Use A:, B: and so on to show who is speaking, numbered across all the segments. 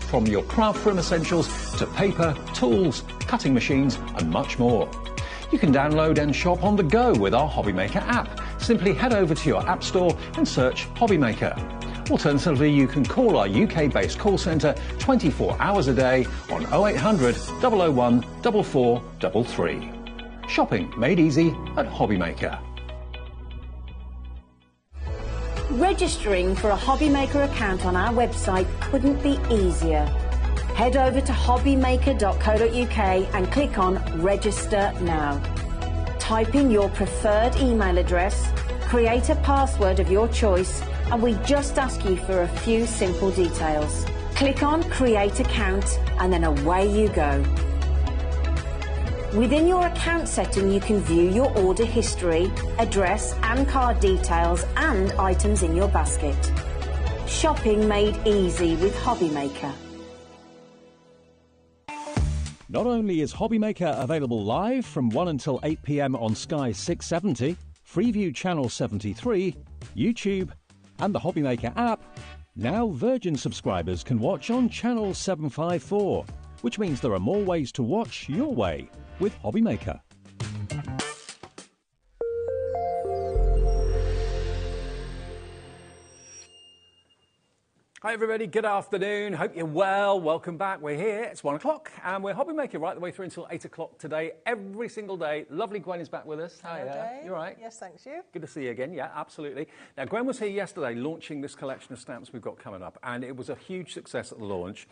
A: from your craft room essentials to paper, tools, cutting machines and much more. You can download and shop on the go with our HobbyMaker app. Simply head over to your app store and search HobbyMaker. Alternatively, you can call our UK-based call centre 24 hours a day on 0800 001 4433. Shopping made easy at HobbyMaker.
B: Registering for a HobbyMaker account on our website couldn't be easier. Head over to hobbymaker.co.uk and click on Register Now. Type in your preferred email address, create a password of your choice, and we just ask you for a few simple details. Click on Create Account and then away you go. Within your account setting, you can view your order history, address and card details and items in your basket. Shopping made easy with HobbyMaker.
A: Not only is HobbyMaker available live from 1 until 8 p.m. on Sky 670, Freeview Channel 73, YouTube, and the HobbyMaker app, now Virgin subscribers can watch on Channel 754, which means there are more ways to watch your way with HobbyMaker. Hi everybody, good afternoon. Hope you're well. Welcome back. We're here. It's 1 o'clock and we're HobbyMaker right the way through until 8 o'clock today, every single day. Lovely Gwen is back with us. Hi there. You all right?
C: Yes, thanks, you.
A: Good to see you again. Yeah, absolutely. Now, Gwen was here yesterday launching this collection of stamps we've got coming up, and it was a huge success at the launch.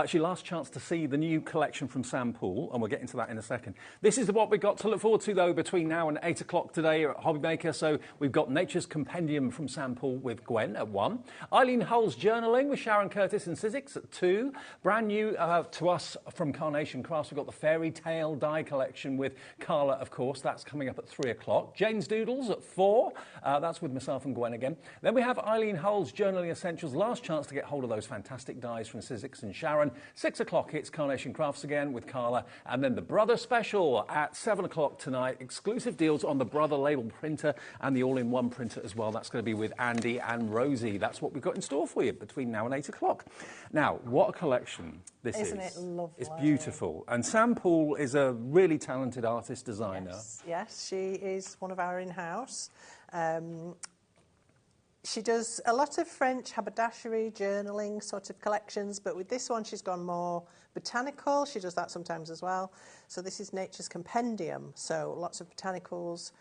A: She last chance to see the new collection from Sam Poole, and we'll get into that in a second. This is what we've got to look forward to, though, between now and 8 o'clock today at HobbyMaker. So we've got Nature's Compendium from Sam Poole with Gwen at 1. Eileen Hull's Journaling with Sharon Curtis and Sizzix at 2. Brand new to us from Carnation Crafts, we've got the Fairy Tale Die Collection with Carla, of course. That's coming up at 3 o'clock. Jane's Doodles at 4. That's with myself and Gwen again. Then we have Eileen Hull's Journaling Essentials. Last chance to get hold of those fantastic dies from Sizzix and Sharon. 6 o'clock, it's Carnation Crafts again with Carla. And then the Brother Special at 7 o'clock tonight. Exclusive deals on the Brother label printer and the all-in-one printer as well. That's going to be with Andy and Rosie. That's what we've got in store for you between now and 8 o'clock. Now, what a collection this is.
C: Isn't it lovely?
A: It's beautiful. And Sam Poole is a really talented artist designer.
C: Yes, she is one of our in-house. She does a lot of French haberdashery, journaling sort of collections, but with this one she's gone more botanical. She does that sometimes as well. So this is Nature's Compendium, so lots of botanicals,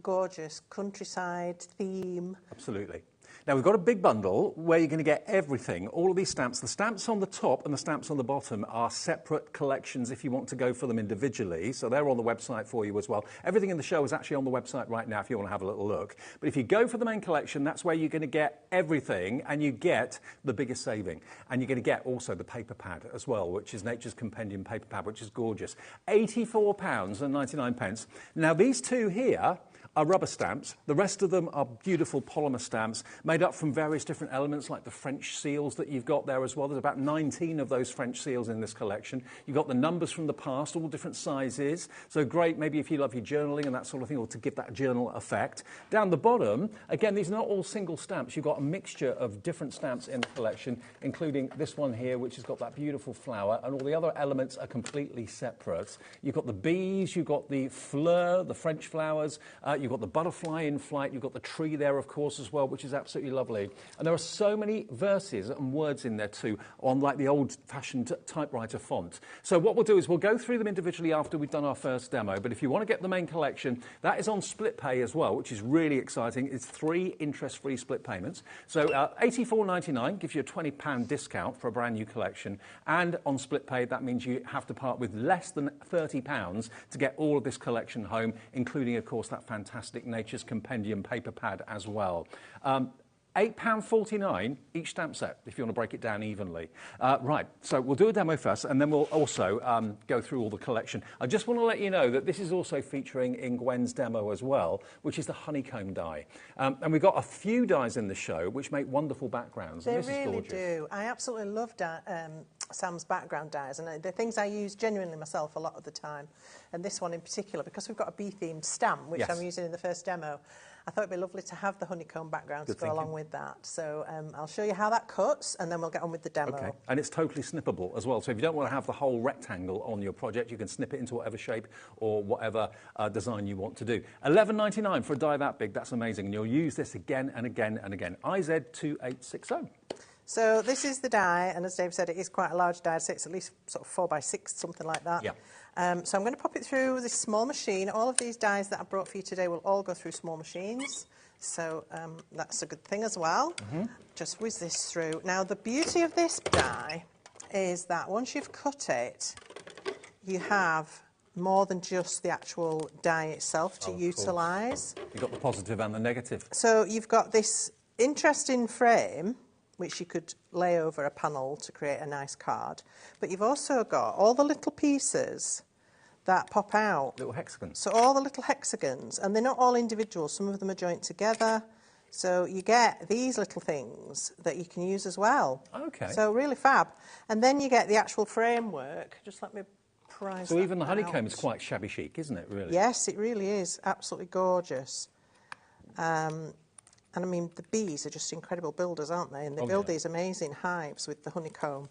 C: gorgeous countryside theme.
A: Absolutely. Now, we've got a big bundle where you're going to get everything, all of these stamps. The stamps on the top and the stamps on the bottom are separate collections if you want to go for them individually. So they're on the website for you as well. Everything in the show is actually on the website right now if you want to have a little look. But if you go for the main collection, that's where you're going to get everything and you get the biggest saving. And you're going to get also the paper pad as well, which is Nature's Compendium paper pad, which is gorgeous. £84.99. Now, these two here are rubber stamps. The rest of them are beautiful polymer stamps made up from various different elements like the French seals that you've got there as well. There's about 19 of those French seals in this collection. You've got the numbers from the past, all different sizes. So great, maybe if you love your journaling and that sort of thing, or to give that journal effect. Down the bottom, again, these are not all single stamps. You've got a mixture of different stamps in the collection, including this one here, which has got that beautiful flower, and all the other elements are completely separate. You've got the bees, you've got the fleur, the French flowers, you've got the butterfly in flight, you've got the tree there, of course, as well, which is absolutely lovely. And there are so many verses and words in there too, on like the old-fashioned typewriter font. So what we'll do is we'll go through them individually after we've done our first demo, but if you want to get the main collection, that is on split pay as well, which is really exciting. It's 3 interest-free split payments. So £84.99 gives you a £20 discount for a brand new collection, and on split pay, that means you have to part with less than £30 to get all of this collection home, including, of course, that fantastic Nature's Compendium paper pad as well. £8.49 each stamp set, if you want to break it down evenly. Right, so we'll do a demo first, and then we'll also go through all the collection. I just want to let you know that this is also featuring in Gwen's demo as well, which is the honeycomb die. And we've got a few dies in the show which make wonderful backgrounds.
C: They
A: and this
C: really
A: is gorgeous.
C: do. I absolutely love Sam's background dyes, and they're things I use genuinely myself a lot of the time. And this one in particular, because we've got a bee-themed stamp, which I'm using in the first demo, I thought it'd be lovely to have the honeycomb background to go along with that. So I'll show you how that cuts, and then we'll get on with the demo.
A: Okay, and it's totally snippable as well. So if you don't want to have the whole rectangle on your project, you can snip it into whatever shape or whatever design you want to do. $11.99 for a die that big. That's amazing. And you'll use this again and again and again. IZ2860.
C: So this is the die, and as Dave said, it is quite a large die, so it's at least sort of 4 by 6, something like that.
A: Yeah.
C: So I'm going to pop it through this small machine. All of these dies that I brought for you today will all go through small machines, so that's a good thing as well. Just whiz this through. Now, the beauty of this die is that once you've cut it, you have more than just the actual die itself to utilise.
A: You've got the positive and the negative.
C: So you've got this interesting frame, which you could lay over a panel to create a nice card. But you've also got all the little pieces that pop out.
A: Little hexagons.
C: So all the little hexagons, and they're not all individual. Some of them are joined together. So you get these little things that you can use as well.
A: Okay.
C: So really fab. And then you get the actual framework. Just let me prise
A: So even the
C: out.
A: honeycomb is quite shabby chic, isn't it, really?
C: Yes, it really is. Absolutely gorgeous. And I mean, the bees are just incredible builders, aren't they? And they build these amazing hives with the honeycomb.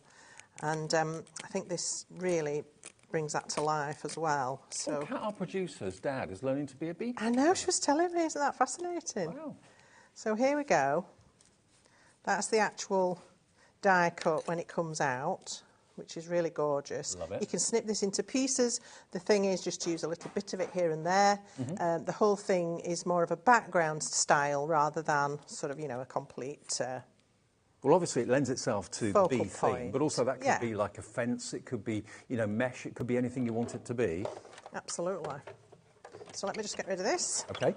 C: And I think this really brings that to life as well. So
A: Our producer's dad is learning to be a bee.
C: I know, she was telling me, isn't that fascinating?
A: Wow.
C: So here we go. That's the actual die cut when it comes out, which is really gorgeous.
A: Love it.
C: You can snip this into pieces. The thing is just to use a little bit of it here and there. The whole thing is more of a background style rather than sort of, you know, a complete...
A: Well, obviously it lends itself to the bee
C: focal
A: theme,
C: point.
A: but also that could be like a fence, it could be, you know, mesh, it could be anything you want it to be.
C: Absolutely. So let me just get rid of this.
A: Okay.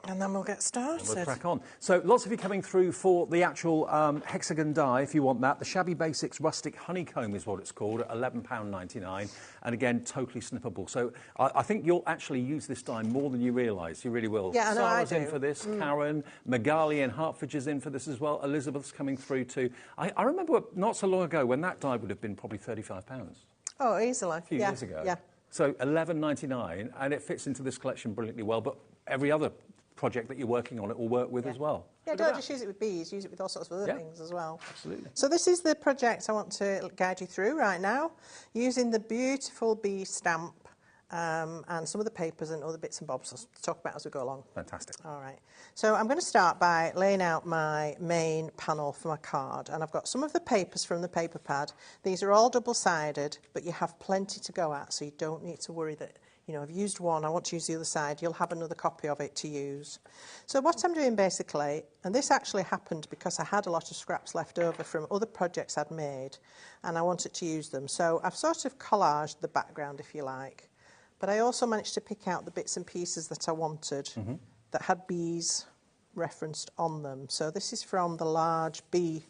C: And then we'll get started.
A: We'll crack on. So lots of you coming through for the actual hexagon die, if you want that. The Shabby Basics Rustic Honeycomb is what it's called, at £11.99. And again, totally snippable. So I think you'll actually use this die more than you realise. You really will.
C: Yeah, I know
A: Sarah's
C: I do.
A: in for this. Karen, Magali in Hertfordshire is in for this as well. Elizabeth's coming through too. I remember not so long ago when that die would have been probably £35.
C: Oh, easily.
A: A few years ago.
C: Yeah.
A: So £11.99, and it fits into this collection brilliantly well. But every other project that you're working on, it will work with as well.
C: Yeah, don't just use it with bees, use it with all sorts of other things as well.
A: Absolutely.
C: So this is the project I want to guide you through right now, using the beautiful bee stamp and some of the papers and other bits and bobs to talk about as we go along.
A: Fantastic.
C: All right. So I'm going to start by laying out my main panel for my card, and I've got some of the papers from the paper pad. These are all double-sided, but you have plenty to go at, so you don't need to worry that, you know, I've used one, I want to use the other side, you'll have another copy of it to use. So what I'm doing basically, and this actually happened because I had a lot of scraps left over from other projects I'd made, and I wanted to use them. So I've sort of collaged the background, if you like, but I also managed to pick out the bits and pieces that I wanted that had bees referenced on them. So this is from the large bee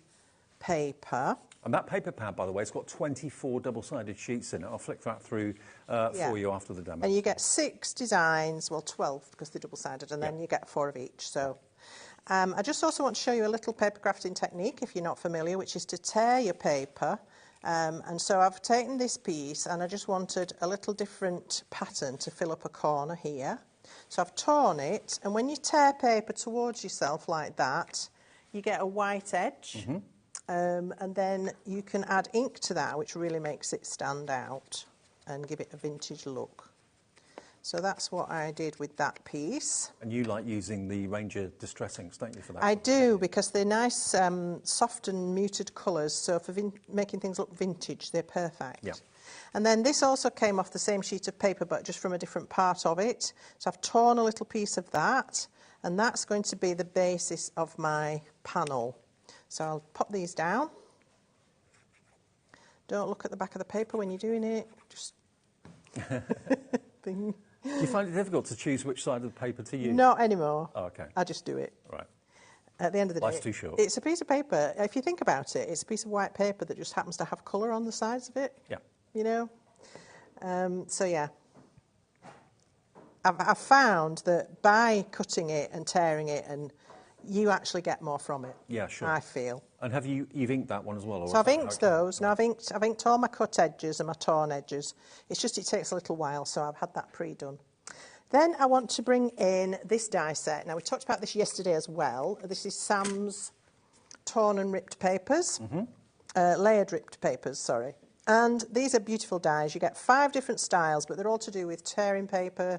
C: paper.
A: And that paper pad, by the way, it's got 24 double-sided sheets in it. I'll flick that through for you after the demo.
C: And you get 6 designs, well 12 because they're double-sided, and then you get 4 of each. So I just also want to show you a little paper crafting technique, if you're not familiar, which is to tear your paper. And so I've taken this piece and I just wanted a little different pattern to fill up a corner here. So I've torn it, and when you tear paper towards yourself like that, you get a white edge. And then you can add ink to that, which really makes it stand out and give it a vintage look. So that's what I did with that piece.
A: And you like using the Ranger Distress inks, don't you, for that?
C: I do, because they're nice, soft and muted colours, so for making things look vintage, they're perfect.
A: Yeah.
C: And then this also came off the same sheet of paper, but just from a different part of it. So I've torn a little piece of that, and that's going to be the basis of my panel. So I'll pop these down. Don't look at the back of the paper when you're doing it. Just
A: Do you find it difficult to choose which side of the paper to use?
C: Not anymore.
A: Oh, okay.
C: I just do it.
A: Right.
C: At the end of the day,
A: Life's too short.
C: It's a piece of paper. If you think about it, it's a piece of white paper that just happens to have colour on the sides of it.
A: Yeah.
C: You know? So, yeah. I've found that by cutting it and tearing it and you actually get more from it.
A: Yeah, sure.
C: I feel.
A: And you've inked that one as well? Or
C: So I've inked those. Now I've inked all my cut edges and my torn edges. It's just it takes a little while, so I've had that pre-done. Then I want to bring in this die set. Now we talked about this yesterday as well. This is Sam's torn and ripped papers, layered ripped papers, sorry. And these are beautiful dies. You get 5 different styles, but they're all to do with tearing paper,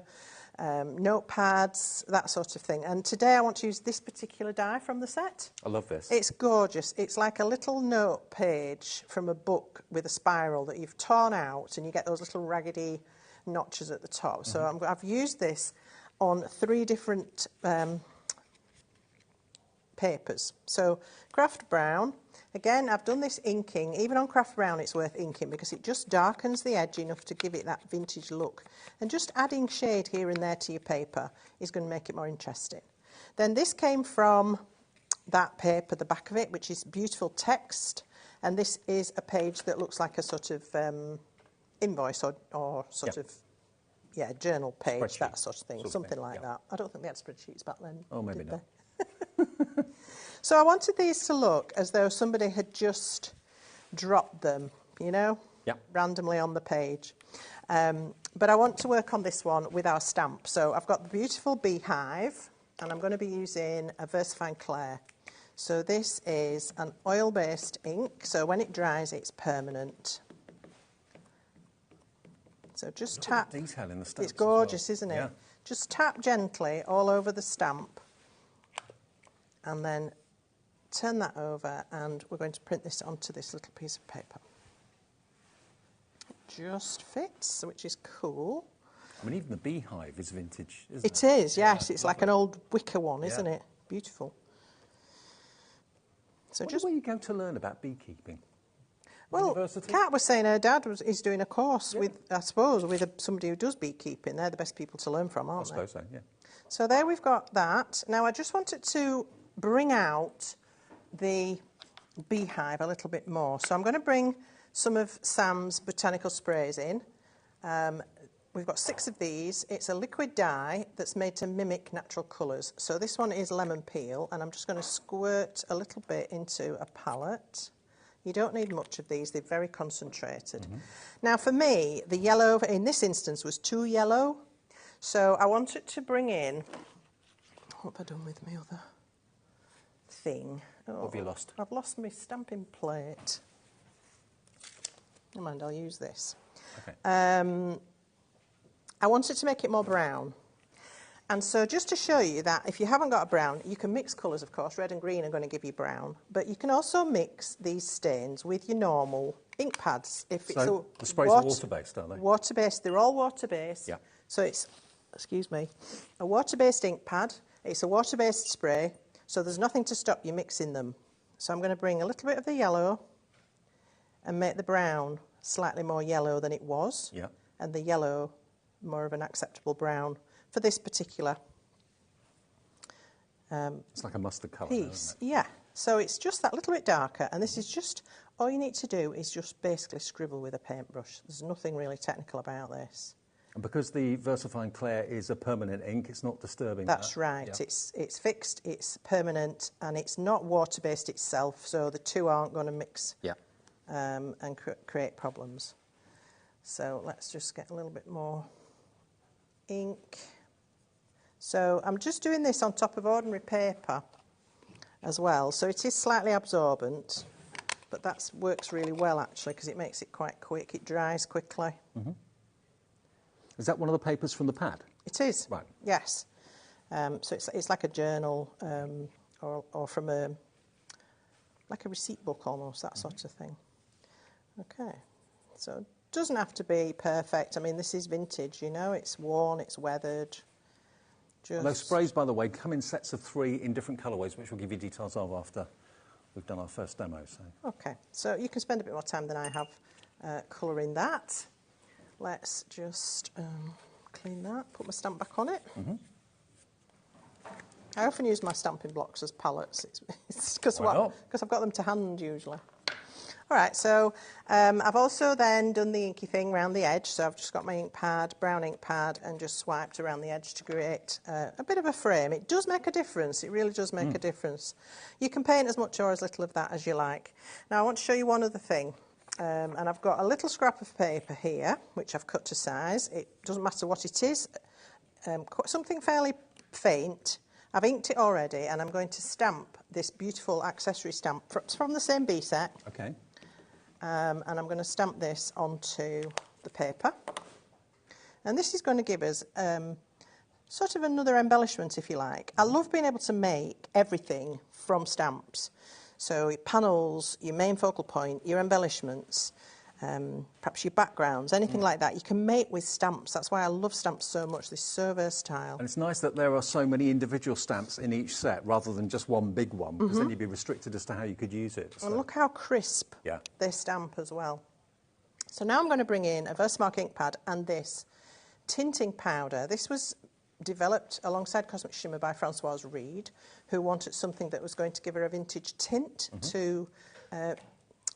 C: notepads, that sort of thing. And today I want to use this particular die from the set.
A: I love this.
C: It's gorgeous. It's like a little note page from a book with a spiral that you've torn out, and you get those little raggedy notches at the top. So I've used this on 3 different papers. So craft brown. Again, I've done this inking. Even on craft brown, it's worth inking because it just darkens the edge enough to give it that vintage look. And just adding shade here and there to your paper is going to make it more interesting. Then this came from that paper, the back of it, which is beautiful text. And this is a page that looks like a sort of invoice or sort of, journal page, that sort of thing, something like that. I don't think they had spreadsheets back then.
A: Oh, maybe not.
C: So I wanted these to look as though somebody had just dropped them, you know, randomly on the page. But I want to work on this one with our stamp. So I've got the beautiful beehive, and I'm going to be using a VersaFine Clair. So this is an oil-based ink, so when it dries, it's permanent. So just tap.
A: Detail in the stamp.
C: It's gorgeous, isn't it?
A: Yeah.
C: Just tap gently all over the stamp, and then turn that over, and we're going to print this onto this little piece of paper. It just fits, which is cool.
A: I mean, even the beehive is vintage, isn't it?
C: It is, yes. It's like an old wicker one, isn't it? Beautiful. So
A: Just where you go to learn about beekeeping?
C: Well,
A: University?
C: Kat was saying her dad is doing a course with, I suppose, with somebody who does beekeeping. They're the best people to learn from, aren't they?
A: I suppose so, yeah.
C: So there we've got that. Now I just wanted to bring out the beehive a little bit more. So I'm going to bring some of Sam's botanical sprays in. We've got 6 of these. It's a liquid dye that's made to mimic natural colours. So this one is lemon peel, and I'm just going to squirt a little bit into a palette. You don't need much of these. They're very concentrated. Now for me, the yellow in this instance was too yellow. So I wanted to bring in, what have I done with my other thing?
A: What have you lost?
C: I've lost my stamping plate. Never mind, I'll use this.
A: Okay.
C: I wanted to make it more brown. And so just to show you that if you haven't got a brown, you can mix colours, of course. Red and green are going to give you brown. But you can also mix these stains with your normal ink pads. If
A: so the sprays are water-based, aren't they?
C: Water-based. They're all water-based.
A: Yeah.
C: So it's, excuse me, a water-based ink pad. It's a water-based spray. So there's nothing to stop you mixing them. So I'm going to bring a little bit of the yellow and make the brown slightly more yellow than it was.
A: Yeah.
C: And the yellow more of an acceptable brown for this particular
A: it's like a mustard colour
C: piece. Yeah. So it's just that little bit darker, and this is just, all you need to do is just basically scribble with a paintbrush. There's nothing really technical about this.
A: And because the VersaFine Clair is a permanent ink, it's not disturbing.
C: That's right.
A: Yeah.
C: It's fixed, it's permanent, and it's not water-based itself, so the two aren't going to mix and create problems. So let's just get a little bit more ink. So I'm just doing this on top of ordinary paper as well. So it is slightly absorbent, but that works really well actually because it makes it quite quick. It dries quickly.
A: Is that one of the papers from the pad?
C: It is.
A: Right.
C: Yes. So it's like a journal or from like a receipt book almost, that sort of thing. Okay. So it doesn't have to be perfect. I mean, this is vintage, you know. It's worn, it's weathered.
A: And those sprays, by the way, come in sets of 3 in different colourways, which we'll give you details of after we've done our first demo. So.
C: Okay, so you can spend a bit more time than I have colouring that. Let's just clean that, put my stamp back on it. I often use my stamping blocks as palettes. It's because I've got them to hand usually. All right, so I've also then done the inky thing around the edge. So I've just got my ink pad, brown ink pad, and just swiped around the edge to create a bit of a frame. It does make a difference. It really does make a difference. You can paint as much or as little of that as you like. Now I want to show you one other thing. And I've got a little scrap of paper here, which I've cut to size. It doesn't matter what it is. Something fairly faint. I've inked it already, and I'm going to stamp this beautiful accessory stamp from the same B set.
A: Okay.
C: And I'm going to stamp this onto the paper. And this is going to give us sort of another embellishment, if you like. I love being able to make everything from stamps. So panels, your main focal point, your embellishments, perhaps your backgrounds, anything like that, you can make with stamps. That's why I love stamps so much. They're so versatile.
A: And it's nice that there are so many individual stamps in each set rather than just one big one, because then you'd be restricted as to how you could use it. So.
C: And look how crisp they stamp as well. So now I'm going to bring in a Versamark ink pad and this tinting powder. This was developed alongside Cosmic Shimmer by Francoise Reed, who wanted something that was going to give her a vintage tint to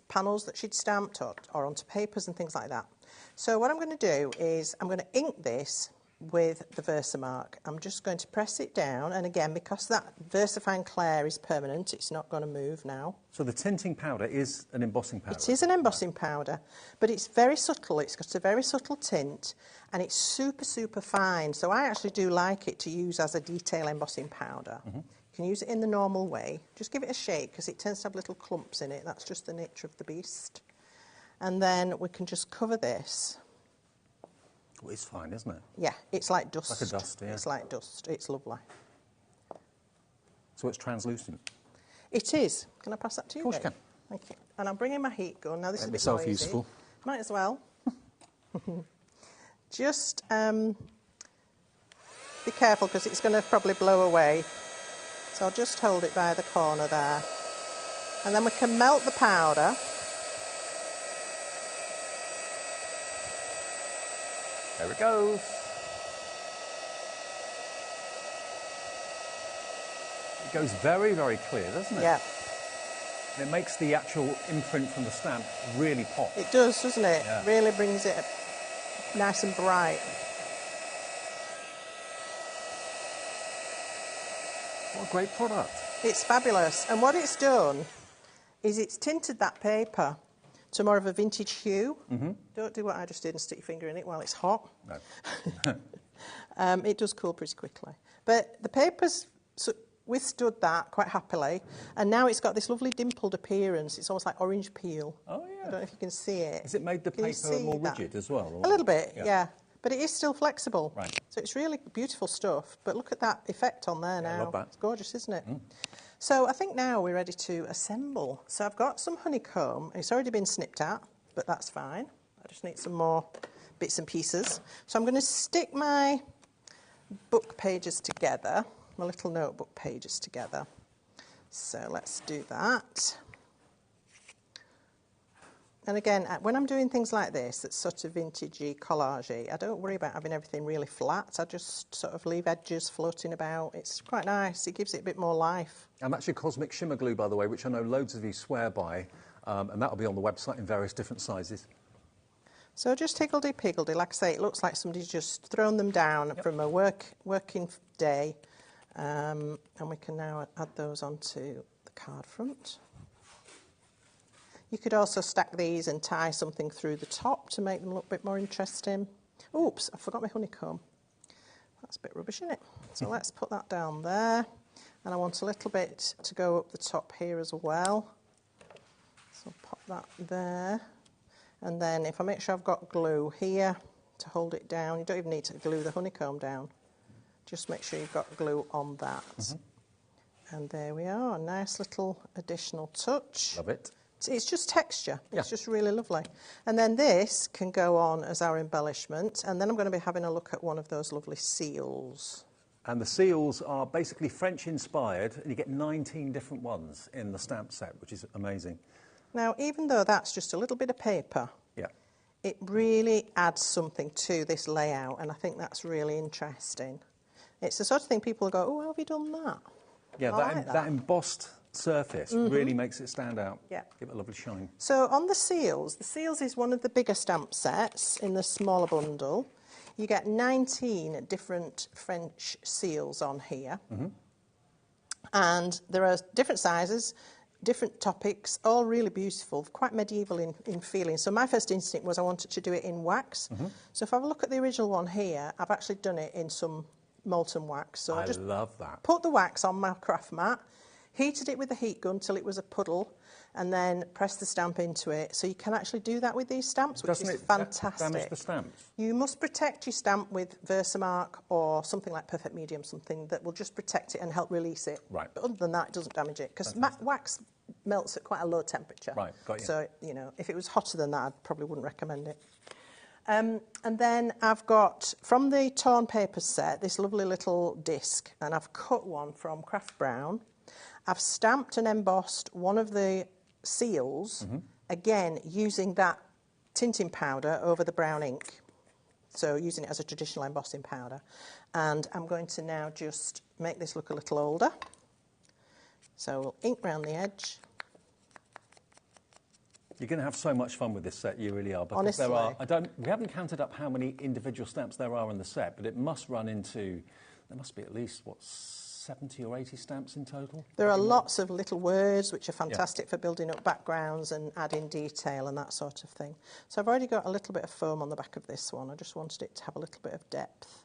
C: panels that she'd stamped or onto papers and things like that. So what I'm going to do is I'm going to ink this with the Versamark. I'm just going to press it down, and again, because that VersaFine Clair is permanent, it's not going to move now.
A: So the tinting powder is an embossing powder?
C: It is an embossing powder, but it's very subtle. It's got a very subtle tint, and it's super, super fine. So I actually do like it to use as a detail embossing powder. You can use it in the normal way. Just give it a shake, because it tends to have little clumps in it. That's just the nature of the beast. And then we can just cover this.
A: Well, it's fine, isn't it?
C: Yeah, it's like dust.
A: Like a dust, yeah.
C: It's like dust. It's lovely.
A: So it's translucent?
C: It is. Can I pass that to you?
A: Of course you can.
C: Thank you. And I'm bringing my heat gun. Now, this is a bit
A: self-useful.
C: Might as well. Just be careful, because it's going to probably blow away. So I'll just hold it by the corner there. And then we can melt the powder.
A: There it goes. It goes very, very clear, doesn't it?
C: Yeah.
A: And it makes the actual imprint from the stamp really pop.
C: It does, doesn't it?
A: Yeah.
C: Really brings it nice and bright.
A: What a great product.
C: It's fabulous. And what it's done is it's tinted that paper to more of a vintage hue. Don't do what I just did and stick your finger in it while it's hot.
A: No.
C: It does cool pretty quickly. But the paper's withstood that quite happily, and now it's got this lovely dimpled appearance. It's almost like orange peel.
A: Oh, yeah.
C: I don't know if you can see it.
A: Has it made the paper more rigid as well? Or?
C: A little bit, yeah. But it is still flexible.
A: Right.
C: So it's really beautiful stuff. But look at that effect on there now.
A: I love that.
C: It's gorgeous, isn't it? So I think now we're ready to assemble. So I've got some honeycomb. It's already been snipped out, but that's fine. I just need some more bits and pieces. So I'm going to stick my book pages together, my little notebook pages together. So let's do that. And again, when I'm doing things like this, that's sort of vintagey, collagey, I don't worry about having everything really flat. I just sort of leave edges floating about. It's quite nice. It gives it a bit more life.
A: And that's your Cosmic Shimmer glue, by the way, which I know loads of you swear by, and that'll be on the website in various different sizes.
C: So just higgledy-piggledy. Like I say, it looks like somebody's just thrown them down from a working day. And we can now add those onto the card front. You could also stack these and tie something through the top to make them look a bit more interesting. Oops, I forgot my honeycomb. That's a bit rubbish, isn't it? So let's put that down there. And I want a little bit to go up the top here as well. So pop that there. And then if I make sure I've got glue here to hold it down, you don't even need to glue the honeycomb down. Just make sure you've got glue on that. And there we are, a nice little additional touch.
A: Love it.
C: It's just texture. It's just really lovely. And then this can go on as our embellishment. And then I'm going to be having a look at one of those lovely seals.
A: And the seals are basically French-inspired, and you get 19 different ones in the stamp set, which is amazing.
C: Now, even though that's just a little bit of paper, it really adds something to this layout, and I think that's really interesting. It's the sort of thing people go, oh, how have you done that?
A: Yeah, that embossed surface really makes it stand out.
C: Yeah.
A: Give it a lovely shine.
C: So on the seals is one of the bigger stamp sets in the smaller bundle. You get 19 different French seals on here. And there are different sizes, different topics, all really beautiful, quite medieval in feeling. So my first instinct was I wanted to do it in wax. So if I have a look at the original one here, I've actually done it in some molten wax. So I just
A: love that.
C: put the wax on my craft mat, heated it with a heat gun till it was a puddle, and then pressed the stamp into it. So you can actually do that with these stamps, which is fantastic.
A: Damage the stamps?
C: You must protect your stamp with Versamark or something like Perfect Medium, something that will just protect it and help release it.
A: Right.
C: But other than that, it doesn't damage it, because wax melts at quite a low temperature.
A: Right, got you.
C: So, you know, if it was hotter than that, I probably wouldn't recommend it. And then I've got, from the torn paper set, this lovely little disc, and I've cut one from Craft Brown. I've stamped and embossed one of the seals, again, using that tinting powder over the brown ink. So using it as a traditional embossing powder. And I'm going to now just make this look a little older. So we'll ink round the edge.
A: You're going to have so much fun with this set, you really are. Because
C: honestly.
A: We haven't counted up how many individual stamps there are in the set, but it must run into, there must be at least, 70 or 80 stamps in total?
C: There are lots of little words which are fantastic for building up backgrounds and adding detail and that sort of thing. So I've already got a little bit of foam on the back of this one. I just wanted it to have a little bit of depth.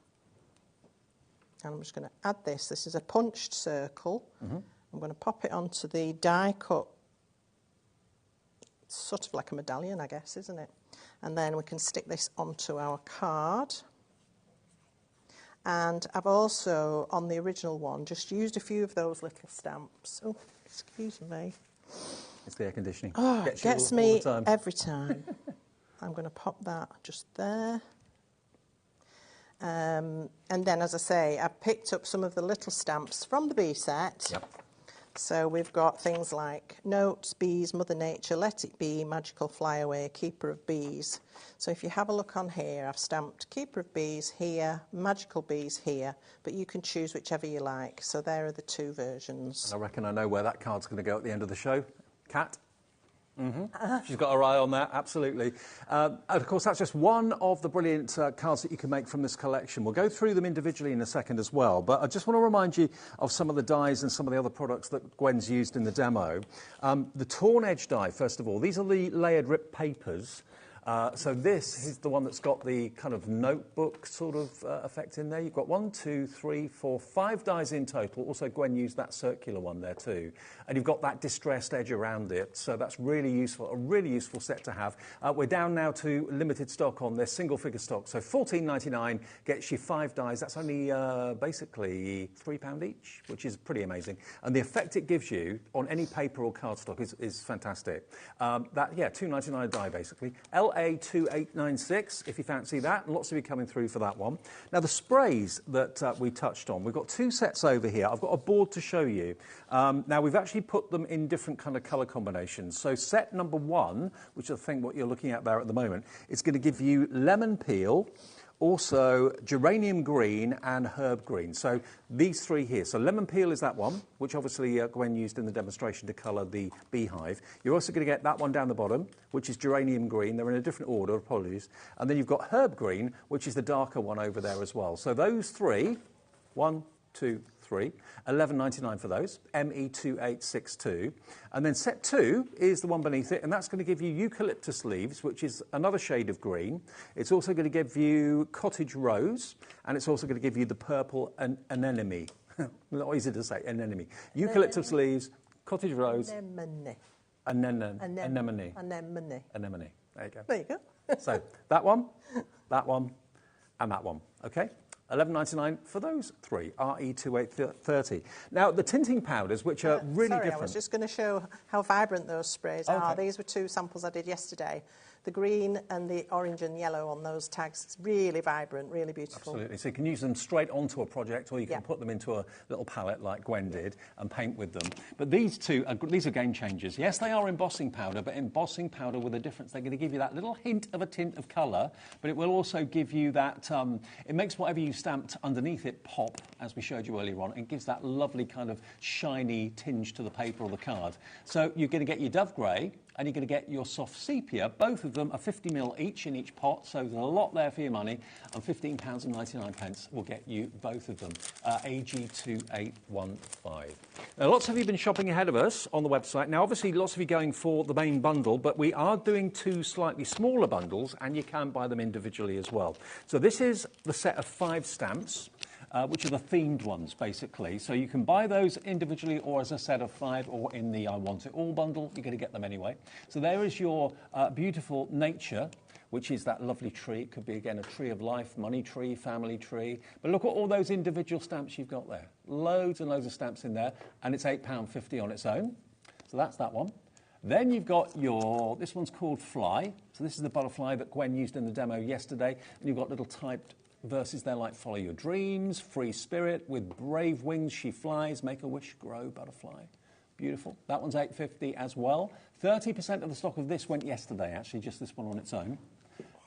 C: And I'm just going to add this. This is a punched circle. I'm going to pop it onto the die cut. It's sort of like a medallion, I guess, isn't it? And then we can stick this onto our card. And I've also, on the original one, just used a few of those little stamps. Oh, excuse me.
A: It's the air conditioning.
C: Oh, it gets me every time. I'm going to pop that just there. And then, as I say, I've picked up some of the little stamps from the B set.
A: Yep.
C: So we've got things like Notes, Bees, Mother Nature, Let It Be, Magical Fly Away, Keeper of Bees. So if you have a look on here, I've stamped Keeper of Bees here, Magical Bees here, but you can choose whichever you like. So there are the two versions.
A: And I reckon I know where that card's going to go at the end of the show. Kat? She's got her eye on that, absolutely. And of course, that's just one of the brilliant cards that you can make from this collection. We'll go through them individually in a second as well, but I just want to remind you of some of the dies and some of the other products that Gwen's used in the demo. The Torn Edge die, first of all, these are the layered rip papers. So this is the one that's got the kind of notebook sort of effect in there. You've got 1, 2, 3, 4, 5 dies in total. Also, Gwen used that circular one there too. And you've got that distressed edge around it. So that's really useful, a really useful set to have. We're down now to limited stock on this, single figure stock. So $14.99 gets you 5 dies. That's only basically £3 each, which is pretty amazing. And the effect it gives you on any paper or cardstock is fantastic. $2.99 a die basically. LA2896, if you fancy that. And lots of you coming through for that one. Now, the sprays that we touched on, we've got 2 sets over here. I've got a board to show you. Now, we've actually put them in different kind of colour combinations. So set number 1, which I think what you're looking at there at the moment, is going to give you lemon peel, also geranium green and herb green. So these 3 here. So lemon peel is that one, which obviously Gwen used in the demonstration to colour the beehive. You're also going to get that one down the bottom, which is geranium green. They're in a different order, apologies. And then you've got herb green, which is the darker one over there as well. So those 3, 1, 2, 3, $11.99 for those, ME2862. And then set 2 is the one beneath it, and that's going to give you eucalyptus leaves, which is another shade of green. It's also going to give you cottage rose, and it's also going to give you the purple anemone. Not easy to say, anemone. Eucalyptus leaves, cottage rose.
C: Anemone.
A: Anemone.
C: Anemone.
A: Anemone. There you go.
C: There you go.
A: So that one, and that one, okay? $11.99 for those 3, RE2830. Now, the tinting powders, which are really different.
C: I was just going to show how vibrant those sprays are. These were 2 samples I did yesterday. the green and the orange and yellow on those tags. It's really vibrant, really beautiful.
A: Absolutely. So you can use them straight onto a project, or you can put them into a little palette like Gwen did and paint with them. But these these are game changers. Yes, they are embossing powder, but embossing powder with a difference. They're going to give you that little hint of a tint of colour, but it will also give you that, it makes whatever you stamped underneath it pop, as we showed you earlier on, and gives that lovely kind of shiny tinge to the paper or the card. So you're going to get your Dove Grey, and you're going to get your soft sepia. Both of them are 50ml each in each pot, so there's a lot there for your money, and £15.99 will get you both of them. AG2815. Now, lots of you have been shopping ahead of us on the website. Now, obviously, lots of you going for the main bundle, but we are doing 2 slightly smaller bundles, and you can buy them individually as well. So this is the set of 5 stamps. Which are the themed ones, basically. So you can buy those individually or as a set of 5 or in the I Want It All bundle. You're going to get them anyway. So there is your beautiful nature, which is that lovely tree. It could be, again, a tree of life, money tree, family tree. But look at all those individual stamps you've got there. Loads and loads of stamps in there, and it's £8.50 on its own. So that's that one. Then you've got this one's called Fly. So this is the butterfly that Gwen used in the demo yesterday. And you've got little typed verses there like follow your dreams, free spirit, with brave wings she flies, make a wish, grow, butterfly. Beautiful. That one's £8.50 as well. 30% of the stock of this went yesterday, actually, just this one on its own.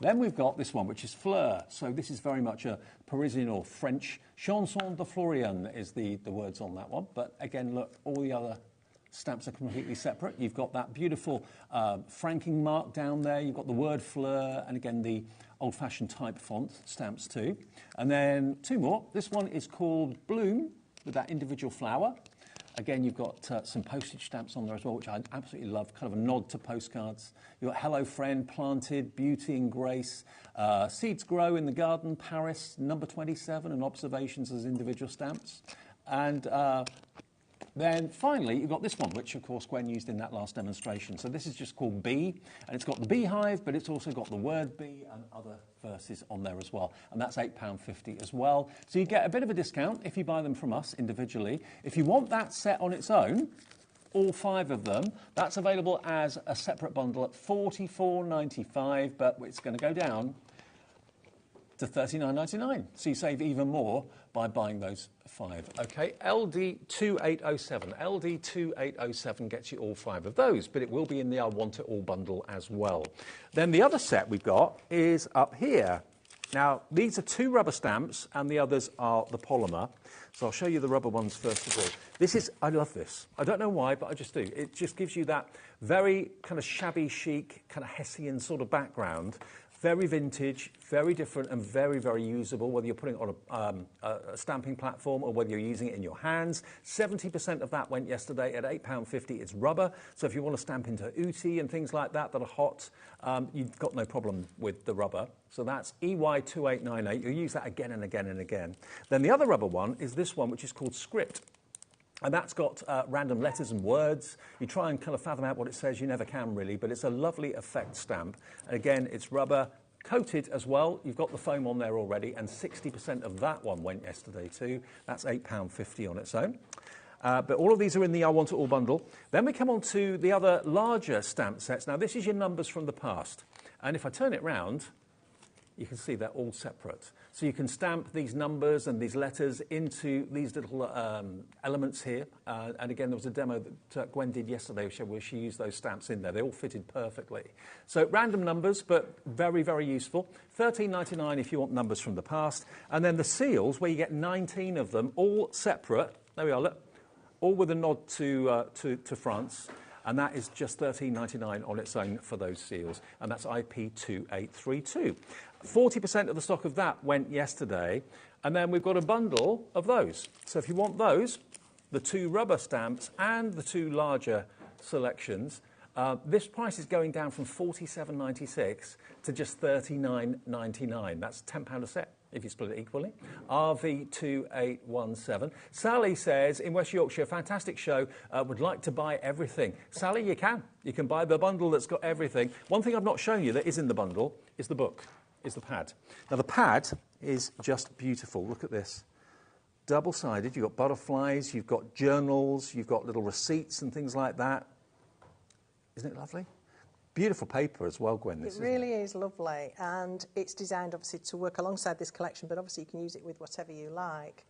A: Then we've got this one, which is Fleur. So this is very much a Parisian or French chanson de Florian is the words on that one. But again, look, all the other stamps are completely separate. You've got that beautiful franking mark down there. You've got the word Fleur, and again, the old-fashioned type font stamps too. And then 2 more. This one is called Bloom, with that individual flower. Again, you've got some postage stamps on there as well, which I absolutely love, kind of a nod to postcards. You've got Hello Friend, Planted, Beauty and Grace, Seeds Grow in the Garden, Paris, number 27, and Observations as individual stamps. And then finally, you've got this one, which, of course, Gwen used in that last demonstration. So this is just called Bee, and it's got the beehive, but it's also got the word bee and other verses on there as well. And that's £8.50 as well. So you get a bit of a discount if you buy them from us individually. If you want that set on its own, all 5 of them, that's available as a separate bundle at $44.95, but it's going to go down to $39.99. So you save even more by buying those 5. Okay, LD2807. LD2807 gets you all 5 of those, but it will be in the I Want It All bundle as well. Then the other set we've got is up here. Now, these are 2 rubber stamps, and the others are the polymer. So I'll show you the rubber ones first of all. I love this. I don't know why, but I just do. It just gives you that very kind of shabby chic, kind of Hessian sort of background. Very vintage, very different, and very, very usable, whether you're putting it on a stamping platform or whether you're using it in your hands. 70% of that went yesterday at £8.50. It's rubber, so if you want to stamp into Uti and things like that are hot, you've got no problem with the rubber. So that's EY2898. You'll use that again and again and again. Then the other rubber one is this one, which is called Script. And that's got random letters and words. You try and kind of fathom out what it says. You never can, really, but it's a lovely effect stamp. And again, it's rubber, coated as well. You've got the foam on there already, and 60% of that one went yesterday too. That's £8.50 on its own. But all of these are in the I Want It All bundle. Then we come on to the other larger stamp sets. Now, this is your numbers from the past. And if I turn it round, you can see they're all separate. So you can stamp these numbers and these letters into these little elements here. And again, there was a demo that Gwen did yesterday where she used those stamps in there. They all fitted perfectly. So random numbers, but very, very useful. $13.99 if you want numbers from the past. And then the seals, where you get 19 of them, all separate. There we are, look. All with a nod to France. And that is just $13.99 on its own for those seals. And that's IP2832. 40% of the stock of that went yesterday. And then we've got a bundle of those. So if you want those, the 2 rubber stamps and the 2 larger selections, this price is going down from $47.96 to just $39.99. That's £10 a set if you split it equally. RV2817. Sally says, in West Yorkshire, fantastic show, would like to buy everything. Sally, you can. You can buy the bundle that's got everything. One thing I've not shown you that is in the bundle is the book, is the pad. Now, the pad is just beautiful. Look at this. Double-sided. You've got butterflies, you've got journals, you've got little receipts and things like that. Isn't it lovely? Beautiful paper as well, Gwen. This
C: It really is lovely, and it's designed obviously to work alongside this collection, but obviously you can use it with whatever you like.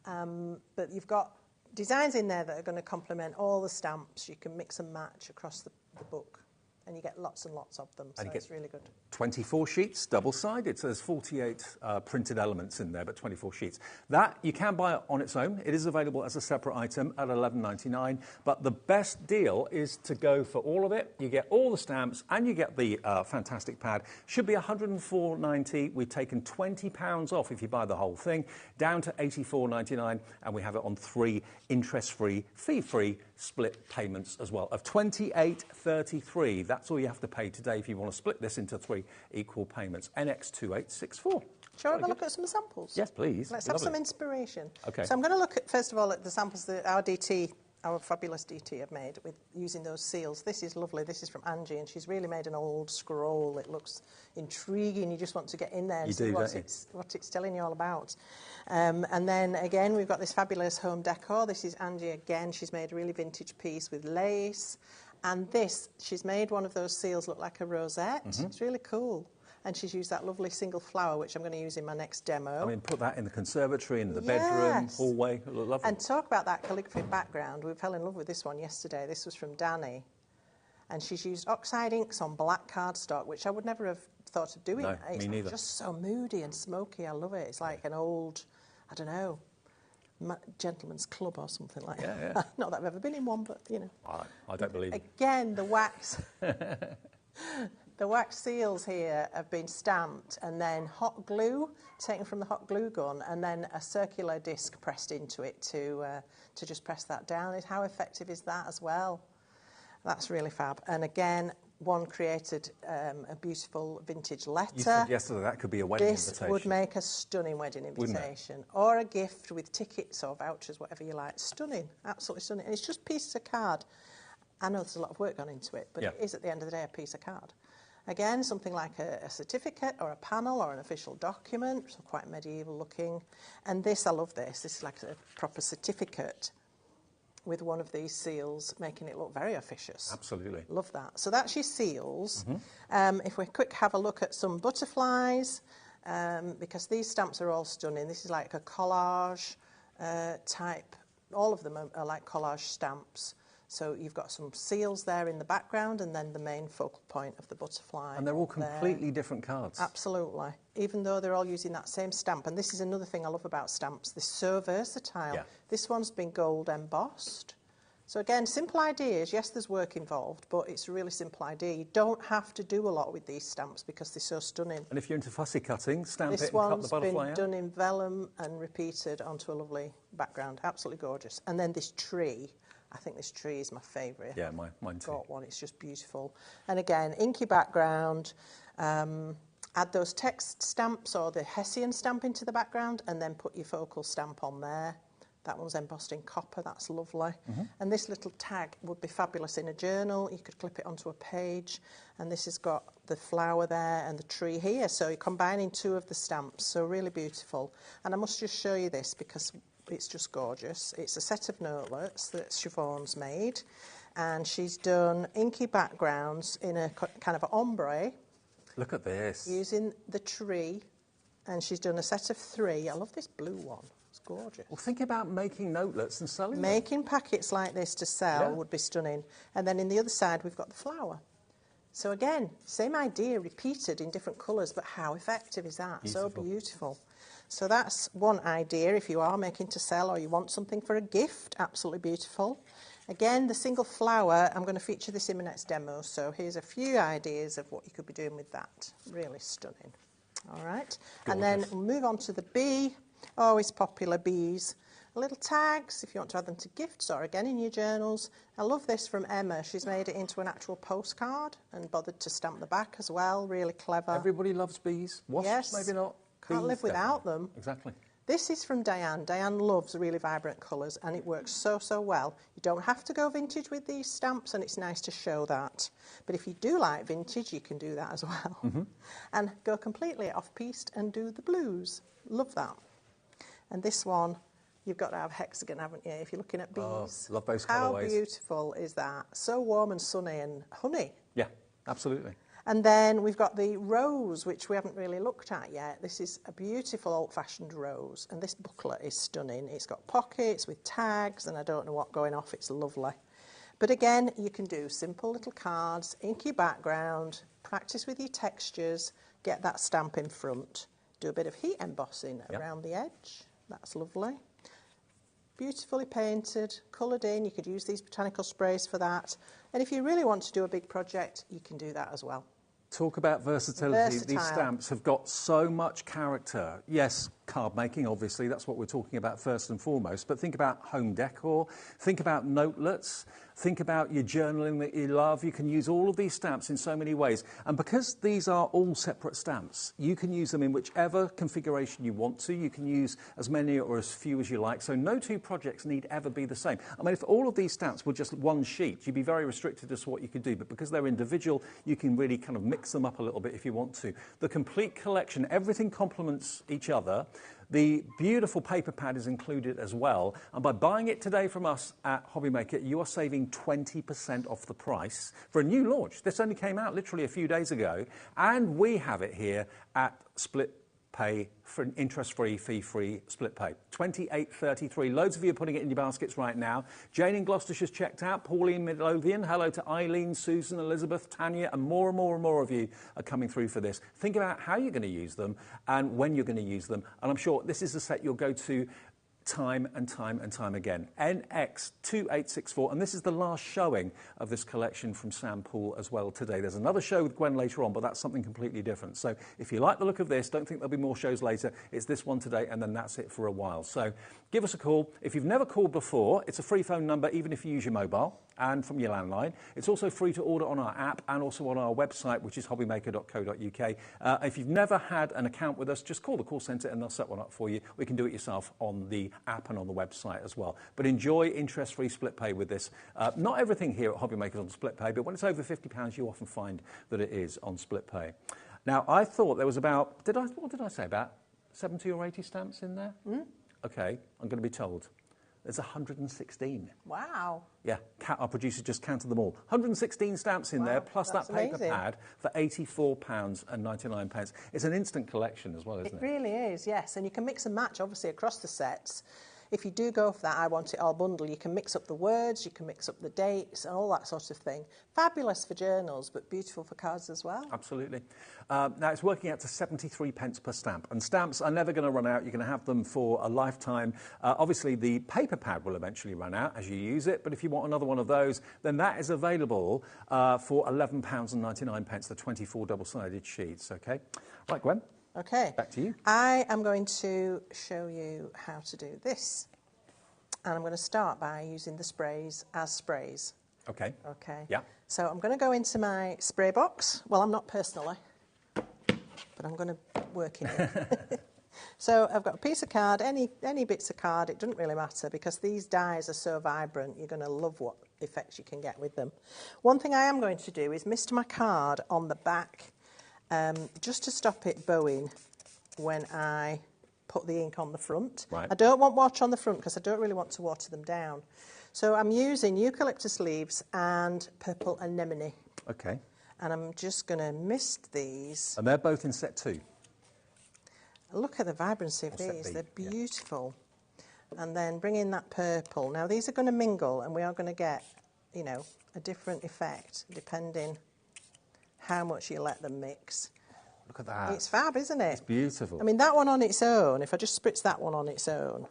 C: But you've got designs in there that are going to complement all the stamps. You can mix and match across the book, and you get lots and lots of them, so it's really good.
A: 24 sheets, double-sided, so there's 48 printed elements in there, but 24 sheets. That you can buy it on its own. It is available as a separate item at $11.99, but the best deal is to go for all of it. You get all the stamps, and you get the fantastic pad. Should be $104.90. We've taken £20 off if you buy the whole thing, down to $84.99, and we have it on 3 interest-free, fee-free split payments as well of $28.33. That's all you have to pay today if you want to split this into 3 equal payments. NX2864.
C: Shall we have a look at some samples?
A: Yes, please.
C: Let's have some inspiration.
A: Okay.
C: So I'm going to look at, first of all, at the samples that our fabulous DT have made with using those seals. This is lovely. This is from Angie, and she's really made an old scroll. It looks intriguing. You just want to get in there and see what it's telling you all about. And then, again, we've got this fabulous home decor. This is Angie again. She's made a really vintage piece with lace. And this, she's made one of those seals look like a rosette. It's really cool. And she's used that lovely single flower, which I'm going to use in my next demo.
A: I mean, put that in the conservatory, in the bedroom, hallway. It'll look lovely.
C: And talk about that calligraphy background. We fell in love with this one yesterday. This was from Danny. And she's used oxide inks on black cardstock, which I would never have thought of doing.
A: No, me neither.
C: It's just so moody and smoky. I love it. It's like an old, I don't know, gentleman's club or something like that.
A: Yeah.
C: Not that I've ever been in one, but, you know.
A: I don't believe it.
C: Again, the wax... The wax seals here have been stamped and then hot glue taken from the hot glue gun and then a circular disc pressed into it to just press that down. How effective is that as well? That's really fab. And again, one created a beautiful vintage letter.
A: You said yesterday that could be a wedding invitation.
C: This would make a stunning wedding invitation. Or a gift with tickets or vouchers, whatever you like. Stunning, absolutely stunning. And it's just pieces of card. I know there's a lot of work gone into it, but it is at the end of the day a piece of card. Again, something like a certificate or a panel or an official document, so quite medieval looking. And this, I love this. This is like a proper certificate with one of these seals, making it look very officious.
A: Absolutely.
C: Love that. So that's your seals. If we quick have a look at some butterflies, because these stamps are all stunning. This is like a collage type. All of them are like collage stamps. So you've got some seals there in the background and then the main focal point of the butterfly.
A: And they're all completely different cards.
C: Absolutely. Even though they're all using that same stamp. And this is another thing I love about stamps. They're so versatile.
A: Yeah.
C: This one's been gold embossed. So again, simple ideas. Yes, there's work involved, but it's a really simple idea. You don't have to do a lot with these stamps because they're so stunning.
A: And if you're into fussy cutting, stamp
C: this
A: it and cut the butterfly
C: one's been
A: out.
C: done in vellum and repeated onto a lovely background. Absolutely gorgeous. And then this tree. I think this tree is my favourite.
A: Yeah, mine too.
C: Got one, it's just beautiful. And again, inky background, add those text stamps or the Hessian stamp into the background and then put your focal stamp on there. That one's embossed in copper, that's lovely. And this little tag would be fabulous in a journal. You could clip it onto a page. And this has got the flower there and the tree here. So you're combining 2 of the stamps, so really beautiful. And I must just show you this because it's just gorgeous. It's a set of notelets that Siobhan's made, and she's done inky backgrounds in a kind of ombre.
A: Look at this.
C: Using the tree, and she's done a set of 3. I love this blue one. It's gorgeous.
A: Well, think about making notelets and selling them.
C: Making packets like this to sell would be stunning. And then in the other side, we've got the flower. So again, same idea, repeated in different colours, but how effective is that?
A: Beautiful.
C: So beautiful. So that's one idea if you are making to sell or you want something for a gift. Absolutely beautiful. Again, the single flower, I'm going to feature this in my next demo. So here's a few ideas of what you could be doing with that. Really stunning. All right.
A: Gorgeous.
C: And then we'll move on to the bee. Always popular bees. Little tags, if you want to add them to gifts or again in your journals. I love this from Emma. She's made it into an actual postcard and bothered to stamp the back as well. Really clever.
A: Everybody loves bees. Wasps,
C: yes.
A: maybe not.
C: Can't
A: Bees,
C: live without
A: definitely.
C: them.
A: Exactly.
C: This is from Diane. Diane loves really vibrant colours and it works so, so well. You don't have to go vintage with these stamps and it's nice to show that. But if you do like vintage, you can do that as well. And go completely off-piste and do the blues. Love that. And this one, you've got to have hexagon, haven't you, if you're looking at bees.
A: Oh, love those
C: How
A: colourways.
C: beautiful is that? So warm and sunny and honey.
A: Yeah. Absolutely.
C: And then we've got the rose, which we haven't really looked at yet. This is a beautiful old-fashioned rose, and this booklet is stunning. It's got pockets with tags, and I don't know what going off. It's lovely. But again, you can do simple little cards, inky background, practice with your textures, get that stamp in front, do a bit of heat embossing around the edge. That's lovely. Beautifully painted, coloured in. You could use these botanical sprays for that. And if you really want to do a big project, you can do that as well.
A: Talk about versatility. These stamps have got so much character. Yes, card making, obviously, that's what we're talking about first and foremost. But think about home decor, think about notelets, think about your journaling that you love. You can use all of these stamps in so many ways. And because these are all separate stamps, you can use them in whichever configuration you want to. You can use as many or as few as you like. So no two projects need ever be the same. I mean, if all of these stamps were just one sheet, you'd be very restricted as to what you could do. But because they're individual, you can really kind of mix them up a little bit if you want to. The complete collection, everything complements each other. The beautiful paper pad is included as well. And by buying it today from us at HobbyMaker, you are saving 20% off the price for a new launch. This only came out literally a few days ago. And we have it here at Split Pay for an interest-free, fee-free split pay. $28.33. Loads of you are putting it in your baskets right now. Jane in Gloucestershire's checked out. Pauline Midlothian. Hello to Eileen, Susan, Elizabeth, Tanya, and more of you are coming through for this. Think about how you're going to use them and when you're going to use them. And I'm sure this is a set you'll go to time and time again. NX2864, and this is the last showing of this collection from Sam Poole as well today. There's another show with Gwen later on, but that's something completely different. So if you like the look of this, don't think there'll be more shows later. It's this one today, and then that's it for a while. So give us a call. If you've never called before, it's a free phone number, even if you use your mobile and from your landline. It's also free to order on our app and also on our website, which is hobbymaker.co.uk. If you've never had an account with us, just call the call centre and they'll set one up for you. We can do it yourself on the app and on the website as well. But enjoy interest-free split pay with this. Not everything here at HobbyMaker is on split pay, but when it's over £50, you often find that it is on split pay. Now, I thought there was about, what did I say, about 70 or 80 stamps in there? Mm? Okay, I'm going to be told. There's 116.
C: Wow.
A: Yeah, our producer just counted them all. 116 stamps in there, plus that paper pad for £84.99. It's an instant collection as well, isn't it?
C: It really is, yes. And you can mix and match, obviously, across the sets. If you do go for that I want it all bundle, you can mix up the words, you can mix up the dates and all that sort of thing. Fabulous for journals, but beautiful for cards as well.
A: Absolutely. Now, it's working out to 73 pence per stamp. And stamps are never going to run out. You're going to have them for a lifetime. Obviously, the paper pad will eventually run out as you use it. But if you want another one of those, then that is available for £11.99, the 24 double-sided sheets. OK? Right, Gwen.
C: Okay.
A: Back to you.
C: I am going to show you how to do this. And I'm going to start by using the sprays as sprays.
A: Okay.
C: Okay.
A: Yeah.
C: So I'm going to go into my spray box. Well, I'm not personally, but I'm going to work in it. So I've got a piece of card, any bits of card, it doesn't really matter because these dies are so vibrant, you're going to love what effects you can get with them. One thing I am going to do is mist my card on the back just to stop it bowing when I put the ink on the front.
A: Right.
C: I don't want water on the front because I don't really want to water them down. So I'm using eucalyptus leaves and purple anemone.
A: Okay.
C: And I'm just going to mist these.
A: And they're both in set 2?
C: Look at the vibrancy of these. They're beautiful. Yeah. And then bring in that purple. Now, these are going to mingle and we are going to get, you know, a different effect depending how much you let them mix.
A: Look at that.
C: It's fab, isn't it?
A: It's beautiful.
C: I mean, that one on its own, if I just spritz that one on its own,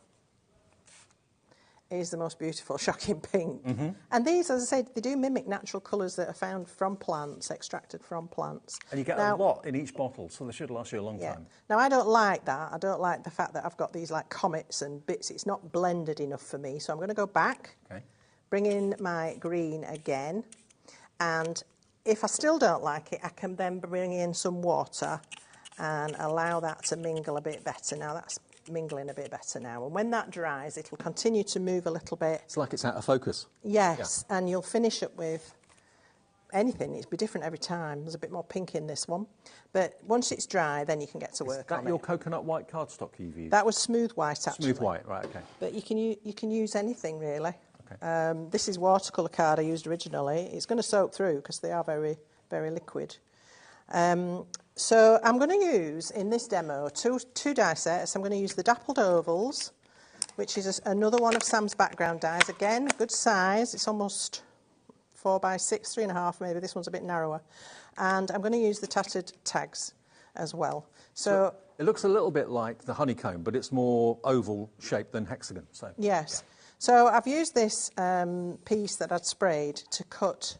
C: is the most beautiful, shocking pink. Mm-hmm. And these, as I said, they do mimic natural colours that are found from plants, extracted from plants.
A: And you get a lot in each bottle, so they should last you a long time.
C: Now, I don't like that. I don't like the fact that I've got these like comets and bits. It's not blended enough for me. So I'm going to go back, bring in my green again, and if I still don't like it, I can then bring in some water and allow that to mingle a bit better. Now, that's mingling a bit better now. And when that dries, it'll continue to move a little bit.
A: It's like it's out of focus.
C: Yes, yeah. And you'll finish up with anything. It'll be different every time. There's a bit more pink in this one. But once it's dry, then you can get to work on it.
A: Is that your coconut white cardstock you've used?
C: That was smooth white, actually.
A: Smooth white, right, OK.
C: But you can use anything, really. Okay. This is watercolour card I used originally. It's going to soak through because they are very, very liquid. So I'm going to use, in this demo, two die sets. I'm going to use the Dappled Ovals, which is another one of Sam's background dies. Again, good size. It's almost 4 by 6, 3.5 maybe. This one's a bit narrower. And I'm going to use the tattered tags as well. So
A: it looks a little bit like the honeycomb, but it's more oval shaped than hexagon. So
C: yes.
A: Yeah.
C: So I've used this piece that I'd sprayed to cut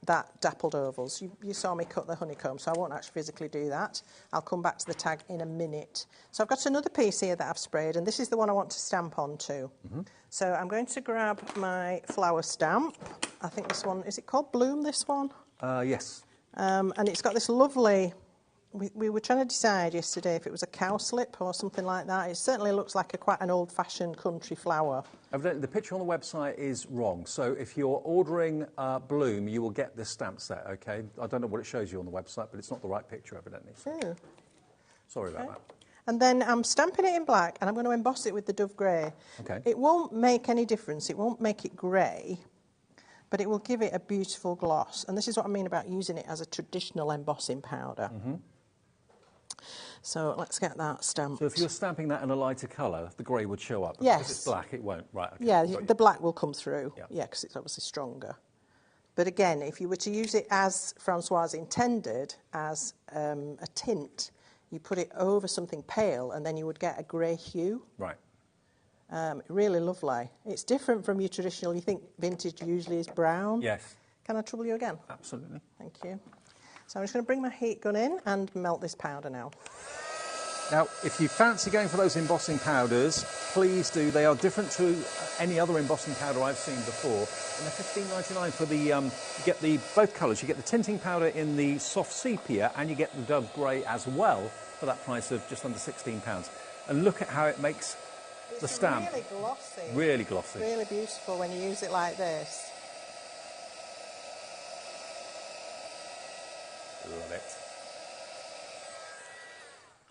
C: that Dappled Ovals. You saw me cut the honeycomb, so I won't actually physically do that. I'll come back to the tag in a minute. So I've got another piece here that I've sprayed, and this is the one I want to stamp onto. So I'm going to grab my flower stamp. I think this one, is it called Bloom, this one?
A: Yes.
C: And it's got this lovely... We were trying to decide yesterday if it was a cowslip or something like that. It certainly looks like quite an old-fashioned country flower.
A: Evidently, the picture on the website is wrong. So if you're ordering Bloom, you will get this stamp set, OK? I don't know what it shows you on the website, but it's not the right picture, evidently. So. Sorry about that.
C: And then I'm stamping it in black, and I'm going to emboss it with the Dove Grey.
A: OK.
C: It won't make any difference. It won't make it grey, but it will give it a beautiful gloss. And this is what I mean about using it as a traditional embossing powder. So let's get that stamped.
A: So if you're stamping that in a lighter colour, the grey would show up.
C: Yes.
A: If it's black, it won't. Right. Okay.
C: Yeah, the black will come through.
A: Yeah,
C: because it's obviously stronger. But again, if you were to use it as Francoise intended, as a tint, you put it over something pale, and then you would get a grey hue.
A: Right.
C: Really lovely. It's different from your traditional. You think vintage usually is brown.
A: Yes.
C: Can I trouble you again?
A: Absolutely.
C: Thank you. So I'm just going to bring my heat gun in and melt this powder now.
A: Now, if you fancy going for those embossing powders, please do. They are different to any other embossing powder I've seen before. And they're $15.99 for the, you get both colours. You get the tinting powder in the soft sepia, and you get the Dove Grey as well for that price of just under £16. And look at how it makes the stamp.
C: Really glossy.
A: Really glossy.
C: Really beautiful when you use it like this.
A: Love it.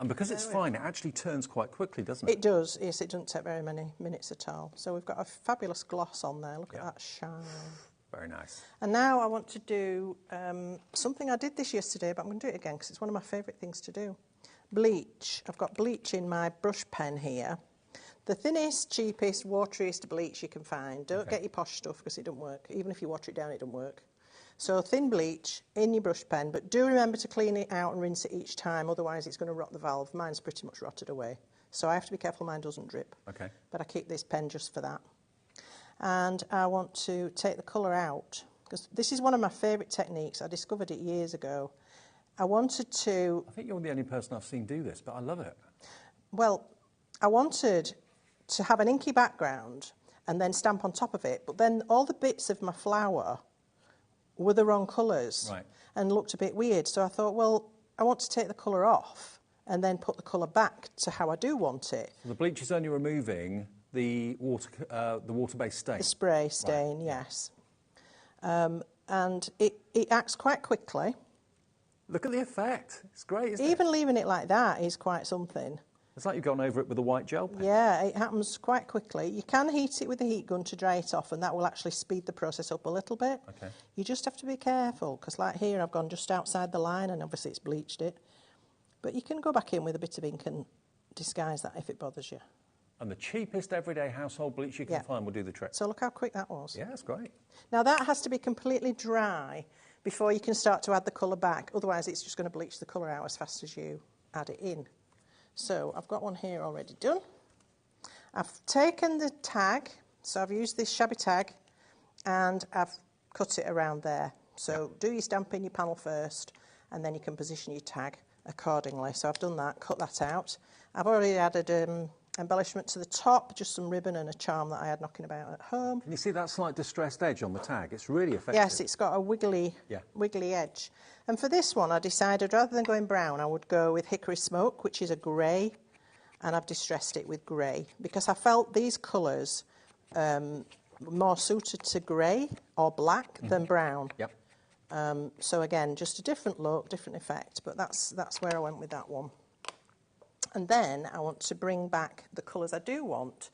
A: And because it's fine, it actually turns quite quickly, doesn't it?
C: It does, yes, it doesn't take very many minutes at all. So we've got a fabulous gloss on there. Look at that shine.
A: Very nice.
C: And now I want to do something I did this yesterday, but I'm going to do it again because it's one of my favourite things to do. Bleach. I've got bleach in my brush pen here. The thinnest, cheapest, wateriest bleach you can find. Don't get your posh stuff because it doesn't work. Even if you water it down, it doesn't work. So thin bleach in your brush pen, but do remember to clean it out and rinse it each time, otherwise it's going to rot the valve. Mine's pretty much rotted away. So I have to be careful mine doesn't drip.
A: Okay.
C: But I keep this pen just for that. And I want to take the colour out, because this is one of my favourite techniques. I discovered it years ago. I wanted to...
A: I think you're the only person I've seen do this, but I love it.
C: Well, I wanted to have an inky background and then stamp on top of it, but then all the bits of my flower were the wrong colours and looked a bit weird. So I thought, well, I want to take the colour off and then put the colour back to how I do want it.
A: So the bleach is only removing the water-based stain.
C: The spray stain, yes. And it acts quite quickly.
A: Look at the effect. It's great, isn't it?
C: Even leaving it like that is quite something.
A: It's like you've gone over it with a white gel pen.
C: Yeah, it happens quite quickly. You can heat it with a heat gun to dry it off, and that will actually speed the process up a little bit.
A: Okay.
C: You just have to be careful, because like here, I've gone just outside the line, and obviously it's bleached it. But you can go back in with a bit of ink and disguise that if it bothers you.
A: And the cheapest everyday household bleach you can find will do the trick.
C: So look how quick that was.
A: Yeah, that's great.
C: Now that has to be completely dry before you can start to add the colour back. Otherwise, it's just going to bleach the colour out as fast as you add it in. So I've got one here already done. I've taken the tag, so I've used this shabby tag, and I've cut it around there. So do your stamp in your panel first, and then you can position your tag accordingly. So I've done that, cut that out. I've already added embellishment to the top, just some ribbon and a charm that I had knocking about at home.
A: Can you see that slight distressed edge on the tag? It's really effective.
C: Yes, it's got a wiggly edge. And for this one, I decided rather than going brown, I would go with Hickory Smoke, which is a grey, and I've distressed it with grey because I felt these colours more suited to grey or black than brown.
A: Yep.
C: So again, just a different look, different effect, but that's where I went with that one. And then I want to bring back the colours I do want.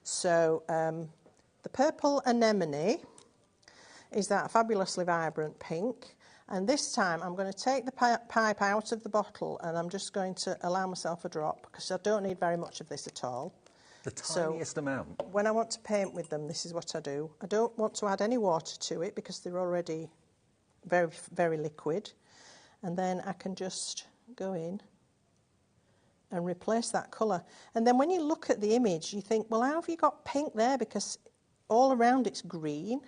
C: So the purple anemone is that fabulously vibrant pink. And this time I'm going to take the pipe out of the bottle and I'm just going to allow myself a drop because I don't need very much of this at all.
A: The tiniest amount.
C: When I want to paint with them, this is what I do. I don't want to add any water to it because they're already very, very liquid. And then I can just go in and replace that colour. And then when you look at the image, you think, well, how have you got pink there? Because all around it's green.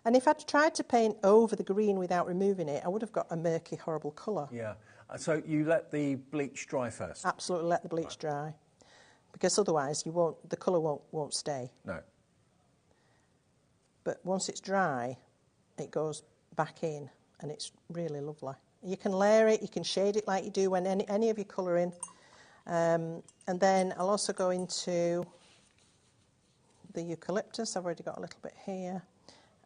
C: And if I'd tried to paint over the green without removing it, I would have got a murky, horrible colour.
A: Yeah. So you let the bleach dry first?
C: Absolutely, let the bleach dry. Because otherwise the colour won't stay.
A: No.
C: But once it's dry, it goes back in and it's really lovely. You can layer it, you can shade it like you do when any of your colouring. And then I'll also go into the eucalyptus. I've already got a little bit here.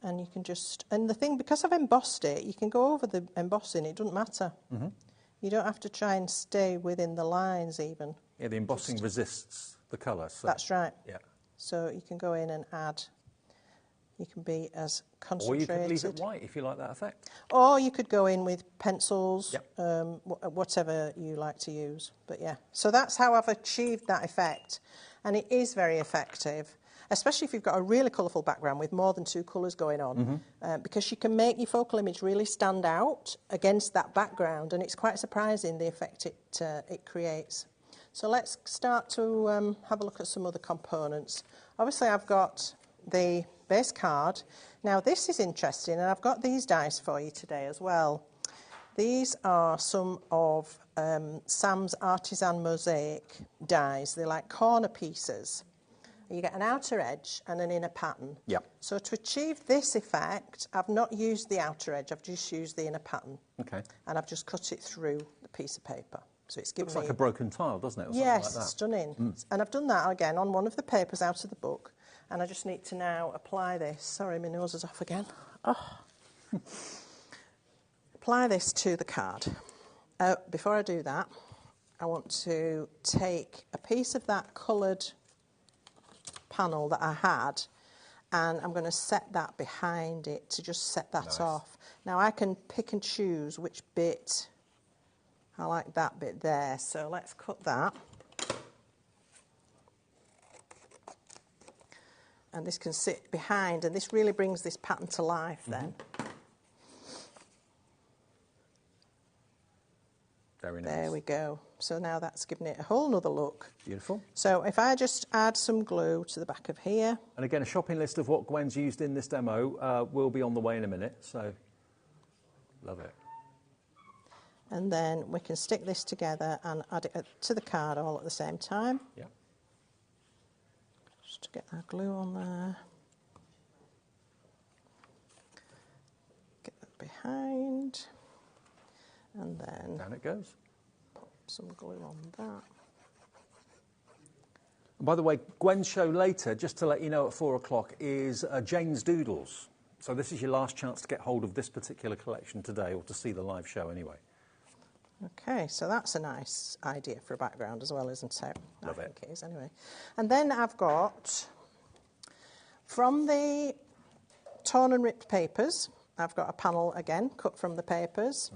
C: And you can just, and the thing, because I've embossed it, you can go over the embossing, it doesn't matter. Mm-hmm. You don't have to try and stay within the lines even.
A: Yeah, the embossing resists the colour. So.
C: That's right.
A: Yeah.
C: So you can go in and add, you can be as concentrated.
A: Or you could leave it white if you like that effect.
C: Or you could go in with pencils,
A: yep.
C: Whatever you like to use. But yeah, so that's how I've achieved that effect. And it is very effective, especially if you've got a really colourful background with more than two colours going on, because you can make your focal image really stand out against that background, and it's quite surprising the effect it creates. So let's start to have a look at some other components. Obviously I've got the base card. Now this is interesting, and I've got these dies for you today as well. These are some of Sam's Artisan Mosaic dies. They're like corner pieces. You get an outer edge and an inner pattern.
A: Yep.
C: So to achieve this effect, I've not used the outer edge, I've just used the inner pattern.
A: Okay.
C: And I've just cut it through the piece of paper. So it's given
A: Looks like a broken tile, doesn't it? Or
C: yes,
A: like that.
C: Stunning. And I've done that again on one of the papers out of the book. And I just need to now apply this. Sorry, my nose is off again. Oh. Apply this to the card. Before I do that, I want to take a piece of that coloured panel that I had, and I'm going to set that behind it to just set that off. Now I can pick and choose which bit. I like that bit there, so let's cut that. And this can sit behind, and this really brings this pattern to life then.
A: Very nice.
C: There we go. So now that's given it a whole nother look.
A: Beautiful.
C: So if I just add some glue to the back of here.
A: And again, a shopping list of what Gwen's used in this demo will be on the way in a minute, so love it.
C: And then we can stick this together and add it to the card all at the same time.
A: Yeah.
C: Just to get our glue on there. Get that behind. And then
A: down it goes.
C: Pop some glue on that.
A: And by the way, Gwen's show later, just to let you know, at 4 o'clock, is Jane's Doodles. So this is your last chance to get hold of this particular collection today, or to see the live show anyway.
C: Okay, so that's a nice idea for a background as well, isn't it?
A: Love it.
C: I think it is, anyway. And then I've got, from the torn and ripped papers, I've got a panel again, cut from the papers.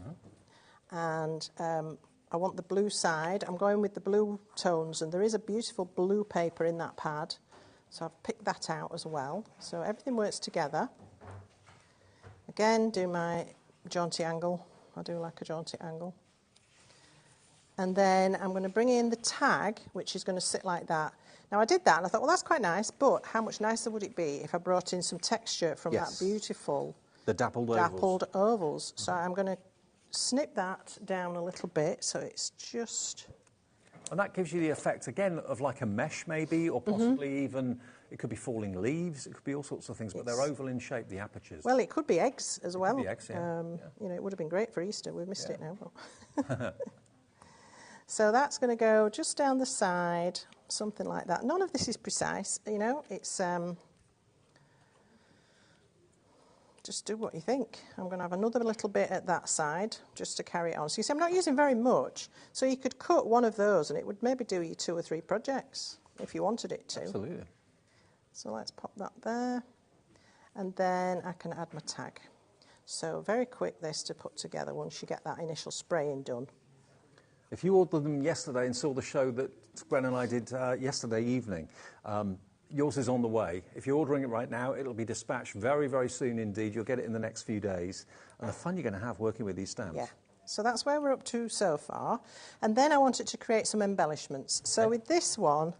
C: And I want the blue side. I'm going with the blue tones, and there is a beautiful blue paper in that pad. So I've picked that out as well. So everything works together. Again, do my jaunty angle. I do like a jaunty angle. And then I'm going to bring in the tag, which is going to sit like that. Now, I did that, and I thought, well, that's quite nice, but how much nicer would it be if I brought in some texture from that beautiful...
A: The dappled
C: ovals. So I'm going to snip that down a little bit, so it's just...
A: And that gives you the effect, again, of like a mesh, maybe, or possibly even... It could be falling leaves, it could be all sorts of things, but they're oval in shape, the apertures.
C: Well, it could be eggs as well.
A: Could be eggs, yeah.
C: You know, it would have been great for Easter. We've missed it now. But so that's going to go just down the side, something like that. None of this is precise, you know. It's just do what you think. I'm going to have another little bit at that side just to carry it on. So you see, I'm not using very much. So you could cut one of those, and it would maybe do you 2 or 3 projects if you wanted it to.
A: Absolutely.
C: So let's pop that there, and then I can add my tag. So very quick this to put together once you get that initial spraying done.
A: If you ordered them yesterday and saw the show that Gwen and I did yesterday evening, yours is on the way. If you're ordering it right now, it'll be dispatched very, very soon indeed. You'll get it in the next few days. And the fun you're going to have working with these stamps.
C: Yeah. So that's where we're up to so far. And then I wanted to create some embellishments. So with this one,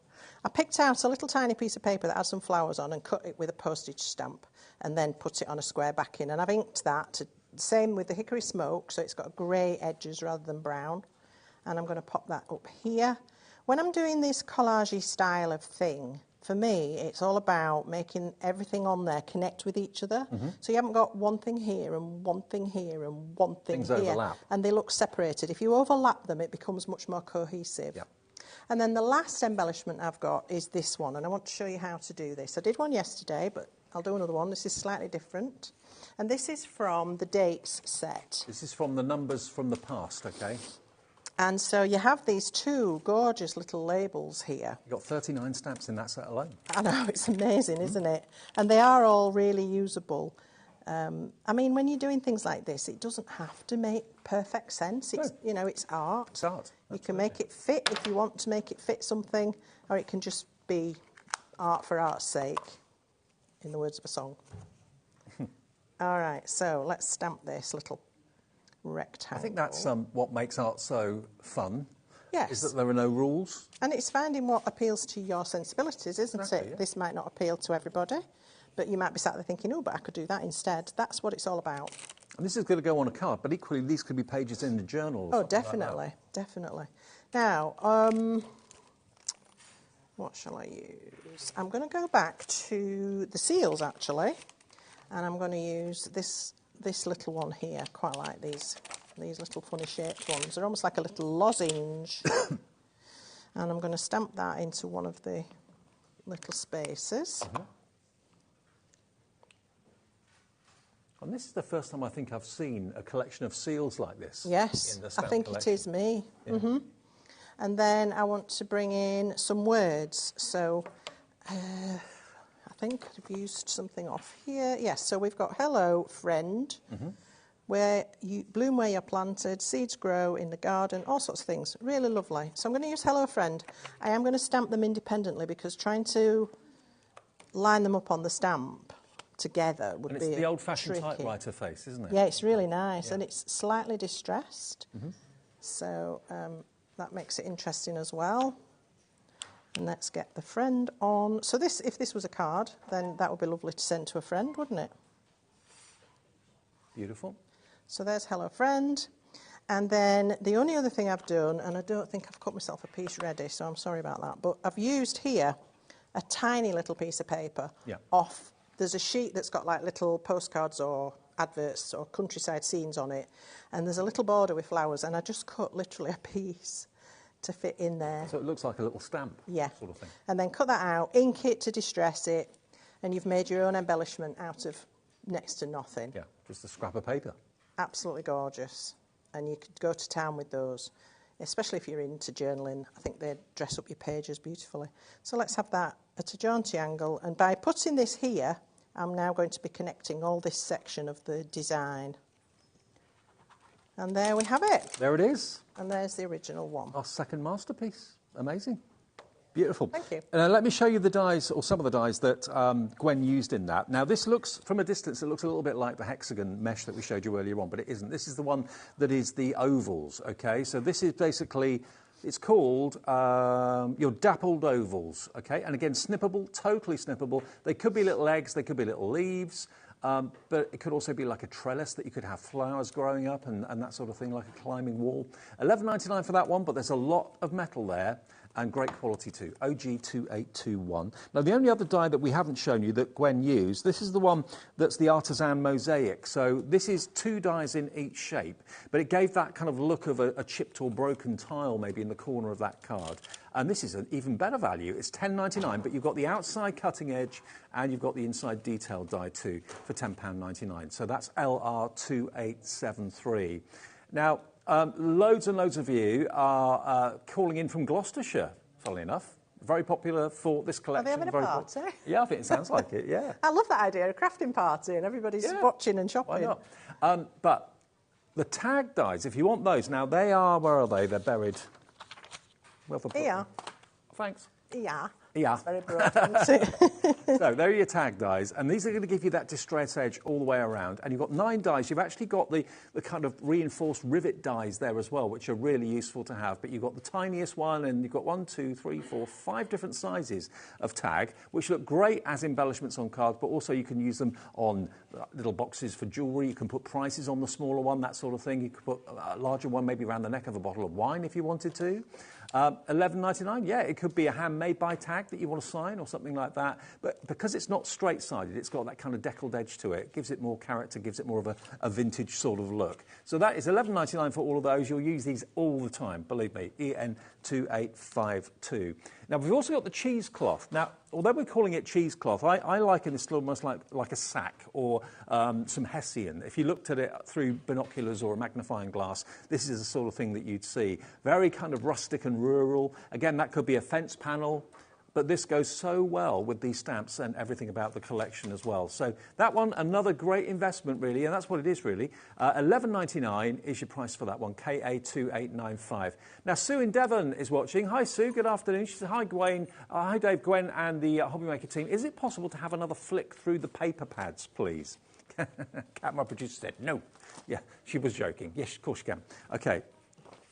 C: I picked out a little tiny piece of paper that had some flowers on and cut it with a postage stamp and then put it on a square backing. And I've inked that, same with the hickory smoke, so it's got grey edges rather than brown. And I'm going to pop that up here. When I'm doing this collage-y style of thing, for me, it's all about making everything on there connect with each other. So you haven't got one thing here and one thing here and one thing
A: Things
C: here.
A: overlap.
C: And they look separated. If you overlap them, it becomes much more cohesive.
A: Yep.
C: And then the last embellishment I've got is this one, and I want to show you how to do this. I did one yesterday, but I'll do another one. This is slightly different. And this is from the dates set.
A: This is from the numbers from the past, okay?
C: And so you have these two gorgeous little labels here.
A: You've got 39 stamps in that set alone.
C: I know, it's amazing, isn't it? And they are all really usable. I mean, when you're doing things like this, it doesn't have to make perfect sense. It's, you know, it's art.
A: It's art.
C: You can make it fit if you want to make it fit something, or it can just be art for art's sake, in the words of a song. All right, so let's stamp this little rectangle.
A: I think that's what makes art so fun.
C: Yes.
A: Is that there are no rules.
C: And it's finding what appeals to your sensibilities, isn't
A: Exactly,
C: it?
A: yeah.
C: This might not appeal to everybody, but you might be sat there thinking, oh, but I could do that instead. That's what it's all about.
A: And this is going to go on a card, but equally these could be pages in the journal. Or
C: Oh,
A: something
C: definitely,
A: like
C: definitely. Now, what shall I use? I'm going to go back to the seals, actually, and I'm going to use this little one here. Quite like these little funny shaped ones. They're almost like a little lozenge. And I'm going to stamp that into one of the little spaces.
A: And this is the first time I think I've seen a collection of seals like this.
C: Yes,
A: in the
C: I
A: stamp
C: think
A: collection.
C: it is me.
A: Yeah.
C: And then I want to bring in some words. So I think I've used something off here. Yes, so we've got hello, friend, where you bloom where you're planted, seeds grow in the garden, all sorts of things. Really lovely. So I'm going to use hello, friend. I am going to stamp them independently because trying to line them up on the stamp together would
A: And
C: be
A: it's the old-fashioned
C: tricky.
A: typewriter face, isn't it?
C: Yeah, it's really nice,
A: Yeah.
C: and it's slightly distressed. So that makes it interesting as well. And let's get the friend on. So this, if this was a card, then that would be lovely to send to a friend, wouldn't it?
A: Beautiful.
C: So there's hello, friend. And then the only other thing I've done, and I don't think I've cut myself a piece ready, so I'm sorry about that, but I've used here a tiny little piece of paper off. There's a sheet that's got like little postcards or adverts or countryside scenes on it, and there's a little border with flowers, and I just cut literally a piece to fit in there.
A: So it looks like a little stamp sort of thing.
C: And then cut that out, ink it to distress it, and you've made your own embellishment out of next to nothing.
A: Yeah, just a scrap of paper.
C: Absolutely gorgeous. And you could go to town with those, especially if you're into journaling. I think they dress up your pages beautifully. So let's have that at a jaunty angle. And by putting this here, I'm now going to be connecting all this section of the design. And there we have it.
A: There it is.
C: And there's the original one.
A: Our second masterpiece. Amazing. Beautiful.
C: Thank you.
A: Let me show you the dies, or some of the dies that Gwen used in that. Now, this looks, from a distance, it looks a little bit like the hexagon mesh that we showed you earlier on, but it isn't. This is the one that is the ovals, okay? So this is basically, it's called your dappled ovals, okay? And again, snippable, totally snippable. They could be little eggs, they could be little leaves, but it could also be like a trellis that you could have flowers growing up and that sort of thing, like a climbing wall. $11.99 for that one, but there's a lot of metal there. And great quality too, OG2821. Now, the only other die that we haven't shown you that Gwen used, this is the one that's the artisan mosaic. So this is two dies in each shape, but it gave that kind of look of a chipped or broken tile maybe in the corner of that card. And this is an even better value. It's $10.99, but you've got the outside cutting edge and you've got the inside detailed die too for £10.99. So that's LR2873. Now, loads and loads of you are calling in from Gloucestershire, funnily enough. Very popular for this collection.
C: Are they having a party?
A: Yeah, I think it sounds like it, yeah.
C: I love that idea, a crafting party, and everybody's watching and shopping.
A: Why not? But the tag dies, if you want those, now they are, where are they? They're buried. Where have I put
C: Here.
A: them? Thanks.
C: Yeah.
A: Yeah.
C: Very broad, isn't it?
A: So there are your tag dies, and these are going to give you that distress edge all the way around. And you've got 9 dies. You've actually got the kind of reinforced rivet dies there as well, which are really useful to have. But you've got the tiniest one, and you've got 1, 2, 3, 4, 5 different sizes of tag, which look great as embellishments on cards, but also you can use them on little boxes for jewellery. You can put prices on the smaller one, that sort of thing. You could put a larger one maybe around the neck of a bottle of wine if you wanted to. $11.99, yeah, it could be a handmade by tag that you want to sign or something like that. But because it's not straight-sided, it's got that kind of deckled edge to it. It gives it more character, gives it more of a vintage sort of look. So that is $11.99 for all of those. You'll use these all the time, believe me, EN2852. Now, we've also got the cheesecloth. Now, although we're calling it cheesecloth, I liken this to almost like a sack or some Hessian. If you looked at it through binoculars or a magnifying glass, this is the sort of thing that you'd see. Very kind of rustic and rural. Again, that could be a fence panel. But this goes so well with these stamps and everything about the collection as well. So that one, another great investment, really, and that's what it is, really. $11.99 is your price for that one, KA2895. Now, Sue in Devon is watching. Hi, Sue. Good afternoon. She said, hi, Gwen. Hi, Dave, Gwen, and the HobbyMaker team. Is it possible to have another flick through the paper pads, please? Kat, my producer, said no. Yeah, she was joking. Yes, of course you can. OK,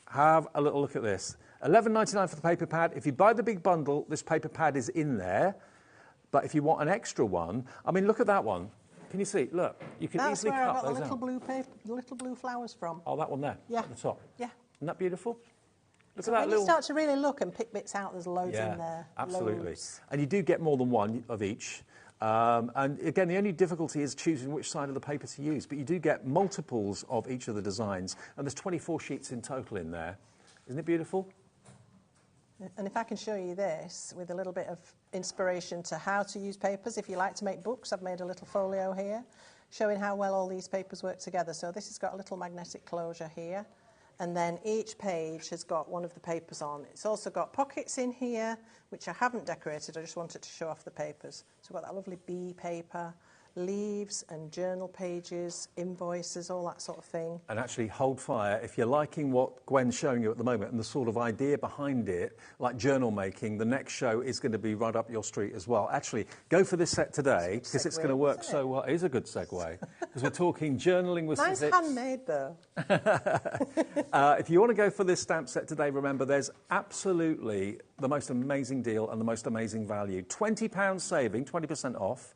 A: have a little look at this. $11.99 for the paper pad. If you buy the big bundle, this paper pad is in there. But if you want an extra one, I mean, look at that one. Can you see? Look, you can easily cut those out.
C: That's where I got the little blue paper, the little blue flowers from.
A: Oh, that one there?
C: Yeah.
A: At the top?
C: Yeah.
A: Isn't that beautiful? Look
C: So
A: at that
C: when
A: little...
C: you start to really look and pick bits out, there's loads
A: yeah,
C: in there.
A: absolutely.
C: Loads.
A: And you do get more than one of each. And again, the only difficulty is choosing which side of the paper to use. But you do get multiples of each of the designs. And there's 24 sheets in total in there. Isn't it beautiful?
C: And if I can show you this with a little bit of inspiration to how to use papers, if you like to make books, I've made a little folio here showing how well all these papers work together. So this has got a little magnetic closure here, and then each page has got one of the papers on. It's also got pockets in here, which I haven't decorated, I just wanted to show off the papers. So we've got that lovely bee paper, leaves and journal pages, invoices, all that sort of thing.
A: And actually, hold fire. If you're liking what Gwen's showing you at the moment and the sort of idea behind it, like journal making, the next show is going to be right up your street as well. Actually, go for this set today because it's going to work so well. It is a good segue because we're talking journaling with
C: Mine's
A: physics.
C: handmade, though.
A: If you want to go for this stamp set today, remember there's absolutely the most amazing deal and the most amazing value. £20 saving, 20% off.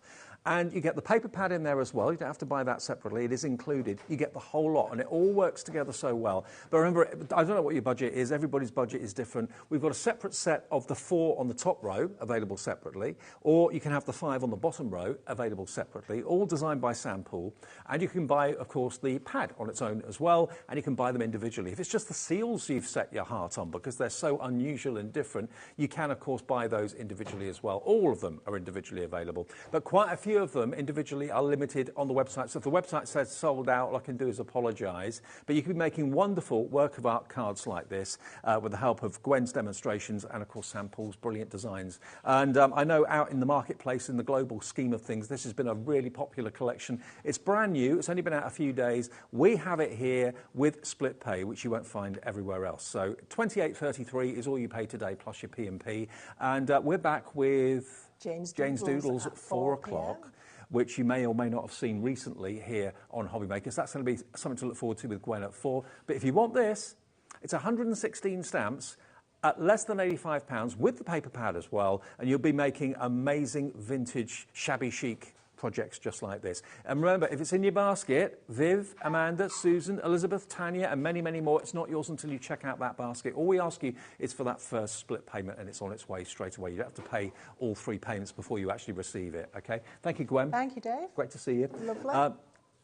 A: And you get the paper pad in there as well. You don't have to buy that separately. It is included. You get the whole lot, and it all works together so well. But remember, I don't know what your budget is. Everybody's budget is different. We've got a separate set of the 4 on the top row available separately, or you can have the 5 on the bottom row available separately, all designed by Sam Poole. And you can buy, of course, the pad on its own as well, and you can buy them individually. If it's just the seals you've set your heart on because they're so unusual and different, you can, of course, buy those individually as well. All of them are individually available. But quite a few of them individually are limited on the website. So if the website says sold out, all I can do is apologise. But you can be making wonderful work of art cards like this with the help of Gwen's demonstrations and, of course, Sam Poole's brilliant designs. And I know out in the marketplace, in the global scheme of things, this has been a really popular collection. It's brand new. It's only been out a few days. We have it here with split pay, which you won't find everywhere else. So $28.33 is all you pay today, plus your P&P. And we're back with
C: Jane's
A: Doodles at 4 o'clock. Which you may or may not have seen recently here on HobbyMaker. So that's going to be something to look forward to with Gwen at 4. But if you want this, it's 116 stamps at less than £85 with the paper pad as well, and you'll be making amazing vintage shabby chic projects just like this. And remember, if it's in your basket, Viv, Amanda, Susan, Elizabeth, Tanya, and many, many more, it's not yours until you check out that basket. All we ask you is for that first split payment, and it's on its way straight away. You don't have to pay all 3 payments before you actually receive it, OK? Thank you, Gwen.
C: Thank you, Dave.
A: Great to see you.
C: Lovely.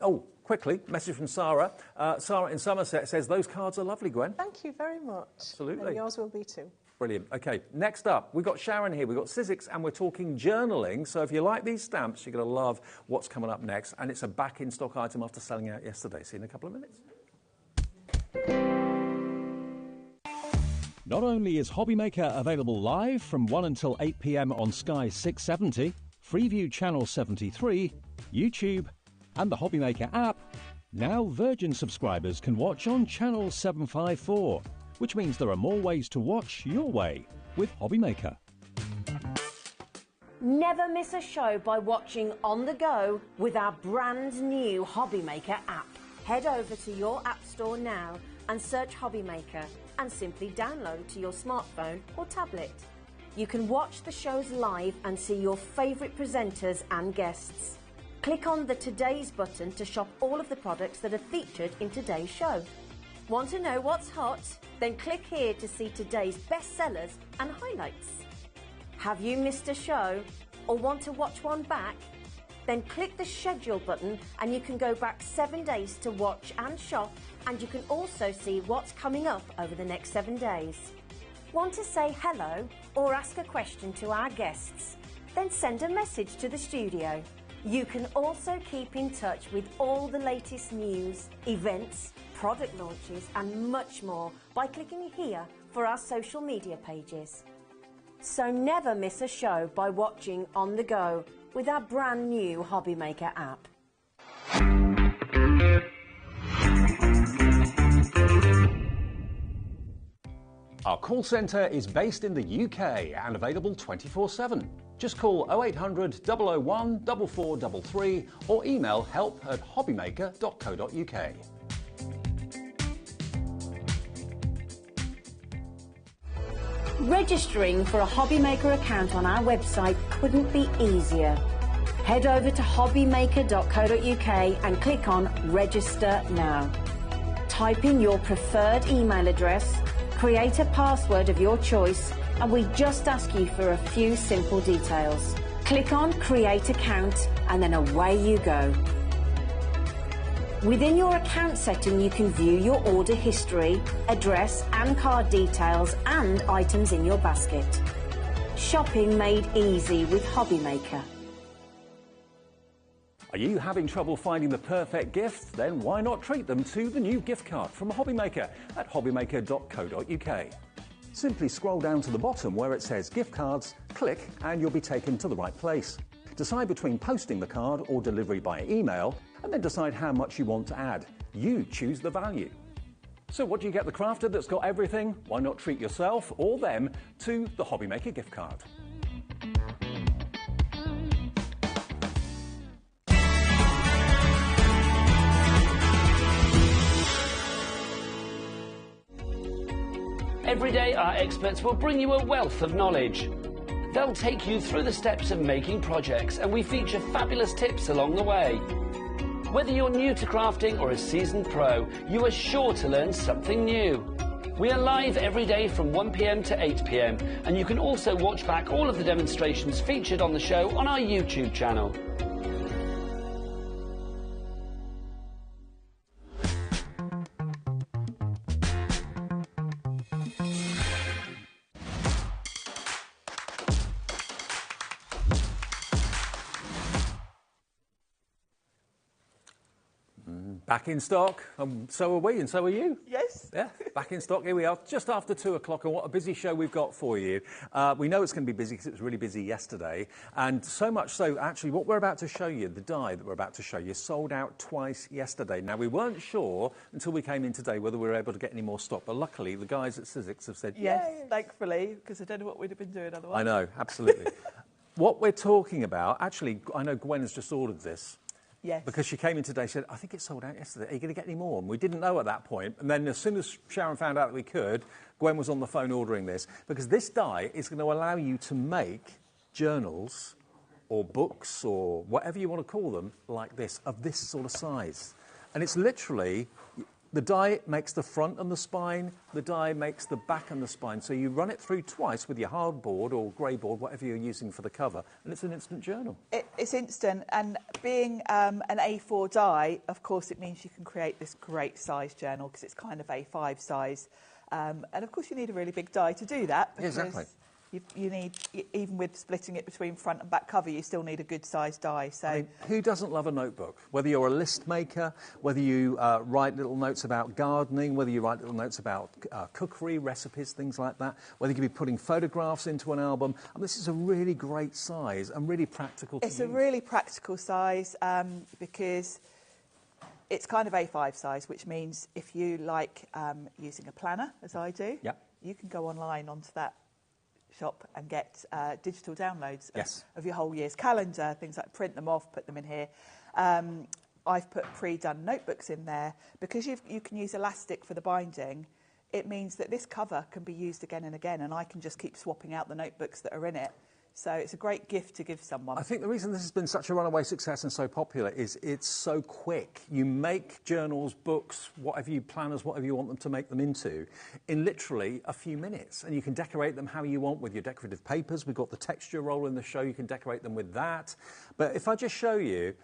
A: Oh, quickly, message from Sarah. Sarah in Somerset says, those cards are lovely, Gwen.
C: Thank you very much.
A: Absolutely.
C: And yours will be too.
A: Brilliant. OK, next up, we've got Sharon here. We've got Sizzix, and we're talking journaling. So if you like these stamps, you're going to love what's coming up next. And it's a back-in-stock item after selling out yesterday. See you in a couple of minutes.
D: Not only is HobbyMaker available live from 1 until 8 p.m. on Sky 670, Freeview Channel 73, YouTube, and the HobbyMaker app, Now Virgin subscribers can watch on channel 754, which means there are more ways to watch your way with HobbyMaker.
B: Never miss a show by watching on the go with our brand new HobbyMaker app. Head over to your app store now and search HobbyMaker and simply download to your smartphone or tablet. You can watch the shows live and see your favourite presenters and guests. Click on the Today's button to shop all of the products that are featured in today's show. Want to know what's hot? Then click here to see today's bestsellers and highlights. Have you missed a show or want to watch one back? Then click the schedule button and you can go back 7 days to watch and shop, and you can also see what's coming up over the next 7 days. Want to say hello or ask a question to our guests? Then send a message to the studio. You can also keep in touch with all the latest news, events, product launches and much more by clicking here for our social media pages. So never miss a show by watching on the go with our brand new HobbyMaker app.
A: Our call centre is based in the UK and available 24/7. Just call 0800 001 4433 or email help@hobbymaker.co.uk.
B: Registering for a HobbyMaker account on our website couldn't be easier. Head over to hobbymaker.co.uk and click on Register Now. Type in your preferred email address, create a password of your choice, and we just ask you for a few simple details. Click on Create Account and then away you go. Within your account setting, you can view your order history, address and card details and items in your basket. Shopping made easy with HobbyMaker.
A: Are you having trouble finding the perfect gift? Then why not treat them to the new gift card from HobbyMaker at hobbymaker.co.uk. Simply scroll down to the bottom where it says gift cards, click and you'll be taken to the right place. Decide between posting the card or delivery by email, and then decide how much you want to add. You choose the value. So what do you get the crafter that's got everything? Why not treat yourself or them to the HobbyMaker gift card?
E: Every day, our experts will bring you a wealth of knowledge. They'll take you through the steps of making projects, and we feature fabulous tips along the way. Whether you're new to crafting or a seasoned pro, you are sure to learn something new. We are live every day from 1 p.m. to 8 p.m, and you can also watch back all of the demonstrations featured on the show on our YouTube channel.
A: Back in stock, so are we, and so are you.
C: Yes.
A: Yeah, back in stock. Here we are, just after 2 o'clock, and what a busy show we've got for you. We know it's going to be busy because it was really busy yesterday, and so much so, actually, what we're about to show you, the die that we're about to show you, sold out twice yesterday. Now, we weren't sure until we came in today whether we were able to get any more stock, but luckily, the guys at Sizzix have said
F: Yes,
A: yay.
F: thankfully, because I don't know what we'd have been doing otherwise.
A: I know, absolutely. What we're talking about, actually, I know Gwen has just ordered this.
F: Yes.
A: Because she came in today and said, I think it sold out yesterday. Are you going to get any more? And we didn't know at that point. And then as soon as Sharon found out that we could, Gwen was on the phone ordering this. Because this die is going to allow you to make journals or books or whatever you want to call them like this, of this sort of size. And it's literally, the die makes the front and the spine, the die makes the back and the spine. So you run it through twice with your hardboard or grey board, whatever you're using for the cover, and it's an instant journal.
F: It's instant, and being an A4 die, of course, it means you can create this great size journal because it's kind of A5 size. And of course, you need a really big die to do that. Because
A: exactly.
F: You need, even with splitting it between front and back cover, you still need a good sized die. So,
A: I mean, who doesn't love a notebook? Whether you're a list maker, whether you write little notes about gardening, whether you write little notes about cookery, recipes, things like that, whether you could be putting photographs into an album. I mean, this is a really great size and really practical to use.
F: It's a really practical size because It's kind of A5 size, which means if you like using a planner, as I do, you can go online onto that shop and get digital downloads of your whole year's calendar, things like print them off, put them in here. I've put pre-done notebooks in there. Because you can use elastic for the binding, it means that this cover can be used again and again, and I can just keep swapping out the notebooks that are in it. So it's a great gift to give someone.
A: I think the reason this has been such a runaway success and so popular is it's so quick. You make journals, books, whatever you planners, whatever you want them to make them into, in literally a few minutes. And you can decorate them how you want with your decorative papers. We've got the texture roll in the show. You can decorate them with that. But if I just show you,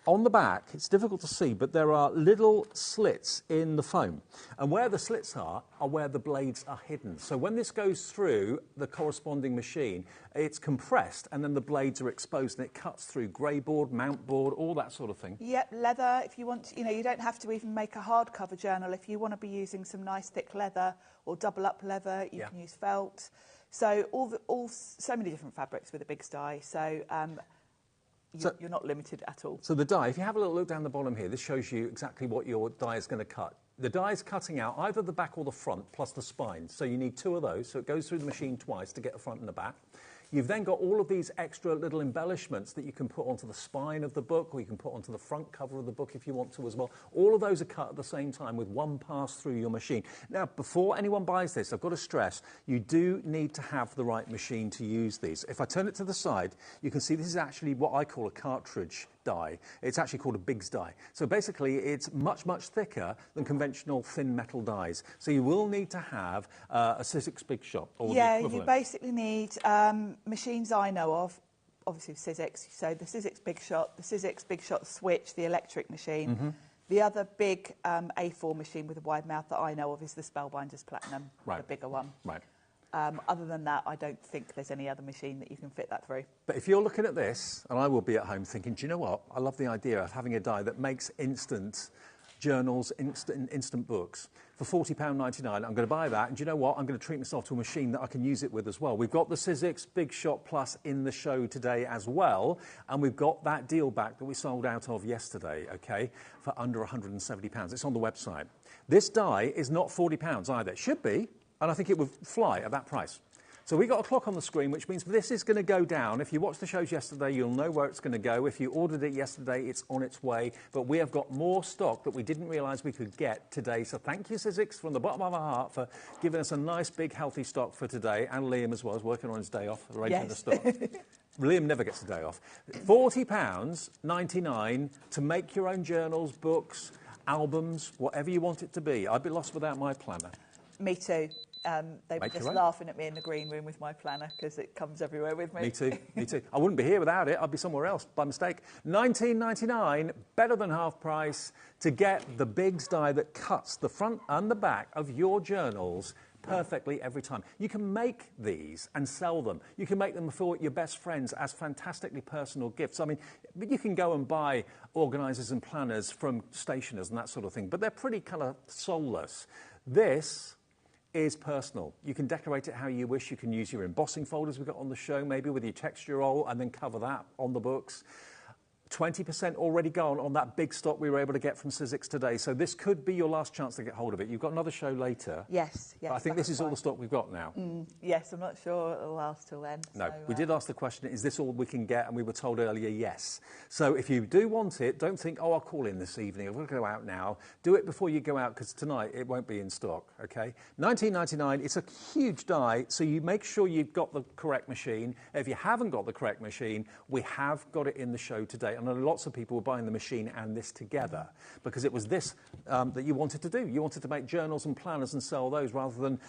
A: on the back, it's difficult to see, but there are little slits in the foam. And where the slits are where the blades are hidden. So when this goes through the corresponding machine, it's compressed and then the blades are exposed and it cuts through grey board, mount board, all that sort of thing.
F: Yep, leather, if you want, you don't have to even make a hardcover journal. If you want to be using some nice thick leather or double up leather, you can use felt. So so many different fabrics with a big die. So you're not limited at all.
A: So the die, if you have a little look down the bottom here, this shows you exactly what your die is going to cut. The die is cutting out either the back or the front, plus the spine. So you need 2 of those, so it goes through the machine twice to get the front and the back. You've then got all of these extra little embellishments that you can put onto the spine of the book, or you can put onto the front cover of the book if you want to as well. All of those are cut at the same time with one pass through your machine. Now, before anyone buys this, I've got to stress, you do need to have the right machine to use these. If I turn it to the side, you can see this is actually what I call a cartridge die. It's actually called a Biggs die. So basically, it's much, much thicker than conventional thin metal dies. So you will need to have a Sizzix Big Shot or the equivalent.
F: You basically need machines I know of, obviously Sizzix. So the Sizzix Big Shot, the Sizzix Big Shot Switch, the electric machine. The other big A4 machine with a wide mouth that I know of is the Spellbinders Platinum, the bigger one. Other than that, I don't think there's any other machine that you can fit that through.
A: But if you're looking at this, and I will be at home thinking, do you know what? I love the idea of having a die that makes instant journals, instant books. For £40.99, I'm going to buy that. And do you know what? I'm going to treat myself to a machine that I can use it with as well. We've got the Sizzix Big Shot Plus in the show today as well. And we've got that deal back that we sold out of yesterday, OK, for under £170. It's on the website. This die is not £40 either. It should be. And I think it would fly at that price. So we got a clock on the screen, which means this is going to go down. If you watched the shows yesterday, you'll know where it's going to go. If you ordered it yesterday, it's on its way. But we have got more stock that we didn't realise we could get today. So thank you, Sizzix, from the bottom of our heart for giving us a nice, big, healthy stock for today. And Liam as well is working on his day off, arranging the stock. Liam never gets a day off. £40.99 to make your own journals, books, albums, whatever you want it to be. I'd be lost without my planner.
F: Me too. They were just laughing at me in the green room with my planner because it comes everywhere with me.
A: Me too, me too. I wouldn't be here without it. I'd be somewhere else by mistake. £19.99, better than half price, to get the Biggs die that cuts the front and the back of your journals perfectly every time. You can make these and sell them. You can make them for your best friends as fantastically personal gifts. I mean, you can go and buy organisers and planners from stationers and that sort of thing, but they're pretty kind of soulless. This is personal. You can decorate it how you wish. You can use your embossing folders we've got on the show, maybe with your texture roll, and then cover that on the books. 20% already gone on that big stock we were able to get from Sizzix today. So this could be your last chance to get hold of it. You've got another show later.
F: Yes, yes.
A: But I think this is all the stock we've got now.
F: Yes, I'm not sure it'll last till then.
A: No,
F: so,
A: we did ask the question, is this all we can get? And we were told earlier, yes. So if you do want it, don't think, oh, I'll call in this evening. I'm going to go out now. Do it before you go out, because tonight it won't be in stock, OK? £19.99, it's a huge die, so you make sure you've got the correct machine. If you haven't got the correct machine, we have got it in the show today. And lots of people were buying the machine and this together because it was this that you wanted to do. You wanted to make journals and planners and sell those rather than,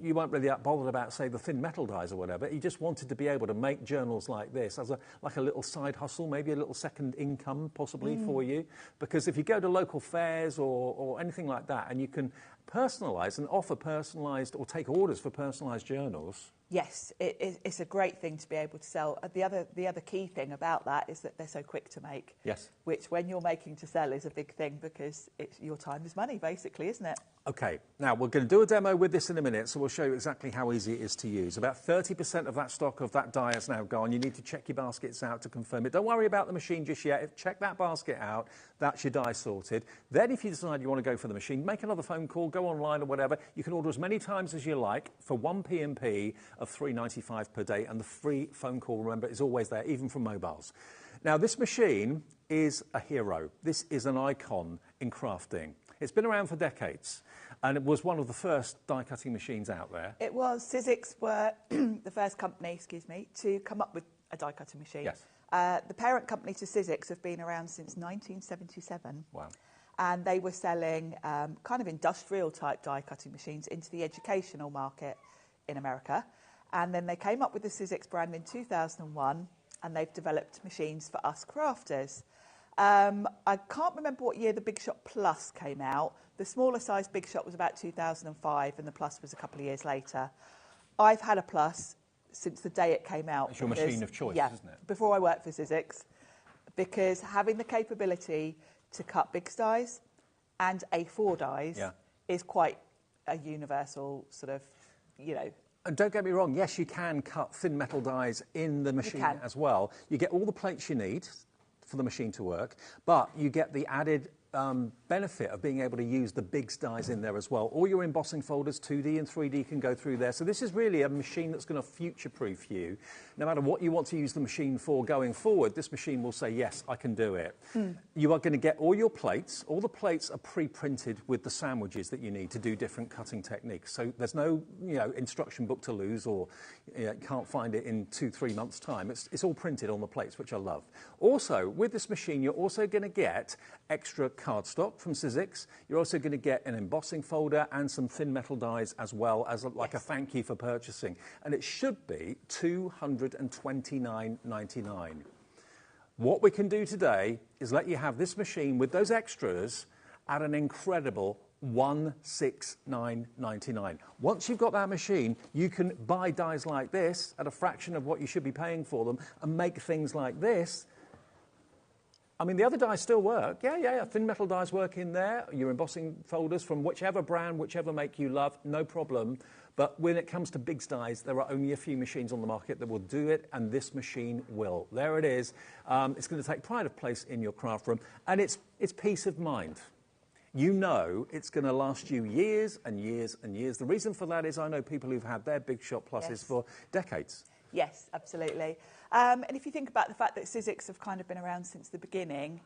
A: you weren't really that bothered about, say, the thin metal dies or whatever. You just wanted to be able to make journals like this as like a little side hustle, maybe a little second income possibly for you. Because if you go to local fairs or anything like that and you can personalise and offer personalised or take orders for personalised journals.
F: Yes, it's a great thing to be able to sell. The other key thing about that is that they're so quick to make.
A: Yes.
F: Which, when you're making to sell, is a big thing because your time is money, basically, isn't it?
A: Okay, now we're going to do a demo with this in a minute, so we'll show you exactly how easy it is to use. About 30% of that stock of that dye is now gone. You need to check your baskets out to confirm it. Don't worry about the machine just yet. Check that basket out. That's your dye sorted. Then if you decide you want to go for the machine, make another phone call, go online or whatever. You can order as many times as you like for 1 P&P of $3.95 per day, and the free phone call, remember, is always there, even from mobiles. Now, this machine is a hero. This is an icon in crafting. It's been around for decades, and it was one of the first die-cutting machines out there.
F: It was. Sizzix were the first company, to come up with a die-cutting machine.
A: Yes.
F: The parent company to Sizzix have been around since 1977.
A: Wow.
F: And they were selling kind of industrial-type die-cutting machines into the educational market in America. And then they came up with the Sizzix brand in 2001, and they've developed machines for us crafters. I can't remember what year the Big Shot Plus came out. The smaller size Big Shot was about 2005 and the Plus was a couple of years later. I've had a Plus since the day it came out.
A: It's your machine of choice, isn't it?
F: Before I worked for Sizzix, because having the capability to cut big dies and A4 dies is quite a universal sort of,
A: And don't get me wrong, yes, you can cut thin metal dies in the machine as well. You get all the plates you need for the machine to work, but you get the added benefit of being able to use the big dies in there as well. All your embossing folders, 2D and 3D, can go through there. So this is really a machine that's going to future-proof you. No matter what you want to use the machine for going forward, this machine will say, yes, I can do it. You are going to get all your plates. All the plates are pre-printed with the sandwiches that you need to do different cutting techniques. So there's no instruction book to lose, or can't find it in 2-3 months' time. It's all printed on the plates, which I love. Also, with this machine, you're also going to get extra cardstock from Sizzix. You're also going to get an embossing folder and some thin metal dies as well as a thank you for purchasing. And it should be $229.99. What we can do today is let you have this machine with those extras at an incredible $169.99. Once you've got that machine, you can buy dies like this at a fraction of what you should be paying for them and make things like this. I mean, the other dies still work. Yeah. Thin metal dies work in there. Your embossing folders from whichever brand, whichever make you love, no problem. But when it comes to big dies, there are only a few machines on the market that will do it, and this machine will. There it is. It's going to take pride of place in your craft room, and it's peace of mind. You know it's going to last you years and years and years. The reason for that is I know people who've had their Big Shot Pluses for decades.
F: Yes, absolutely. And if you think about the fact that Sizzix have kind of been around since the beginning,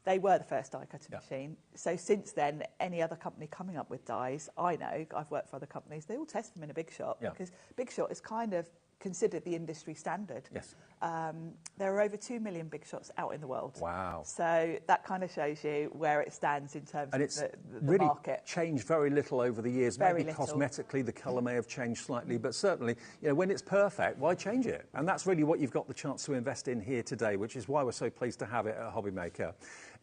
F: they were the first die-cutting machine. So since then, any other company coming up with dies, I know, I've worked for other companies, they all test them in a Big Shot because Big Shot is kind of considered the industry standard.
A: Yes.
F: There are over 2 million Big Shots out in the world.
A: Wow.
F: So that kind of shows you where it stands in terms of the
A: really
F: market.
A: Changed very little over the years.
F: Very
A: Maybe
F: little.
A: Cosmetically, the colour may have changed slightly, but certainly, when it's perfect, why change it? And that's really what you've got the chance to invest in here today, which is why we're so pleased to have it at HobbyMaker.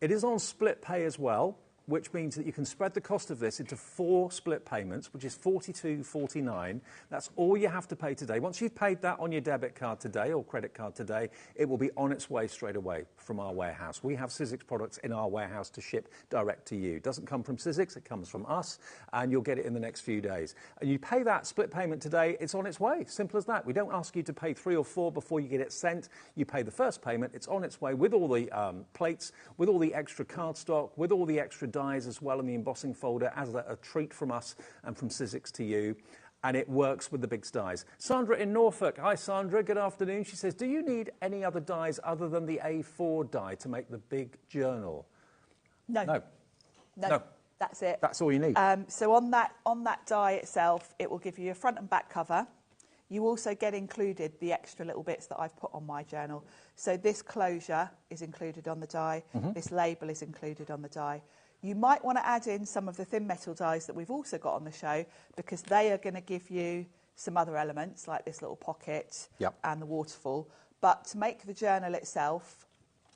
A: It is on split pay as well, which means that you can spread the cost of this into 4 split payments, which is $42.49. That's all you have to pay today. Once you've paid that on your debit card today or credit card today, it will be on its way straight away from our warehouse. We have Sizzix products in our warehouse to ship direct to you. It doesn't come from Sizzix, it comes from us, and you'll get it in the next few days. And you pay that split payment today, it's on its way. Simple as that. We don't ask you to pay 3 or 4 before you get it sent. You pay the first payment, it's on its way with all the plates, with all the extra cardstock, with all the extra dies as well in the embossing folder as a treat from us and from Sizzix to you. And it works with the big dies. Sandra in Norfolk. Hi, Sandra. Good afternoon. She says, do you need any other dies other than the A4 die to make the big journal?
F: No. That's it.
A: That's all you need.
F: So on that die itself, it will give you a front and back cover. You also get included the extra little bits that I've put on my journal. So this closure is included on the die. This label is included on the die. You might want to add in some of the thin metal dies that we've also got on the show, because they are going to give you some other elements like this little pocket and the waterfall. But to make the journal itself,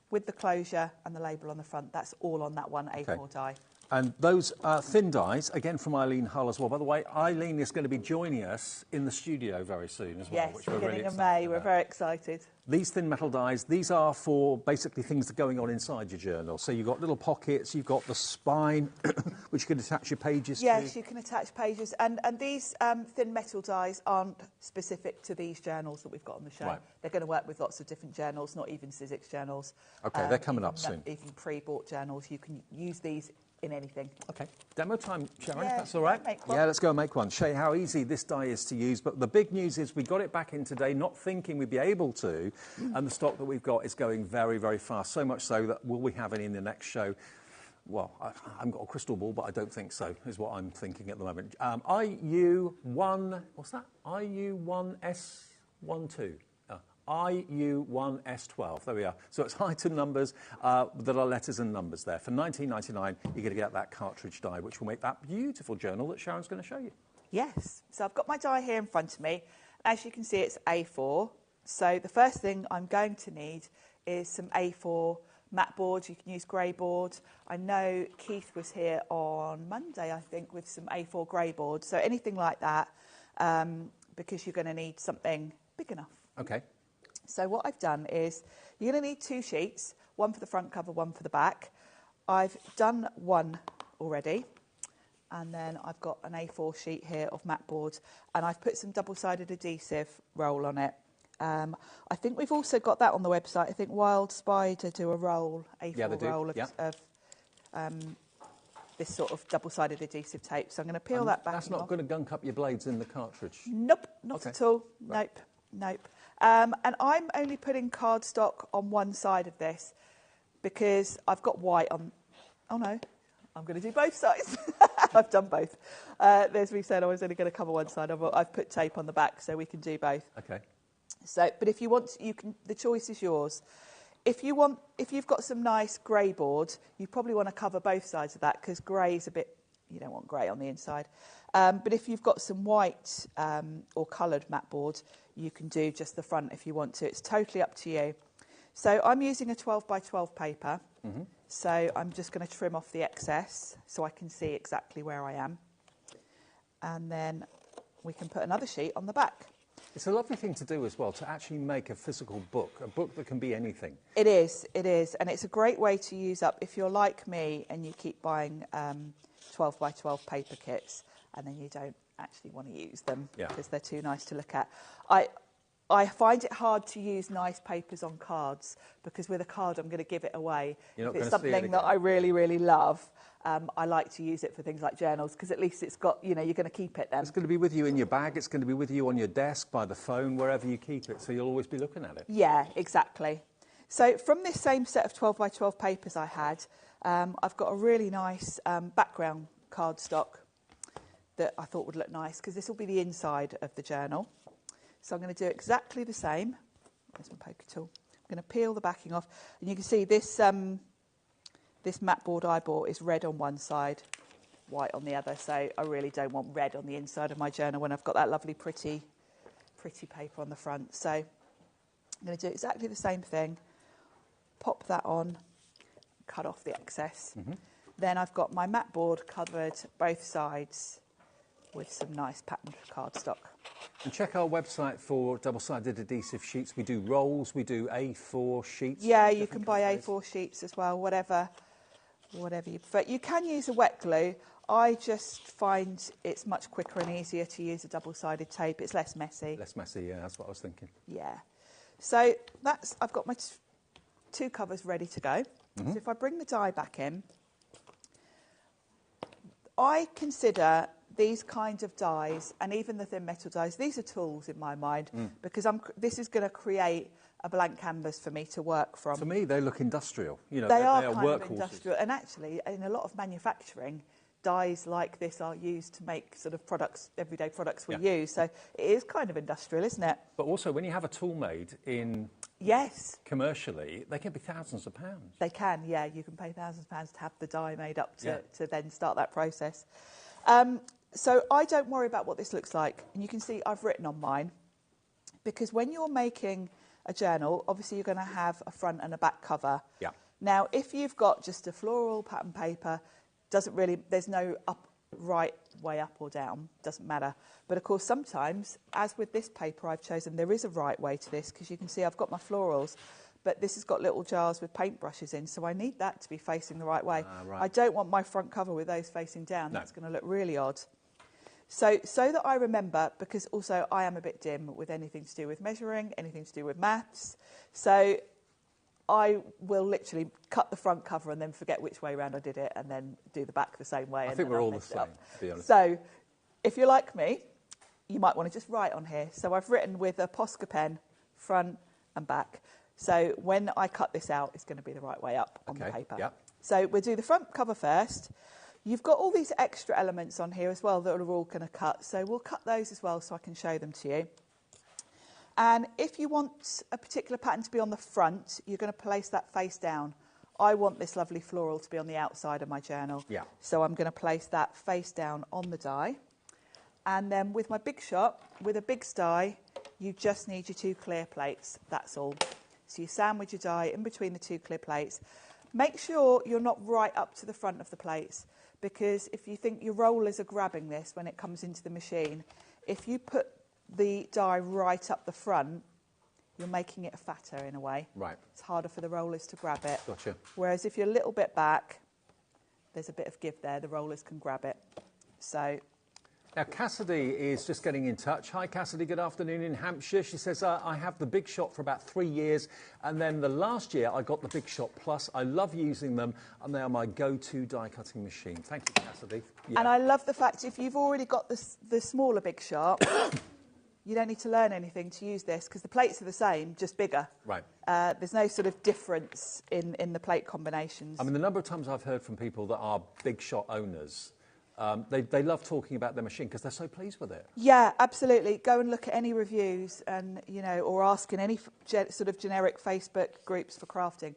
F: with the closure and the label on the front, that's all on that one A4 die.
A: And those thin dies, again from Eileen Hull as well. By the way, Eileen is going to be joining us in the studio very soon as well.
F: Yes,
A: which we're
F: beginning
A: really
F: of May. We're
A: about.
F: very excited.
A: These thin metal dies, these are for basically things that are going on inside your journal. So you've got little pockets, you've got the spine, which you can attach your pages to.
F: Yes, you can attach pages. And these thin metal dies aren't specific to these journals that we've got on the show.
A: Right.
F: They're going to work with lots of different journals, not even Sizzix journals.
A: OK, they're coming up soon.
F: Even pre-bought journals. You can use these in anything.
A: OK. Demo time, Sharon,
F: Yeah,
A: if that's all right?
F: make one.
A: Yeah, let's go and make one. Show you how easy this die is to use. But the big news is we got it back in today, not thinking we'd be able to. And the stock that we've got is going very, very fast. So much so that will we have any in the next show? Well, I haven't got a crystal ball, but I don't think so, is what I'm thinking at the moment. IU1, what's that? IU1S12. IU1S12, there we are. So it's item numbers that are letters and numbers there. For $19.99, you're going to get that cartridge die, which will make that beautiful journal that Sharon's going to show you.
F: Yes. So I've got my die here in front of me. As you can see, it's A4. So the first thing I'm going to need is some A4 matte boards. You can use grey boards. I know Keith was here on Monday, I think, with some A4 grey boards. So anything like that, because you're going to need something big enough.
A: OK.
F: So what I've done is you're going to need 2 sheets, one for the front cover, one for the back. I've done one already, and then I've got an A4 sheet here of matte boards, and I've put some double-sided adhesive roll on it. I think we've also got that on the website. I think Wild Spider do a roll, A4 roll of this sort of double-sided adhesive tape. So I'm going to peel that back.
A: That's not going to gunk up your blades in the cartridge?
F: Nope, not at all. Right. Nope. And I'm only putting cardstock on one side of this because I've got white on... Oh, no. I'm going to do both sides. I've done both. There's me saying I was only going to cover one side. I've put tape on the back so we can do both.
A: OK.
F: So, but if you want, you can. The choice is yours. If you've got some nice grey board, you probably want to cover both sides of that because grey is a bit... You don't want grey on the inside. But if you've got some white or coloured matte board, you can do just the front if you want to. It's totally up to you. So I'm using a 12 by 12 paper. So I'm just going to trim off the excess so I can see exactly where I am. And then we can put another sheet on the back.
A: It's a lovely thing to do as well, to actually make a physical book, a book that can be anything.
F: It is. And it's a great way to use up if you're like me and you keep buying 12 by 12 paper kits and then you don't actually want to use them because they're too nice to look at. I find it hard to use nice papers on cards because with a card I'm going to give it away. If it's something that I really, really love, I like to use it for things like journals because at least it's got, you're going to keep it then.
A: It's going to be with you in your bag, it's going to be with you on your desk, by the phone, wherever you keep it, so you'll always be looking at it.
F: Yeah, exactly. So from this same set of 12 by 12 papers I had, I've got a really nice background cardstock that I thought would look nice because this will be the inside of the journal. So I'm going to do exactly the same. Where's my poker tool? I'm going to peel the backing off. And you can see this, this matte board I bought is red on one side, white on the other. So I really don't want red on the inside of my journal when I've got that lovely pretty paper on the front. So I'm going to do exactly the same thing. Pop that on, cut off the excess. Then I've got my matte board covered both sides with some nice patterned cardstock.
A: And check our website for double-sided adhesive sheets. We do rolls, we do A4 sheets.
F: Yeah, you can buy A4 sheets as well, whatever you prefer. You can use a wet glue. I just find it's much quicker and easier to use a double-sided tape. It's less messy.
A: Less messy, yeah, that's what I was thinking.
F: Yeah. So I've got my 2 covers ready to go. So if I bring the die back in, I consider these kinds of dies, and even the thin metal dies, these are tools in my mind, because this is going to create a blank canvas for me to work from.
A: For me, they look industrial. You know,
F: they are
A: kind
F: of industrial. And actually, in a lot of manufacturing, dies like this are used to make sort of products, everyday products we use. So it is kind of industrial, isn't it?
A: But also, when you have a tool made in...
F: Yes.
A: Commercially, they can be thousands of pounds.
F: They can, yeah. You can pay thousands of pounds to have the die made up to then start that process. So I don't worry about what this looks like. And you can see I've written on mine. Because when you're making a journal, obviously you're going to have a front and a back cover.
A: Yeah.
F: Now, if you've got just a floral pattern paper, Doesn't really, there's no right way up or down, doesn't matter. But of course, sometimes, as with this paper I've chosen, there is a right way to this, because you can see I've got my florals, but this has got little jars with paintbrushes in, so I need that to be facing the right way.
A: Right.
F: I don't want my front cover with those facing down.
A: No.
F: That's going to look really odd. So that I remember, because also I am a bit dim with anything to do with measuring, anything to do with maths, so I will literally cut the front cover and then forget which way around I did it, and then do the back the same way.
A: I think we're all the same, to be honest.
F: So if you're like me, you might want to just write on here. So I've written with a Posca pen, front and back. So when I cut this out, it's going to be the right way up on the paper.
A: Yep.
F: So we'll do the front cover first. You've got all these extra elements on here as well that are all going to cut. So we'll cut those as well so I can show them to you. And if you want a particular pattern to be on the front, you're going to place that face down. I want this lovely floral to be on the outside of my journal.
A: Yeah.
F: So I'm going to place that face down on the die. And then with my big shot, with a big die, you just need your 2 clear plates. That's all. So you sandwich your die in between the 2 clear plates. Make sure you're not right up to the front of the plates, because if you think your rollers are grabbing this when it comes into the machine, if you put the die right up the front, you're making it fatter in a way.
A: Right.
F: It's harder for the rollers to grab it.
A: Gotcha.
F: Whereas if you're a little bit back, there's a bit of give there, the rollers can grab it. So
A: now, Cassidy is just getting in touch. Hi, Cassidy. Good afternoon in Hampshire. She says, I have the Big Shot for about 3 years, and then the last year I got the Big Shot Plus. I love using them, and they are my go-to die-cutting machine. Thank you, Cassidy. Yeah.
F: And I love the fact if you've already got the smaller Big Shot, you don't need to learn anything to use this, because the plates are the same, just bigger.
A: Right.
F: There's no sort of difference in the plate combinations.
A: I mean, the number of times I've heard from people that are Big Shot owners, they love talking about their machine because they're so pleased with it.
F: Yeah, absolutely. Go and look at any reviews, and or ask in any sort of generic Facebook groups for crafting.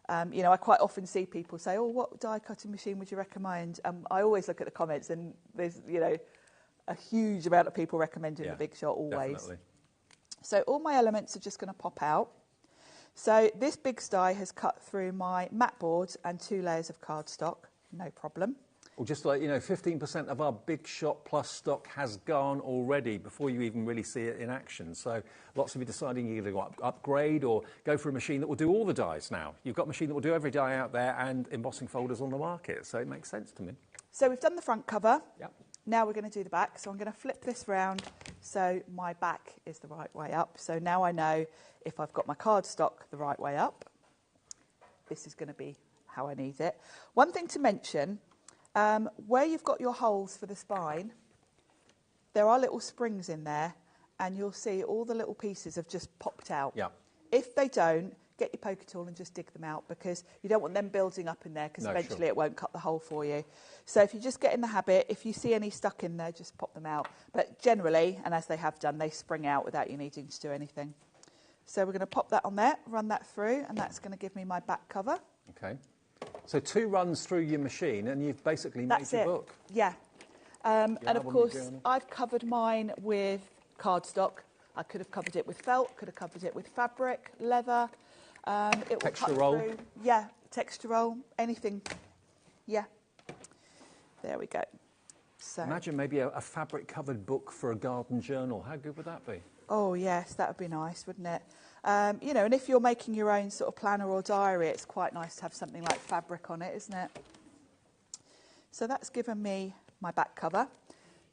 F: I quite often see people say, "Oh, what die cutting machine would you recommend?" I always look at the comments, and there's a huge amount of people recommending the Big Shot always.
A: Definitely.
F: So all my elements are just going to pop out. So this big die has cut through my mat board and 2 layers of cardstock, no problem.
A: Well, just to let you know, 15% of our Big Shot Plus stock has gone already before you even really see it in action. So lots of you deciding you're going to upgrade or go for a machine that will do all the dies now. You've got a machine that will do every die out there and embossing folders on the market. So it makes sense to me.
F: So we've done the front cover.
A: Yep.
F: Now we're going to do the back. So I'm going to flip this round so my back is the right way up. So now I know if I've got my cardstock the right way up, this is going to be how I need it. One thing to mention, where you've got your holes for the spine, there are little springs in there, and you'll see all the little pieces have just popped out.
A: Yeah.
F: If they don't, get your poker tool and just dig them out, because you don't want them building up in there, because eventually it won't cut the hole for you. So if you just get in the habit, if you see any stuck in there, just pop them out. But generally, and as they have done, they spring out without you needing to do anything. So we're going to pop that on there, run that through, and that's going to give me my back cover.
A: Okay. So 2 runs through your machine, and you've basically made your book.
F: Yeah. And of course, I've covered mine with cardstock. I could have covered it with felt, could have covered it with fabric, leather. It will
A: texture
F: cut
A: roll.
F: Through. Yeah, texture roll, anything. Yeah. There we go. So
A: imagine maybe a fabric-covered book for a garden journal. How good would that be?
F: Oh, yes, that would be nice, wouldn't it? And if you're making your own sort of planner or diary, it's quite nice to have something like fabric on it, isn't it? So that's given me my back cover.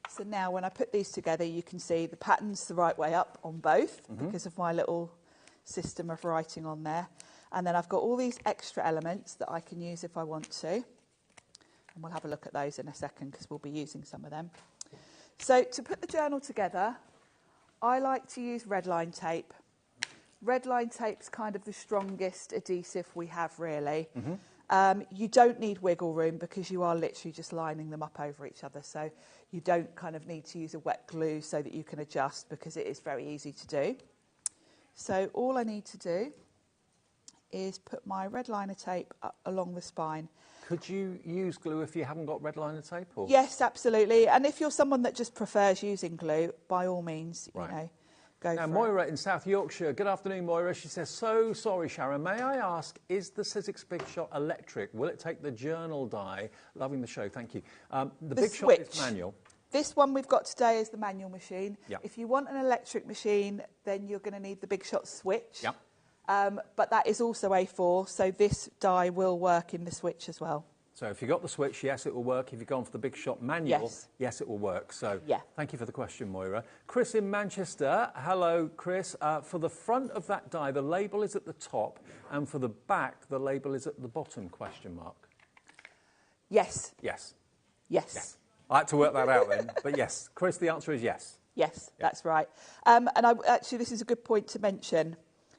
F: So now when I put these together, you can see the pattern's the right way up on both because of my little system of writing on there. And then I've got all these extra elements that I can use if I want to. And we'll have a look at those in a second because we'll be using some of them. So to put the journal together, I like to use red line tape. Red line tape's kind of the strongest adhesive we have, really. You don't need wiggle room because you are literally just lining them up over each other. So you don't kind of need to use a wet glue so that you can adjust, because it is very easy to do. So all I need to do is put my red liner tape up along the spine.
A: Could you use glue if you haven't got red liner tape? Or?
F: Yes, absolutely. And if you're someone that just prefers using glue, by all means, go go
A: now,
F: for
A: Moira in South Yorkshire. Good afternoon, Moira. She says, so sorry, Sharon. May I ask, is the Sizzix Big Shot electric? Will it take the journal die? Loving the show, thank you. The Big Shot is manual.
F: This one we've got today is the manual machine.
A: Yep.
F: If you want an electric machine, then you're going to need the Big Shot switch.
A: Yep.
F: But that is also A4, so this die will work in the switch as well.
A: So if you've got the switch, yes, it will work. If you've gone for the Big Shot manual, yes, it will work. So thank you for the question, Moira. Chris in Manchester. Hello, Chris. For the front of that die, the label is at the top, and for the back, the label is at the bottom, question mark.
F: Yes.
A: Yes.
F: Yes.
A: Yes. I had to work that out then, but yes. Chris, the answer is yes.
F: Yes, that's right. And actually, this is a good point to mention,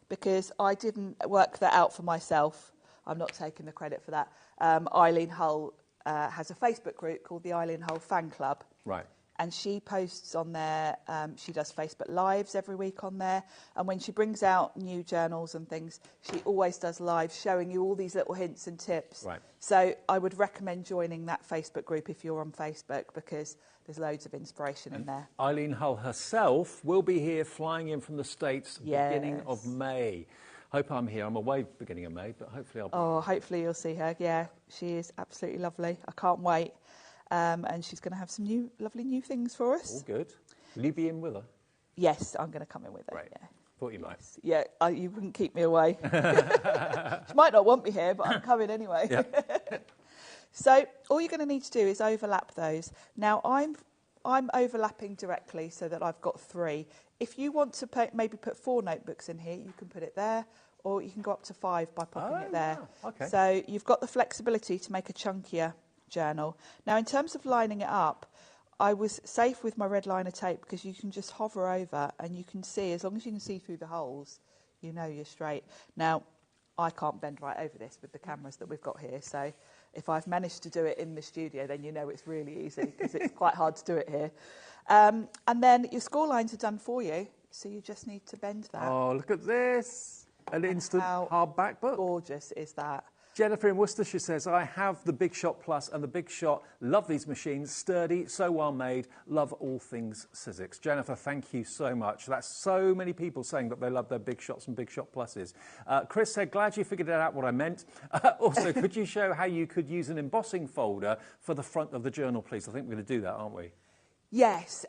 F: because I didn't work that out for myself. I'm not taking the credit for that. Eileen Hull has a Facebook group called the Eileen Hull Fan Club.
A: Right.
F: And she posts on there, she does Facebook Lives every week on there. And when she brings out new journals and things, she always does lives showing you all these little hints and tips.
A: Right.
F: So I would recommend joining that Facebook group if you're on Facebook, because there's loads of inspiration in there.
A: Eileen Hull herself will be here flying in from the States beginning of May. Hope I'm here. I'm away beginning of May, but hopefully I'll be
F: here. Hopefully you'll see her. Yeah, she is absolutely lovely. I can't wait. And she's going to have some lovely new things for us.
A: All good. Will you be in with her?
F: Yes, I'm going to come in with her.
A: Right.
F: Yeah.
A: Thought you might.
F: Yeah, you wouldn't keep me away. She might not want me here, but I'm coming anyway.
A: Yeah.
F: So all you're going to need to do is overlap those. Now I'm overlapping directly so that I've got 3. If you want to maybe put 4 notebooks in here, you can put it there, or you can go up to 5 by popping it there.
A: Wow. Okay.
F: So you've got the flexibility to make a chunkier journal. Now, in terms of lining it up, I was safe with my red liner tape, because you can just hover over and you can see, as long as you can see through the holes, you know you're straight. Now, I can't bend right over this with the cameras that we've got here, so if I've managed to do it in the studio, then you know it's really easy, because it's quite hard to do it here. And then your score lines are done for you, so you just need to bend that.
A: Oh, look at this. An instant hardback book.
F: Gorgeous is that?
A: Jennifer in Worcestershire says, I have the Big Shot Plus and the Big Shot. Love these machines. Sturdy, so well made. Love all things Sizzix. Jennifer, thank you so much. That's so many people saying that they love their Big Shots and Big Shot Pluses. Chris said, glad you figured out what I meant. Also, could you show how you could use an embossing folder for the front of the journal, please? I think we're going to do that, aren't we?
F: Yes.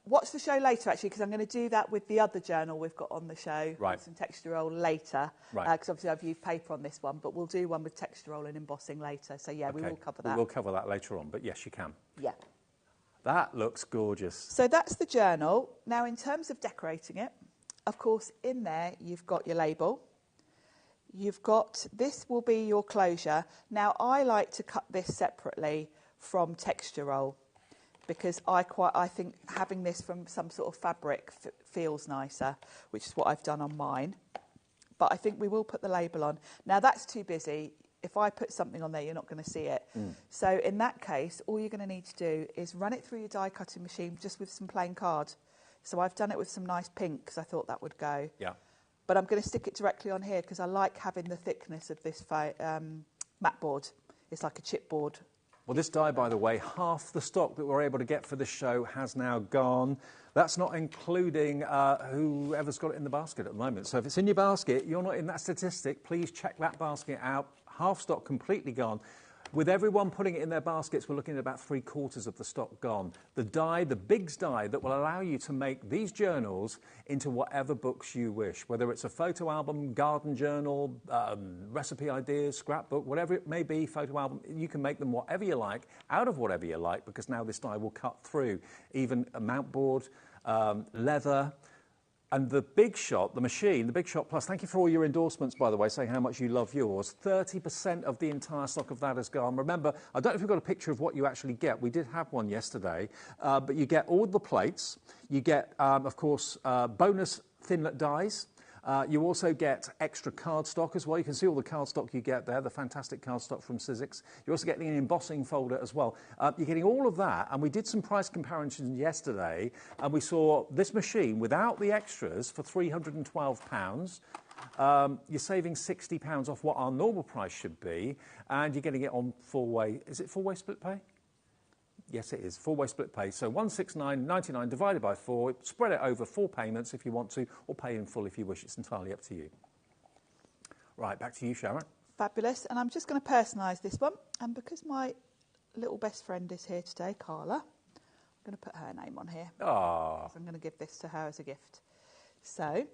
F: Watch the show later, actually, because I'm going to do that with the other journal we've got on the show.
A: Right.
F: Some texture roll later.
A: Right.
F: Because obviously I've used paper on this one, but we'll do one with texture roll and embossing later. So, yeah, we will cover that.
A: We will cover that later on, but yes, you can.
F: Yeah.
A: That looks gorgeous.
F: So that's the journal. Now, in terms of decorating it, of course, in there you've got your label. You've got, this will be your closure. Now, I like to cut this separately from texture roll, because I think having this from some sort of fabric feels nicer, which is what I've done on mine. But I think we will put the label on. Now, that's too busy. If I put something on there, you're not going to see it. So in that case, all you're going to need to do is run it through your die cutting machine just with some plain card. So I've done it with some nice pink, because I thought that would go.
A: Yeah.
F: But I'm going to stick it directly on here, because I like having the thickness of this mat board. It's like a chipboard.
A: Well, this die, by the way, half the stock that we're able to get for this show has now gone. That's not including whoever's got it in the basket at the moment. So if it's in your basket, you're not in that statistic, please check that basket out. Half stock completely gone. With everyone putting it in their baskets, we're looking at about 3/4 of the stock gone. The die, the Biggs die, that will allow you to make these journals into whatever books you wish, whether it's a photo album, garden journal, recipe ideas, scrapbook, whatever it may be, photo album, you can make them whatever you like, out of whatever you like, because now this die will cut through even a mount board, leather. And the Big Shot, the machine, the Big Shot Plus, thank you for all your endorsements, by the way, saying how much you love yours. 30% of the entire stock of that has gone. Remember, I don't know if you've got a picture of what you actually get. We did have one yesterday. But you get all the plates. You get, of course, bonus thinlet dies. You also get extra cardstock as well. You can see all the cardstock you get there, the fantastic cardstock from Sizzix. You're also getting an embossing folder as well. You're getting all of that, and we did some price comparisons yesterday, and we saw this machine without the extras for £312. You're saving £60 off what our normal price should be, and you're getting it on four-way. Is it four-way split pay? Yes, it is. 4-way split pay. So 169.99 divided by 4. Spread it over 4 payments if you want to, or pay in full if you wish. It's entirely up to you. Right, back to you, Sharon.
F: Fabulous. And I'm just going to personalise this one. And because my little best friend is here today, Carla, I'm going to put her name on here.
A: Ah.
F: I'm going to give this to her as a gift. So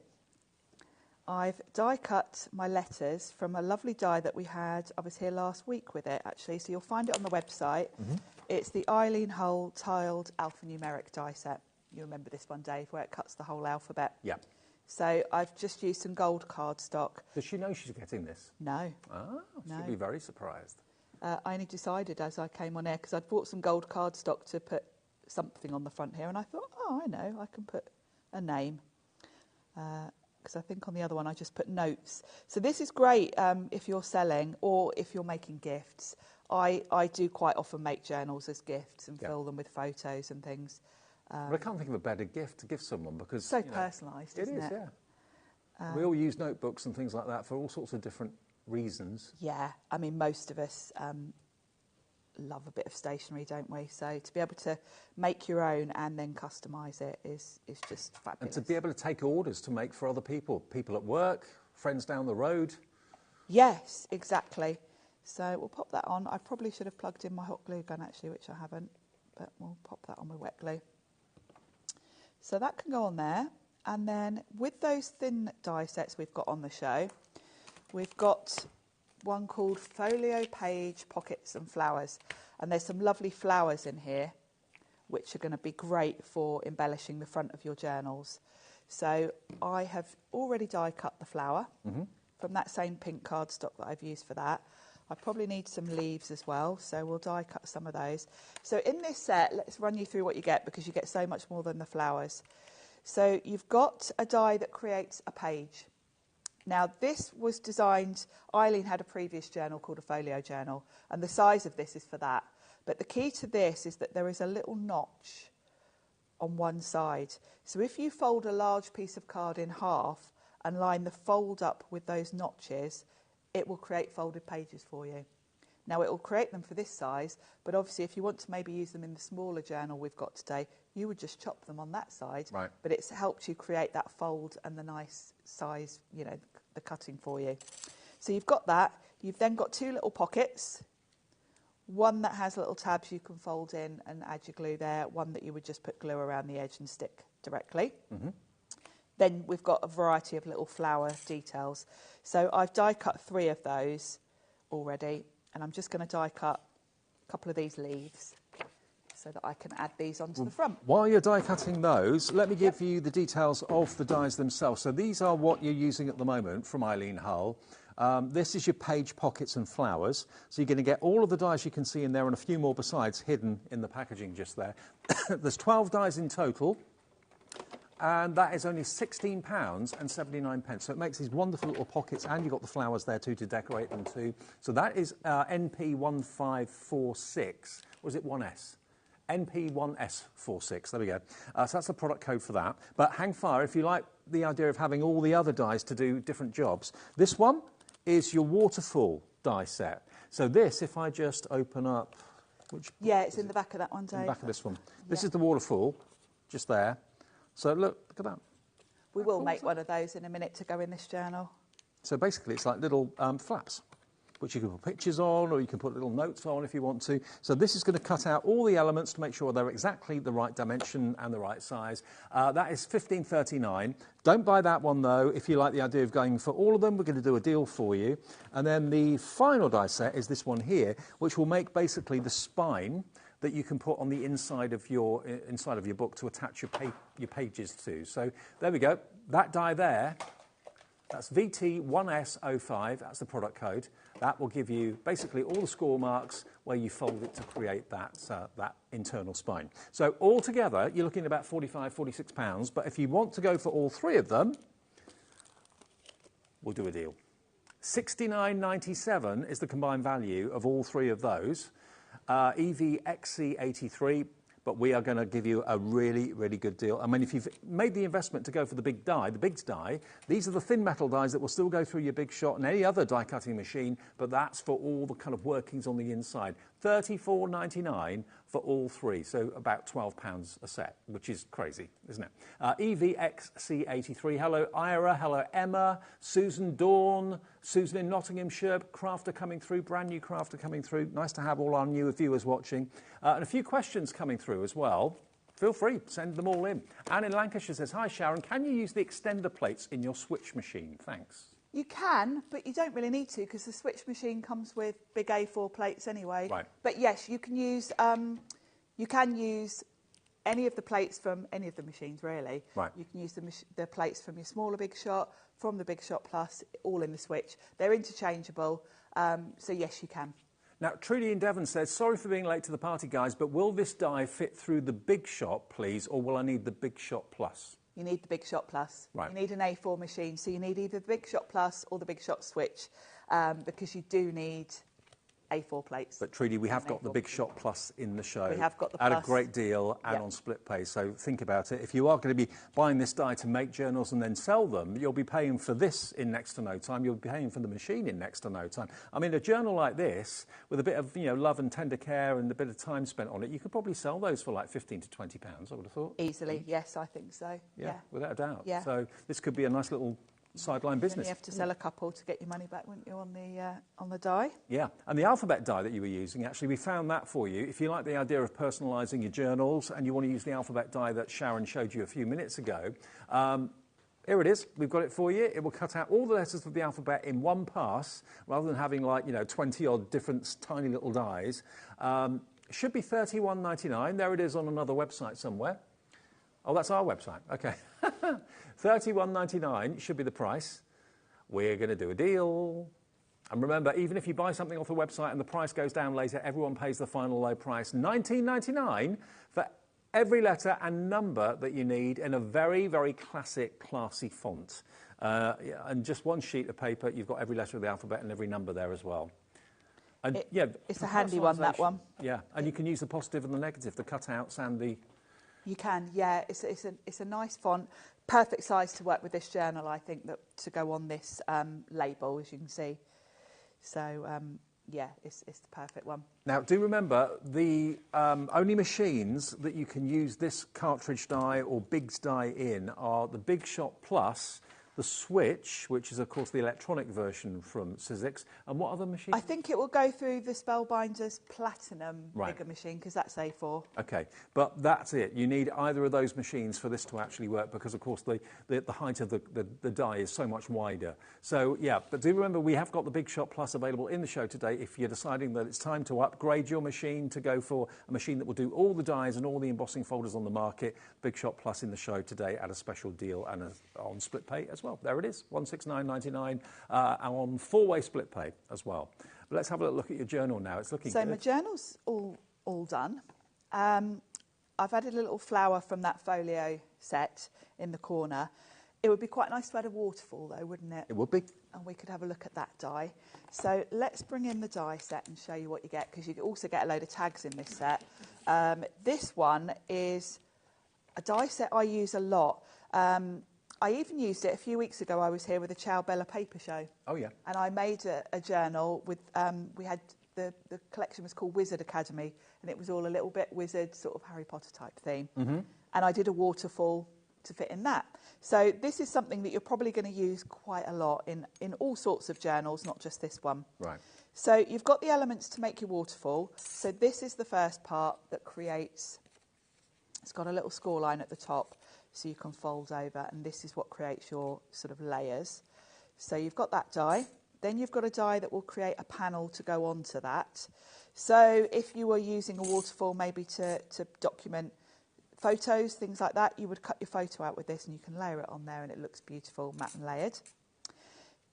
F: I've die cut my letters from a lovely die that we had. I was here last week with it, actually. So you'll find it on the website. Mm-hmm. It's the Eileen Hull tiled alphanumeric die set. You remember this one, Dave, where it cuts the whole alphabet.
A: Yeah.
F: So I've just used some gold cardstock.
A: Does she know she's getting this?
F: No.
A: Ah,
F: no.
A: She'll be very surprised.
F: I only decided as I came on air, because I'd bought some gold cardstock to put something on the front here, and I thought, oh, I know, I can put a name. Because I think on the other one I just put notes. So this is great if you're selling or if you're making gifts. I do quite often make journals as gifts and fill them with photos and things.
A: But I can't think of a better gift to give someone because...
F: So personalised, isn't it?
A: It is, yeah. We all use notebooks and things like that for all sorts of different reasons.
F: Yeah, I mean, most of us love a bit of stationery, don't we? So to be able to make your own and then customise it is just fabulous.
A: And to be able to take orders to make for other people at work, friends down the road.
F: Yes, exactly. So we'll pop that on. I probably should have plugged in my hot glue gun, actually, which I haven't, but we'll pop that on with wet glue. So that can go on there. And then with those thin die sets we've got on the show, we've got one called Folio Page Pockets and Flowers. And there's some lovely flowers in here, which are going to be great for embellishing the front of your journals. So I have already die cut the flower from that same pink cardstock that I've used for that. I probably need some leaves as well, so we'll die cut some of those. So in this set, let's run you through what you get, because you get so much more than the flowers. So you've got a die that creates a page. Now this was designed, Eileen had a previous journal called a folio journal, and the size of this is for that. But the key to this is that there is a little notch on one side. So if you fold a large piece of card in half and line the fold up with those notches, it will create folded pages for you. Now it will create them for this size, but obviously if you want to maybe use them in the smaller journal we've got today, you would just chop them on that side.
A: Right.
F: But it's helped you create that fold and the nice size, you know, the cutting for you. So you've got that. You've then got two little pockets. One that has little tabs you can fold in and add your glue there. One that you would just put glue around the edge and stick directly. Mm-hmm. Then we've got a variety of little flower details. So I've die cut 3 of those already, and I'm just going to die cut a couple of these leaves so that I can add these onto the front.
A: While you're die cutting those, let me give you the details of the dies themselves. So these are what you're using at the moment from Eileen Hull. This is your page pockets and flowers. So you're going to get all of the dies you can see in there and a few more besides hidden in the packaging just there. There's 12 dies in total. And that is only £16.79. So it makes these wonderful little pockets, and you've got the flowers there too to decorate them too. So that is NP1546. Or is it 1S? NP1S46. There we go. So that's the product code for that. But hang fire, if you like the idea of having all the other dies to do different jobs. This one is your waterfall die set. So this, if I just open up...
F: Yeah, it's in the back of that one, Dave.
A: In the back of this one. This is the waterfall, just there. So look at that.
F: We will make one of those in a minute to go in this journal.
A: So basically it's like little flaps, which you can put pictures on, or you can put little notes on if you want to. So this is going to cut out all the elements to make sure they're exactly the right dimension and the right size. That is $15.39. Don't buy that one though. If you like the idea of going for all of them, we're going to do a deal for you. And then the final die set is this one here, which will make basically the spine that you can put on the inside of your book to attach your pages to. So there we go. That die there, that's VT1S05. That's the product code. That will give you basically all the score marks where you fold it to create that internal spine. So altogether, you're looking at about £45, £46. But if you want to go for all 3 of them, we'll do a deal. $69.97 is the combined value of all 3 of those. EVXC83, but we are going to give you a really, really good deal. I mean, if you've made the investment to go for the big die, the Bigs die, these are the thin metal dies that will still go through your Big Shot and any other die cutting machine, but that's for all the kind of workings on the inside. $34.99 for all three, so about £12 a set, which is crazy, isn't it? EVXC83, hello Ira, hello Emma, Susan Dawn, Susan in Nottinghamshire, crafter coming through, brand new crafter coming through. Nice to have all our newer viewers watching. And a few questions coming through as well. Feel free, send them all in. Anne in Lancashire says, hi Sharon, can you use the extender plates in your switch machine? Thanks.
F: You can, but you don't really need to because the switch machine comes with big A4 plates anyway.
A: Right.
F: But yes, you can use any of the plates from any of the machines, really.
A: Right.
F: You can use the plates from your smaller Big Shot, from the Big Shot Plus, all in the switch. They're interchangeable, so yes, you can.
A: Now, Trudy in Devon says, sorry for being late to the party, guys, but will this die fit through the Big Shot, please, or will I need the Big Shot Plus?
F: You need the Big Shot Plus.
A: Right.
F: You need an A4 machine, so you need either the Big Shot Plus or the Big Shot Switch, because you do need A4 plates.
A: But Trudy, we have got the Big Shot Plus in the show.
F: We have got the
A: at
F: Plus.
A: a great deal and on split pay. So think about it. If you are going to be buying this die to make journals and then sell them, you'll be paying for this in next to no time. You'll be paying for the machine in next to no time. I mean, a journal like this, with a bit of love and tender care and a bit of time spent on it, you could probably sell those for like £15 to £20, I would have thought.
F: Easily, yes, I think so.
A: Yeah, without a doubt.
F: Yeah.
A: So this could be a nice little sideline business.
F: Then you have to sell a couple to get your money back, wouldn't you, on the die?
A: Yeah, and the alphabet die that you were using, actually, we found that for you. If you like the idea of personalising your journals and you want to use the alphabet die that Sharon showed you a few minutes ago, here it is. We've got it for you. It will cut out all the letters of the alphabet in one pass, rather than having 20-odd different tiny little dies. Should be $31.99. There it is on another website somewhere. Oh, that's our website. Okay. $31.99 should be the price. We're going to do a deal. And remember, even if you buy something off the website and the price goes down later, everyone pays the final low price, $19.99, for every letter and number that you need in a very, very classic, classy font. And just one sheet of paper, you've got every letter of the alphabet and every number there as well. And
F: it's a handy one, that one.
A: Yeah, and you can use the positive and the negative, the cutouts and the...
F: You can, yeah. It's a nice font, perfect size to work with this journal, I think, to go on this label, as you can see. So, it's the perfect one.
A: Now, do remember, the only machines that you can use this cartridge die or Biggs die in are the Big Shot Plus, the Switch, which is, of course, the electronic version from Sizzix, and what other machine?
F: I think it will go through the Spellbinder's Platinum bigger machine, because that's A4.
A: OK, but that's it. You need either of those machines for this to actually work, because, of course, the height of the die is so much wider. So, yeah, but do remember, we have got the Big Shot Plus available in the show today if you're deciding that it's time to upgrade your machine to go for a machine that will do all the dies and all the embossing folders on the market. Big Shot Plus in the show today at a special deal and on split pay as well. There it is, $169.99, on 4-way split pay as well. But let's have a look at your journal now. It's looking good.
F: So my journal's all done. I've added a little flower from that folio set in the corner. It would be quite nice to add a waterfall, though, wouldn't it?
A: It would be.
F: And we could have a look at that die. So let's bring in the die set and show you what you get, because you also get a load of tags in this set. This one is a die set I use a lot. I even used it a few weeks ago. I was here with a Ciao Bella paper show.
A: Oh, yeah.
F: And I made a journal with, we had, the collection was called Wizard Academy, and it was all a little bit wizard, sort of Harry Potter type theme. Mm-hmm. And I did a waterfall to fit in that. So this is something that you're probably going to use quite a lot in all sorts of journals, not just this one.
A: Right.
F: So you've got the elements to make your waterfall. So this is the first part that creates, it's got a little score line at the top, so you can fold over, and this is what creates your sort of layers. So you've got that die. Then you've got a die that will create a panel to go onto that. So if you were using a waterfall maybe to document photos, things like that, you would cut your photo out with this and you can layer it on there and it looks beautiful, matte and layered.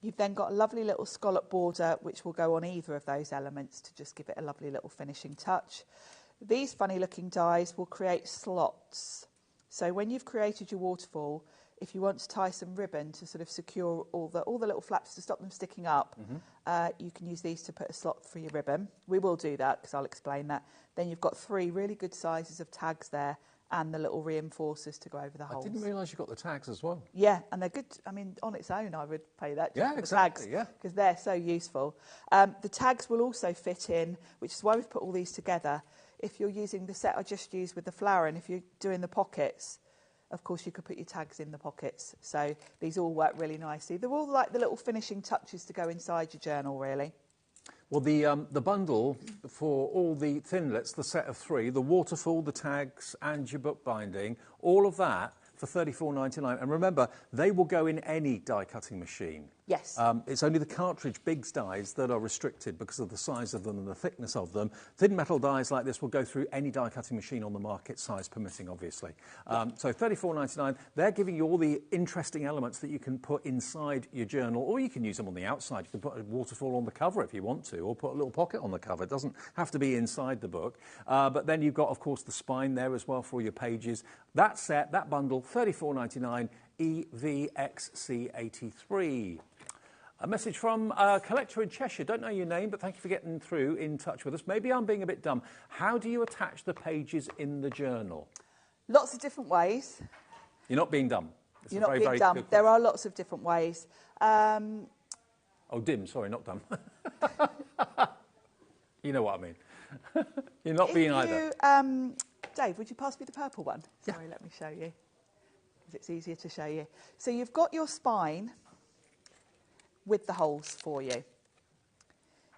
F: You've then got a lovely little scallop border which will go on either of those elements to just give it a lovely little finishing touch. These funny looking dies will create slots. So when you've created your waterfall, if you want to tie some ribbon to sort of secure all the little flaps to stop them sticking up, you can use these to put a slot for your ribbon. We will do that because I'll explain that. Then you've got 3 really good sizes of tags there and the little reinforcers to go over the holes.
A: I didn't realise you got the tags as well.
F: Yeah, and they're good. I mean, on its own, I would pay that just for
A: exactly,
F: the tags, because they're so useful. The tags will also fit in, which is why we've put all these together, if you're using the set I just used with the flower, and if you're doing the pockets, of course, you could put your tags in the pockets. So these all work really nicely. They're all like the little finishing touches to go inside your journal, really.
A: Well, the bundle for all the thinlets, the set of 3, the waterfall, the tags, and your bookbinding, all of that for $34.99. And remember, they will go in any die cutting machine.
F: Yes.
A: It's only the cartridge Biggs dies that are restricted because of the size of them and the thickness of them. Thin metal dies like this will go through any die cutting machine on the market, size permitting, obviously. So $34.99, they're giving you all the interesting elements that you can put inside your journal, or you can use them on the outside. You can put a waterfall on the cover if you want to, or put a little pocket on the cover. It doesn't have to be inside the book. But then you've got, of course, the spine there as well for all your pages. That set, that bundle, $34.99, EVXC83. A message from a collector in Cheshire. Don't know your name, but thank you for getting in touch with us. Maybe I'm being a bit dumb. How do you attach the pages in the journal?
F: Lots of different ways.
A: You're not being dumb.
F: You're not being dumb. There are lots of different ways.
A: Oh, dim. Sorry, not dumb. You know what I mean. You're not being either.
F: Dave, would you pass me the purple one?
A: Yeah.
F: Sorry, let me show you, because it's easier to show you. So you've got your spine with the holes for you.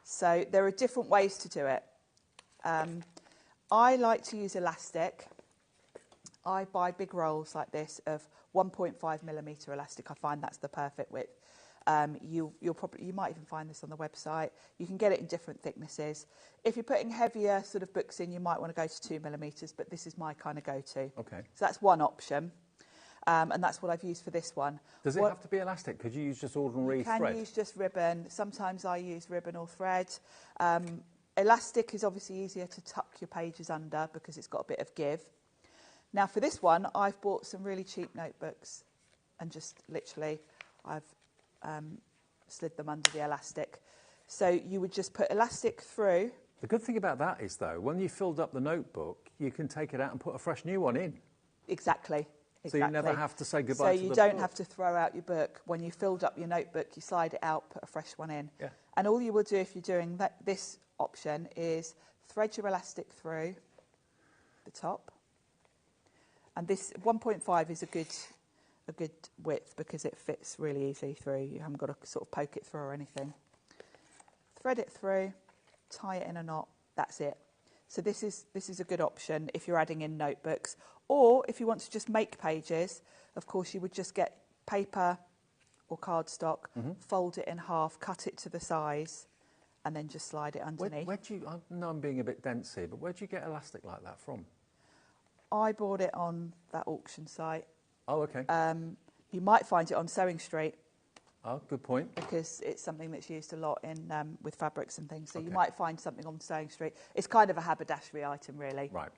F: So there are different ways to do it. I like to use elastic. I buy big rolls like this of 1.5mm elastic. I find that's the perfect width. You might even find this on the website. You can get it in different thicknesses. If you're putting heavier sort of books in, you might want to go to 2mm, but this is my kind of go-to.
A: Okay. So
F: that's one option. And that's what I've used for this one.
A: Does it have to be elastic? Could you use just ordinary thread?
F: You can use just ribbon. Sometimes I use ribbon or thread. Elastic is obviously easier to tuck your pages under because it's got a bit of give. Now for this one, I've bought some really cheap notebooks and just literally I've slid them under the elastic. So you would just put elastic through.
A: The good thing about that is, though, when you filled up the notebook, you can take it out and put a fresh new one in.
F: Exactly.
A: So you never have to say goodbye to the book.
F: So you don't have to throw out your book. When you filled up your notebook, you slide it out, put a fresh one in.
A: Yeah.
F: And all you will do if you're doing this option is thread your elastic through the top. And this 1.5 is a good width because it fits really easily through. You haven't got to sort of poke it through or anything. Thread it through, tie it in a knot, that's it. So this is a good option if you're adding in notebooks. Or if you want to just make pages, of course you would just get paper or cardstock, fold it in half, cut it to the size, and then just slide it underneath.
A: Where do you, I know I'm being a bit dense here, but where do you get elastic like that from?
F: I bought it on that auction site.
A: Oh, okay.
F: You might find it on Sewing Street.
A: Oh, good point.
F: Because it's something that's used a lot in with fabrics and things. So you might find something on Sewing Street. It's kind of a haberdashery item, really.
A: Right.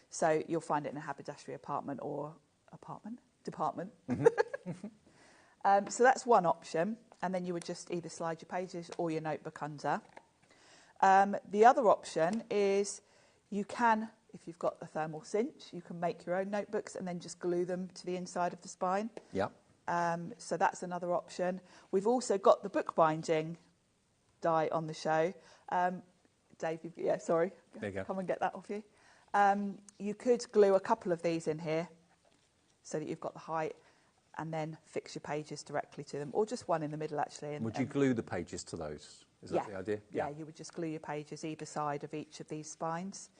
F: So you'll find it in a haberdashery department. So that's one option. And then you would just either slide your pages or your notebook under. The other option is you can, if you've got a thermal cinch, you can make your own notebooks and then just glue them to the inside of the spine.
A: Yeah.
F: So that's another option. We've also got the bookbinding die on the show. Dave, sorry.
A: There you go.
F: Come and get that off you. You could glue a couple of these in here so that you've got the height and then fix your pages directly to them, or just one in the middle, actually. And,
A: would you glue the pages to those? Is that the idea?
F: Yeah, you would just glue your pages either side of each of these spines.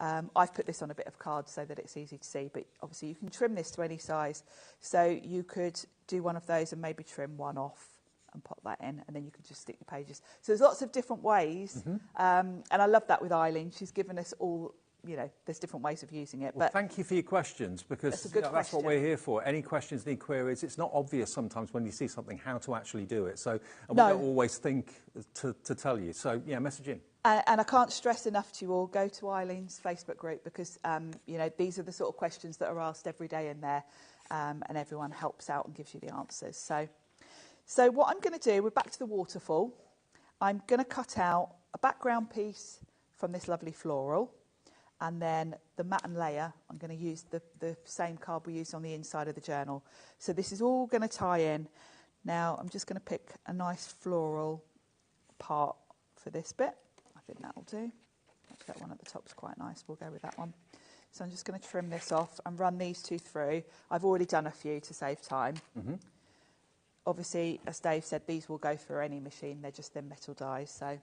F: I've put this on a bit of card so that it's easy to see, but obviously you can trim this to any size. So you could do one of those and maybe trim one off and pop that in, and then you can just stick your pages. So there's lots of different ways, and I love that with Eileen. She's given us all, there's different ways of using it.
A: Well, thank you for your questions, because that's what we're here for. Any questions, any queries, it's not obvious sometimes when you see something how to actually do it. So we don't always think to tell you. So, message in.
F: And I can't stress enough to you all, go to Eileen's Facebook group because, these are the sort of questions that are asked every day in there, and everyone helps out and gives you the answers. So what I'm going to do, we're back to the waterfall. I'm going to cut out a background piece from this lovely floral, and then the mat and layer, I'm going to use the same card we used on the inside of the journal. So this is all going to tie in. Now I'm just going to pick a nice floral part for this bit. I think that'll do. That one at the top is quite nice. We'll go with that one. So I'm just going to trim this off and run these two through. I've already done a few to save time. Obviously, as Dave said, these will go through any machine. They're just thin metal dies. So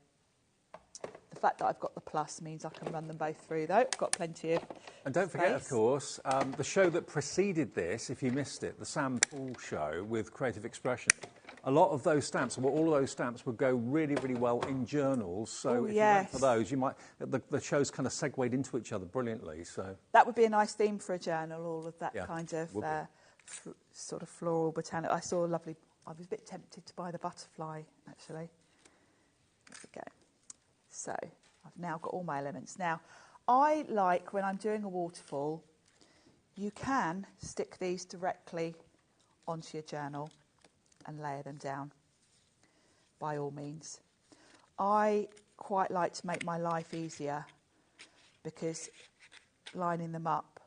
F: the fact that I've got the plus means I can run them both through, though. I've got plenty of
A: And don't forget, of course, the show that preceded this, if you missed it, the Sam Paul show with Creative Expression. A lot of those stamps, well, all of those stamps would go really, really well in journals. So if you went for those, you might, the shows kind of segued into each other brilliantly. So that
F: would be a nice theme for a journal, all of that kind of sort of floral botanical. I saw a lovely, I was a bit tempted to buy the butterfly, actually. There we go. So I've now got all my elements. Now, I like, when I'm doing a waterfall, you can stick these directly onto your journal and layer them down, by all means. I quite like to make my life easier because lining them up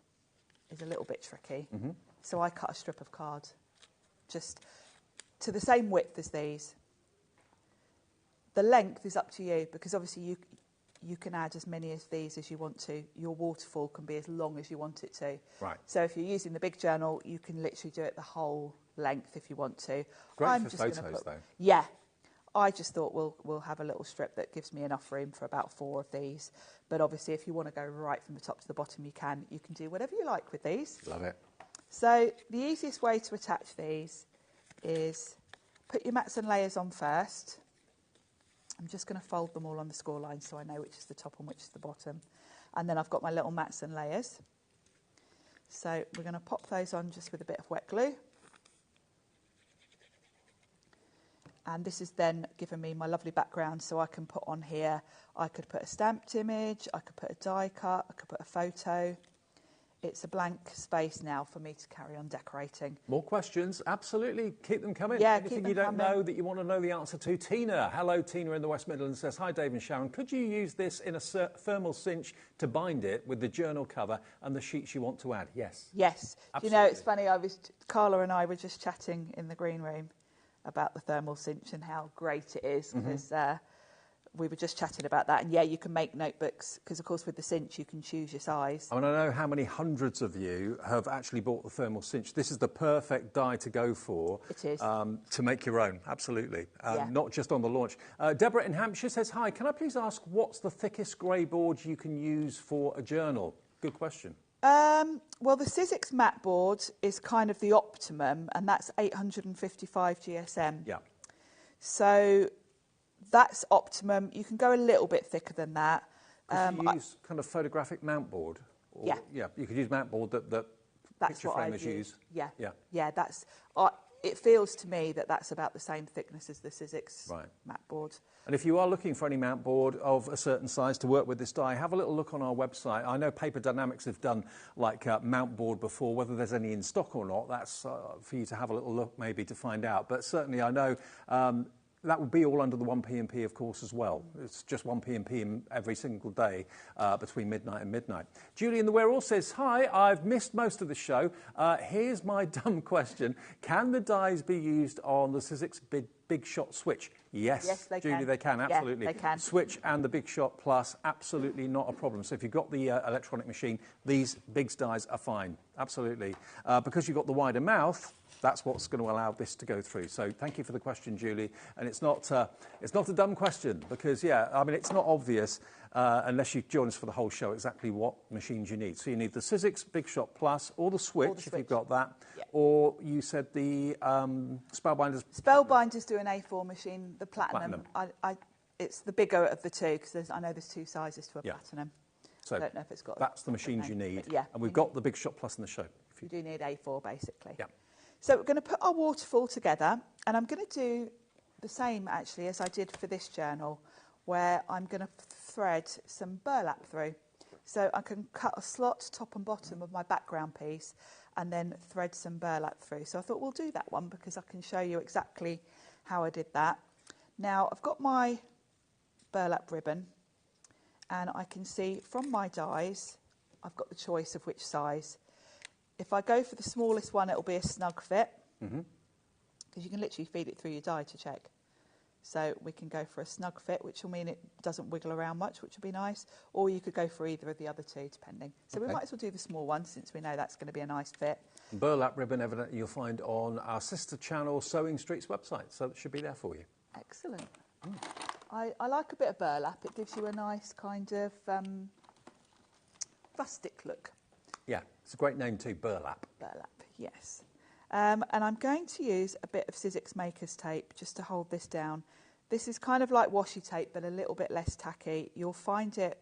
F: is a little bit tricky. So I cut a strip of card, just to the same width as these. The length is up to you, because obviously you can add as many of these as you want to. Your waterfall can be as long as you want it to.
A: Right.
F: So if you're using the big journal, you can literally do it the whole length if you want to.
A: Great for photos, though.
F: Yeah. I just thought we'll have a little strip that gives me enough room for about 4 of these. But obviously, if you want to go right from the top to the bottom, you can. You can do whatever you like with these.
A: Love it.
F: So the easiest way to attach these is put your mats and layers on first. I'm just going to fold them all on the score line so I know which is the top and which is the bottom. And then I've got my little mats and layers. So we're going to pop those on just with a bit of wet glue. And this is then given me my lovely background, so I can put on here, I could put a stamped image, I could put a die cut, I could put a photo. It's a blank space now for me to carry on decorating.
A: More questions? Absolutely. Keep them coming.
F: Yeah,
A: anything you don't know that you want to know the answer to. Tina. Hello, Tina in the West Midlands says, hi, Dave and Sharon. Could you use this in a thermal cinch to bind it with the journal cover and the sheets you want to add? Yes.
F: Yes.
A: Absolutely.
F: You know, it's funny, Carla and I were just chatting in the green room about the thermal cinch and how great it is, because we were just chatting about that. And yeah, you can make notebooks, because of course with the cinch you can choose your size.
A: I mean, I know how many hundreds of you have actually bought the thermal cinch. This is the perfect die to go for.
F: It is.
A: To make your own, absolutely. Not just on the launch. Deborah in Hampshire says, hi, can I please ask what's the thickest grey board you can use for a journal? Good question.
F: Well, the Sizzix mat board is kind of the optimum, and that's 855 GSM.
A: Yeah.
F: So that's optimum. You can go a little bit thicker than that.
A: Could you use kind of photographic mount board? Or, yeah, you could use mount board that picture framers use.
F: Yeah. That's. It feels to me that that's about the same thickness as the Sizzix mat board.
A: And if you are looking for any mount board of a certain size to work with this die, have a little look on our website. I know Paper Dynamics have done like mount board before. Whether there's any in stock or not, that's for you to have a little look maybe to find out. But certainly I know that would be all under the 1p&p, of course, as well. It's just 1p&p every single day between midnight and midnight. Julie in the Wearall says, hi, I've missed most of the show. Here's my dumb question. Can the dies be used on the Sizzix Big Shot Switch? Yes,
F: they
A: Julie,
F: can.
A: they can, absolutely.
F: Yeah, they can.
A: Switch and the Big Shot Plus, absolutely not a problem. So if you've got the electronic machine, these Bigs dies are fine, absolutely. Because you've got the wider mouth, that's what's going to allow this to go through. So thank you for the question, Julie. And it's not a dumb question, because, I mean, it's not obvious unless you join us for the whole show exactly what machines you need. So you need the Sizzix Big Shot Plus or the Switch, if you've got that. Yeah. Or you said the Spellbinders.
F: Spellbinders do an A4 machine. The Platinum. It's the bigger of the two, because I know there's 2 sizes to a Platinum.
A: So
F: I don't know if it's got.
A: That's the machines you need.
F: Yeah.
A: And we've got the Big Shot Plus in the show.
F: You do need A4, basically.
A: Yeah.
F: So we're going to put our waterfall together, and I'm going to do the same, actually, as I did for this journal, where I'm going to thread some burlap through. So I can cut a slot top and bottom of my background piece and then thread some burlap through. So I thought we'll do that one, because I can show you exactly how I did that. Now, I've got my burlap ribbon, and I can see from my dies, I've got the choice of which size. If I go for the smallest one, it'll be a snug fit, because you can literally feed it through your die to check. So we can go for a snug fit, which will mean it doesn't wiggle around much, which would be nice. Or you could go for either of the other two, depending. So we might as well do the small one, since we know that's going to be a nice fit.
A: Burlap ribbon, evidently, you'll find on our sister channel, Sewing Street's website. So it should be there for you.
F: Excellent. I like a bit of burlap. It gives you a nice kind of rustic look.
A: Yeah, it's a great name too, burlap.
F: Burlap, yes. And I'm going to use a bit of Sizzix Maker's tape just to hold this down. This is kind of like washi tape, but a little bit less tacky. You'll find it,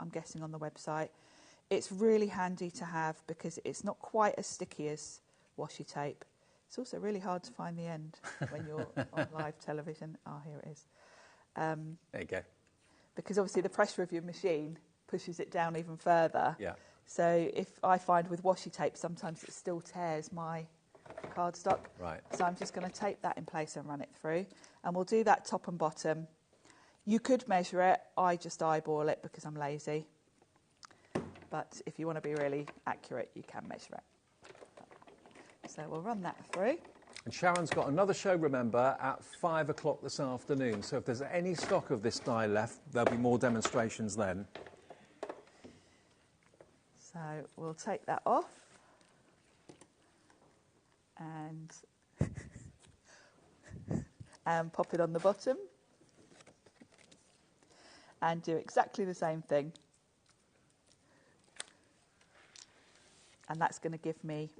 F: I'm guessing, on the website. It's really handy to have because it's not quite as sticky as washi tape. It's also really hard to find the end when you're on live television. Oh, here it is.
A: There you go.
F: Because obviously the pressure of your machine pushes it down even further.
A: Yeah.
F: So if I find with washi tape, sometimes it still tears my cardstock.
A: Right.
F: So I'm just going to tape that in place and run it through. And we'll do that top and bottom. You could measure it. I just eyeball it because I'm lazy. But if you want to be really accurate, you can measure it. So we'll run that through.
A: And Sharon's got another show, remember, at 5 o'clock this afternoon. So if there's any stock of this dye left, there'll be more demonstrations then.
F: So we'll take that off. And pop it on the bottom. And do exactly the same thing. And that's going to give me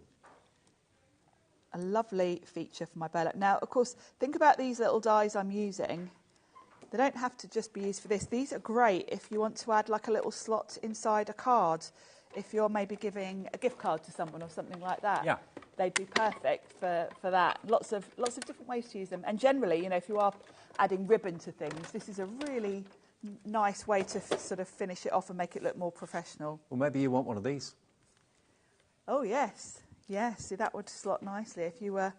F: a lovely feature for my burlap. Now, of course, think about these little dies I'm using. They don't have to just be used for this. These are great if you want to add like a little slot inside a card. If you're maybe giving a gift card to someone or something like that. Yeah. They'd be perfect for that. Lots of different ways to use them. And generally, you know, if you are adding ribbon to things, this is a really nice way to sort of finish it off and make it look more professional.
A: Well, maybe you want one of these.
F: Oh, yes. Yes, see, that would slot nicely. If you were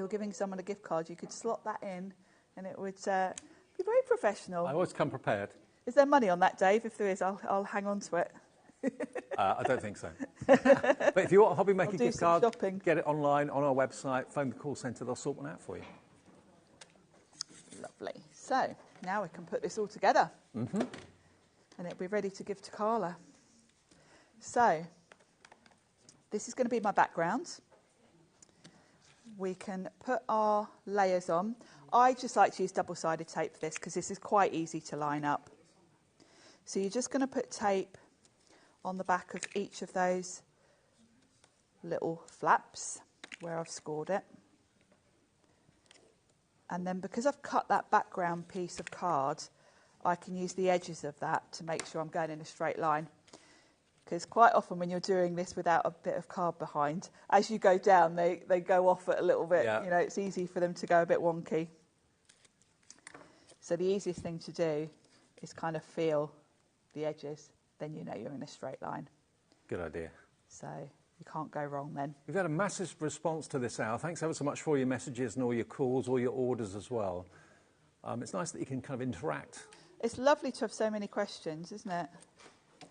F: giving someone a gift card, you could slot that in and it would be very professional.
A: I always come prepared.
F: Is there money on that, Dave? If there is, I'll hang on to it.
A: I don't think so. But if you want a HobbyMaker gift card,
F: shopping.
A: Get it online on our website, phone the call centre, they'll sort one out for you.
F: Lovely. So, now we can put this all together. Mm-hmm. And it'll be ready to give to Carla. So, this is going to be my background. We can put our layers on. I just like to use double-sided tape for this because this is quite easy to line up. So you're just going to put tape on the back of each of those little flaps where I've scored it. And then because I've cut that background piece of card, I can use the edges of that to make sure I'm going in a straight line. Because quite often when you're doing this without a bit of card behind, as you go down, they go off it a little bit. Yeah. You know, it's easy for them to go a bit wonky. So the easiest thing to do is kind of feel the edges. Then you know you're in a straight line.
A: Good idea.
F: So you can't go wrong then.
A: We've had a massive response to this, Al. Thanks ever so much for your messages and all your calls, all your orders as well. It's nice that you can kind of interact.
F: It's lovely to have so many questions, isn't it?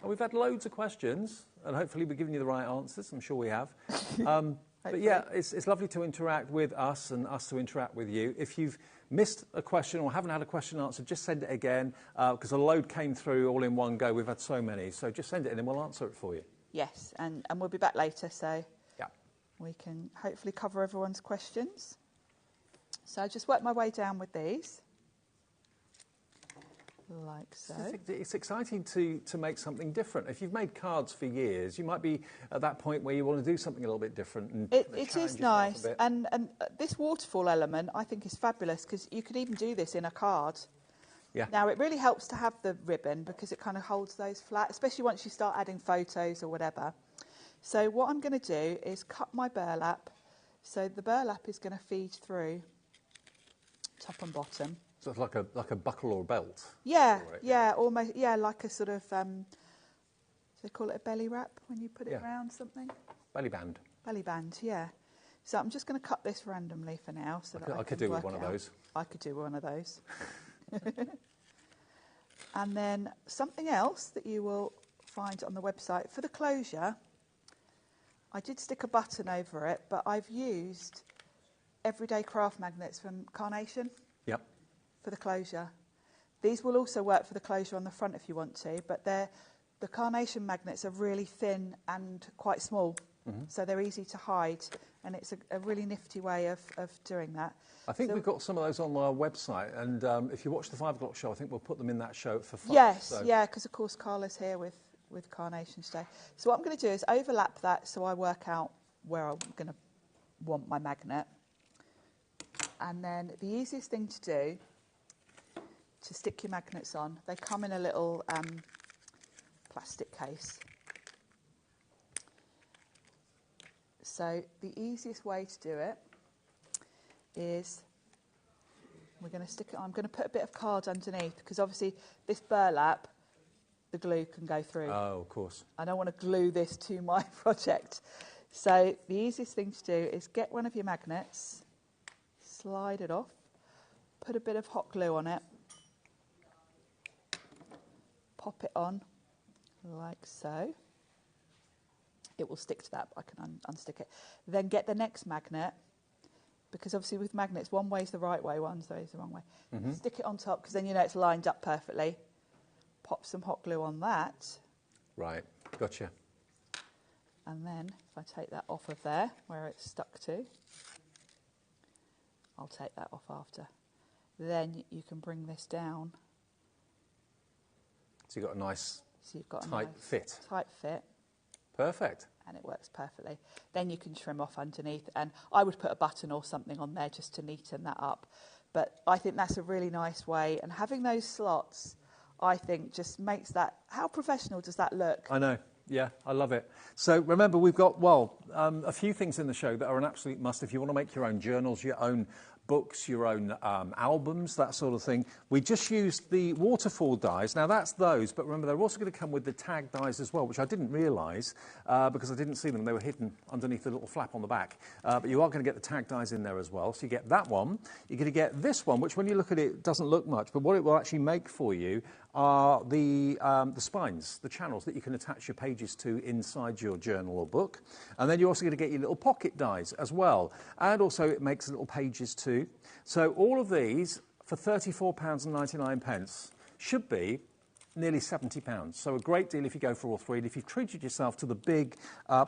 A: Well, we've had loads of questions, and hopefully we've given you the right answers. I'm sure we have. But yeah, it's lovely to interact with us and us to interact with you. If you've missed a question or haven't had a question answered, just send it again, because a load came through all in one go. We've had so many. So just send it in and we'll answer it for you.
F: Yes, and we'll be back later, so
A: yeah,
F: we can hopefully cover everyone's questions. So I just work my way down with these. Like so.
A: It's exciting to make something different. If you've made cards for years, you might be at that point where you want to do something a little bit different. And
F: it is nice. And this waterfall element, I think, is fabulous because you could even do this in a card. Yeah. Now, it really helps to have the ribbon because it kind of holds those flat, especially once you start adding photos or whatever. So what I'm going to do is cut my burlap. So the burlap is going to feed through top and bottom.
A: So it's like a buckle or a belt?
F: Yeah, yeah, almost, yeah, like a sort of, do they call it a belly wrap when you put it around something?
A: Belly band.
F: Belly band, yeah. So I'm just going to cut this randomly for now. So I
A: could do with one of those.
F: I could do one of those. And then something else that you will find on the website, for the closure, I did stick a button over it, but I've used everyday craft magnets from Carnation.
A: Yep.
F: For the closure. These will also work for the closure on the front if you want to, but the carnation magnets are really thin and quite small, so they're easy to hide, and it's a really nifty way of doing that.
A: I think we've got some of those on our website, and if you watch the 5 o'clock show, I think we'll put them in that show for fun.
F: Yes,
A: so.
F: yeah, because of course Carla's here with carnation today. So what I'm going to do is overlap that so I work out where I'm going to want my magnet. And then the easiest thing to do to stick your magnets on, they come in a little plastic case. So the easiest way to do it is we're going to stick it on. I'm going to put a bit of card underneath because obviously this burlap, the glue can go through.
A: Oh, of course.
F: I don't want to glue this to my project. So the easiest thing to do is get one of your magnets, slide it off, put a bit of hot glue on it, pop it on like so. It will stick to that, but I can unstick it. Then get the next magnet, because obviously with magnets, one way is the right way, one way is the wrong way. Stick it on top, because then you know it's lined up perfectly. Pop some hot glue on that.
A: Right, gotcha.
F: And then if I take that off of there, where it's stuck to, I'll take that off after. Then you can bring this down.
A: So you've got a nice
F: tight
A: fit.
F: Tight fit.
A: Perfect.
F: And it works perfectly. Then you can trim off underneath, and I would put a button or something on there just to neaten that up. But I think that's a really nice way, and having those slots, I think, just makes that... How professional does that look?
A: I know. Yeah, I love it. So remember, we've got, a few things in the show that are an absolute must if you want to make your own journals, your own books, your own albums, that sort of thing. We just used the waterfall dies. Now, that's those, but remember, they're also going to come with the tag dies as well, which I didn't realise because I didn't see them. They were hidden underneath the little flap on the back. But you are going to get the tag dies in there as well. So you get that one. You're going to get this one, which when you look at it, doesn't look much, but what it will actually make for you are the spines, the channels that you can attach your pages to inside your journal or book. And then you're also going to get your little pocket dies as well. And also it makes little pages too. So all of these for £34.99 should be nearly £70. So a great deal if you go for all three. And if you've treated yourself to the big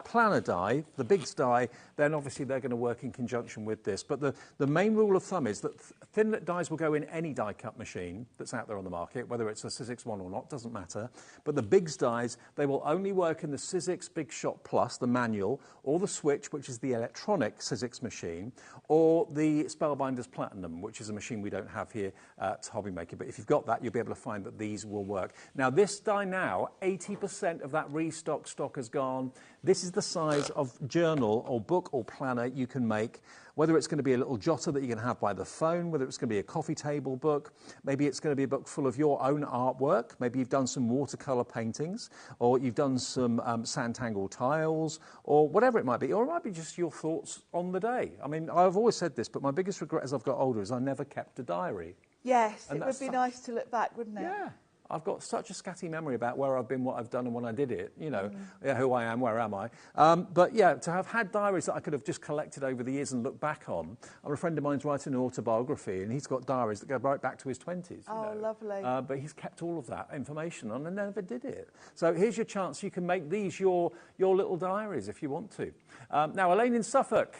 A: planner die, the Biggs die, then obviously they're going to work in conjunction with this. But the main rule of thumb is that thinlit dies will go in any die cut machine that's out there on the market, whether it's a Sizzix one or not, doesn't matter. But the Biggs dies, they will only work in the Sizzix Big Shot Plus, the manual, or the Switch, which is the electronic Sizzix machine, or the Spellbinders Platinum, which is a machine we don't have here at HobbyMaker. But if you've got that, you'll be able to find that these will work. Now, this die now, 80% of that restock stock has gone. This is the size of journal or book or planner you can make, whether it's going to be a little jotter that you can have by the phone, whether it's going to be a coffee table book, maybe it's going to be a book full of your own artwork, maybe you've done some watercolour paintings, or you've done some sand-tangled tiles, or whatever it might be, or it might be just your thoughts on the day. I mean, I've always said this, but my biggest regret as I've got older is I never kept a diary.
F: Yes, it would be nice to look back, wouldn't it?
A: Yeah. I've got such a scatty memory about where I've been, what I've done, and when I did it, you know, who I am, where am I. But yeah, to have had diaries that I could have just collected over the years and looked back on. A friend of mine's writing an autobiography, and he's got diaries that go right back to his 20s.
F: Oh, lovely.
A: But he's kept all of that information on and never did it. So here's your chance. You can make these your little diaries if you want to. Now, Elaine in Suffolk.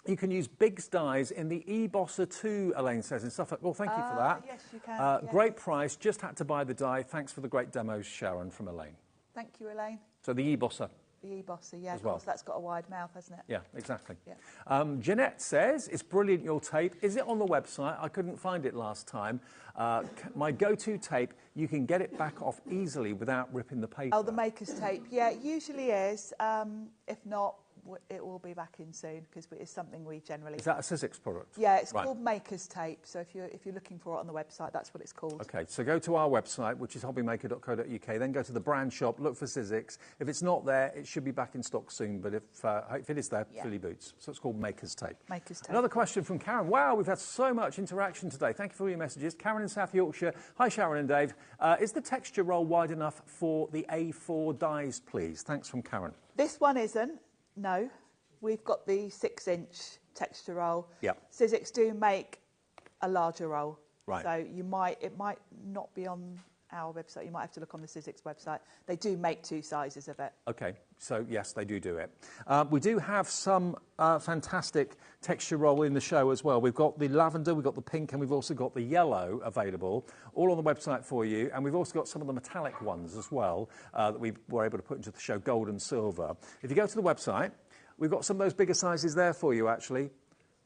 A: You can use Biggs dies in the eBosser 2, Elaine says, in Suffolk. Well, thank you for that.
F: Yes, you can. Yes.
A: Great price. Just had to buy the die. Thanks for the great demos, Sharon, from Elaine.
F: Thank you, Elaine.
A: So the eBosser.
F: The eBosser, yeah, of
A: well.
F: course. That's got a wide mouth, hasn't it?
A: Yeah, exactly.
F: Yeah.
A: Jeanette says, it's brilliant, your tape. Is it on the website? I couldn't find it last time. My go-to tape, you can get it back off easily without ripping the paper.
F: Oh, the maker's tape. Yeah, it usually is. If not, it will be back in soon because it's something we generally...
A: Is that a Sizzix product?
F: Yeah, it's called Maker's Tape. So if you're looking for it on the website, that's what it's called.
A: Okay, so go to our website, which is hobbymaker.co.uk, then go to the brand shop, look for Sizzix. If it's not there, it should be back in stock soon, but if it is there, Philly boots. So it's called Maker's Tape.
F: Maker's Tape.
A: Another question from Karen. Wow, we've had so much interaction today. Thank you for all your messages. Karen in South Yorkshire. Hi, Sharon and Dave. Is the texture roll wide enough for the A4 dies, please? Thanks from Karen.
F: This one isn't, no. We've got the 6-inch texture roll.
A: Yep.
F: Sizzix do make a larger roll.
A: Right.
F: So it might not be on our website. You might have to look on the Sizzix website. They do make 2 sizes of it.
A: Okay, so yes, they do it. We do have some fantastic texture roll in the show as well. We've got the lavender, we've got the pink, and we've also got the yellow available, all on the website for you. And we've also got some of the metallic ones as well that we were able to put into the show, gold and silver. If you go to the website, we've got some of those bigger sizes there for you, actually.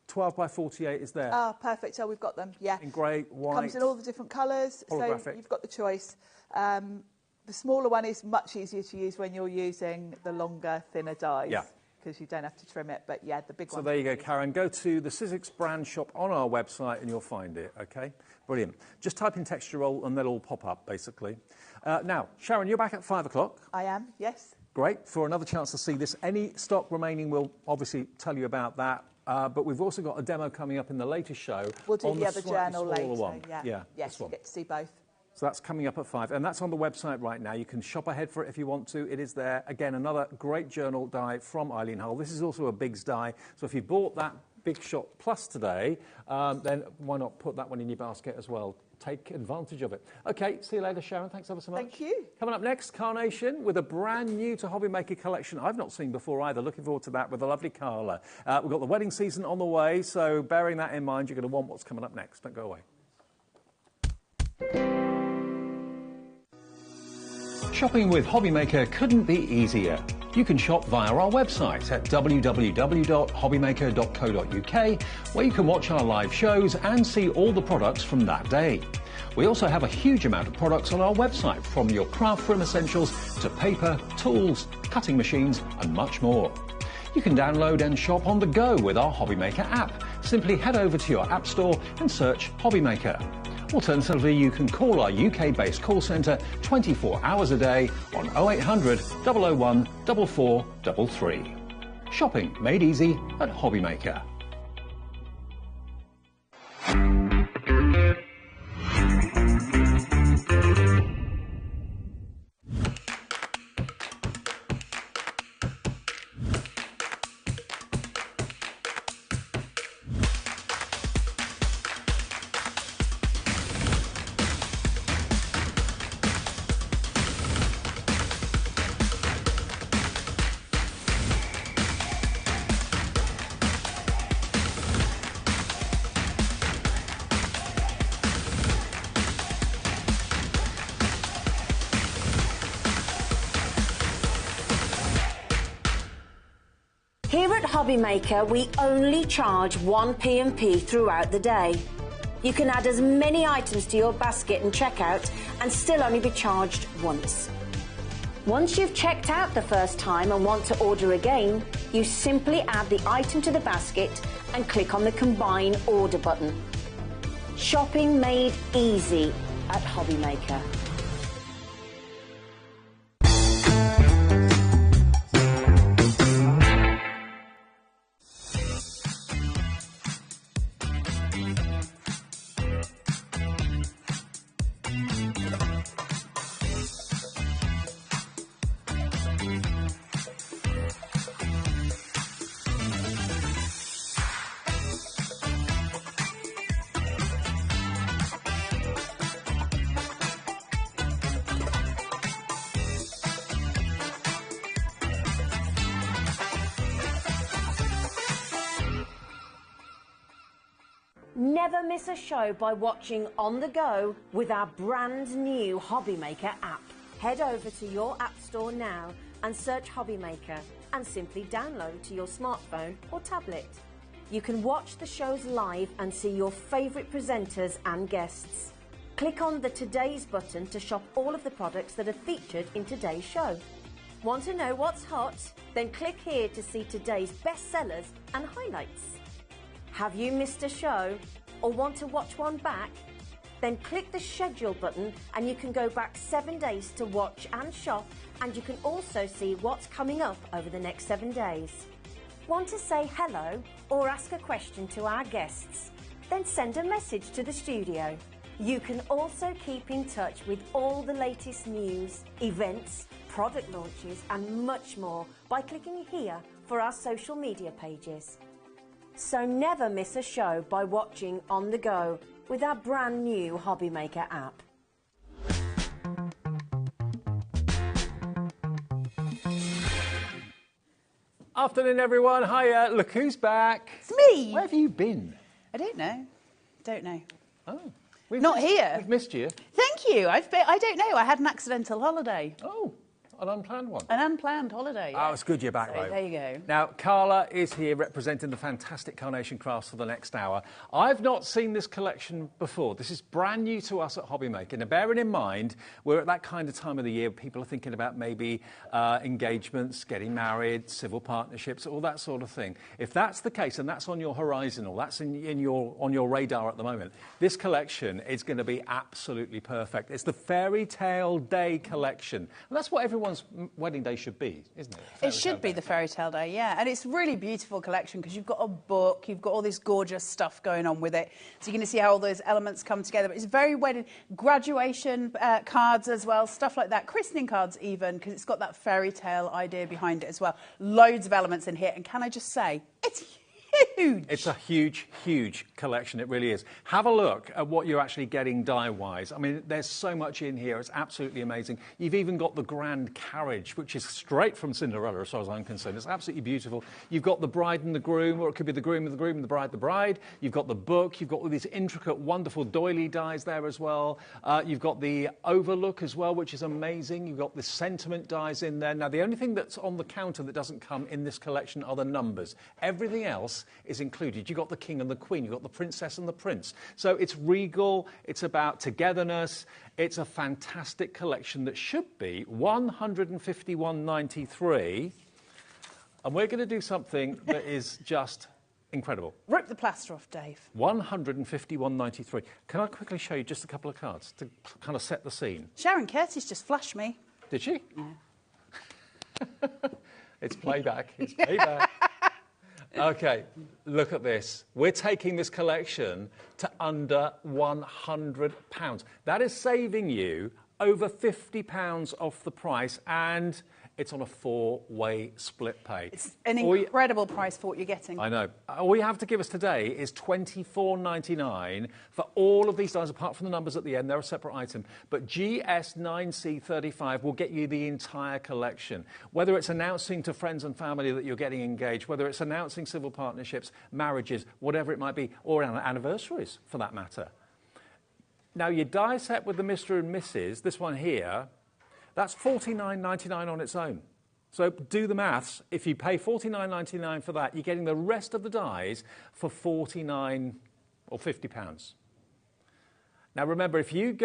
A: 12 by 48 is there.
F: Ah, perfect. So we've got them, yeah.
A: In grey, white.
F: Comes in all the different colours, so you've got the choice. The smaller one is much easier to use when you're using the longer, thinner dies.
A: Yeah.
F: Because you don't have to trim it, but yeah, the big one.
A: So there you go, Karen. Go to the Sizzix brand shop on our website and you'll find it, okay? Brilliant. Just type in texture roll and they'll all pop up, basically. Now, Sharon, you're back at 5 o'clock.
F: I am, yes.
A: Great. For another chance to see this. Any stock remaining, we'll obviously tell you about that. But we've also got a demo coming up in the latest show.
F: We'll do the other journal later.
A: One.
F: Yeah. Yes, you get to see both.
A: So that's coming up at 5, and that's on the website right now. You can shop ahead for it if you want to. It is there. Again, another great journal die from Eileen Hull. This is also a Biggs die. So if you bought that Big Shot Plus today, then why not put that one in your basket as well? Take advantage of it. Okay, see you later, Sharon. Thanks ever so much.
F: Thank you.
A: Coming up next, Carnation with a brand new to HobbyMaker collection I've not seen before either. Looking forward to that with the lovely Carla. We've got the wedding season on the way, so bearing that in mind, you're going to want what's coming up next. Don't go away.
D: Shopping with HobbyMaker couldn't be easier. You can shop via our website at www.hobbymaker.co.uk, where you can watch our live shows and see all the products from that day. We also have a huge amount of products on our website, from your craft room essentials to paper, tools, cutting machines and much more. You can download and shop on the go with our HobbyMaker app. Simply head over to your app store and search HobbyMaker. Alternatively, you can call our UK-based call centre 24 hours a day on 0800 001 4433. Shopping made easy at HobbyMaker.
B: Here at HobbyMaker, we only charge 1 P&P throughout the day. You can add as many items to your basket and checkout and still only be charged once. Once you've checked out the first time and want to order again, you simply add the item to the basket and click on the Combine Order button. Shopping made easy at HobbyMaker. Never miss a show by watching on the go with our brand new HobbyMaker app. Head over to your app store now and search HobbyMaker and simply download to your smartphone or tablet. You can watch the shows live and see your favourite presenters and guests. Click on the Today's button to shop all of the products that are featured in today's show. Want to know what's hot? Then click here to see today's bestsellers and highlights. Have you missed a show or want to watch one back? Then click the schedule button and you can go back 7 days to watch and shop, and you can also see what's coming up over the next 7 days. Want to say hello or ask a question to our guests? Then send a message to the studio. You can also keep in touch with all the latest news, events, product launches and much more by clicking here for our social media pages. So never miss a show by watching on the go with our brand new HobbyMaker app.
A: Afternoon, everyone. Hiya. Look who's back.
G: It's me.
A: Where have you been?
G: I don't know. Don't know.
A: Oh.
G: Not here.
A: We've missed you.
G: Thank you. I don't know. I had an accidental holiday.
A: Oh, an unplanned one.
G: An unplanned holiday.
A: Oh, it's good you're back,
G: So
A: though.
G: there you go.
A: Now, Carla is here representing the fantastic Carnation Crafts for the next hour. I've not seen this collection before. This is brand new to us at HobbyMaker. Now, bearing in mind, we're at that kind of time of the year people are thinking about maybe engagements, getting married, civil partnerships, all that sort of thing. If that's the case, and that's on your horizon, or that's on your radar at the moment, this collection is going to be absolutely perfect. It's the Fairy Tale Day collection. And that's what everyone's wedding day should be, isn't it?
G: It should be the Fairy Tale Day, yeah. And it's a really beautiful collection because you've got a book, you've got all this gorgeous stuff going on with it. So you're going to see how all those elements come together. But it's very wedding, graduation cards as well, stuff like that, christening cards even, because it's got that fairy tale idea behind it as well. Loads of elements in here. And can I just say, it's huge.
A: It's a huge, huge collection. It really is. Have a look at what you're actually getting dye-wise. I mean, there's so much in here. It's absolutely amazing. You've even got the grand carriage, which is straight from Cinderella, as far as I'm concerned. It's absolutely beautiful. You've got the bride and the groom, or it could be the groom and the groom and the bride, the bride. You've got the book. You've got all these intricate, wonderful doily dies there as well. You've got the overlook as well, which is amazing. You've got the sentiment dies in there. Now, the only thing that's on the counter that doesn't come in this collection are the numbers. Everything else is included. You've got the king and the queen, you've got the princess and the prince. So it's regal, it's about togetherness, it's a fantastic collection that should be $151.93. And we're going to do something that is just incredible.
G: Rip the plaster off, Dave.
A: $151.93. Can I quickly show you just a couple of cards to kind of set the scene?
G: Sharon Curtis just flashed me.
A: Did she?
G: Yeah.
A: It's playback. It's playback. OK, look at this. We're taking this collection to under £100. That is saving you over £50 off the price, and it's on a 4-way split pay.
G: It's an incredible price for what you're getting.
A: I know. All you have to give us today is $24.99 for all of these dies, apart from the numbers at the end. They're a separate item. But GS9C35 will get you the entire collection. Whether it's announcing to friends and family that you're getting engaged, whether it's announcing civil partnerships, marriages, whatever it might be, or anniversaries, for that matter. Now, your die set with the Mr. and Mrs., this one here, that's $49.99 on its own. So do the maths. If you pay $49.99 for that, you're getting the rest of the dies for £49 or £50. Now, remember, if you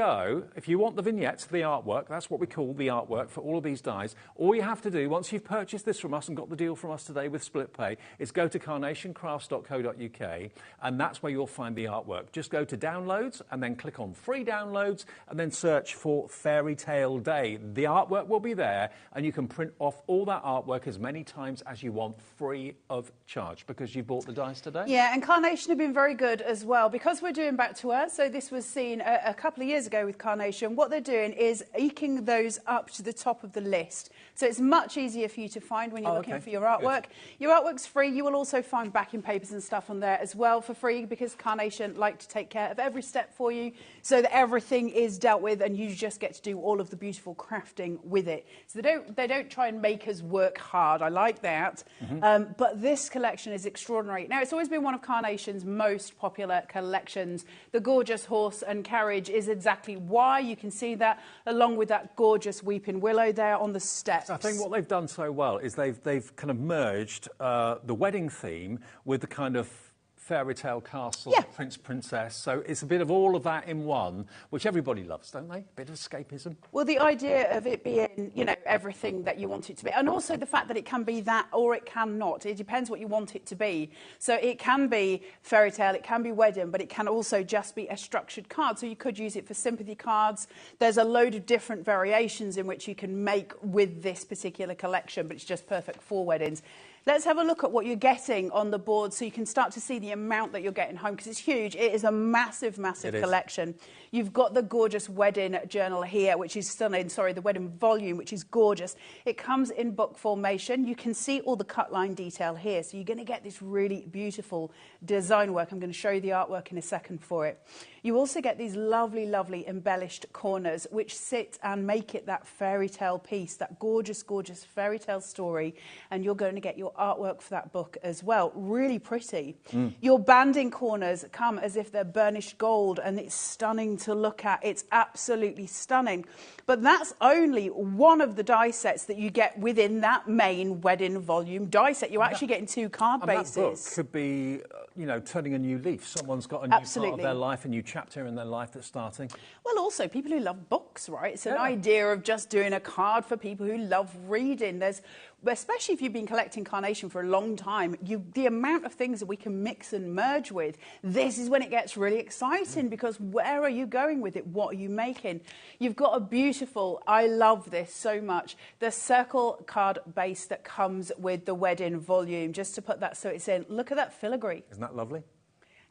A: want the vignettes, the artwork, that's what we call the artwork for all of these dies, all you have to do, once you've purchased this from us and got the deal from us today with split pay, is go to carnationcrafts.co.uk, and that's where you'll find the artwork. Just go to downloads and then click on free downloads and then search for Fairy Tale Day. The artwork will be there, and you can print off all that artwork as many times as you want, free of charge, because you bought the dies today.
G: Yeah, and Carnation have been very good as well, because we're doing Back to Earth, so this was seen a couple of years ago with Carnation. What they're doing is eking those up to the top of the list. So it's much easier for you to find when you're looking for your artwork. Good. Your artwork's free. You will also find backing papers and stuff on there as well for free, because Carnation like to take care of every step for you so that everything is dealt with and you just get to do all of the beautiful crafting with it. So they don't try and make us work hard. I like that. Mm-hmm. But this collection is extraordinary. Now, it's always been one of Carnation's most popular collections. The gorgeous horse and carriage is exactly why. You can see that along with that gorgeous weeping willow there on the steps.
A: I think what they've done so well is they've kind of merged the wedding theme with the kind of fairy tale castle, prince, princess. So it's a bit of all of that in one, which everybody loves, don't they? A bit of escapism.
G: Well, the idea of it being, you know, everything that you want it to be, and also the fact that it can be that or it cannot. It depends what you want it to be. So it can be fairy tale, it can be wedding, but it can also just be a structured card. So you could use it for sympathy cards. There's a load of different variations in which you can make with this particular collection, but it's just perfect for weddings. Let's have a look at what you're getting on the board so you can start to see the amount that you're getting home, because it's huge. It is a massive, massive collection. You've got the gorgeous wedding journal here, which is stunning. Sorry, the wedding volume, which is gorgeous. It comes in book formation. You can see all the cut line detail here. So you're going to get this really beautiful design work. I'm going to show you the artwork in a second for it. You also get these lovely, lovely embellished corners, which sit and make it that fairy tale piece, that gorgeous, gorgeous fairy tale story. And you're going to get your artwork for that book as well. Really pretty. Your banding corners come as if they're burnished gold, and it's stunning to look at. It's absolutely stunning. But that's only one of the die sets that you get within that main wedding volume die set. You're actually getting 2 card bases.
A: That book could be, you know, turning a new leaf. Someone's got a new part of their life, a new chapter in their life that's starting.
G: Well, also people who love books, right? It's an idea of just doing a card for people who love reading. There's, especially if you've been collecting carnation for a long time, the amount of things that we can mix and merge with, this is when it gets really exciting, because where are you going with it? What are you making? You've got a beautiful, I love this so much, the circle card base that comes with the wedding volume. Just to put that so it's in, look at that filigree.
A: Isn't that lovely?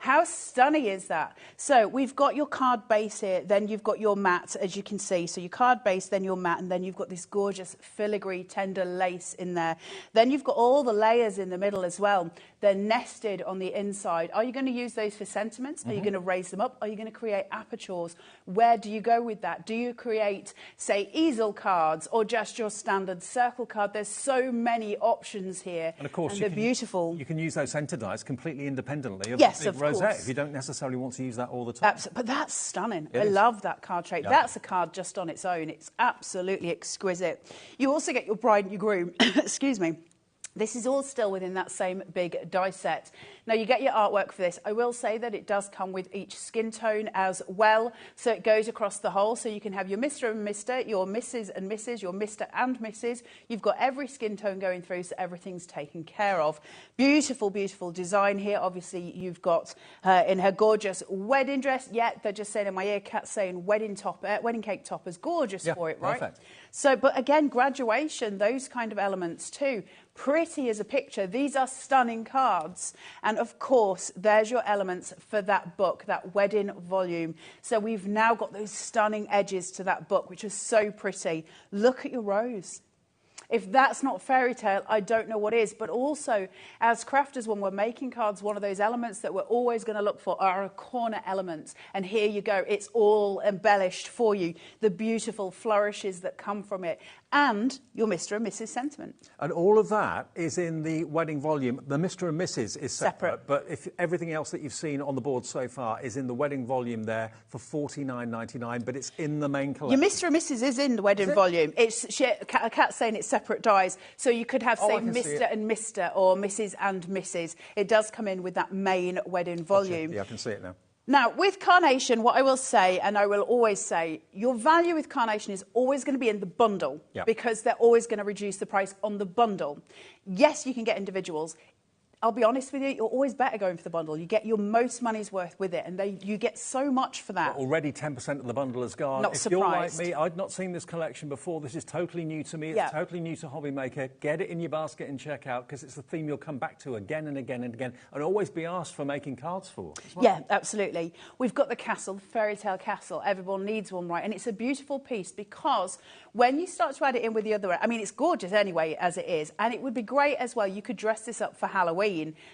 G: How stunning is that? So we've got your card base here, then you've got your mat, as you can see. So your card base, then your mat, and then you've got this gorgeous filigree tender lace in there. Then you've got all the layers in the middle as well. They're nested on the inside. Are you going to use those for sentiments? Are you going to raise them up? Are you going to create apertures? Where do you go with that? Do you create, say, easel cards or just your standard circle card? There's so many options here.
A: And of course,
G: they're beautiful.
A: You can use those centre dies completely independently of
G: yes,
A: the
G: of
A: rosette
G: course.
A: if you don't necessarily want to use that all the time.
G: But that's stunning. I love that card shape.
A: Yeah.
G: That's a card just on its own. It's absolutely exquisite. You also get your bride and your groom. Excuse me. This is all still within that same big die set. Now, you get your artwork for this. I will say that it does come with each skin tone as well, so it goes across the whole. So you can have your Mr. and Mr., your Mrs. and Mrs., your Mr. and Mrs. You've got every skin tone going through, so everything's taken care of. Beautiful, beautiful design here. Obviously, you've got her in her gorgeous wedding dress. Yeah, they're just saying in my ear, Kat saying wedding cake toppers. Gorgeous for it, right?
A: Perfect.
G: So, but again, graduation, those kind of elements too. Pretty as a picture. These are stunning cards. And of course, there's your elements for that book, that wedding volume. So we've now got those stunning edges to that book, which is so pretty. Look at your rose. If that's not fairy tale, I don't know what is. But also, as crafters, when we're making cards, one of those elements that we're always going to look for are our corner elements. And here you go. It's all embellished for you. The beautiful flourishes that come from it. And your Mr. and Mrs. sentiment.
A: And all of that is in the wedding volume. The Mr. and Mrs. is separate. But if everything else that you've seen on the board so far is in the wedding volume there for $49.99, but it's in the main collection.
G: Your Mr. and Mrs. is in the wedding volume. Kat's saying it's separate dies. So you could have, say, Mr. and Mr. or Mrs. and Mrs. It does come in with that main wedding volume.
A: Gotcha. Yeah, I can see it now.
G: Now, with carnation, what I will say, and I will always say, your value with carnation is always going to be in the bundle, because they're always going to reduce the price on the bundle. Yes, you can get individuals. I'll be honest with you, you're always better going for the bundle. You get your most money's worth with it, and you get so much for that.
A: Well, already 10% of the bundle is gone.
G: Not surprised.
A: You're like me, I'd not seen this collection before. This is totally new to me. It's totally new to HobbyMaker. Get it in your basket and check out, because it's the theme you'll come back to again and again and again, and always be asked for making cards for. Well.
G: Yeah, absolutely. We've got the castle, the fairy tale castle. Everyone needs one, right? And it's a beautiful piece, because when you start to add it in with the other, I mean, it's gorgeous anyway as it is, and it would be great as well. You could dress this up for Halloween.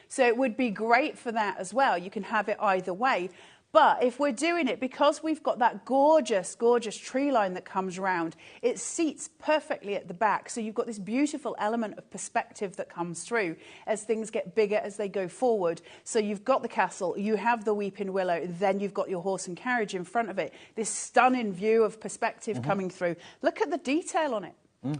G: So it would be great for that as well. You can have it either way. But if we're doing it, because we've got that gorgeous, gorgeous tree line that comes around, it seats perfectly at the back. So you've got this beautiful element of perspective that comes through as things get bigger as they go forward. So you've got the castle, you have the weeping willow, then you've got your horse and carriage in front of it. This stunning view of perspective coming through. Look at the detail on it.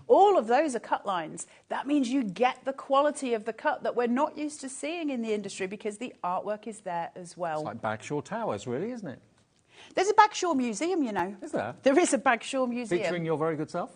G: All of those are cut lines. That means you get the quality of the cut that we're not used to seeing in the industry, because the artwork is there as well.
A: It's like Bagshaw Towers, really, isn't it?
G: There's a Bagshaw Museum, you know.
A: Is there?
G: There is a Bagshaw Museum.
A: Featuring your very good self?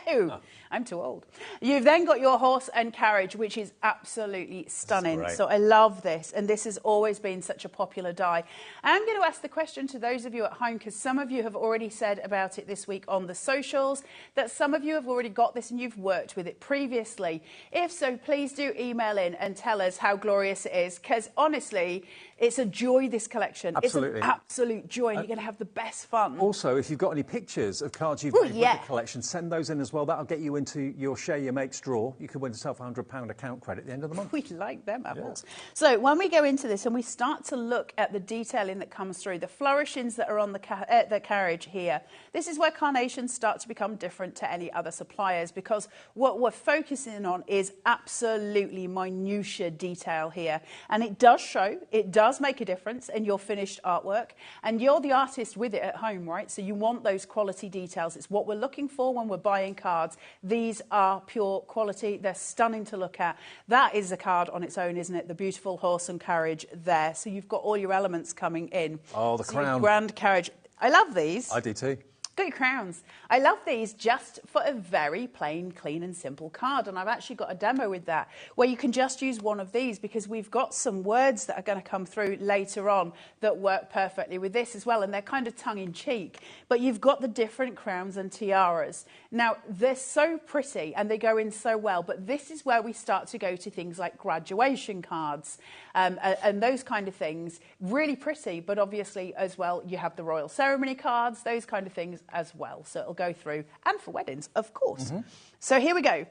G: No, I'm too old. You've then got your horse and carriage, which is absolutely stunning. So I love this, and this has always been such a popular die. I'm going to ask the question to those of you at home, because some of you have already said about it this week on the socials, that some of you have already got this and you've worked with it previously. If so, please do email in and tell us how glorious it is, because honestly, it's a joy, this collection.
A: Absolutely.
G: It's an absolute joy, and you're going to have the best fun.
A: Also, if you've got any pictures of cards you've made with the collection, send those in as well. That'll get you into your Share Your Makes draw. You could win yourself £100 account credit at the end of the month.
G: We like them apples. Yeah. So when we go into this and we start to look at the detailing that comes through, the flourishings that are on the carriage here, this is where carnations start to become different to any other suppliers, because what we're focusing on is absolutely minutiae detail here. And it does show, it does make a difference in your finished artwork, and you're the artist with it at home, right? So you want those quality details. It's what we're looking for when we're buying cards. These are pure quality. They're stunning to look at. That is a card on its own, isn't it? The beautiful horse and carriage there. So you've got all your elements coming in.
A: Oh, the crown.
G: Grand carriage. I love these.
A: I do too.
G: Got your crowns. I love these just for a very plain, clean and simple card. And I've actually got a demo with that where you can just use one of these, because we've got some words that are going to come through later on that work perfectly with this as well. And they're kind of tongue-in-cheek. But you've got the different crowns and tiaras. Now, they're so pretty and they go in so well. But this is where we start to go to things like graduation cards and those kind of things. Really pretty, but obviously as well, you have the royal ceremony cards, those kind of things as well. So it'll go through, and for weddings, of course. So here we go.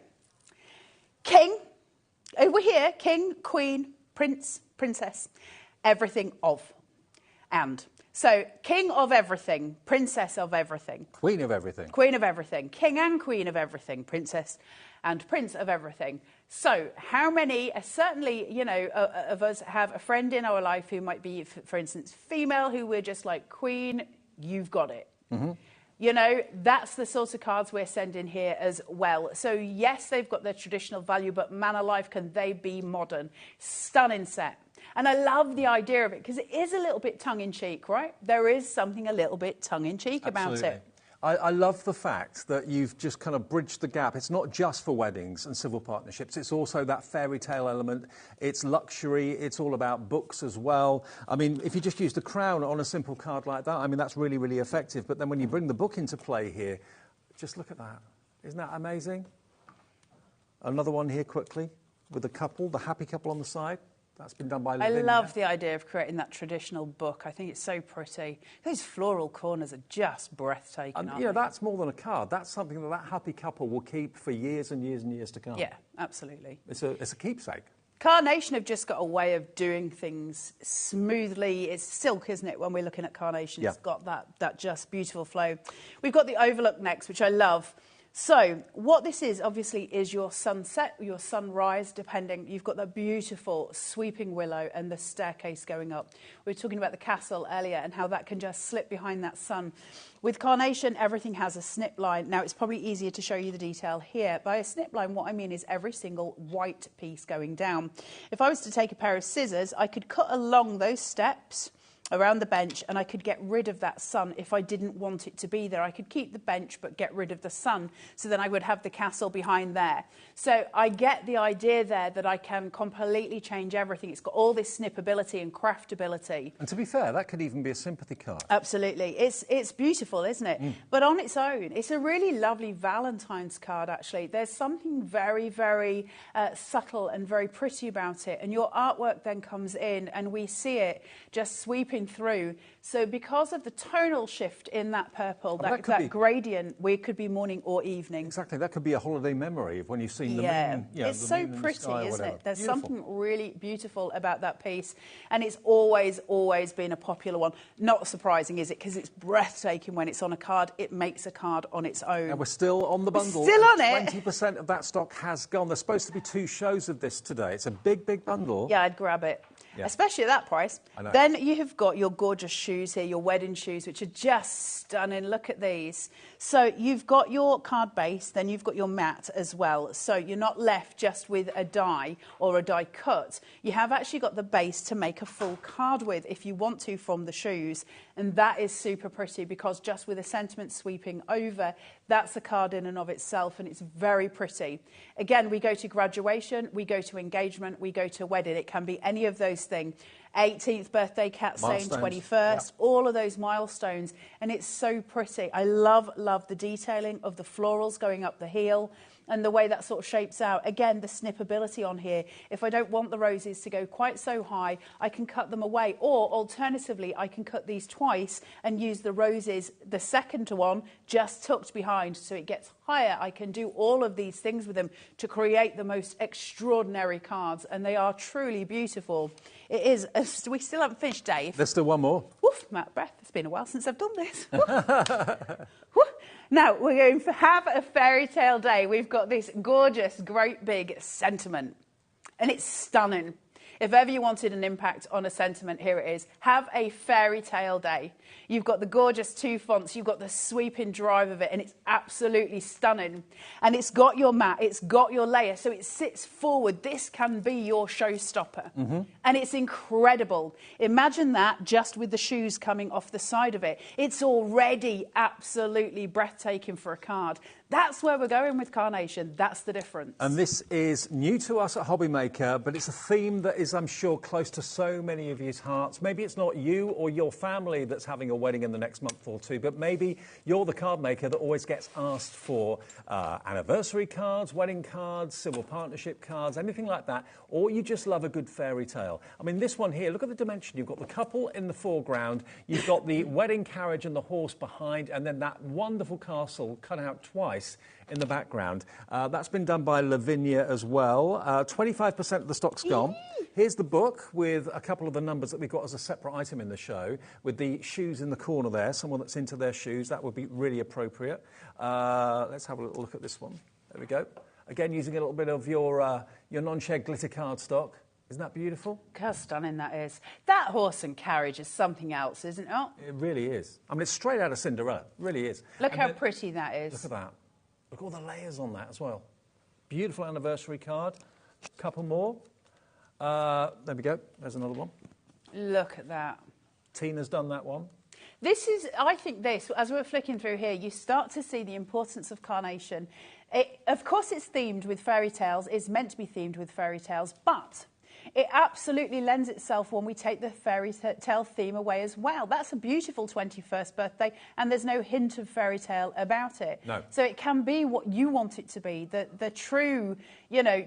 G: King, over here, king, queen, prince, princess, everything of. And so king of everything, princess of everything.
A: Queen of everything.
G: Queen of everything. King and queen of everything, princess and prince of everything. So how many, certainly, you know, of us have a friend in our life who might be, for instance, female, who we're just like, queen, you've got it. You know, that's the sort of cards we're sending here as well. So, yes, they've got their traditional value, but man alive, can they be modern? Stunning set. And I love the idea of it, because it is a little bit tongue-in-cheek, right? There is something a little bit tongue-in-cheek about it.
A: I love the fact that you've just kind of bridged the gap. It's not just for weddings and civil partnerships. It's also that fairy tale element. It's luxury. It's all about books as well. I mean, if you just use the crown on a simple card like that, I mean, that's really, really effective. But then when you bring the book into play here, just look at that. Isn't that amazing? Another one here quickly with the couple, the happy couple on the side. That's been done by Lavinia.
G: I love the idea of creating that traditional book. I think it's so pretty. Those floral corners are just breathtaking, aren't
A: yeah,
G: they?
A: that's more than a card. That's something that happy couple will keep for years and years and years to come.
G: Yeah, absolutely.
A: It's a keepsake.
G: Carnation have just got a way of doing things smoothly. It's silk, isn't it, when we're looking at carnation? Yeah. It's got that just beautiful flow. We've got the overlook next, which I love. So what this is, obviously, is your sunset, your sunrise, depending. You've got that beautiful sweeping willow and the staircase going up. We were talking about the castle earlier and how that can just slip behind that sun. With carnation, everything has a snip line. Now, it's probably easier to show you the detail here. By a snip line, what I mean is every single white piece going down. If I was to take a pair of scissors, I could cut along those steps around the bench, and I could get rid of that sun if I didn't want it to be there. I could keep the bench but get rid of the sun, so then I would have the castle behind there. So I get the idea there that I can completely change everything. It's got all this snippability and craftability.
A: And to be fair, that could even be a sympathy card.
G: Absolutely. It's beautiful, isn't it? But on its own, it's a really lovely Valentine's card, actually. There's something very, very subtle and very pretty about it. And your artwork then comes in and we see it just sweeping through. So because of the tonal shift in that purple, that gradient, we could be morning or evening.
A: Exactly. That could be a holiday memory of when you've seen the moon. Yeah,
G: it's so pretty, isn't it? There's
A: beautiful.
G: Something really beautiful about that piece. And it's always, always been a popular one. Not surprising, is it? Because it's breathtaking when it's on a card. It makes a card on its own.
A: And we're still on the bundle.
G: We're still on it.
A: 20% of that stock has gone. There's supposed to be 2 shows of this today. It's a big, big bundle.
G: Yeah, I'd grab it. Yeah. Especially at that price.
A: I know.
G: Then you have got your gorgeous shoes here, your wedding shoes, which are just stunning. Look at these. So you've got your card base, then you've got your mat as well. So you're not left just with a die or a die cut. You have actually got the base to make a full card with if you want to from the shoes. And that is super pretty because just with a sentiment sweeping over That's a card in and of itself, and it's very pretty. Again, we go to graduation, we go to engagement, we go to wedding. It can be any of those things. 18th birthday, Cat saying 21st, all of those milestones, and it's so pretty. I love the detailing of the florals going up the heel and the way that sort of shapes out. Again, the snippability on here. If I don't want the roses to go quite so high, I can cut them away, or alternatively, I can cut these twice and use the roses, the second one, just tucked behind so it gets higher. I can do all of these things with them to create the most extraordinary cards, and they are truly beautiful. It is. We still haven't finished, Dave.
A: There's still one more.
G: Woof, I'm out of breath. It's been a while since I've done this. Now, we're going to have a fairy tale day. We've got this gorgeous, great big sentiment, and it's stunning. If ever you wanted an impact on a sentiment, here it is. Have a fairy tale day. You've got the gorgeous 2 fonts, you've got the sweeping drive of it, and it's absolutely stunning. And it's got your mat, it's got your layer, so it sits forward. This can be your showstopper. And it's incredible. Imagine that just with the shoes coming off the side of it. It's already absolutely breathtaking for a card. That's where we're going with Carnation. That's the difference.
A: And this is new to us at HobbyMaker, but it's a theme that is, I'm sure, close to so many of you's hearts. Maybe it's not you or your family that's having a wedding in the next month or two, but maybe you're the card maker that always gets asked for anniversary cards, wedding cards, civil partnership cards, anything like that, or you just love a good fairy tale. I mean, this one here, look at the dimension. You've got the couple in the foreground, you've got the wedding carriage and the horse behind, and then that wonderful castle cut out twice in the background. That's been done by Lavinia as well. 25% of the stock's gone. Here's the book with a couple of the numbers that we've got as a separate item in the show, with the shoes in the corner there, someone that's into their shoes. That would be really appropriate. Let's have a little look at this one. There we go. Again, using a little bit of your non-shed glitter cardstock. Isn't that beautiful?
G: How stunning that is. That horse and carriage is something else, isn't it?
A: It really is. I mean, it's straight out of Cinderella. It really is.
G: Look how pretty that is.
A: Look at that. Look at all the layers on that as well. Beautiful anniversary card. Couple more. There we go. There's another one.
G: Look at that.
A: Tina's done that one.
G: This is, I think this, as we're flicking through here, you start to see the importance of Carnation. Of course, it's themed with fairy tales. It's meant to be themed with fairy tales, but it absolutely lends itself when we take the fairy tale theme away as well. That's a beautiful 21st birthday, and there's no hint of fairy tale about it.
A: No.
G: So it can be what you want it to be. The true,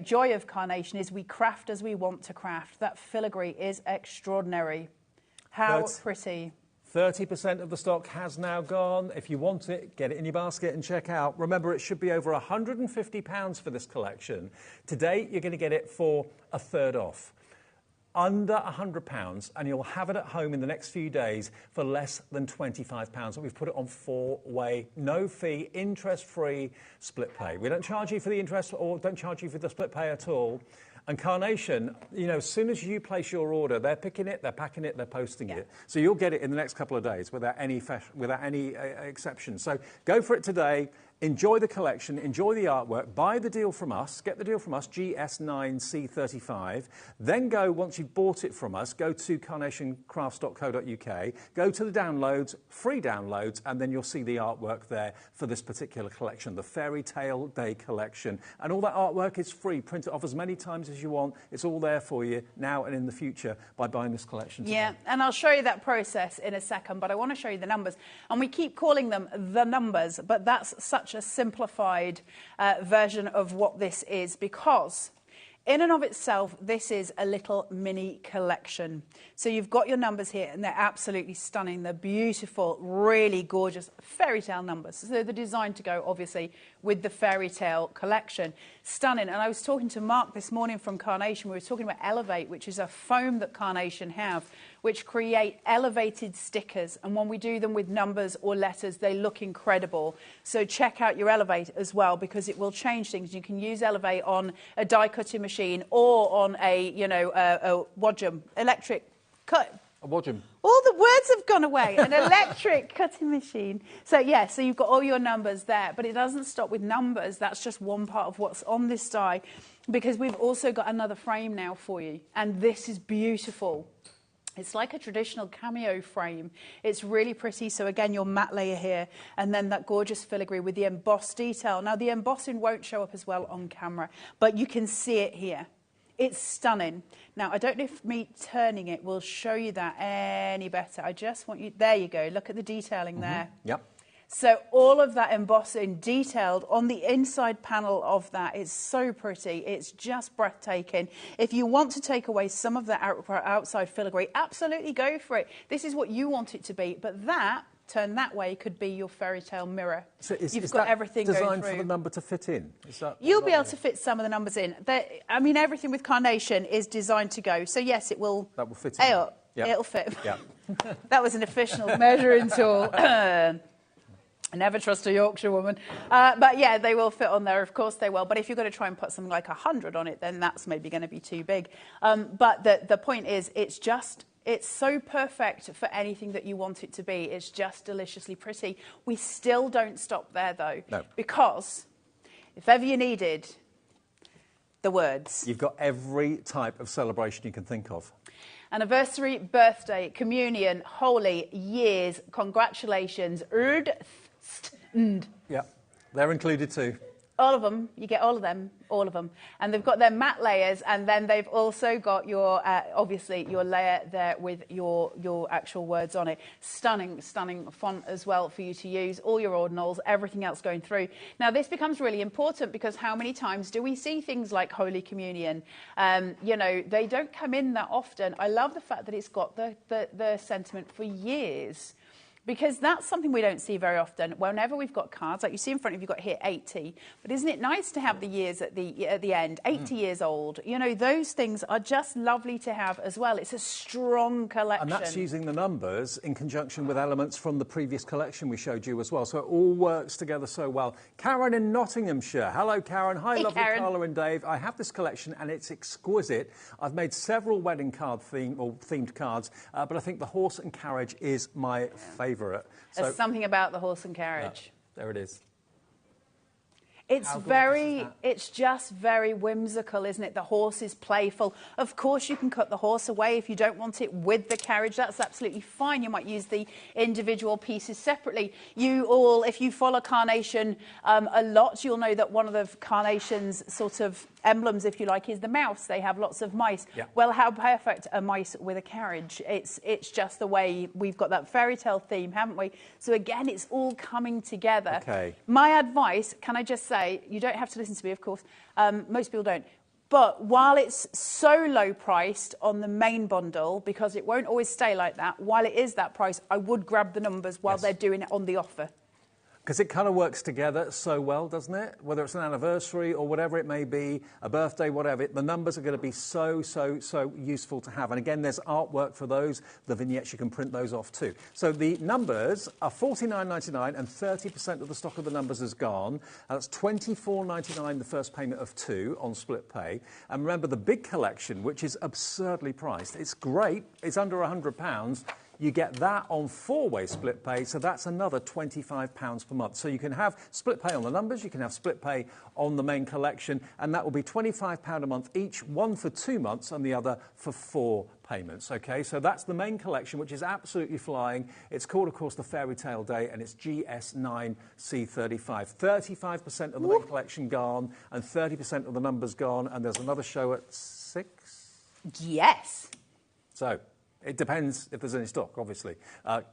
G: joy of Carnation is we craft as we want to craft. That filigree is extraordinary. How pretty.
A: 30% of the stock has now gone. If you want it, get it in your basket and check out. Remember, it should be over £150 for this collection. Today, you're going to get it for a third off. Under £100, and you'll have it at home in the next few days for less than £25. We've put it on 4-way, no fee, interest-free split pay. We don't charge you for the interest or don't charge you for the split pay at all. And Carnation, as soon as you place your order, they're picking it, they're packing it, they're posting it. So you'll get it in the next couple of days without any exception. So go for it today. Enjoy the collection, enjoy the artwork, buy the deal from us, get the deal from us, GS9C35. Then go, once you've bought it from us, go to carnationcrafts.co.uk, go to the downloads, free downloads, and then you'll see the artwork there for this particular collection, the Fairy Tale Day collection. And all that artwork is free. Print it off as many times as you want. It's all there for you now and in the future by buying this collection today.
G: Yeah, and I'll show you that process in a second, but I want to show you the numbers. And we keep calling them the numbers, but that's such a simplified version of what this is, because in and of itself, this is a little mini collection. So you've got your numbers here, and they're absolutely stunning. They're beautiful, really gorgeous fairy tale numbers. So they're designed to go, obviously, with the fairy tale collection. Stunning. And I was talking to Mark this morning from Carnation. We were talking about Elevate, which is a foam that Carnation have, which create elevated stickers. And when we do them with numbers or letters, they look incredible. So check out your Elevate as well, because it will change things. You can use Elevate on a die cutting machine or on a Wadgem, electric cut.
A: A Wadgem.
G: All the words have gone away. An electric cutting machine. So, yeah, so you've got all your numbers there. But it doesn't stop with numbers. That's just one part of what's on this die, because we've also got another frame now for you. And this is beautiful. It's like a traditional cameo frame. It's really pretty. So again, your matte layer here, and then that gorgeous filigree with the embossed detail. Now, the embossing won't show up as well on camera, but you can see it here. It's stunning. Now, I don't know if me turning it will show you that any better. I just want you, there you go. Look at the detailing there.
A: Yep.
G: So all of that embossing detailed on the inside panel of that is so pretty. It's just breathtaking. If you want to take away some of the outside filigree, absolutely go for it. This is what you want it to be. But that, turned that way, could be your fairy tale mirror.
A: So
G: You've got everything going through.
A: Designed for the number to fit in?
G: You'll be able to fit some of the numbers in. I mean, everything with Carnation is designed to go. So yes, it will.
A: That will fit in.
G: It'll fit.
A: Yeah.
G: That was an official measuring tool. I never trust a Yorkshire woman. But yeah, they will fit on there. Of course they will. But if you're going to try and put something like 100 on it, then that's maybe going to be too big. But the point is, it's so perfect for anything that you want it to be. It's just deliciously pretty. We still don't stop there, though.
A: No.
G: Because if ever you needed the words.
A: You've got every type of celebration you can think of.
G: Anniversary, birthday, communion, holy, years, congratulations,
A: Yeah, they're included too.
G: All of them. You get all of them, all of them. And they've got their matte layers, and then they've also got your, obviously, your layer there with your actual words on it. Stunning, stunning font as well for you to use. All your ordinals, everything else going through. Now, this becomes really important because how many times do we see things like Holy Communion? You know, they don't come in that often. I love the fact that it's got the sentiment for years. Because that's something we don't see very often. Whenever we've got cards, like you see in front of you, you've got here 80. But isn't it nice to have the years at the end? 80 years old. You know, those things are just lovely to have as well. It's a strong collection.
A: And that's using the numbers in conjunction with elements from the previous collection we showed you as well. So it all works together so well. Karen in Nottinghamshire. Hello, Karen. Hi,
G: hey,
A: lovely
G: Karen.
A: Carla and Dave. I have this collection and it's exquisite. I've made several wedding card themed cards, but I think the horse and carriage is my favourite.
G: There's something about the horse and carriage.
A: Yeah, there it is.
G: It's just very whimsical, isn't it? The horse is playful. Of course, you can cut the horse away if you don't want it with the carriage. That's absolutely fine. You might use the individual pieces separately. You all, if you follow Carnation a lot, you'll know that one of the Carnation's sort of emblems, if you like, is the mouse. They have lots of mice.
A: Yeah.
G: Well, how perfect are mice with a carriage? It's just the way we've got that fairy tale theme, haven't we? So again, it's all coming together.
A: Okay.
G: My advice, can I just say, you don't have to listen to me, of course. Most people don't. But while it's so low priced on the main bundle, because it won't always stay like that, while it is that price, I would grab the numbers while they're doing it on the offer.
A: Because it kind of works together so well, doesn't it? Whether it's an anniversary or whatever it may be, a birthday, whatever, the numbers are going to be so useful to have. And again, there's artwork for those. The vignettes, you can print those off too. So the numbers are $49.99 and 30% of the stock of the numbers is gone. That's $24.99 the first payment of 2 on split pay. And remember, the big collection, which is absurdly priced, it's great. It's under £100. You get that on 4-way split pay, so that's another £25 per month. So you can have split pay on the numbers, you can have split pay on the main collection, and that will be £25 a month each, one for 2 months and the other for 4 payments. Okay, so that's the main collection, which is absolutely flying. It's called, of course, the Fairy Tale Day, and it's GS9C35. 35% of the main collection gone, and 30% of the numbers gone, and there's another show at 6?
G: Yes.
A: So it depends if there's any stock, obviously.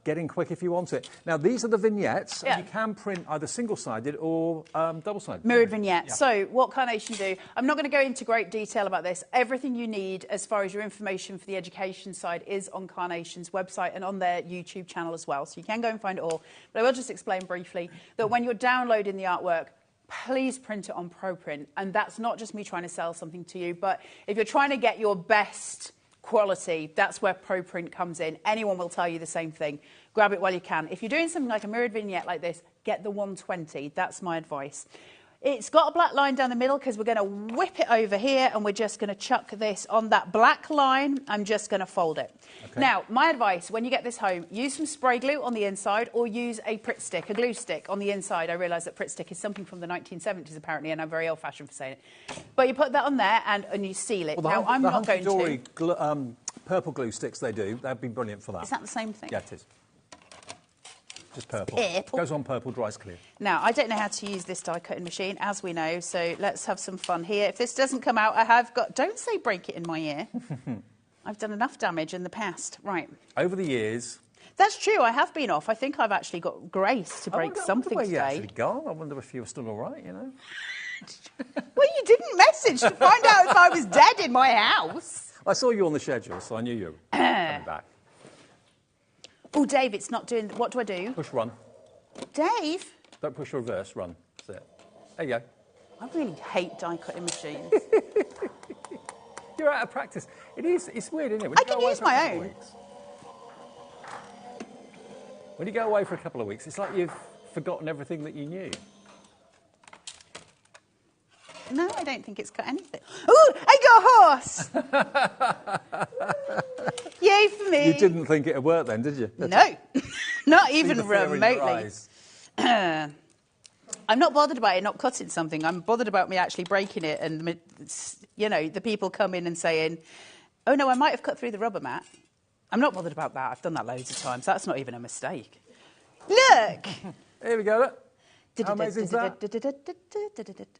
A: Get in quick if you want it. Now, these are the vignettes.
G: Yeah.
A: And you can print either single-sided or double-sided.
G: Mirrored vignettes.
A: Yeah.
G: So what Carnation do, I'm not going to go into great detail about this. Everything you need as far as your information for the education side is on Carnation's website and on their YouTube channel as well. So you can go and find it all. But I will just explain briefly that when you're downloading the artwork, please print it on ProPrint. And that's not just me trying to sell something to you, but if you're trying to get your best quality, that's where ProPrint comes in. Anyone will tell you the same thing. Grab it while you can. If you're doing something like a mirrored vignette like this, get the 120. That's my advice. It's got a black line down the middle because we're going to whip it over here and we're just going to chuck this on that black line. I'm just going to fold it. Okay. Now, my advice, when you get this home, use some spray glue on the inside or use a Pritt stick, a glue stick on the inside. I realise that Pritt stick is something from the 1970s apparently, and I'm very old-fashioned for saying it. But you put that on there and you seal it.
A: Well,
G: now, I'm not going to...
A: purple glue sticks they do. That'd be brilliant for that.
G: Is that the same thing?
A: Yeah, it is. Just purple.
G: Purple.
A: Goes on purple, dries clear.
G: Now, I don't know how to use this die cutting machine, as we know, so let's have some fun here. If this doesn't come out, I have got... Don't say break it in my ear. I've done enough damage in the past. Right.
A: Over the years...
G: That's true, I have been off. I think I've actually got grace to break something
A: where
G: today.
A: you actually gone. I wonder if you were still all right, you know.
G: Well, you didn't message to find out if I was dead in my house.
A: I saw you on the schedule, so I knew you were coming back.
G: Oh, Dave, it's not doing... What do I do?
A: Push run.
G: Dave?
A: Don't push reverse, run. That's it. There you go.
G: I really hate die cutting machines.
A: You're out of practice. It's weird, isn't it? When
G: I can use my own.
A: When you go away for a couple of weeks, it's like you've forgotten everything that you knew.
G: No, I don't think it's cut anything. Ooh, I got a horse! Yay for me.
A: You didn't think it would work then, did you?
G: No, not even remotely. I'm not bothered about it not cutting something. I'm bothered about me actually breaking it and, you know, the people come in and saying, oh, no, I might have cut through the rubber mat. I'm not bothered about that. I've done that loads of times. That's not even a mistake. Look!
A: Here we go, look. How amazing is that?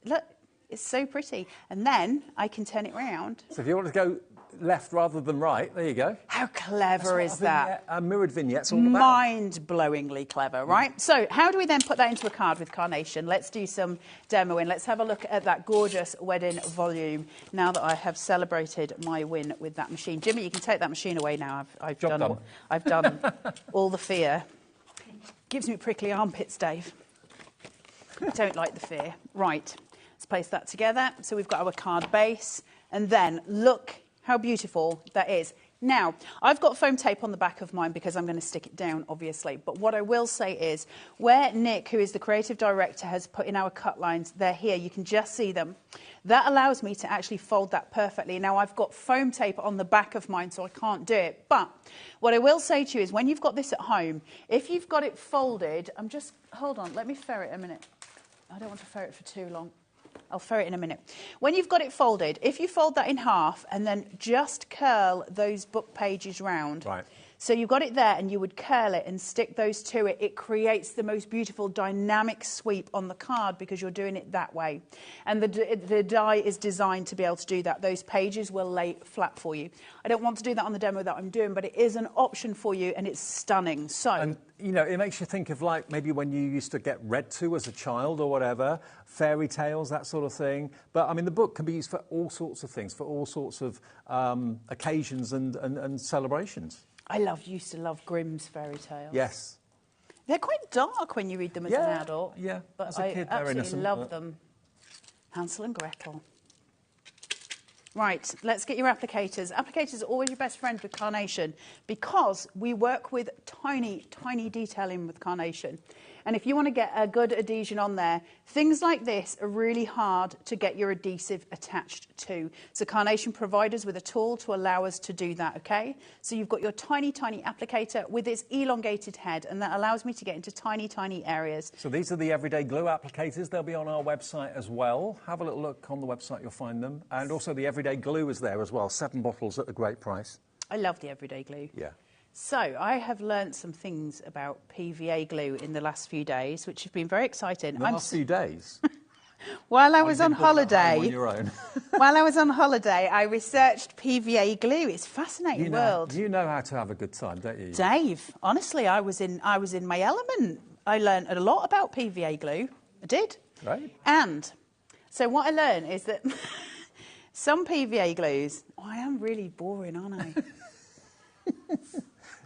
G: Look, it's so pretty. And then I can turn it round.
A: So if you want to go left rather than right, there you go.
G: How clever is that?
A: A mirrored vignette's all about.
G: Mind-blowingly clever, right? So how do we then put that into a card with carnation? Let's do some demoing. Let's have a look at that gorgeous wedding volume now that I have celebrated my win with that machine. Jimmy, you can take that machine away now. I've done all the fear. Gives me prickly armpits, Dave. I don't like the fear. Right, let's place that together. So we've got our card base, and then look how beautiful that is. Now, I've got foam tape on the back of mine because I'm going to stick it down, obviously. But what I will say is, where Nick, who is the creative director, has put in our cut lines, they're here. You can just see them. That allows me to actually fold that perfectly. Now, I've got foam tape on the back of mine, so I can't do it. But what I will say to you is, when you've got this at home, if you've got it folded, hold on, let me ferret a minute. I don't want to ferret for too long. I'll ferret in a minute. When you've got it folded, if you fold that in half and then just curl those book pages round.
A: Right.
G: So you've got it there and you would curl it and stick those to it. It creates the most beautiful dynamic sweep on the card because you're doing it that way. And the die is designed to be able to do that. Those pages will lay flat for you. I don't want to do that on the demo that I'm doing, but it is an option for you and it's stunning. So,
A: and, you know, it makes you think of like maybe when you used to get read to as a child or whatever, fairy tales, that sort of thing. But, I mean, the book can be used for all sorts of things, for all sorts of occasions and celebrations.
G: I used to love Grimm's fairy tales.
A: Yes.
G: They're quite dark when you read them as an adult.
A: Yeah,
G: but
A: as a kid,
G: I
A: they're innocent,
G: love them. Hansel and Gretel. Right, let's get your applicators. Applicators are always your best friend with carnation because we work with tiny, tiny detailing with carnation. And if you want to get a good adhesion on there, things like this are really hard to get your adhesive attached to. So Carnation provide us with a tool to allow us to do that, okay? So you've got your tiny, tiny applicator with its elongated head, and that allows me to get into tiny, tiny areas.
A: So these are the everyday glue applicators. They'll be on our website as well. Have a little look on the website, you'll find them. And also the everyday glue is there as well. 7 bottles at a great price.
G: I love the everyday glue.
A: Yeah.
G: So I have learnt some things about PVA glue in the last few days, which have been very exciting.
A: In the last few days?
G: While I was on holiday,
A: on your own.
G: while I was on holiday, I researched PVA glue. It's a fascinating world.
A: You know how to have a good time, don't you?
G: Dave, honestly, I was in my element. I learned a lot about PVA glue. I did.
A: Right.
G: And so what I learned is that some PVA glues... Oh, I am really boring, aren't I?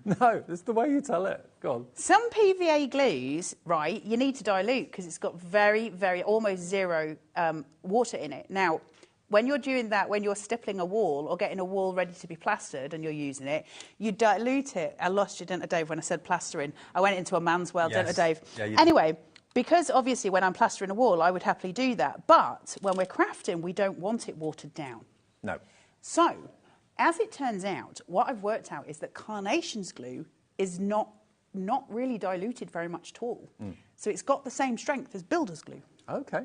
A: No, that's the way you tell it. Go on.
G: Some PVA glues, right, you need to dilute because it's got very, very, almost zero water in it. Now, when you're doing that, when you're stippling a wall or getting a wall ready to be plastered and you're using it, you dilute it. I lost you, didn't I, Dave, when I said plastering. I went into a man's world,
A: yes.
G: didn't I, Dave?
A: Yeah, you
G: anyway, because obviously when I'm plastering a wall, I would happily do that. But when we're crafting, we don't want it watered down.
A: No.
G: So, as it turns out, what I've worked out is that Carnation's glue is not really diluted very much at all. So it's got the same strength as Builder's glue.
A: Okay.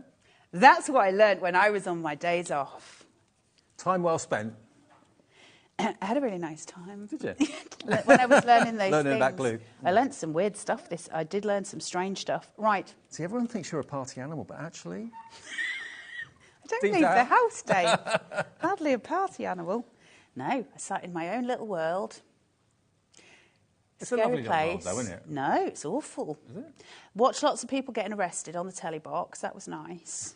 G: That's what I learned when I was on my days off.
A: Time well spent.
G: I had a really nice time.
A: Did you?
G: When I was learning those
A: learning
G: things.
A: that glue.
G: I learnt some weird stuff. I did learn some strange stuff. Right.
A: See, everyone thinks you're a party animal, but actually...
G: I don't
A: Deep
G: leave the
A: down.
G: house, Dave. Hardly a party animal. No, I sat in my own little world.
A: It's a lovely little world, though, isn't it?
G: No, it's awful.
A: Is it?
G: Watched lots of people getting arrested on the telly box. That was nice.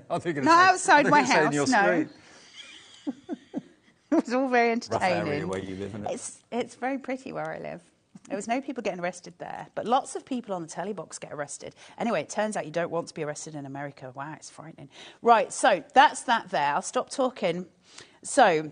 A: Not
G: outside my house,
A: your
G: no.
A: street.
G: It was all very
A: Rough
G: entertaining.
A: area where you live, isn't it?
G: It's very pretty where I live. There was no people getting arrested there, but lots of people on the telly box get arrested. Anyway, it turns out you don't want to be arrested in America. Wow, it's frightening. Right, so that's that there. I'll stop talking. So,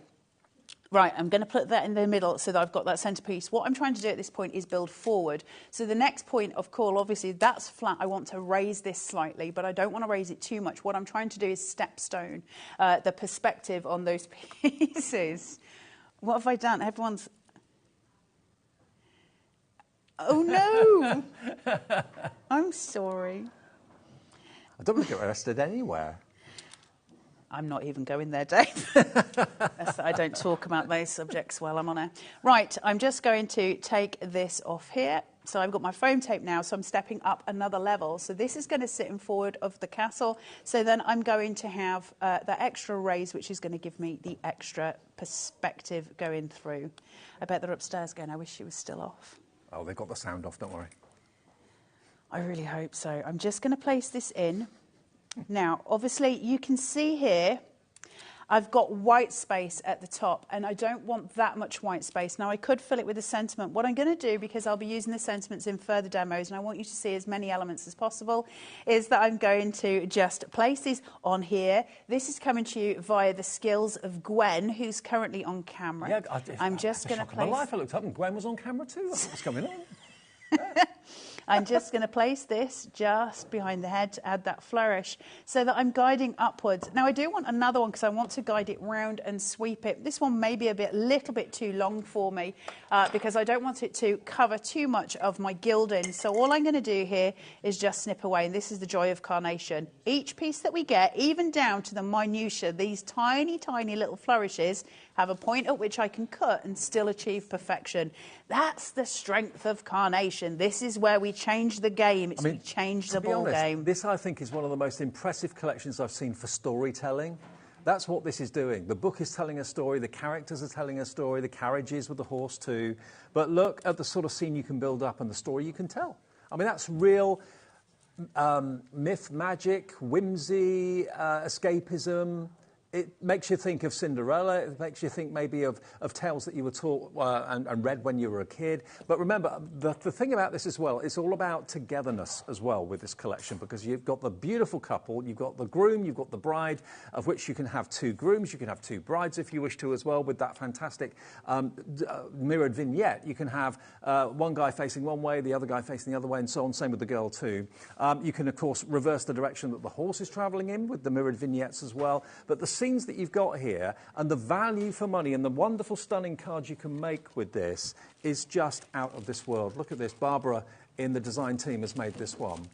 G: right, I'm going to put that in the middle so that I've got that centrepiece. What I'm trying to do at this point is build forward. So the next point of call, obviously, that's flat. I want to raise this slightly, but I don't want to raise it too much. What I'm trying to do is stepstone the perspective on those pieces. What have I done? Everyone's... Oh, no! I'm sorry.
A: I don't want to get arrested anywhere.
G: I'm not even going there, Dave. I don't talk about those subjects while I'm on air. Right, I'm just going to take this off here. So I've got my foam tape now, so I'm stepping up another level. So this is going to sit in forward of the castle. So then I'm going to have that extra raise, which is going to give me the extra perspective going through. I bet they're upstairs going, I wish she was still off.
A: Oh, they've got the sound off, don't worry.
G: I really hope so. I'm just going to place this in. Now, obviously, you can see here, I've got white space at the top, and I don't want that much white space. Now, I could fill it with a sentiment. What I'm going to do, because I'll be using the sentiments in further demos, and I want you to see as many elements as possible, is that I'm going to just place these on here. This is coming to you via the skills of Gwen, who's currently on camera.
A: Yeah,
G: I'm just going to place...
A: My life, I looked up and Gwen was on camera too. That's what's going on.
G: I'm just going to place this just behind the head to add that flourish so that I'm guiding upwards. Now, I do want another one because I want to guide it round and sweep it. This one may be a little bit too long for me because I don't want it to cover too much of my gilding. So all I'm going to do here is just snip away, and this is the joy of carnation. Each piece that we get, even down to the minutiae, these tiny, tiny little flourishes have a point at which I can cut and still achieve perfection. That's the strength of carnation. This is where we change the game. We change the ball game.
A: This, I think, is one of the most impressive collections I've seen for storytelling. That's what this is doing. The book is telling a story, the characters are telling a story, the carriages with the horse too. But look at the sort of scene you can build up and the story you can tell. I mean, that's real myth, magic, whimsy, escapism. It makes you think of Cinderella. It makes you think maybe of tales that you were taught and read when you were a kid. But remember, the thing about this as well, it's all about togetherness as well with this collection, because you've got the beautiful couple, you've got the groom, you've got the bride, of which you can have two grooms, you can have two brides if you wish to as well, with that fantastic mirrored vignette. You can have one guy facing one way, the other guy facing the other way, and so on. Same with the girl too. You can, of course, reverse the direction that the horse is travelling in with the mirrored vignettes as well. But the scenes that you've got here and the value for money and the wonderful, stunning cards you can make with this is just out of this world. Look at this. Barbara in the design team has made this one.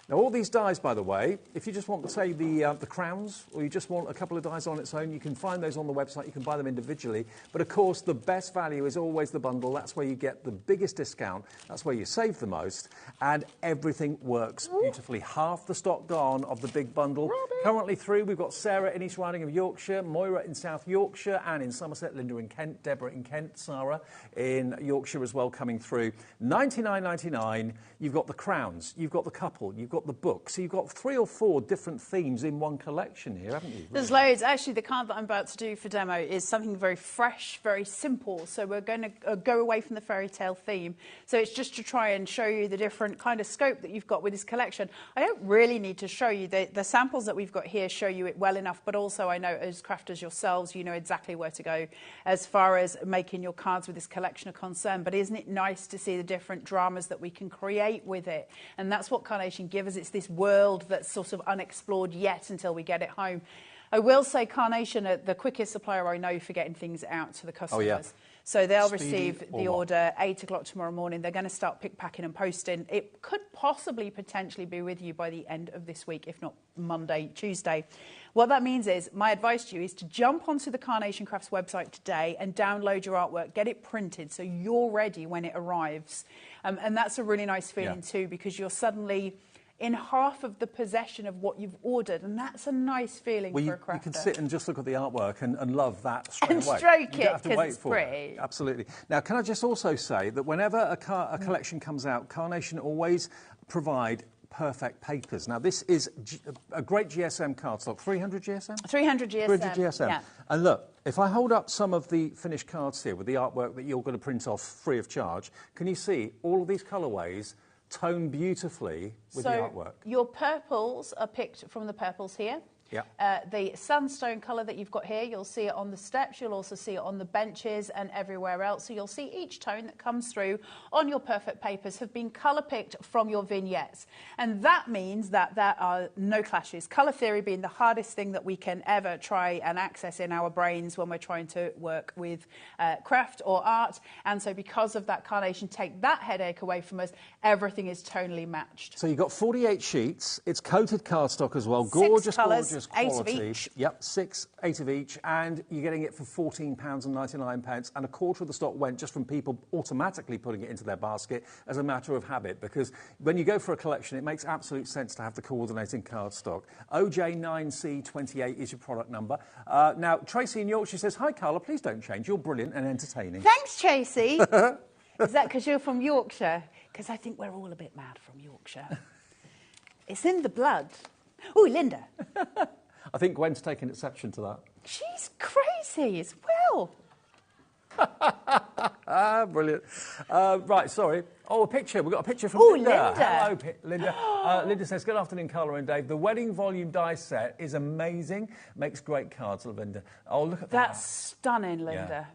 A: Now, all these dies, by the way, if you just want, say, the crowns, or you just want a couple of dies on its own, you can find those on the website. You can buy them individually. But, of course, the best value is always the bundle. That's where you get the biggest discount. That's where you save the most. And everything works beautifully. Half the stock gone of the big bundle. Currently through, we've got Sarah in East Riding of Yorkshire, Moira in South Yorkshire, Anne in Somerset, Linda in Kent, Deborah in Kent, Sarah in Yorkshire as well coming through. $99.99. You've got the crowns. You've got the couple. You've got the book. So you've got 3 or 4 different themes in one collection here, haven't you? Really?
G: There's loads. Actually, the card that I'm about to do for demo is something very fresh, very simple. So we're going to go away from the fairy tale theme. So it's just to try and show you the different kind of scope that you've got with this collection. I don't really need to show you. The samples that we've got here show you it well enough, but also I know as crafters yourselves, you know exactly where to go as far as making your cards with this collection are concerned. But isn't it nice to see the different dramas that we can create with it? And that's what Carnation gives us. It's this world that's sort of unexplored yet until we get it home. I will say Carnation are the quickest supplier I know for getting things out to the customers.
A: Oh, yeah.
G: So they'll
A: Speedy
G: receive the
A: what?
G: order 8 o'clock tomorrow morning. They're going to start pick, packing and posting. It could possibly potentially be with you by the end of this week, if not Monday, Tuesday. What that means is, my advice to you is to jump onto the Carnation Crafts website today and download your artwork, get it printed so you're ready when it arrives. And that's a really nice feeling too, because you're suddenly in half of the possession of what you've ordered, and that's a nice feeling for a crafter. You
A: can sit and just look at the artwork and love that straight away.
G: And stroke it,
A: you don't have to wait
G: it's
A: for
G: pretty.
A: it. Absolutely. Now, can I just also say that whenever a collection comes out, Carnation always provide perfect papers. Now, this is a great GSM cardstock. 300 GSM?
G: 300 GSM.
A: 300 GSM.
G: Yeah.
A: And look, if I hold up some of the finished cards here with the artwork that you're going to print off free of charge, can you see all of these colourways tone beautifully with the artwork?
G: Your purples are picked from the purples here.
A: Yeah.
G: The sandstone colour that you've got here, you'll see it on the steps, you'll also see it on the benches and everywhere else. So you'll see each tone that comes through on your perfect papers have been colour picked from your vignettes. And that means that there are no clashes. Colour theory being the hardest thing that we can ever try and access in our brains when we're trying to work with craft or art. And so because of that, Carnation take that headache away from us. Everything is tonally matched.
A: So you've got 48 sheets. It's coated cardstock as well. Gorgeous, gorgeous quality.
G: 8 of each.
A: Yep, 8 of each, and you're getting it for £14.99, and a quarter of the stock went just from people automatically putting it into their basket as a matter of habit, because when you go for a collection, it makes absolute sense to have the coordinating cardstock. OJ9C28 is your product number. Now, Tracy in Yorkshire says, "Hi, Carla, please don't change. You're brilliant and entertaining."
G: Thanks, Tracy. Is that because you're from Yorkshire? Because I think we're all a bit mad from Yorkshire. It's in the blood. Oh, Linda.
A: I think Gwen's taking exception to that.
G: She's crazy as well.
A: Brilliant. Right, sorry. Oh, a picture. We've got a picture from
G: Linda.
A: Hello, Linda. Linda says, "Good afternoon, Carla and Dave. The wedding volume die set is amazing. Makes great cards, Linda." Oh, look at that.
G: That's stunning, Linda. Yeah.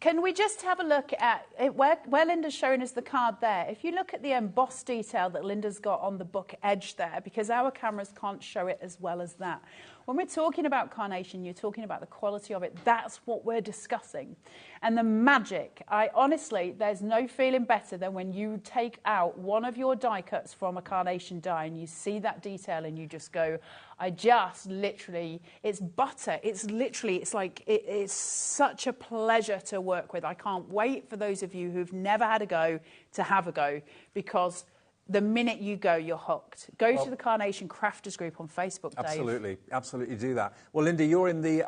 G: Can we just have a look at it, where Linda's showing us the card there? If you look at the embossed detail that Linda's got on the book edge there, because our cameras can't show it as well as that. When we're talking about Carnation, you're talking about the quality of it. That's what we're discussing. And the magic, honestly, there's no feeling better than when you take out one of your die cuts from a Carnation die and you see that detail and you just go, it's butter. It's such a pleasure to work with. I can't wait for those of you who've never had a go to have a go, because the minute you go, you're hooked. Go to the Carnation Crafters group on Facebook, Dave.
A: Absolutely, absolutely do that. Well, Linda, you're in the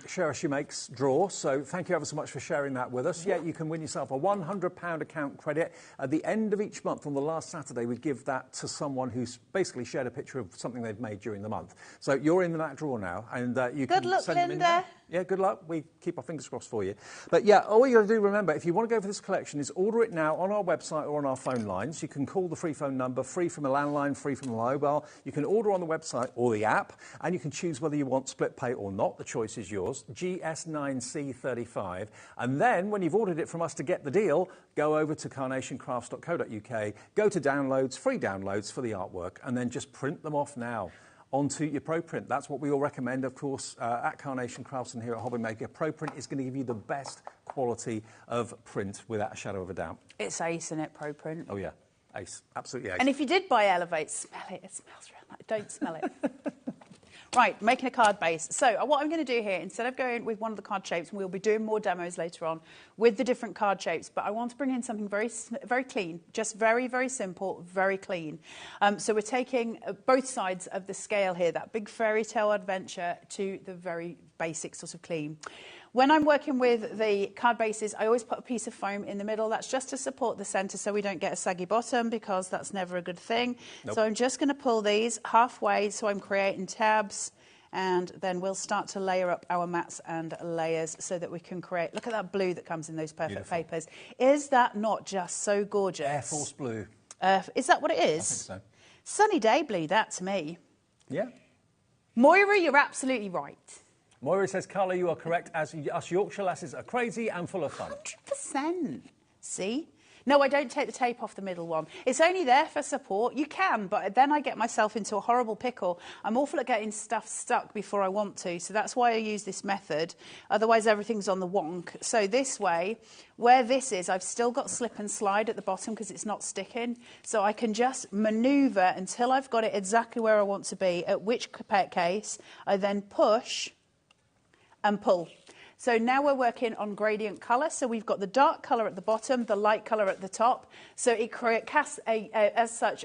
A: Share As She Makes draw, so thank you ever so much for sharing that with us. Yeah, you can win yourself a £100 account credit. At the end of each month, on the last Saturday, we give that to someone who's basically shared a picture of something they've made during the month. So you're in that draw now, and you can send them in.
G: Good luck, Linda.
A: Yeah, good luck. We keep our fingers crossed for you. But yeah, all you got to do, remember, if you want to go for this collection, is order it now on our website or on our phone lines. You can call the free phone number, free from a landline, free from a mobile. You can order on the website or the app, and you can choose whether you want split pay or not. The choice is yours. GS9C35. And then, when you've ordered it from us to get the deal, go over to carnationcrafts.co.uk, go to downloads, free downloads for the artwork, and then just print them off now onto your ProPrint. That's what we all recommend, of course, at Carnation Crafts and here at HobbyMaker. ProPrint is going to give you the best quality of print without a shadow of a doubt.
G: It's ace, isn't it, ProPrint?
A: Oh, yeah. Ace. Absolutely ace.
G: And if you did buy Elevate, smell it. It smells real nice. Don't smell it. Right, making a card base. So what I'm going to do here, instead of going with one of the card shapes, and we'll be doing more demos later on with the different card shapes, but I want to bring in something very, very clean, just very, very simple, very clean. So we're taking both sides of the scale here, that big fairy tale adventure to the very basic sort of clean. When I'm working with the card bases, I always put a piece of foam in the middle. That's just to support the centre so we don't get a saggy bottom, because that's never a good thing. Nope. So I'm just going to pull these halfway, so I'm creating tabs, and then we'll start to layer up our mats and layers so that we can create... Look at that blue that comes in those perfect papers. Is that not just so gorgeous?
A: Air Force blue.
G: Is that what it is?
A: I think so.
G: Sunny day blue, that to me.
A: Yeah.
G: Moira, you're absolutely right.
A: Moira says, Carla, you are correct, as us Yorkshire lasses are crazy and full of fun.
G: 100%. See? No, I don't take the tape off the middle one. It's only there for support. You can, but then I get myself into a horrible pickle. I'm awful at getting stuff stuck before I want to, so that's why I use this method. Otherwise, everything's on the wonk. So this way, where this is, I've still got slip and slide at the bottom because it's not sticking. So I can just manoeuvre until I've got it exactly where I want to be, at which case I then push and pull. So now we're working on gradient colour. So we've got the dark colour at the bottom, the light colour at the top. So it casts, as such,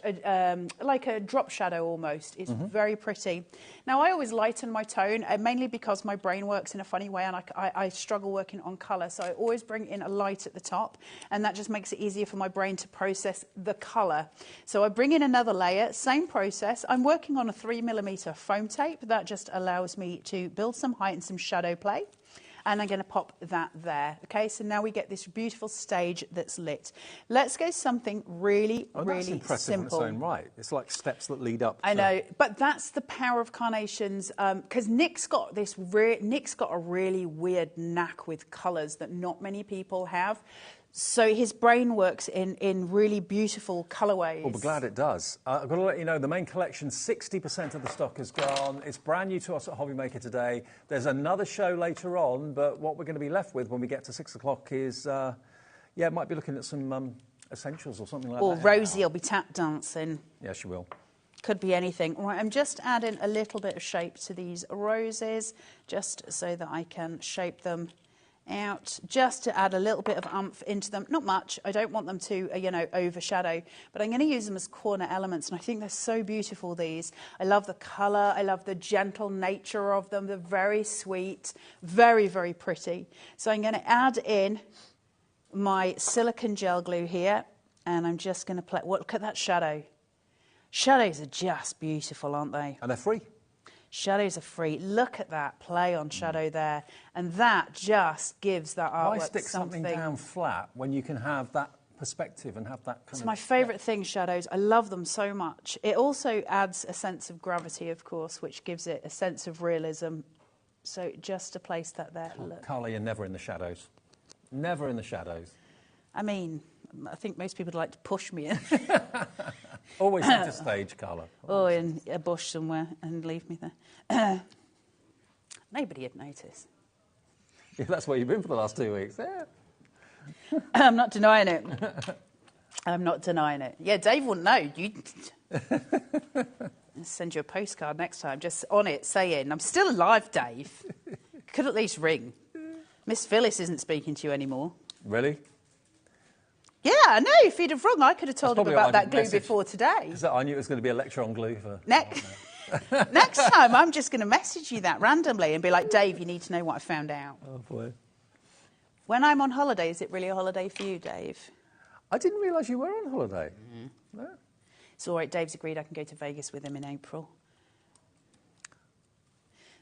G: like a drop shadow almost. It's very pretty. Now, I always lighten my tone, mainly because my brain works in a funny way and I struggle working on colour. So I always bring in a light at the top, and that just makes it easier for my brain to process the colour. So I bring in another layer, same process. I'm working on a 3mm foam tape. That just allows me to build some height and some shadow play. And I'm going to pop that there. Okay, so now we get this beautiful stage that's lit. Let's go something really, really
A: that's impressive
G: simple.
A: in its own right. It's like steps that lead up.
G: I know, but that's the power of carnations. Because Nick's got a really weird knack with colours that not many people have. So his brain works in really beautiful colourways.
A: Well, we're glad it does. I've got to let you know, the main collection, 60% of the stock is gone. It's brand new to us at HobbyMaker today. There's another show later on, but what we're going to be left with when we get to 6 o'clock is, yeah, might be looking at some essentials or something like that.
G: Or Rosie will be tap dancing.
A: Yeah, she will.
G: Could be anything. Right, I'm just adding a little bit of shape to these roses, just so that I can shape them out, just to add a little bit of oomph into them. Not much. I don't want them to, overshadow, but I'm going to use them as corner elements, and I think they're so beautiful, these. I love the colour. I love the gentle nature of them. They're very sweet, very, very pretty. So I'm going to add in my silicone gel glue here, and I'm just going to play. Look at that shadow. Shadows are just beautiful, aren't they?
A: And they're free.
G: Shadows are free. Look at that play on shadow there. And that just gives that artwork
A: Why stick something down flat when you can have that perspective and have that kind of...
G: It's my favourite thing, shadows. I love them so much. It also adds a sense of gravity, of course, which gives it a sense of realism. So just to place that there. Look.
A: Carla, you're never in the shadows. Never in the shadows.
G: I mean, I think most people would like to push me in.
A: Always set a stage, Carla.
G: Or in a bush somewhere and leave me there. Nobody would notice.
A: Yeah, that's where you've been for the last 2 weeks. Yeah.
G: I'm not denying it. I'm not denying it. Yeah, Dave wouldn't know. You'd send you a postcard next time, just on it saying, I'm still alive, Dave. Could at least ring. Miss Phyllis isn't speaking to you anymore.
A: Really?
G: Yeah, I know. If he'd have rung, I could have told him about that glue before today.
A: Because I knew it was going to be a lecture on glue for...
G: Next time, I'm just going to message you that randomly and be like, Dave, you need to know what I found out.
A: Oh, boy.
G: When I'm on holiday, is it really a holiday for you, Dave?
A: I didn't realise you were on holiday. No.
G: It's all right. Dave's agreed I can go to Vegas with him in April.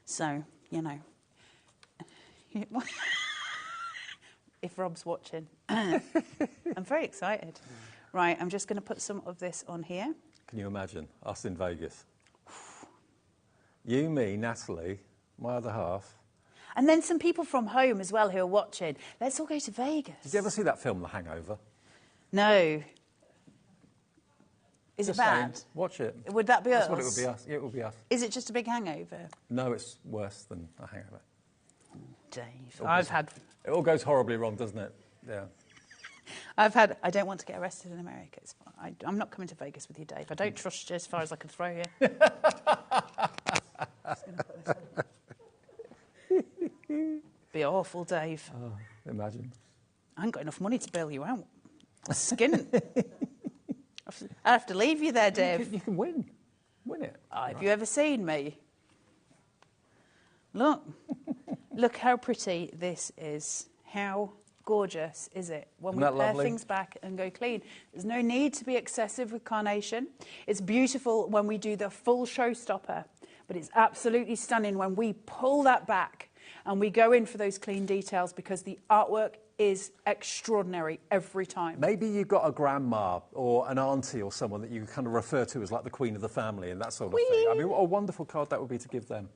G: So, if Rob's watching. I'm very excited. Right, I'm just going to put some of this on here.
A: Can you imagine us in Vegas? You, me, Natalie, my other half.
G: And then some people from home as well who are watching. Let's all go to Vegas.
A: Did you ever see that film, The Hangover?
G: No. Is it bad?
A: Saying, watch it.
G: Would that be us?
A: That's what it would be us. Yeah, it would be us.
G: Is it just a big hangover?
A: No, it's worse than a hangover.
G: Dave,
A: It all goes horribly wrong, doesn't it? Yeah.
G: I don't want to get arrested in America. I'm not coming to Vegas with you, Dave. I don't trust you as far as I can throw you. Be awful, Dave.
A: Oh, imagine.
G: I haven't got enough money to bail you out. I'm skinning. I have to leave you there, Dave.
A: You can win. Win it.
G: Have you ever seen me? Look. Look how pretty this is. How gorgeous is it when we pare things back and go clean? There's no need to be excessive with carnation. It's beautiful when we do the full showstopper, but it's absolutely stunning when we pull that back and we go in for those clean details, because the artwork is extraordinary every time.
A: Maybe you've got a grandma or an auntie or someone that you kind of refer to as like the queen of the family and that sort of thing. I mean, what a wonderful card that would be to give them.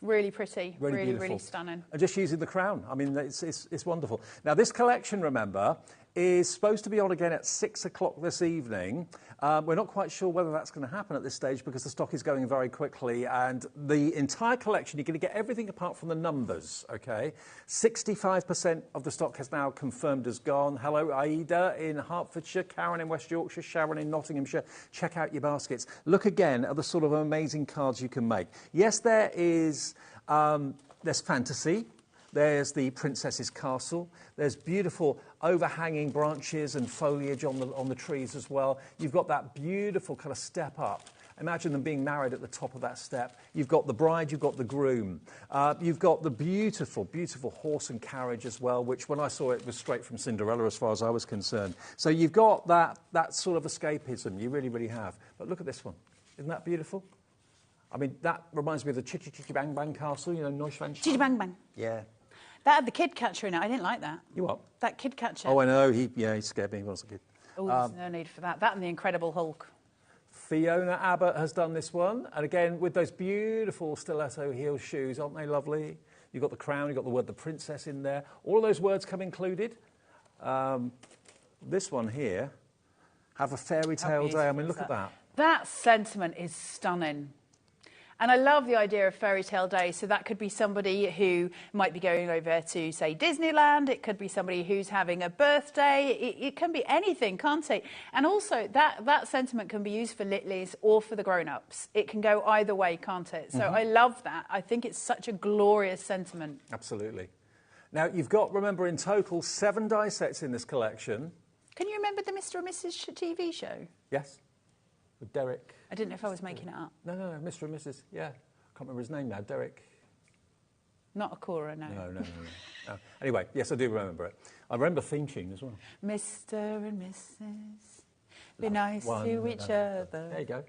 G: Really pretty, really,
A: really
G: really stunning.
A: And just using the crown. I mean, it's wonderful. Now, this collection, remember, is supposed to be on again at 6 o'clock this evening. We're not quite sure whether that's going to happen at this stage because the stock is going very quickly, and the entire collection, you're going to get everything apart from the numbers, okay? 65% of the stock has now confirmed as gone. Hello, Aida in Hertfordshire, Karen in West Yorkshire, Sharon in Nottinghamshire. Check out your baskets. Look again at the sort of amazing cards you can make. Yes, there is, there's fantasy. There's the Princess's Castle. There's beautiful overhanging branches and foliage on the trees as well. You've got that beautiful kind of step up. Imagine them being married at the top of that step. You've got the bride, you've got the groom. You've got the beautiful, beautiful horse and carriage as well, which when I saw it was straight from Cinderella as far as I was concerned. So you've got that sort of escapism. You really, really have. But look at this one. Isn't that beautiful? I mean, that reminds me of the Chitty Chitty Bang Bang Castle, you know, Neuschwanstein.
G: Chitty Bang Bang.
A: Yeah.
G: That had the kid catcher in it. I didn't like that.
A: You what?
G: That kid catcher.
A: Oh, I know. He scared me when I was a kid.
G: Oh, there's no need for that. That and the Incredible Hulk.
A: Fiona Abbott has done this one. And again, with those beautiful stiletto heel shoes, aren't they lovely? You've got the crown, you've got the word the princess in there. All of those words come included. This one here, have a fairy tale day. I mean, look at that.
G: That sentiment is stunning. And I love the idea of fairy tale day. So that could be somebody who might be going over to, say, Disneyland. It could be somebody who's having a birthday. It can be anything, can't it? And also, that sentiment can be used for Littlies or for the grown-ups. It can go either way, can't it? So I love that. I think it's such a glorious sentiment.
A: Absolutely. Now, you've got, remember, in total, 7 die sets in this collection.
G: Can you remember the Mr. and Mrs. TV show?
A: Yes. With Derek.
G: I didn't know if I was making it up.
A: No, Mr. and Mrs. Yeah. I can't remember his name now. Derek.
G: Not Akora, no.
A: No. Anyway, yes, I do remember it. I remember the theme tune as well.
G: Mr. and Mrs. Be nice to each other.
A: There you go.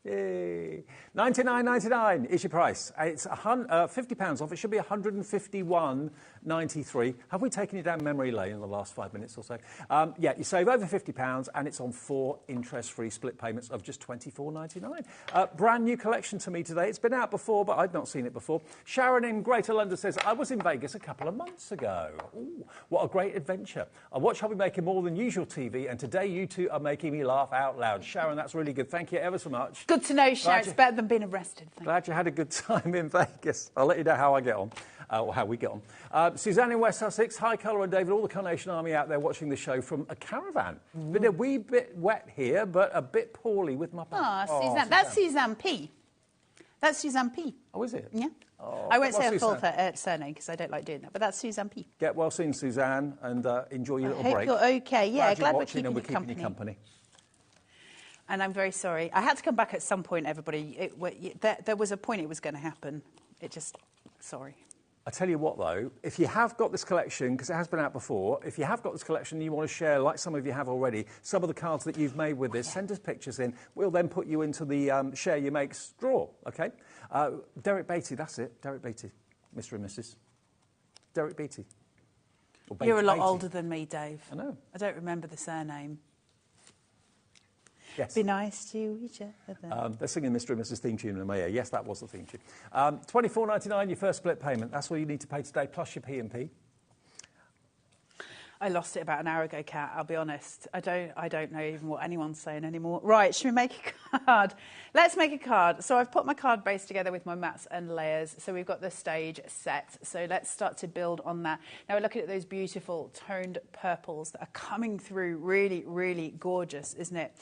A: Yay. $99.99 is your price. It's £50 off. It should be $151.93. Have we taken you down memory lane in the last 5 minutes or so? Yeah, you save over £50 and it's on 4 interest-free split payments of just $24.99. Brand new collection to me today. It's been out before, but I'd not seen it before. Sharon in Greater London says, I was in Vegas a couple of months ago. Ooh, what a great adventure. I watch HobbyMaker more than usual TV, and today you two are making me laugh out loud. Sharon, that's really good. Thank you ever so much.
G: Good to know, Sharon. It's better than being arrested.
A: Glad you had a good time in Vegas. I'll let you know how I get on, or how we get on. Suzanne in West Sussex. Hi, Colour and David, all the Carnation Army out there watching the show from a caravan. Been a wee bit wet here, but a bit poorly with my back.
G: Oh, Suzanne. That's Suzanne P. That's Suzanne P.
A: Oh, is it?
G: Yeah.
A: Oh,
G: I won't say her full surname because I don't like doing that, but that's Suzanne P.
A: Get well soon, Suzanne, and enjoy your little break.
G: I hope you're okay. Yeah, glad we're keeping you
A: company.
G: And I'm very sorry. I had to come back at some point, everybody. There was a point it was going to happen. Sorry.
A: I tell you what, though, if you have got this collection, because it has been out before, if you have got this collection and you want to share, like some of you have already, some of the cards that you've made with this, send us pictures in. We'll then put you into the Share Your Makes draw, OK? Derek Beatty, that's it. Derek Beatty, Mr. and Mrs. Derek Beatty.
G: You're a lot older than me, Dave.
A: I know.
G: I don't remember the surname.
A: Yes.
G: Be nice to each other.
A: They're singing Mr. and Mrs. theme tune in my ear. Yes, that was the theme tune. $24.99, your first split payment. That's all you need to pay today, plus your P&P.
G: I lost it about an hour ago, Kat, I'll be honest. I don't know even what anyone's saying anymore. Right, should we make a card? Let's make a card. So I've put my card base together with my mats and layers. So we've got the stage set. So let's start to build on that. Now we're looking at those beautiful toned purples that are coming through. Really, really gorgeous, isn't it?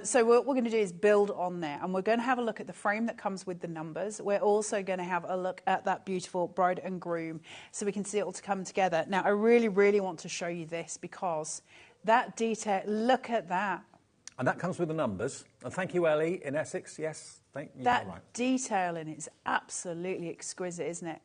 G: So what we're going to do is build on there, and we're going to have a look at the frame that comes with the numbers. We're also going to have a look at that beautiful bride and groom so we can see it all to come together. Now, I really, really want to show you this because that detail, look at that.
A: And that comes with the numbers. And thank you, Ellie, in Essex. Yes, thank you.
G: That detail in it is absolutely exquisite, isn't it?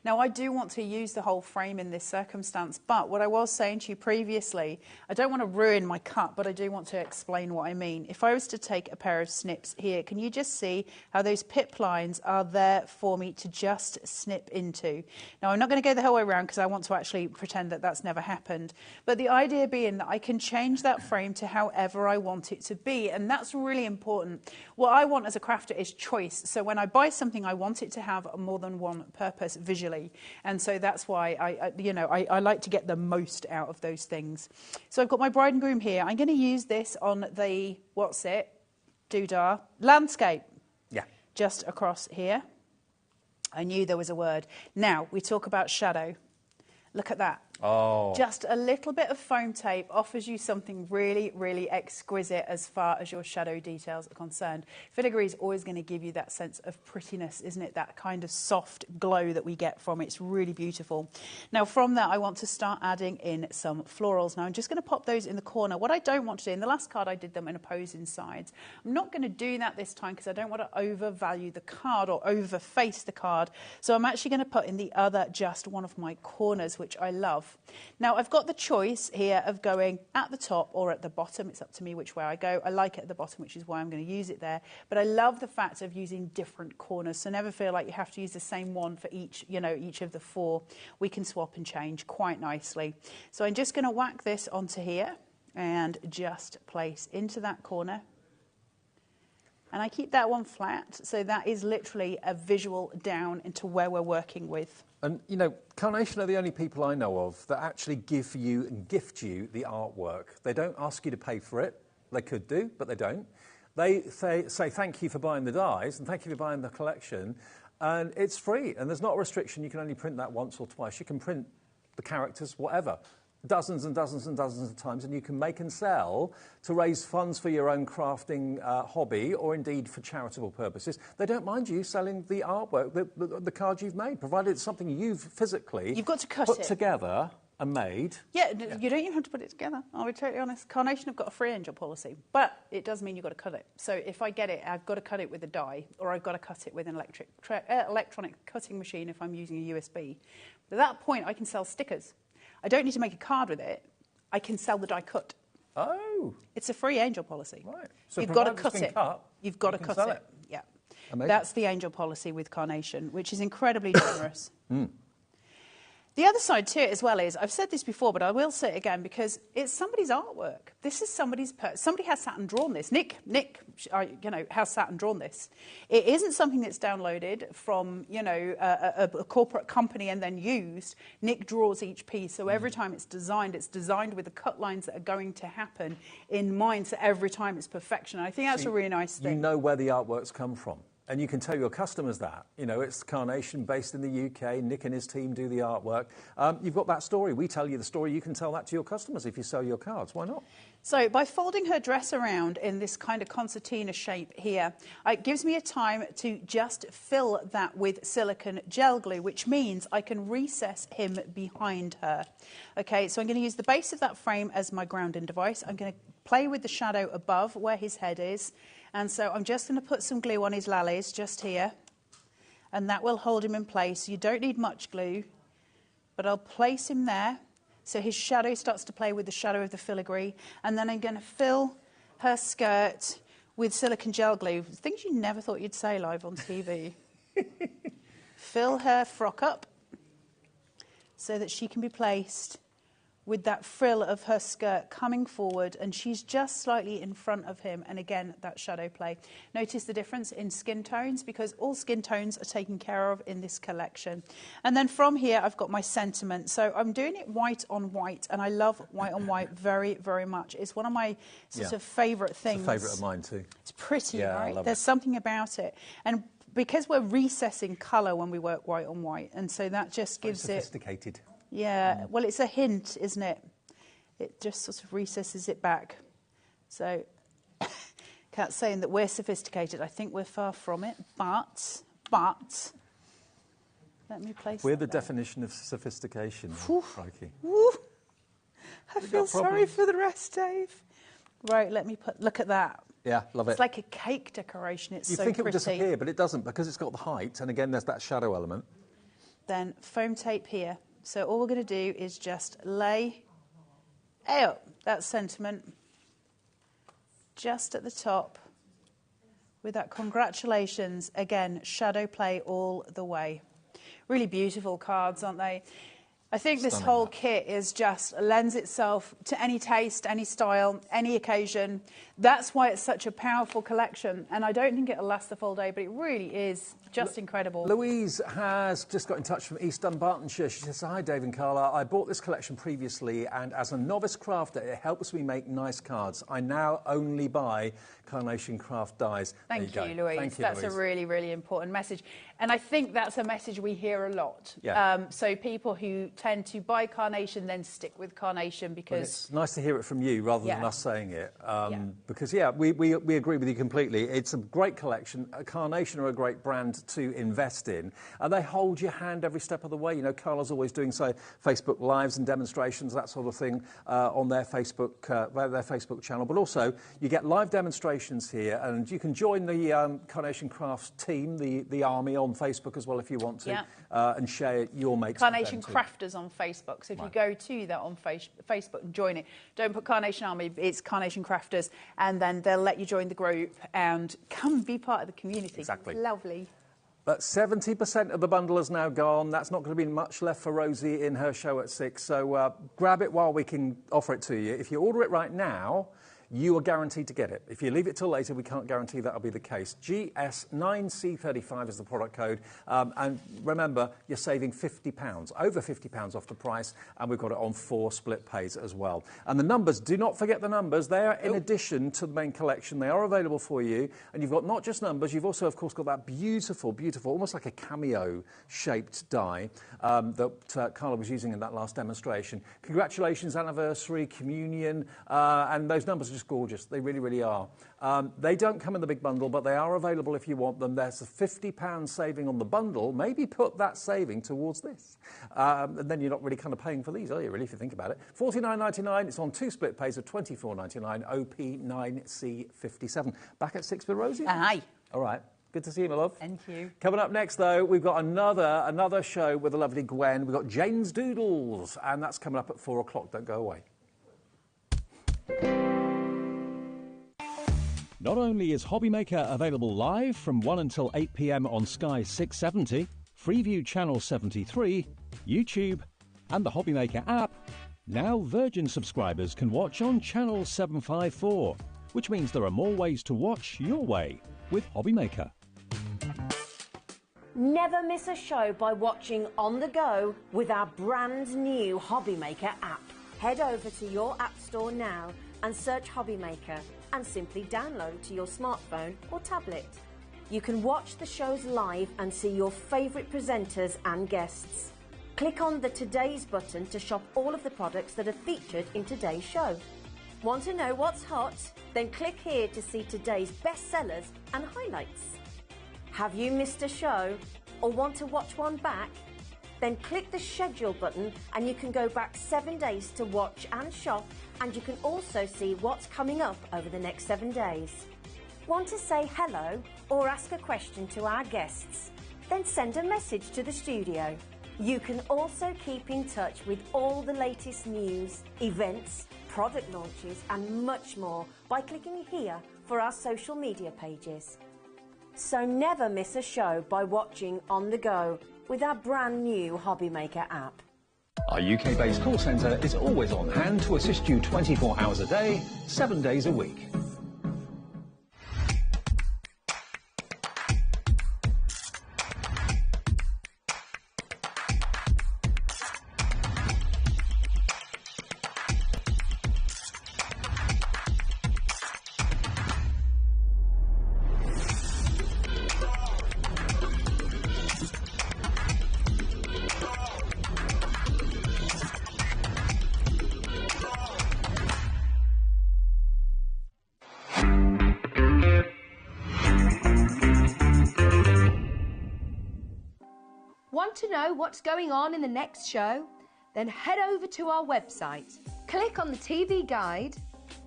G: Now, I do want to use the whole frame in this circumstance, but what I was saying to you previously, I don't want to ruin my cut, but I do want to explain what I mean. If I was to take a pair of snips here, can you just see how those pip lines are there for me to just snip into? Now, I'm not going to go the whole way around because I want to actually pretend that that's never happened, but the idea being that I can change that frame to however I want it to be, and that's really really important. What I want as a crafter is choice. So when I buy something, I want it to have more than one purpose visually. And so that's why I like to get the most out of those things. So I've got my bride and groom here. I'm going to use this on the, doodah landscape.
A: Yeah.
G: Just across here. I knew there was a word. Now, we talk about shadow. Look at that.
A: Oh.
G: Just a little bit of foam tape offers you something really, really exquisite as far as your shadow details are concerned. Filigree is always going to give you that sense of prettiness, isn't it? That kind of soft glow that we get from it. It's really beautiful. Now, from that, I want to start adding in some florals. Now, I'm just going to pop those in the corner. What I don't want to do, in the last card, I did them in opposing sides. I'm not going to do that this time because I don't want to overvalue the card or overface the card. So I'm actually going to put in the other, just one of my corners, which I love. Now, I've got the choice here of going at the top or at the bottom. It's up to me which way I go. I like it at the bottom, which is why I'm going to use it there. But I love the fact of using different corners. So never feel like you have to use the same one for each of the four. We can swap and change quite nicely. So I'm just going to whack this onto here and just place into that corner. And I keep that one flat, so that is literally a visual down into where we're working with.
A: And, Carnation are the only people I know of that actually give you and gift you the artwork. They don't ask you to pay for it. They could do, but they don't. They say thank you for buying the dies and thank you for buying the collection. And it's free, and there's not a restriction. You can only print that once or twice. You can print the characters, whatever. Dozens and dozens and dozens of times, and you can make and sell to raise funds for your own crafting hobby or indeed for charitable purposes. They don't mind you selling the artwork, the card you've made, provided it's something you've physically put together and made.
G: Yeah, you don't even have to put it together. I'll be totally honest. Carnation have got a free angel policy, but it does mean you've got to cut it. So if I get it, I've got to cut it with a die, or I've got to cut it with an electronic cutting machine if I'm using a USB. But at that point, I can sell stickers. I don't need to make a card with it. I can sell the die cut.
A: Oh.
G: It's a free angel policy.
A: Right. So
G: you've got to cut it.
A: You've got to cut it.
G: Yeah.
A: Amazing.
G: That's the angel policy with Carnation, which is incredibly generous. The other side to it as well is, I've said this before, but I will say it again because it's somebody's artwork. This is somebody's, somebody has sat and drawn this. Nick, has sat and drawn this. It isn't something that's downloaded from, a corporate company and then used. Nick draws each piece, so every time it's designed with the cut lines that are going to happen in mind, so every time it's perfection. And I think that's a really nice thing.
A: You know where the artworks come from. And you can tell your customers that. It's Carnation based in the UK. Nick and his team do the artwork. You've got that story. We tell you the story. You can tell that to your customers if you sell your cards. Why not?
G: So by folding her dress around in this kind of concertina shape here, it gives me a time to just fill that with silicone gel glue, which means I can recess him behind her. Okay, so I'm going to use the base of that frame as my grounding device. I'm going to play with the shadow above where his head is. And so I'm just going to put some glue on his lallies just here, and that will hold him in place. You don't need much glue, but I'll place him there so his shadow starts to play with the shadow of the filigree, and then I'm going to fill her skirt with silicone gel glue. Things you never thought you'd say live on TV. Fill her frock up so that she can be placed with that frill of her skirt coming forward, and she's just slightly in front of him, and again, that shadow play. Notice the difference in skin tones, because all skin tones are taken care of in this collection. And then from here, I've got my sentiment. So I'm doing it white on white, and I love white on white very, very much. It's one of my sort of favourite things.
A: It's a favourite of mine too.
G: It's pretty, right?
A: I love
G: There's something about it. And because we're recessing colour when we work white on white, and so that just gives it...
A: sophisticated.
G: Yeah, well, it's a hint, isn't it? It just sort of recesses it back. So, can't say that we're sophisticated. I think we're far from it. But, let me place
A: We're the definition of sophistication. Crikey.
G: I feel sorry for the rest, Dave. Right, look at that.
A: Yeah, love it.
G: It's like a cake decoration. It's so pretty.
A: You think it would disappear, but it doesn't, because it's got the height. And again, there's that shadow element.
G: Then foam tape here. So all we're going to do is just lay out that sentiment just at the top with that congratulations. Again, shadow play all the way. Really beautiful cards, aren't they? I think this whole kit is just lends itself to any taste, any style, any occasion. That's why it's such a powerful collection. And I don't think it'll last the full day, but it really is just incredible.
A: Louise has just got in touch from East Dunbartonshire. She says, hi, Dave and Carla. I bought this collection previously, and as a novice crafter, it helps me make nice cards. I now only buy Carnation Craft dies.
G: Thank you, Louise. That's a really, really important message. And I think that's a message we hear a lot.
A: Yeah.
G: So people who tend to buy Carnation then stick with Carnation because...
A: Well, it's nice to hear it from you rather than us saying it. Because, we agree with you completely. It's a great collection. Carnation are a great brand to invest in. They hold your hand every step of the way. You know, Carla's always doing, Facebook Lives and demonstrations, that sort of thing, on their Facebook channel. But also, you get live demonstrations here, and you can join the Carnation Crafts team, the army, on Facebook as well if you want to, and share your makes.
G: Carnation Crafters on Facebook. So if you go to that on Facebook and join it, don't put Carnation Army, it's Carnation Crafters, and then they'll let you join the group and come be part of the community.
A: Exactly.
G: Lovely.
A: But 70% of the bundle is now gone. That's not going to be much left for Rosie in her show at 6. So grab it while we can offer it to you. If you order it right now, you are guaranteed to get it. If you leave it till later, we can't guarantee that'll be the case. GS9C35 is the product code. And remember, you're saving £50, over £50 off the price, and we've got it on 4 split pays as well. And the numbers, do not forget the numbers. They are in addition to the main collection. They are available for you. And you've got not just numbers, you've also, of course, got that beautiful, beautiful, almost like a cameo-shaped die that Carla was using in that last demonstration. Congratulations, anniversary, communion, and those numbers are just gorgeous. They really, really are. They don't come in the big bundle, but they are available if you want them. There's a £50 saving on the bundle. Maybe put that saving towards this. And then you're not really kind of paying for these, are you, really, if you think about it? $49.99. It's on 2 split pays of $24.99. OP9C57. Back at 6 with Rosie?
G: Aye.
A: All right. Good to see you, my love.
G: Thank you.
A: Coming up next, though, we've got another show with the lovely Gwen. We've got Jane's Doodles, and that's coming up at 4 o'clock. Don't go away.
D: Not only is HobbyMaker available live from 1 until 8 p.m. on Sky 670, Freeview Channel 73, YouTube, and the HobbyMaker app, now Virgin subscribers can watch on Channel 754, which means there are more ways to watch your way with HobbyMaker.
B: Never miss a show by watching on the go with our brand new HobbyMaker app. Head over to your app store now and search HobbyMaker and simply download to your smartphone or tablet. You can watch the shows live and see your favourite presenters and guests. Click on the Today's button to shop all of the products that are featured in today's show. Want to know what's hot? Then click here to see today's bestsellers and highlights. Have you missed a show or want to watch one back? Then click the schedule button and you can go back 7 days to watch and shop, and you can also see what's coming up over the next 7 days. Want to say hello or ask a question to our guests? Then send a message to the studio. You can also keep in touch with all the latest news, events, product launches and much more by clicking here for our social media pages. So never miss a show by watching on the go with our brand new HobbyMaker app.
D: Our UK-based call centre is always on hand to assist you 24 hours a day, 7 days a week.
H: Want to know what's going on in the next show? Then head over to our website. Click on the TV guide.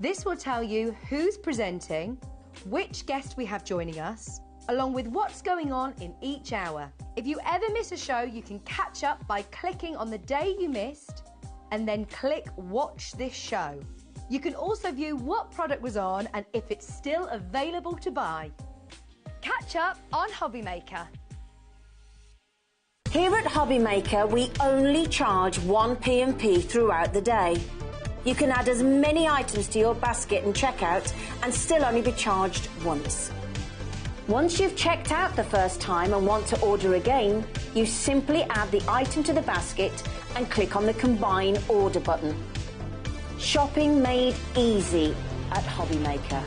H: This will tell you who's presenting, which guest we have joining us, along with what's going on in each hour. If you ever miss a show, you can catch up by clicking on the day you missed and then click Watch This Show. You can also view what product was on and if it's still available to buy. Catch up on HobbyMaker.
B: Here at HobbyMaker, we only charge one P&P throughout the day. You can add as many items to your basket and checkout and still only be charged once. Once you've checked out the first time and want to order again, you simply add the item to the basket and click on the Combine Order button. Shopping made easy at HobbyMaker.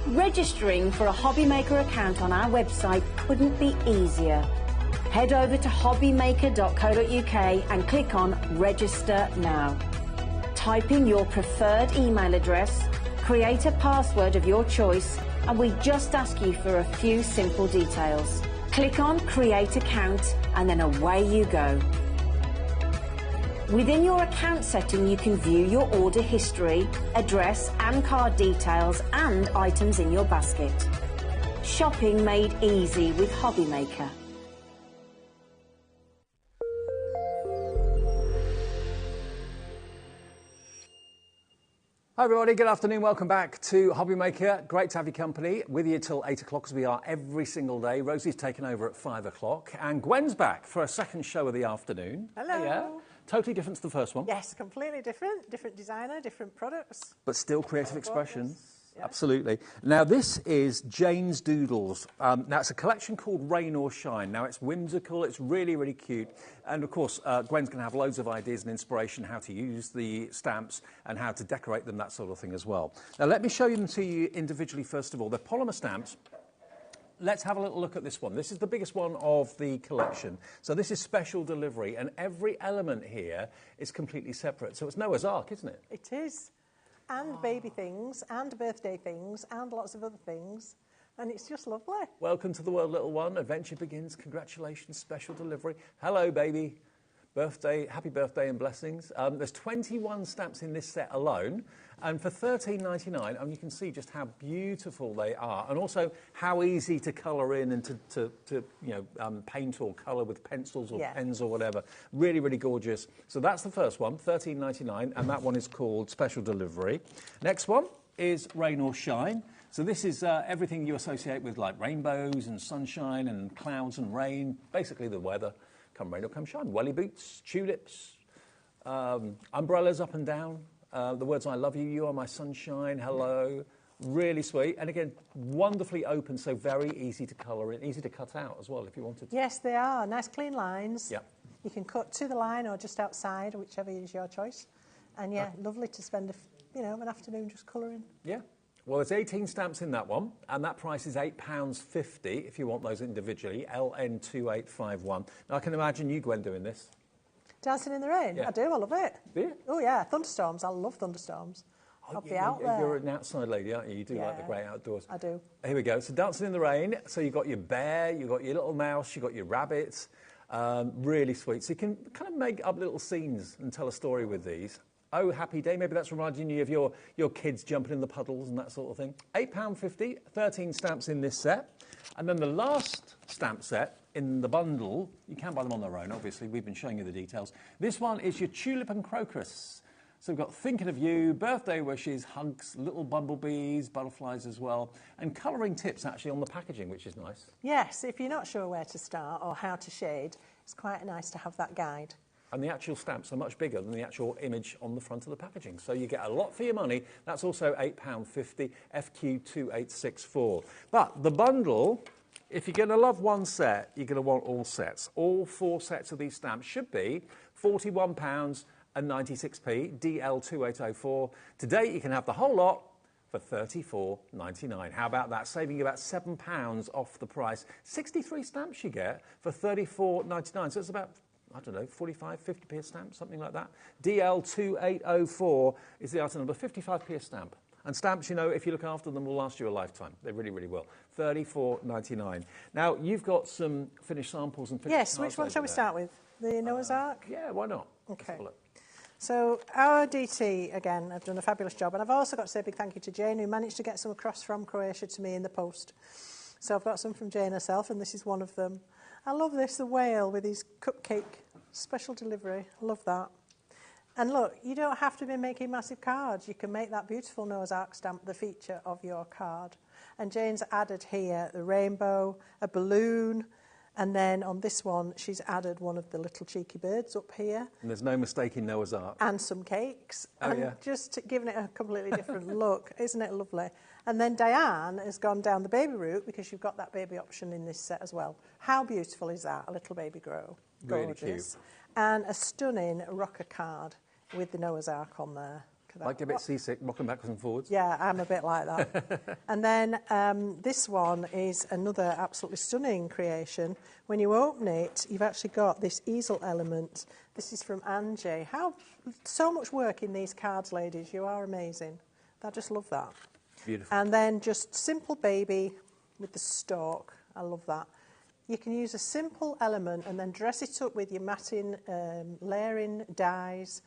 B: Registering for a HobbyMaker account on our website couldn't be easier. Head over to hobbymaker.co.uk and click on Register Now. Type in your preferred email address, create a password of your choice, and we just ask you for a few simple details. Click on Create Account and then away you go. Within your account setting, you can view your order history, address and card details and items in your basket. Shopping made easy with HobbyMaker.
A: Hi everybody, good afternoon, welcome back to HobbyMaker. Great to have your company, with you till 8 o'clock as we are every single day. Rosie's taken over at 5 o'clock and Gwen's back for a second show of the afternoon.
C: Hello.
A: Yeah. Totally different to the first one.
C: Yes, completely different. Different designer, different products.
A: But still creative expression.
C: Yeah.
A: Absolutely. Now this is Jane's Doodles. Now it's a collection called Rain or Shine. Now it's whimsical, it's really, really cute. And of course, Gwen's going to have loads of ideas and inspiration how to use the stamps and how to decorate them, that sort of thing as well. Now let me show them to you individually first of all. They're polymer stamps. Let's have a little look at this one. This is the biggest one of the collection. So this is special delivery, and every element here is completely separate. So it's Noah's Ark, isn't it?
C: It is. And baby things, and birthday things, and lots of other things. And it's just lovely.
A: Welcome to the world, little one. Adventure begins. Congratulations, special delivery. Hello, baby. Birthday, happy birthday and blessings. There's 21 stamps in this set alone, and for $13.99, and you can see just how beautiful they are, and also how easy to colour in and to paint or colour with pencils or pens or whatever. Really, really gorgeous. So that's the first one, $13.99, and that one is called Special Delivery. Next one is Rain or Shine. So this is everything you associate with like rainbows and sunshine and clouds and rain, basically the weather. Come rain or come shine. Welly boots, tulips, umbrellas up and down. The words I love you, you are my sunshine, hello. Really sweet. And again, wonderfully open, so very easy to colour in, easy to cut out as well if you wanted to.
C: Yes, they are. Nice clean lines.
A: Yeah.
C: You can cut to the line or just outside, whichever is your choice. And yeah, lovely to spend an afternoon just colouring.
A: Yeah. Well, there's 18 stamps in that one, and that price is £8.50 if you want those individually, LN2851. Now, I can imagine you, Gwen, doing this.
C: Dancing in the rain?
A: Yeah.
C: I do, I love it.
A: Do you?
C: Oh, yeah, thunderstorms. I love thunderstorms. I'll be out there.
A: You're an outside lady, aren't you? You do like the great outdoors.
C: I do.
A: Here we go. So dancing in the rain. So you've got your bear, you've got your little mouse, you've got your rabbits. Really sweet. So you can kind of make up little scenes and tell a story with these. Oh, happy day. Maybe that's reminding you of your kids jumping in the puddles and that sort of thing. £8.50, 13 stamps in this set. And then the last stamp set in the bundle, you can buy them on their own, obviously. We've been showing you the details. This one is your tulip and crocus. So we've got thinking of you, birthday wishes, hugs, little bumblebees, butterflies as well, and colouring tips actually on the packaging, which is nice.
C: Yes, if you're not sure where to start or how to shade, it's quite nice to have that guide.
A: And the actual stamps are much bigger than the actual image on the front of the packaging. So you get a lot for your money. That's also £8.50, FQ2864. But the bundle, if you're going to love one set, you're going to want all sets. All 4 sets of these stamps should be £41.96, DL2804. Today you can have the whole lot for £34.99. How about that? Saving you about £7 off the price. 63 stamps you get for £34.99. So it's about, I don't know, 45, 50p a stamp, something like that. DL2804 is the item number, 55p a stamp. And stamps, you know, if you look after them, will last you a lifetime. They really, really will. $34.99. Now, you've got some finished samples and finished
C: Yes, which one shall we start with? The Noah's Ark?
A: Yeah, why not?
C: Okay. So our DT, again, have done a fabulous job. And I've also got to say a big thank you to Jane, who managed to get some across from Croatia to me in the post. So I've got some from Jane herself, and this is one of them. I love this, the whale with his cupcake special delivery. I love that. And look, you don't have to be making massive cards. You can make that beautiful Noah's Ark stamp the feature of your card. And Jane's added here the rainbow, a balloon, and then on this one, she's added one of the little cheeky birds up here.
A: And there's no mistaking Noah's Ark.
C: And some cakes.
A: Oh,
C: and
A: yeah.
C: just giving it a completely different look. Isn't it lovely? And then Diane has gone down the baby route because you've got that baby option in this set as well. How beautiful is that? A little baby grow. Gorgeous.
A: Really cute.
C: And a stunning rocker card with the Noah's Ark on there.
A: Might get a bit seasick, rocking backwards and forwards.
C: Yeah, I'm a bit like that. And then this one is another absolutely stunning creation. When you open it, you've actually got this easel element. This is from Angie. So much work in these cards, ladies. You are amazing. I just love that.
A: Beautiful.
C: And then just simple baby with the stalk. I love that. You can use a simple element and then dress it up with your matting, layering dyes,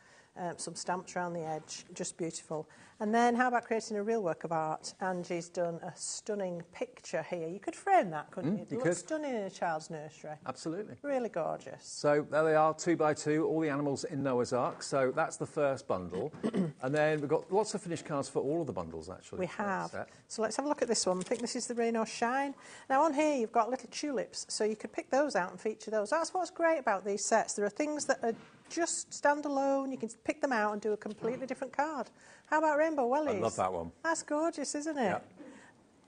C: some stamps around the edge, just beautiful. And then how about creating a real work of art? Angie's done a stunning picture here. You could frame that, couldn't you? It looks stunning in a child's nursery.
A: Absolutely.
C: Really gorgeous.
A: So there they are, 2 by 2, all the animals in Noah's Ark. So that's the first bundle. And then we've got lots of finished cards for all of the bundles, actually.
C: We have. So let's have a look at this one. I think this is the Rain or Shine. Now on here you've got little tulips, so you could pick those out and feature those. That's what's great about these sets. There are things that are just stand alone. You can pick them out and do a completely different card. How about rainbow wellies?
A: I love that one.
C: That's gorgeous, isn't it?
A: Yeah.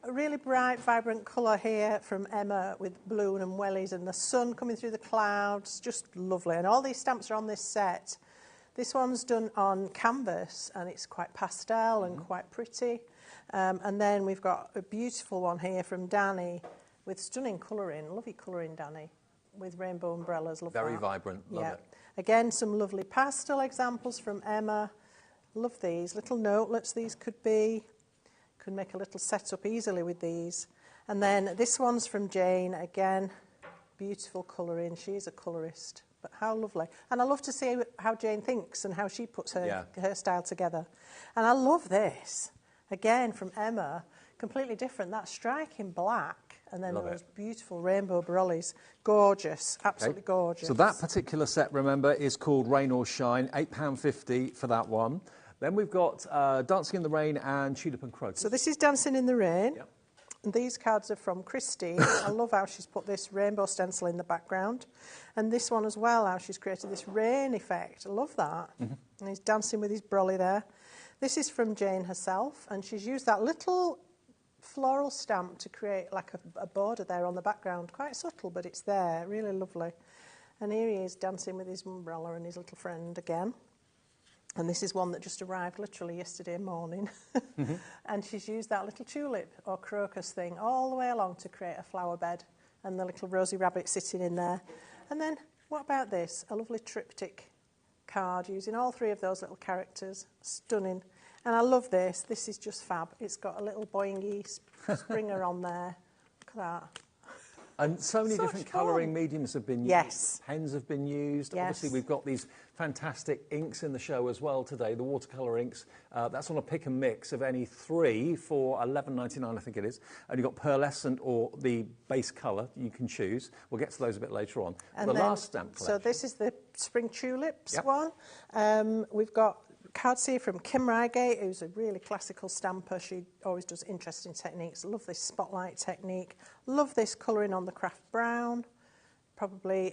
C: A really bright, vibrant colour here from Emma with balloon and wellies and the sun coming through the clouds. Just lovely. And all these stamps are on this set. This one's done on canvas and it's quite pastel and quite pretty. And then we've got a beautiful one here from Danny with stunning colouring. Lovely colouring, Danny, with rainbow umbrellas. Love
A: Very
C: that.
A: vibrant. Love it.
C: Again, some lovely pastel examples from Emma. Love these. Little notelets these could be. Could make a little setup easily with these. And then this one's from Jane. Again, beautiful colouring. She's a colourist. But how lovely. And I love to see how Jane thinks and how she puts her style together. And I love this. Again, from Emma. Completely different. That striking black. And then those beautiful rainbow brollies. Gorgeous. Absolutely gorgeous.
A: So that particular set, remember, is called Rain or Shine. £8.50 for that one. Then we've got Dancing in the Rain and Tulip and Crocus.
C: So this is Dancing in the Rain. Yep. And these cards are from Christine. I love how she's put this rainbow stencil in the background. And this one as well, how she's created this rain effect. I love that. And he's dancing with his brolly there. This is from Jane herself. And she's used that little floral stamp to create like a border there on the background. Quite subtle, but it's there. Really lovely. And here he is dancing with his umbrella and his little friend again. And this is one that just arrived literally yesterday morning. And she's used that little tulip or crocus thing all the way along to create a flower bed and the little rosy rabbit sitting in there. And then what about this? A lovely triptych card using all 3 of those little characters. Stunning. And I love this. This is just fab. It's got a little boingy springer on there. Look at that.
A: And so many different colouring mediums have been used.
C: Yes.
A: Pens have been used.
C: Yes.
A: Obviously, we've got these fantastic inks in the show as well today, the watercolour inks. That's on a pick and mix of any 3 for $11.99, I think it is. And you've got pearlescent or the base colour you can choose. We'll get to those a bit later on.
C: And
A: the
C: then,
A: last stamp collection.
C: So this is the Spring Tulips one. We've got cards here from Kim Reigate, who's a really classical stamper. She always does interesting techniques. Love this spotlight technique. Love this colouring on the craft brown. Probably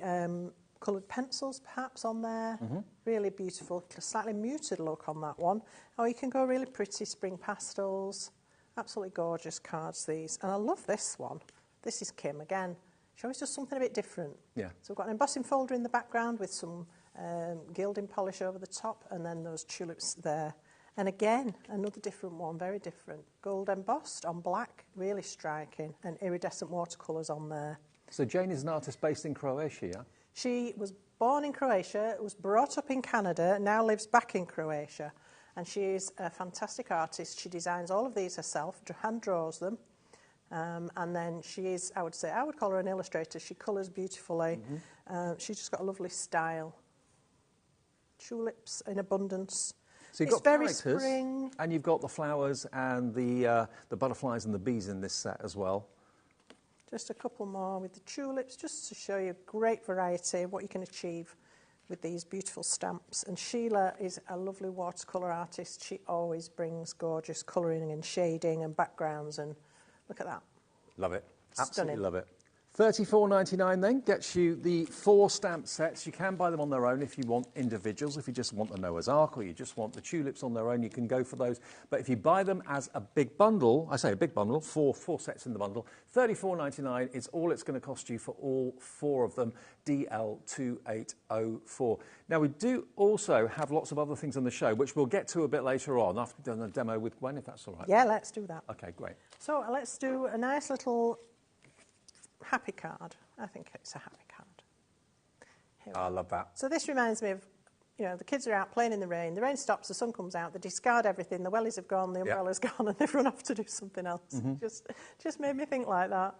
C: coloured pencils perhaps on there. Really beautiful, slightly muted look on that one. Or you can go really pretty spring pastels. Absolutely gorgeous cards, these. And I love this one. This is Kim again. She always does something a bit different. Yeah. So we've got an embossing folder in the background with some gilding polish over the top, and then those tulips there. And again, another different one, very different. Gold embossed on black, really striking, and iridescent watercolours on there.
A: So Jane is an artist based in Croatia, yeah?
C: She was born in Croatia, was brought up in Canada, now lives back in Croatia. And she is a fantastic artist. She designs all of these herself, hand draws them. And then she is, I would call her an illustrator. She colours beautifully. She's just got a lovely style. Tulips in abundance.
A: So you've got very spring, and you've got the flowers and the butterflies and the bees in this set as well. Just a couple more with the tulips, just to show you great variety of what you can achieve
C: with these beautiful stamps. And Sheila is a lovely watercolour artist. She always brings gorgeous colouring and shading and backgrounds, and look at that.
A: Love it.
C: Stunning.
A: Absolutely love it. $34.99 then gets you the 4 stamp sets. You can buy them on their own if you want individuals. If you just want the Noah's Ark or you just want the tulips on their own, you can go for those. But if you buy them as a big bundle, I say a big bundle, 4 sets in the bundle, $34.99 is all it's going to cost you for all 4 of them, DL2804. Now, we do also have lots of other things on the show, which we'll get to a bit later on after we've done a demo with Gwen, if that's all right.
C: Yeah, let's do that.
A: OK, great.
C: So let's do a nice little happy card. I think it's a happy card.
A: I love that.
C: So this reminds me of, you know, the kids are out playing in the rain stops, the sun comes out, they discard everything, the wellies have gone, the umbrella's gone, and they've run off to do something else. Just made me think like that.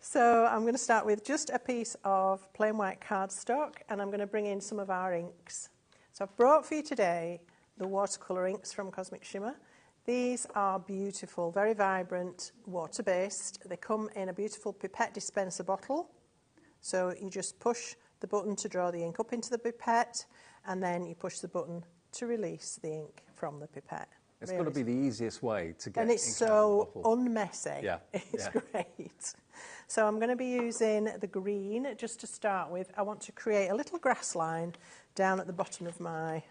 C: So I'm going to start with just a piece of plain white cardstock, and I'm going to bring in some of our inks. So I've brought for you today the watercolour inks from Cosmic Shimmer. These are beautiful, very vibrant, water-based. They come in a beautiful pipette dispenser bottle. So you just push the button to draw the ink up into the pipette, and then you push the button to release the ink from the pipette.
A: It's got to be the easiest way to get
C: and it's
A: ink
C: so
A: out of the bottle.
C: unmessy.
A: Yeah.
C: It's great. So I'm going to be using the green just to start with. I want to create a little grass line down at the bottom of my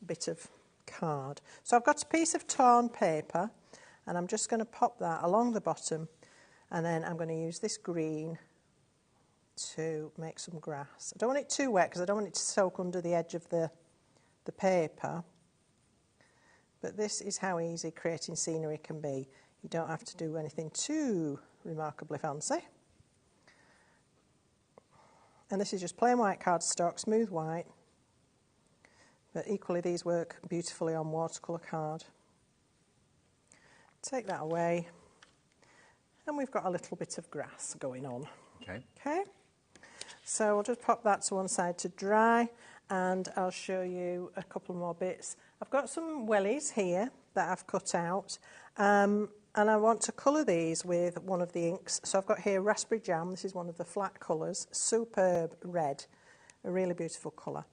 C: bit of card. So I've got a piece of torn paper, and I'm just going to pop that along the bottom, and then I'm going to use this green to make some grass. I don't want it too wet because I don't want it to soak under the edge of the paper, but this is how easy creating scenery can be. You don't have to do anything too remarkably fancy. And this is just plain white cardstock, smooth white. But equally, these work beautifully on watercolour card. Take that away. And we've got a little bit of grass going on. Okay. So I'll just pop that to one side to dry, and I'll show you a couple more bits. I've got some wellies here that I've cut out, and I want to colour these with one of the inks. So I've got here raspberry jam. This is one of the flat colours, superb red, a really beautiful colour.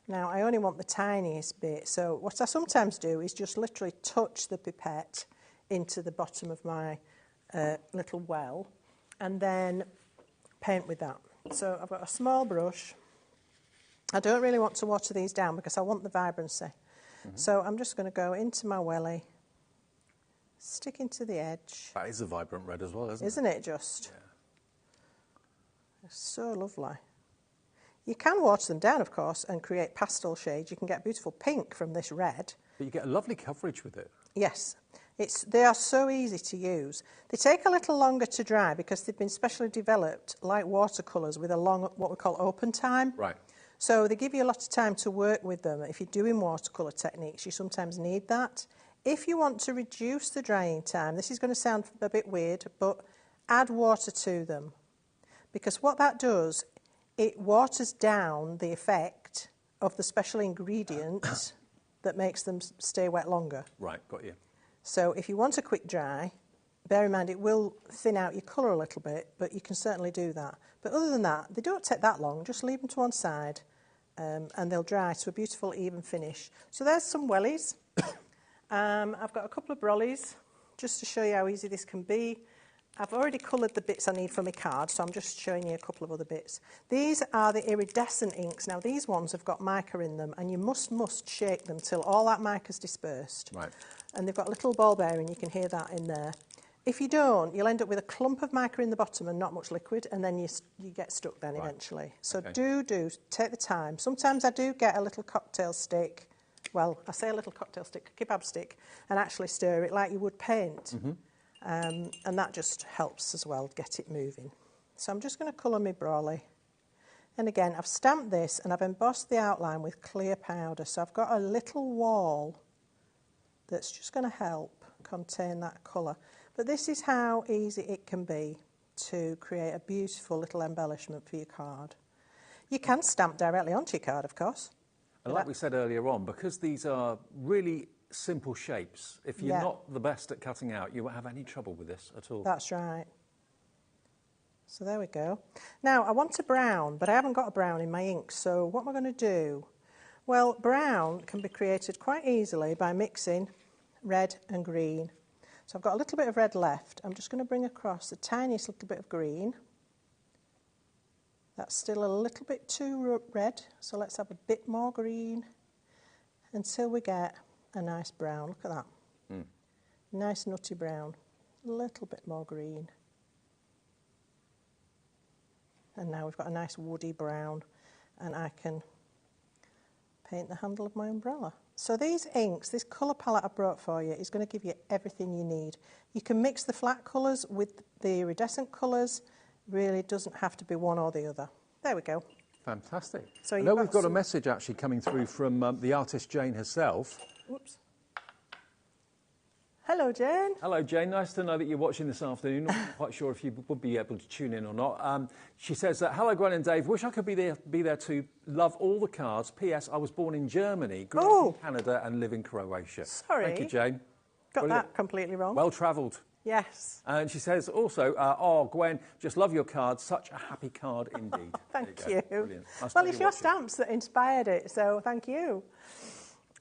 C: Now, I only want the tiniest bit, so what I sometimes do is just literally touch the pipette into the bottom of my little well, and then paint with that. So I've got a small brush. I don't really want to water these down because I want the vibrancy. So I'm just going to go into my welly, stick into the edge.
A: That is a vibrant red as well, isn't it?
C: Isn't it just? Yeah. It's so lovely. You can water them down, of course, and create pastel shades. You can get beautiful pink from this red.
A: But you get a lovely coverage with it.
C: Yes. They are so easy to use. They take a little longer to dry because they've been specially developed like watercolours with a long, what we call open time.
A: Right.
C: So they give you a lot of time to work with them. If you're doing watercolour techniques, you sometimes need that. If you want to reduce the drying time, this is going to sound a bit weird, but add water to them. Because what that does, it waters down the effect of the special ingredients that makes them stay wet longer.
A: Right, got you.
C: So if you want a quick dry, bear in mind it will thin out your colour a little bit, but you can certainly do that. But other than that, they don't take that long. Just leave them to one side and they'll dry to a beautiful even finish. So there's some wellies. I've got a couple of brollies just to show you how easy this can be. I've already coloured the bits I need for my card, so I'm just showing you a couple of other bits. These are the iridescent inks. Now, these ones have got mica in them, and you must shake them till all that mica's dispersed.
A: Right.
C: And they've got a little ball bearing, you can hear that in there. If you don't, you'll end up with a clump of mica in the bottom and not much liquid, and then you get stuck then eventually. So do take the time. Sometimes I do get a little cocktail stick. Well, I say a little cocktail stick, a kebab stick, and actually stir it like you would paint. And that just helps as well, get it moving. So I'm just going to colour my brolly. And again, I've stamped this and I've embossed the outline with clear powder. So I've got a little wall that's just going to help contain that colour. But this is how easy it can be to create a beautiful little embellishment for your card. You can stamp directly onto your card, of course.
A: And like we said earlier on, because these are really simple shapes, if you're not the best at cutting out, you won't have any trouble with this at all.
C: That's right. So there we go. Now, I want a brown, but I haven't got a brown in my ink, so what am I going to do? Well, brown can be created quite easily by mixing red and green. So I've got a little bit of red left. I'm just going to bring across the tiniest little bit of green. That's still a little bit too red, so let's have a bit more green until we get a nice brown. Look at that. Nice nutty brown. A little bit more green. And now we've got a nice woody brown, and I can paint the handle of my umbrella. So these inks, this colour palette I brought for you is going to give you everything you need. You can mix the flat colours with the iridescent colours. Really doesn't have to be one or the other. There we go.
A: Fantastic.
C: So
A: I know we've got a message actually coming through from the artist Jane herself.
C: Whoops. Hello, Jane.
A: Hello, Jane. Nice to know that you're watching this afternoon. Not quite sure if you would be able to tune in or not. She says, hello, Gwen and Dave. Wish I could be there too. Love all the cards. P.S. I was born in Germany, grew up in Canada and live in Croatia.
C: Sorry.
A: Thank you, Jane.
C: Got
A: Brilliant.
C: that completely wrong.
A: Well travelled.
C: Yes.
A: And she says also, oh, Gwen, just love your cards. Such a happy card indeed.
C: Thank you.
A: Brilliant.
C: Well, it's your stamps that inspired it, so thank you.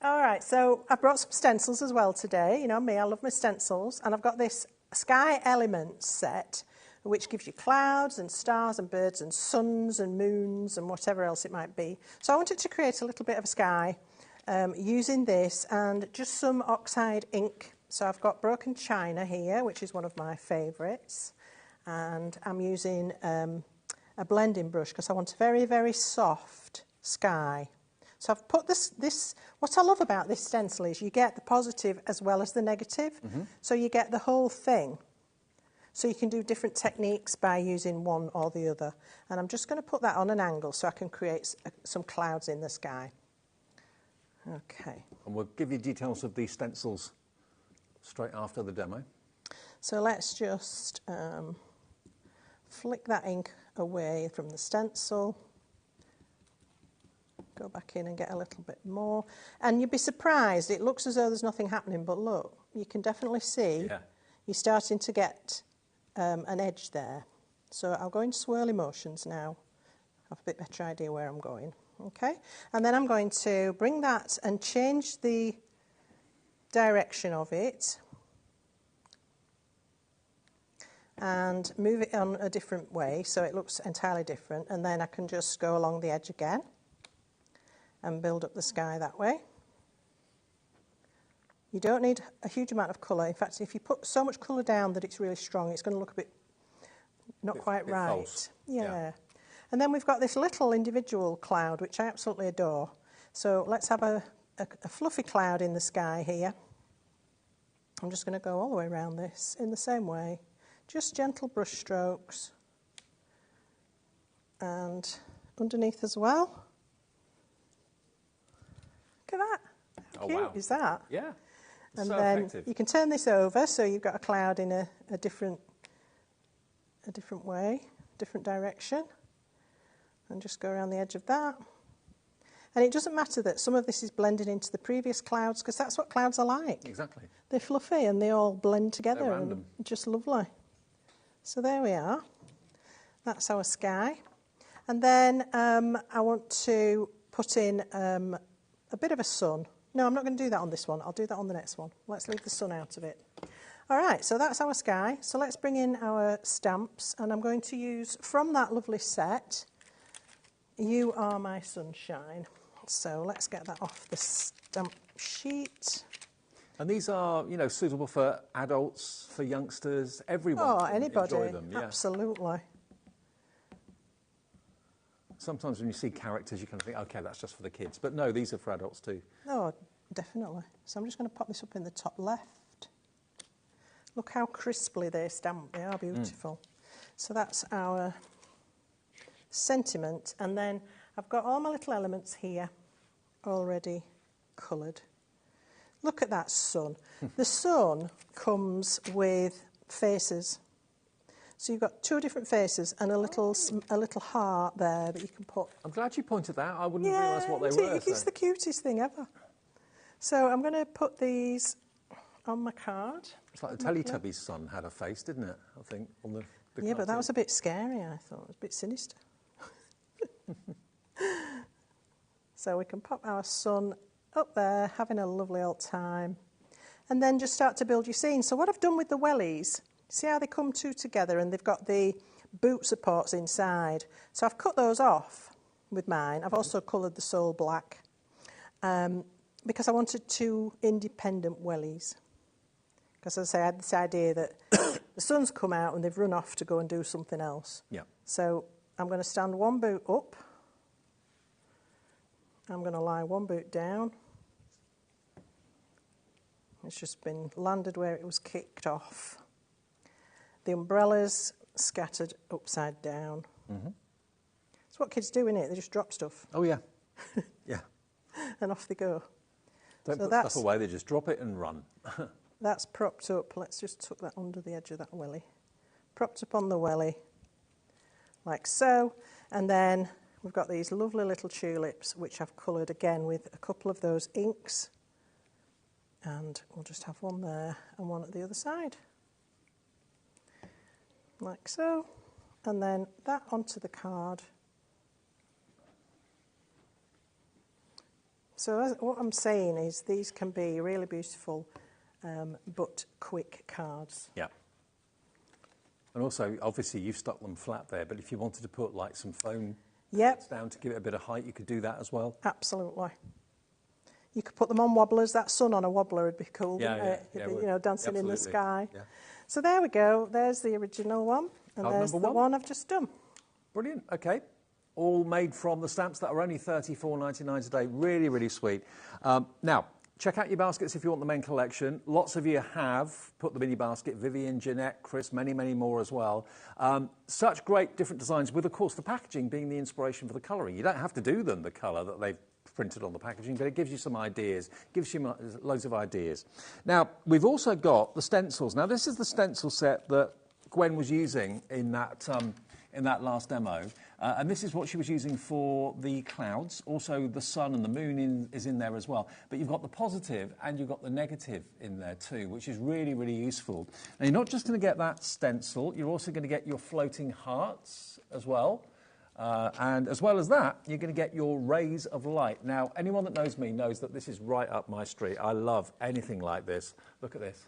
C: All right, so I've brought some stencils as well today. You know me, I love my stencils. And I've got this Sky Elements set, which gives you clouds and stars and birds and suns and moons and whatever else it might be. So I wanted to create a little bit of a sky using this and just some oxide ink. So I've got broken china here, which is one of my favourites. And I'm using a blending brush because I want a very, very soft sky. So I've put this, what I love about this stencil is you get the positive as well as the negative. So you get the whole thing. So you can do different techniques by using one or the other. And I'm just going to put that on an angle so I can create some clouds in the sky. Okay.
A: And we'll give you details of these stencils straight after the demo.
C: So let's just flick that ink away from the stencil. Go back in and get a little bit more. And you'd be surprised, it looks as though there's nothing happening, but look, you can definitely see you're starting to get an edge there. So I'll go in swirly motions now. I have a bit better idea where I'm going. Okay, and then I'm going to bring that and change the direction of it and move it on a different way so it looks entirely different, and then I can just go along the edge again and build up the sky that way. You don't need a huge amount of colour. In fact, if you put so much colour down that it's really strong, it's going to look a bit not quite right.
A: False.
C: Yeah. And then we've got this little individual cloud, which I absolutely adore. So let's have a fluffy cloud in the sky here. I'm just going to go all the way around this in the same way. Just gentle brush strokes. And underneath as well. Look at that. How cute is that?
A: Yeah.
C: And
A: so
C: then
A: effective.
C: you can turn this over so you've got a cloud in a different way, different direction. And just go around the edge of that. And it doesn't matter that some of this is blended into the previous clouds, because that's what clouds are like.
A: Exactly.
C: They're fluffy and they all blend together.
A: They're random.
C: And just lovely. So there we are. That's our sky. And then I want to put in a bit of a sun. No, I'm not going to do that on this one. I'll do that on the next one. Let's leave the sun out of it. All right, so that's our sky. So let's bring in our stamps, and I'm going to use, from that lovely set, You Are My Sunshine. So let's get that off the stamp sheet.
A: And these are, you know, suitable for adults, for youngsters, everyone can
C: anybody.
A: enjoy them. Yeah.
C: Absolutely.
A: Sometimes when you see characters, you kind of think, OK, that's just for the kids. But no, these are for adults too.
C: Oh, definitely. So I'm just going to pop this up in the top left. Look how crisply they're stamped. They are beautiful. So that's our sentiment. And then I've got all my little elements here already coloured. Look at that sun. The sun comes with faces. So you've got two different faces and a little heart there that you can put.
A: I'm glad you pointed that out. I wouldn't realise what they were.
C: It's the cutest thing ever. So I'm going to put these on my card.
A: It's like the Teletubbies' son had a face, didn't it? I think.
C: Yeah, but that was a bit scary, I thought. It was a bit sinister. So we can pop our son up there, having a lovely old time, and then just start to build your scene. So what I've done with the wellies, see how they come two together and they've got the boot supports inside. So I've cut those off with mine. I've also coloured the sole black because I wanted two independent wellies. Because as I say, I had this idea that the sun's come out and they've run off to go and do something else.
A: Yeah.
C: So I'm going to stand one boot up. I'm going to lie one boot down. It's just been landed where it was kicked off. The umbrella's scattered upside down. Mm-hmm. It's what kids do, innit? They just drop stuff.
A: Oh, yeah. Yeah.
C: And off they go.
A: Don't
C: so
A: put stuff away, they just drop it and run.
C: That's propped up. Let's just tuck that under the edge of that welly. Propped up on the welly, like so. And then we've got these lovely little tulips, which I've coloured again with a couple of those inks. And we'll just have one there and one at the other side. Like so. And then that onto the card. So what I'm saying is these can be really beautiful but quick cards.
A: Yeah. And also, obviously, you've stuck them flat there, but if you wanted to put like some foam down to give it a bit of height, you could do that as well.
C: Absolutely. You could put them on wobblers. That sun on a wobbler would be cool, you know, dancing in the sky. Yeah. So there we go. There's the original one, and there's the one I've just done.
A: Brilliant. Okay. All made from the stamps that are only $34.99 today. Really, really sweet. Now, check out your baskets if you want the main collection. Lots of you have put them in your basket. Vivian, Jeanette, Chris, many, many more as well. Such great different designs with, of course, the packaging being the inspiration for the colouring. You don't have to do them the colour that they've printed on the packaging, but it gives you some ideas, gives you loads of ideas. Now, we've also got the stencils. Now, this is the stencil set that Gwen was using in that last demo. And this is what she was using for the clouds. Also, the sun and the moon is in there as well. But you've got the positive and you've got the negative in there too, which is really, really useful. Now, you're not just going to get that stencil, you're also going to get your floating hearts as well. And as well as that, you're going to get your rays of light. Now, anyone that knows me knows that this is right up my street. I love anything like this. Look at this.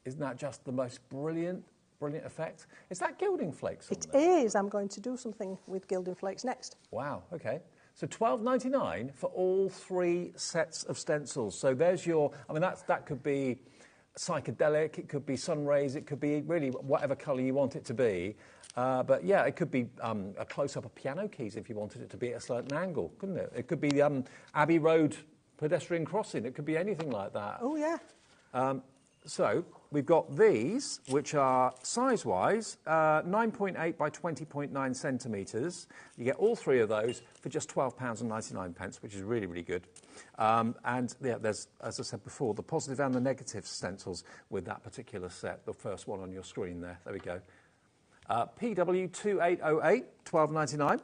A: Isn't that just the most brilliant effect? Is that gilding flakes on there?
C: It is. I'm going to do something with gilding flakes next.
A: Wow, okay. So $12.99 for all 3 sets of stencils. So there's your, I mean, that could be psychedelic, it could be sun rays, it could be really whatever colour you want it to be. But yeah, it could be a close-up of piano keys if you wanted it to be at a certain angle, couldn't it? It could be the Abbey Road pedestrian crossing. It could be anything like that.
C: Oh, yeah.
A: So we've got these, which are size-wise 9.8 by 20.9 centimetres. You get all 3 of those for just £12.99, which is really, really good. And yeah, there's, as I said before, the positive and the negative stencils with that particular set. The first one on your screen there. There we go. PW2808, $12.99.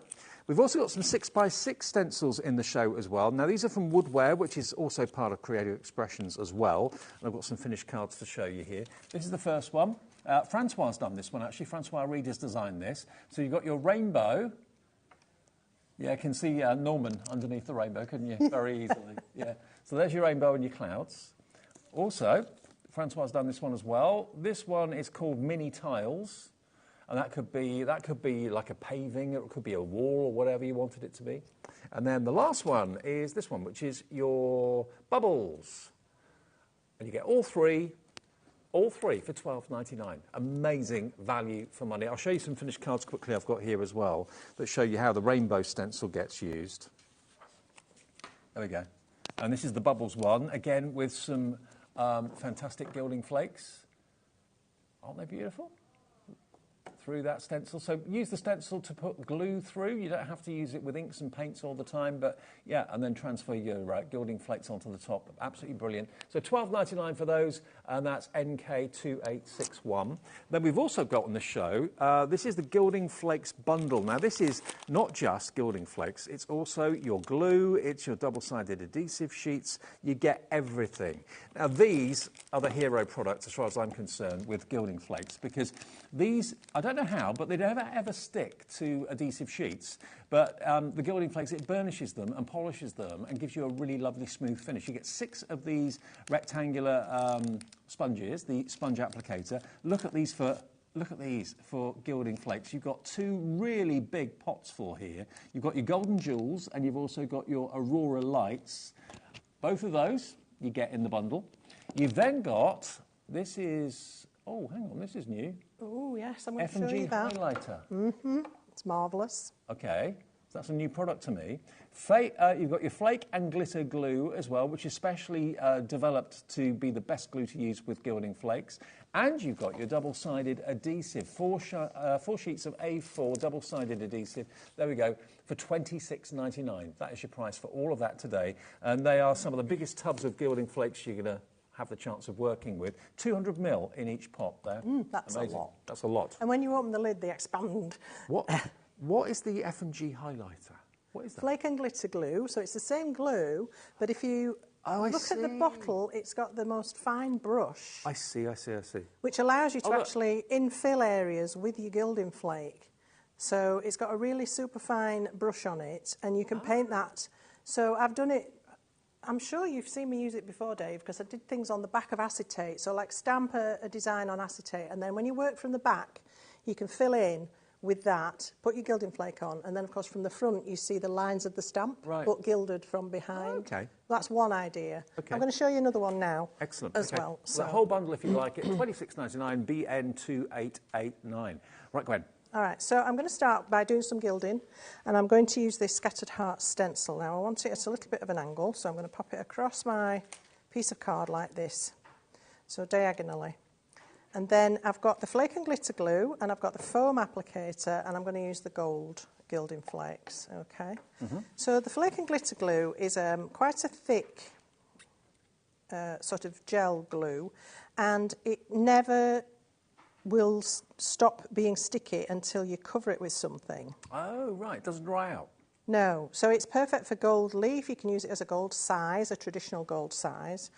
A: We've also got some 6x6 stencils in the show as well. Now, these are from Woodware, which is also part of Creative Expressions as well. And I've got some finished cards to show you here. This is the first one. Francois's done this one, actually. Francois Reed has designed this. So you've got your rainbow. Yeah, you can see Norman underneath the rainbow, couldn't you? Very easily. Yeah. So there's your rainbow and your clouds. Also, Francois has done this one as well. This one is called Mini Tiles. And that could be like a paving, it could be a wall or whatever you wanted it to be. And then the last one is this one, which is your bubbles. And you get all three for $12.99. Amazing value for money. I'll show you some finished cards quickly I've got here as well that show you how the rainbow stencil gets used. There we go. And this is the bubbles one, again with some fantastic gilding flakes. Aren't they beautiful? through that stencil. So use the stencil to put glue through. You don't have to use it with inks and paints all the time, but yeah, and then transfer your gilding flakes onto the top. Absolutely brilliant. So $12.99 for those, and that's NK2861. Then we've also got on the show, this is the Gilding Flakes bundle. Now this is not just gilding flakes, it's also your glue, it's your double-sided adhesive sheets, you get everything. Now these are the hero products as far as I'm concerned with gilding flakes, because these, I don't know how, but they never ever stick to adhesive sheets. But the gilding flakes, it burnishes them and polishes them and gives you a really lovely smooth finish. You get 6 of these rectangular sponges, the sponge applicator. Look at these for gilding flakes. You've got 2 really big pots for here. You've got your golden jewels and you've also got your aurora lights. Both of those you get in the bundle. You've then got, this is, oh, hang on, this is new.
C: Oh, yes, I'm going to show you
A: F&G
C: that.
A: highlighter.
C: It's marvellous.
A: Okay, so that's a new product to me. You've got your flake and glitter glue as well, which is specially developed to be the best glue to use with gilding flakes. And you've got your double-sided adhesive, 4 sheets of A4 double-sided adhesive. There we go, for $26.99. That is your price for all of that today. And they are some of the biggest tubs of gilding flakes you're going to have the chance of working with. 200 ml in each pot there.
C: That's
A: amazing.
C: a lot.
A: That's a lot.
C: And when you open the lid, they expand.
A: What is the F&G highlighter? What is that?
C: Flake and glitter glue. So it's the same glue, but if you look at the bottle, it's got the most fine brush.
A: I see.
C: Which allows you to actually infill areas with your gilding flake. So it's got a really super fine brush on it, and you can paint that. So I've done it. I'm sure you've seen me use it before, Dave, because I did things on the back of acetate. So like stamp a design on acetate, and then when you work from the back, you can fill in with that, put your gilding flake on, and then of course from the front you see the lines of the stamp, but gilded from behind.
A: Okay.
C: That's one idea. Okay. I'm going to show you another one now.
A: Excellent.
C: As well.
A: So the whole bundle, if you like it, $26.99, BN2889. Right, Gwen.
C: All right, so I'm going to start by doing some gilding, and I'm going to use this Scattered Heart stencil. Now I want it at a little bit of an angle, so I'm going to pop it across my piece of card like this, so diagonally. And then I've got the flake and glitter glue, and I've got the foam applicator, and I'm going to use the gold gilding flakes, okay? So the flake and glitter glue is quite a thick sort of gel glue, and it never will stop being sticky until you cover it with something.
A: Oh, right, it doesn't dry out.
C: No, so it's perfect for gold leaf. You can use it as a gold size, a traditional gold size.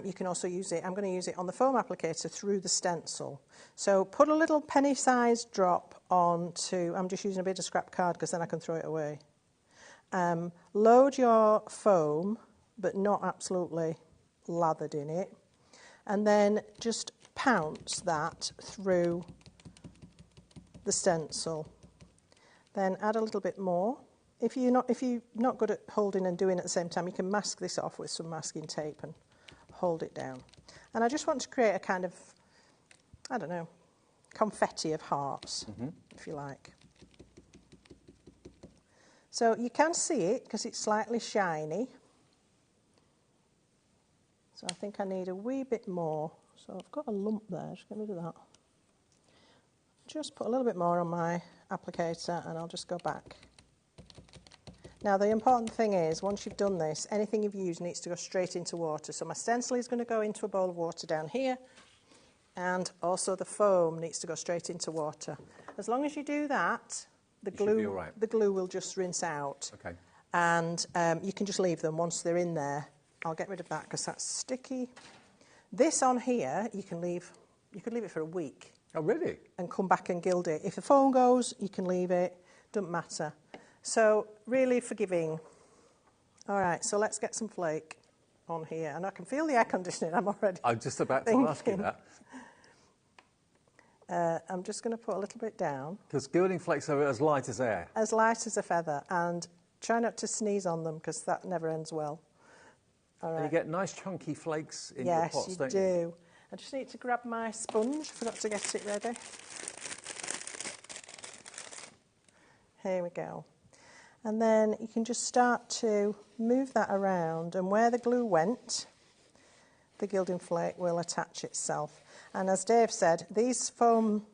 C: You can also use it, I'm going to use it on the foam applicator through the stencil. So put a little penny-sized drop onto, I'm just using a bit of scrap card because then I can throw it away. Load your foam, but not absolutely lathered in it. And then just pounce that through the stencil. Then add a little bit more. If you're not good at holding and doing at the same time, you can mask this off with some masking tape and hold it down. And I just want to create a kind of, I don't know, confetti of hearts, if you like. So you can see it because it's slightly shiny. So I think I need a wee bit more. So I've got a lump there, just get rid of that. Just put a little bit more on my applicator and I'll just go back. Now the important thing is, once you've done this, anything you've used needs to go straight into water. So my stencil is going to go into a bowl of water down here, and also the foam needs to go straight into water. As long as you do that, the glue will just rinse out.
A: Okay.
C: And you can just leave them once they're in there. I'll get rid of that because that's sticky. This on here, you could leave it for a week.
A: Oh, really? And
C: come back and gild it. If the foam goes, you can leave it. Doesn't matter. So really forgiving. All right, so let's get some flake on here. And I can feel the air conditioning. I'm
A: just about to ask you that.
C: I'm just going to put a little bit down.
A: Because gilding flakes are as light as air.
C: As light as a feather. And try not to sneeze on them because that never ends well. All right.
A: And you get nice chunky flakes in your pots, don't you?
C: Yes, you do. I just need to grab my sponge. Forgot to get it ready. Here we go. And then you can just start to move that around, and where the glue went, the gilding flake will attach itself. And as Dave said, these foam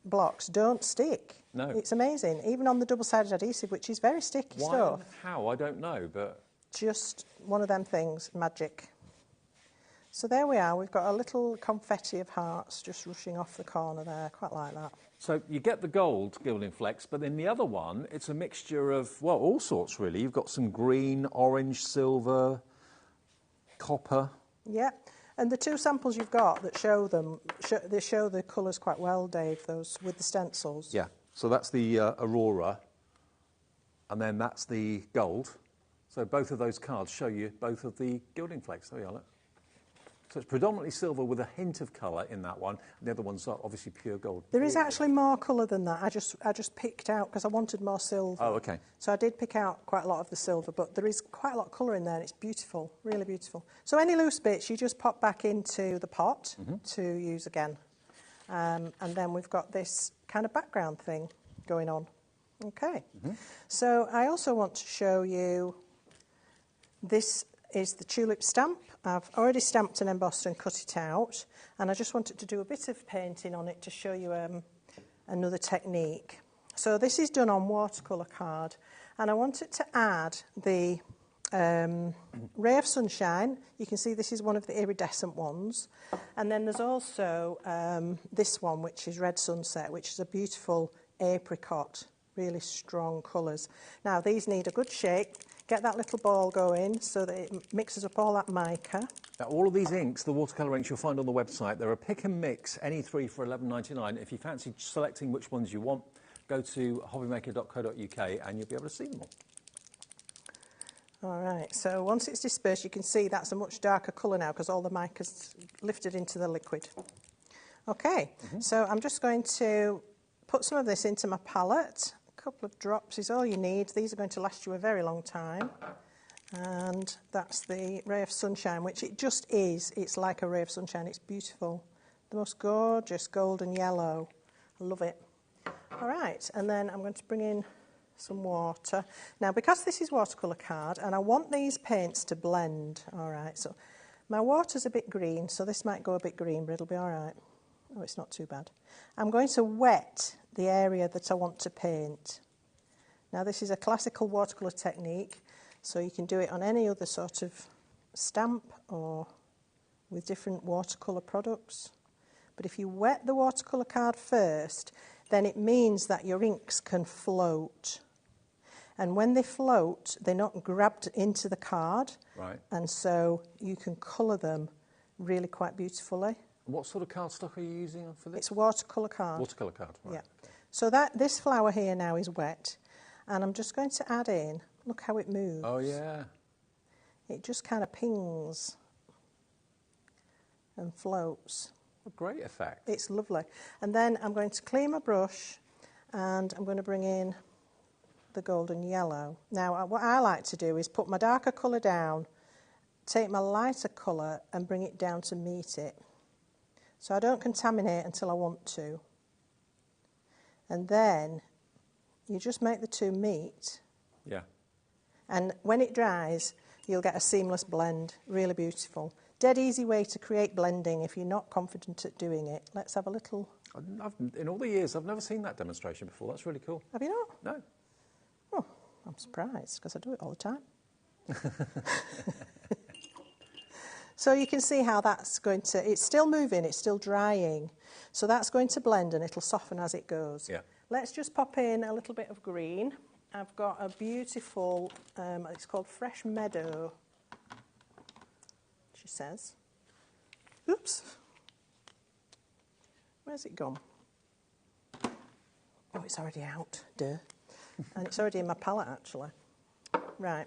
C: blocks don't stick.
A: No.
C: It's amazing, even on the double-sided adhesive, which is very sticky stuff.
A: How? I don't know, but...
C: Just one of them things, magic. So there we are, we've got a little confetti of hearts just rushing off the corner there, quite like that.
A: So you get the gold gilding flecks, but then the other one, it's a mixture of, well, all sorts really. You've got some green, orange, silver, copper.
C: Yeah, and the two samples you've got that show them, they show the colours quite well, Dave, those with the stencils.
A: Yeah, so that's the Aurora, and then that's the gold. So both of those cards show you both of the gilding flakes. There you are, look. So it's predominantly silver with a hint of colour in that one. The other one's obviously pure gold.
C: There is actually more colour than that. I just picked out, because I wanted more silver.
A: Oh, OK.
C: So I did pick out quite a lot of the silver, but there is quite a lot of colour in there, and it's beautiful, really beautiful. So any loose bits, you just pop back into the pot to use again. And then we've got this kind of background thing going on. OK. So I also want to show you, this is the tulip stamp. I've already stamped and embossed and cut it out, and I just wanted to do a bit of painting on it to show you another technique. So this is done on watercolour card, and I wanted to add the ray of sunshine. You can see this is one of the iridescent ones, and then there's also this one, which is red sunset, which is a beautiful apricot, really strong colours. Now these need a good shake. Get that little ball going so that it mixes up all that mica.
A: Now, all of these inks, the watercolour inks you'll find on the website, they're a pick and mix, any three for $11.99. If you fancy selecting which ones you want, go to hobbymaker.co.uk and you'll be able to see them all.
C: All right, so once it's dispersed, you can see that's a much darker colour now because all the mica's lifted into the liquid. OK, so I'm just going to put some of this into my palette. Couple of drops is all you need. These are going to last you a very long time. And that's the ray of sunshine, which it just is. It's like a ray of sunshine. It's beautiful. The most gorgeous golden yellow. I love it. All right, and then I'm going to bring in some water. Now, because this is watercolour card, and I want these paints to blend, all right, so my water's a bit green, so this might go a bit green, but it'll be all right. Oh, it's not too bad. I'm going to wet the area that I want to paint. Now this is a classical watercolour technique, so you can do it on any other sort of stamp or with different watercolour products. But if you wet the watercolour card first, then it means that your inks can float. And when they float, they're not grabbed into the card.
A: Right. And
C: so you can colour them really quite beautifully.
A: What sort of cardstock are you using for this?
C: It's a watercolour card.
A: Watercolour card, right.
C: Yeah. Okay. So this flower here now is wet, and I'm just going to add in, look how it moves.
A: Oh, yeah.
C: It just kind of pings and floats.
A: A great effect.
C: It's lovely. And then I'm going to clean my brush, and I'm going to bring in the golden yellow. Now, what I like to do is put my darker colour down, take my lighter colour and bring it down to meet it. So I don't contaminate until I want to. And then you just make the two meet.
A: Yeah.
C: And when it dries, you'll get a seamless blend, really beautiful. Dead easy way to create blending if you're not confident at doing it. Let's have a little...
A: In all the years, I've never seen that demonstration before. That's really cool.
C: Have you not?
A: No.
C: Oh, I'm surprised, because I do it all the time. So you can see how that's going to... It's still moving, it's still drying. So that's going to blend and it'll soften as it goes.
A: Yeah.
C: Let's just pop in a little bit of green. I've got a beautiful... it's called Fresh Meadow, she says. Oops. Where's it gone? Oh, it's already out. Duh. And it's already in my palette, actually. Right.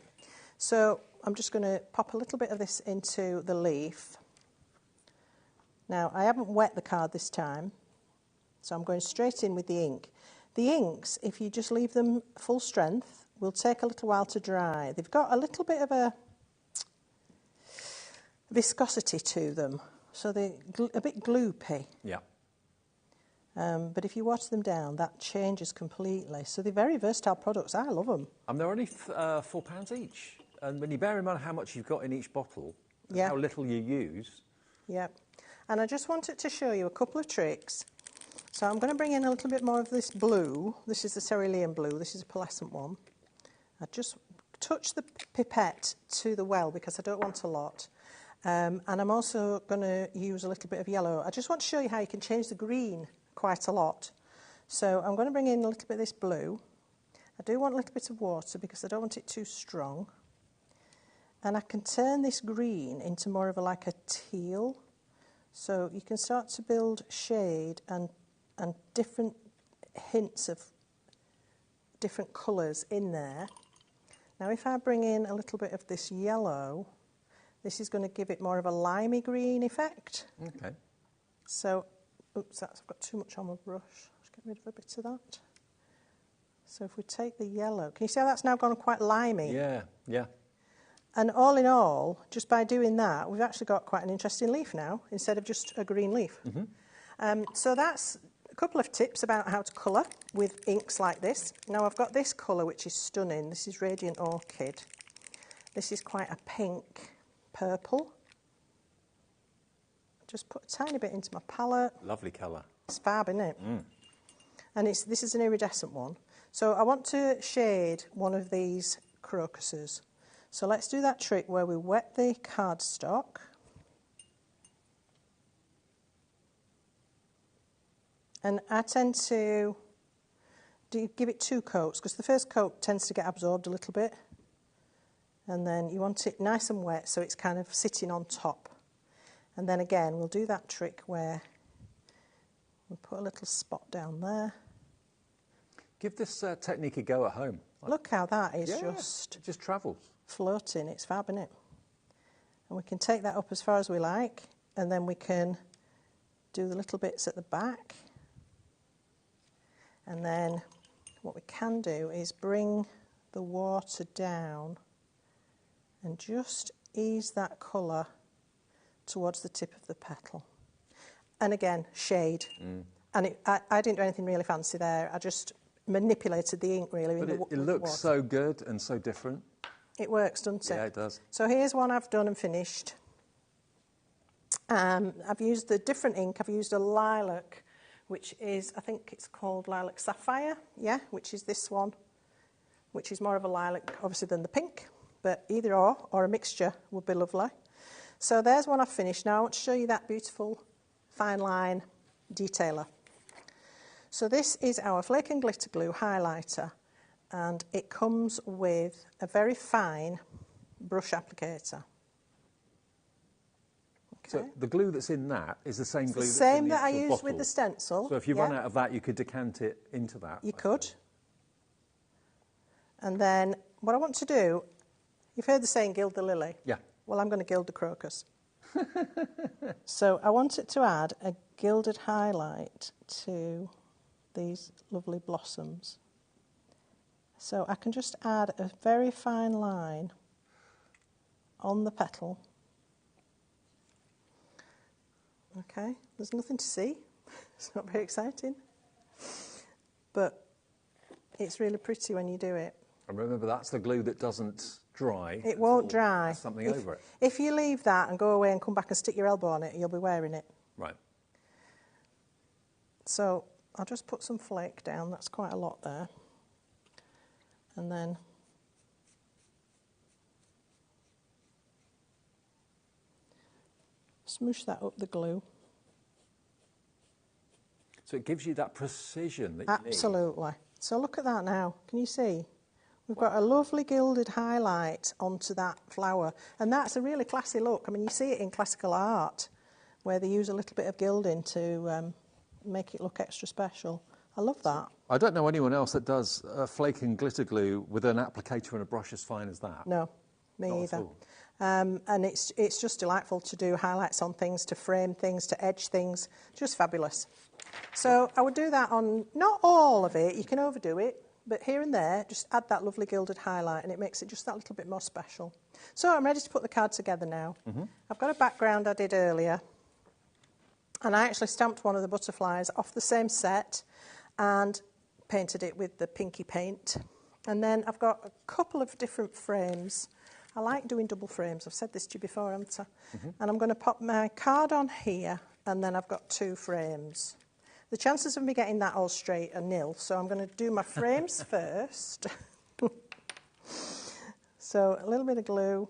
C: So I'm just going to pop a little bit of this into the leaf. Now, I haven't wet the card this time, so I'm going straight in with the ink. The inks, if you just leave them full strength, will take a little while to dry. They've got a little bit of a viscosity to them, so they're a bit gloopy.
A: Yeah.
C: But if you water them down, that changes completely. So they're very versatile products. I love them.
A: And they're only £4 each. And when you bear in mind how much you've got in each bottle, and how little you use...
C: Yep. And I just wanted to show you a couple of tricks. So I'm going to bring in a little bit more of this blue. This is the cerulean blue. This is a pearlescent one. I just touch the pipette to the well because I don't want a lot. And I'm also going to use a little bit of yellow. I just want to show you how you can change the green quite a lot. So I'm going to bring in a little bit of this blue. I do want a little bit of water because I don't want it too strong. And I can turn this green into more of like a teal. So you can start to build shade and different hints of different colours in there. Now if I bring in a little bit of this yellow, this is going to give it more of a limey green effect.
A: Okay.
C: So, oops, I've got too much on my brush. Let's get rid of a bit of that. So if we take the yellow, can you see how that's now gone quite limey?
A: Yeah, yeah.
C: And all in all, just by doing that, we've actually got quite an interesting leaf now, instead of just a green leaf. So that's a couple of tips about how to colour with inks like this. Now I've got this colour which is stunning. This is Radiant Orchid. This is quite a pink purple. Just put a tiny bit into my palette.
A: Lovely colour.
C: It's fab, isn't it? And this is an iridescent one. So I want to shade one of these crocuses. So let's do that trick where we wet the cardstock. And I tend to give it 2 coats because the first coat tends to get absorbed a little bit. And then you want it nice and wet so it's kind of sitting on top. And then again, we'll do that trick where we'll put a little spot down there.
A: Give this technique a go at home.
C: Look how that is
A: It just travels.
C: Floating. It's fab, isn't it? And we can take that up as far as we like, and then we can do the little bits at the back. And then what we can do is bring the water down and just ease that colour towards the tip of the petal. And again, shade. And I didn't do anything really fancy there. I just manipulated the ink really.
A: But it looks so good and so different.
C: It works, doesn't it?
A: Yeah, it does.
C: So here's one I've done and finished. I've used a different ink. I've used a lilac, which is, I think it's called Lilac Sapphire, yeah, which is this one, which is more of a lilac, obviously, than the pink, but either or a mixture would be lovely. So there's one I've finished. Now I want to show you that beautiful fine line detailer. So this is our Flake and Glitter Glue highlighter, and it comes with a very fine brush applicator. Okay.
A: So the glue that's in that is the same glue
C: It's
A: that's
C: the same
A: in the
C: that I
A: actual
C: used
A: bottle.
C: with the stencil.
A: So if you run out of that, you could decant it into that.
C: You could. And then what I want to do, you've heard the saying, gild the lily.
A: Yeah.
C: Well, I'm going to gild the crocus. So I want it to add a gilded highlight to these lovely blossoms. So I can just add a very fine line on the petal. Okay, there's nothing to see. It's not very exciting. But it's really pretty when you do it.
A: And remember, that's the glue that doesn't dry.
C: It won't dry.
A: There's something over it.
C: If you leave that and go away and come back and stick your elbow on it, you'll be wearing it.
A: Right.
C: So I'll just put some flake down. That's quite a lot there. And then smoosh that up the glue.
A: So it gives you that precision that you need.
C: Absolutely. So look at that now. Can you see? We've got a lovely gilded highlight onto that flower. And that's a really classy look. I mean, you see it in classical art, where they use a little bit of gilding to make it look extra special. I love that.
A: I don't know anyone else that does flake and glitter glue with an applicator and a brush as fine as that.
C: No, me either. And it's just delightful to do highlights on things, to frame things, to edge things. Just fabulous. So I would do that on, not all of it, you can overdo it, but here and there, just add that lovely gilded highlight and it makes it just that little bit more special. So I'm ready to put the card together now. I've got a background I did earlier, and I actually stamped one of the butterflies off the same set and painted it with the pinky paint. And then I've got a couple of different frames. I like doing double frames. I've said this to you before, haven't I? And I'm going to pop my card on here, and then I've got 2 frames. The chances of me getting that all straight are nil, so I'm going to do my frames first. So a little bit of glue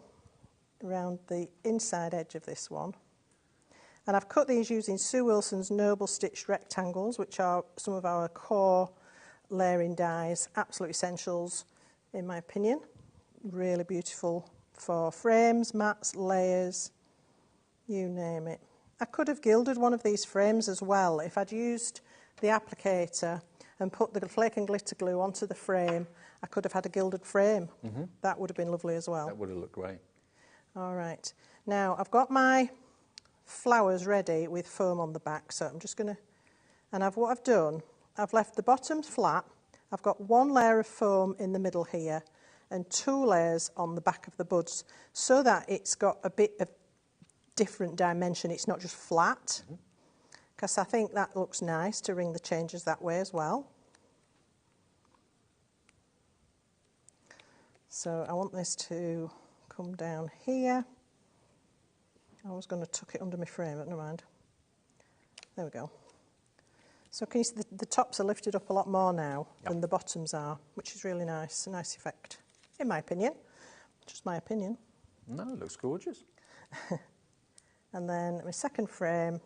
C: around the inside edge of this one. And I've cut these using Sue Wilson's Noble Stitched Rectangles, which are some of our core layering dies, absolute essentials in my opinion. Really beautiful for frames, mats, layers, you name it. I could have gilded one of these frames as well. If I'd used the applicator and put the flake and glitter glue onto the frame, I could have had a gilded frame. That would have been lovely as well.
A: That would have looked great.
C: All right. Now, I've got my flowers ready with foam on the back, so I'm just going to... And what I've done, I've left the bottoms flat. I've got one layer of foam in the middle here and 2 layers on the back of the buds so that it's got a bit of different dimension. It's not just flat, because I think that looks nice to ring the changes that way as well. So I want this to come down here. I was going to tuck it under my frame, but never mind. There we go. So can you see the tops are lifted up a lot more now than the bottoms are, which is really nice, a nice effect, in my opinion. Just my opinion.
A: No, it looks gorgeous.
C: And then my second frame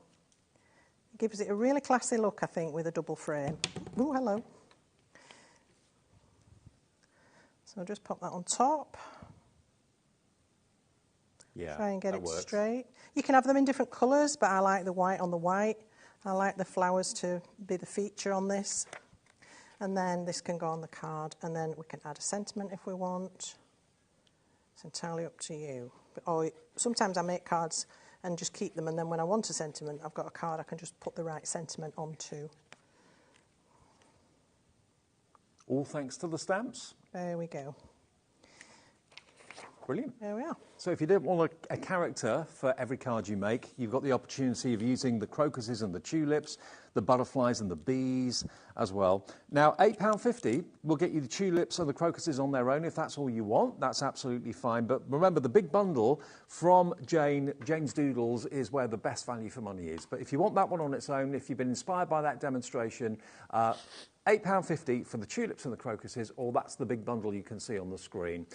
C: gives it a really classy look, I think, with a double frame. Oh, hello. So I'll just pop that on top.
A: Yeah,
C: try and get it
A: works.
C: straight. You can have them in different colours, but I like the white on the white. I like the flowers to be the feature on this. And then this can go on the card, and then we can add a sentiment if we want. It's entirely up to you. Or sometimes I make cards and just keep them, and then when I want a sentiment, I've got a card I can just put the right sentiment onto.
A: All thanks to the stamps.
C: There we go.
A: Brilliant.
C: There we are.
A: So if you don't want a character for every card you make, you've got the opportunity of using the crocuses and the tulips, the butterflies and the bees as well. Now, £8.50 will get you the tulips and the crocuses on their own. If that's all you want, that's absolutely fine. But remember, the big bundle from Jane's Doodles is where the best value for money is. But if you want that one on its own, if you've been inspired by that demonstration, £8.50 for the tulips and the crocuses, or that's the big bundle you can see on the screen.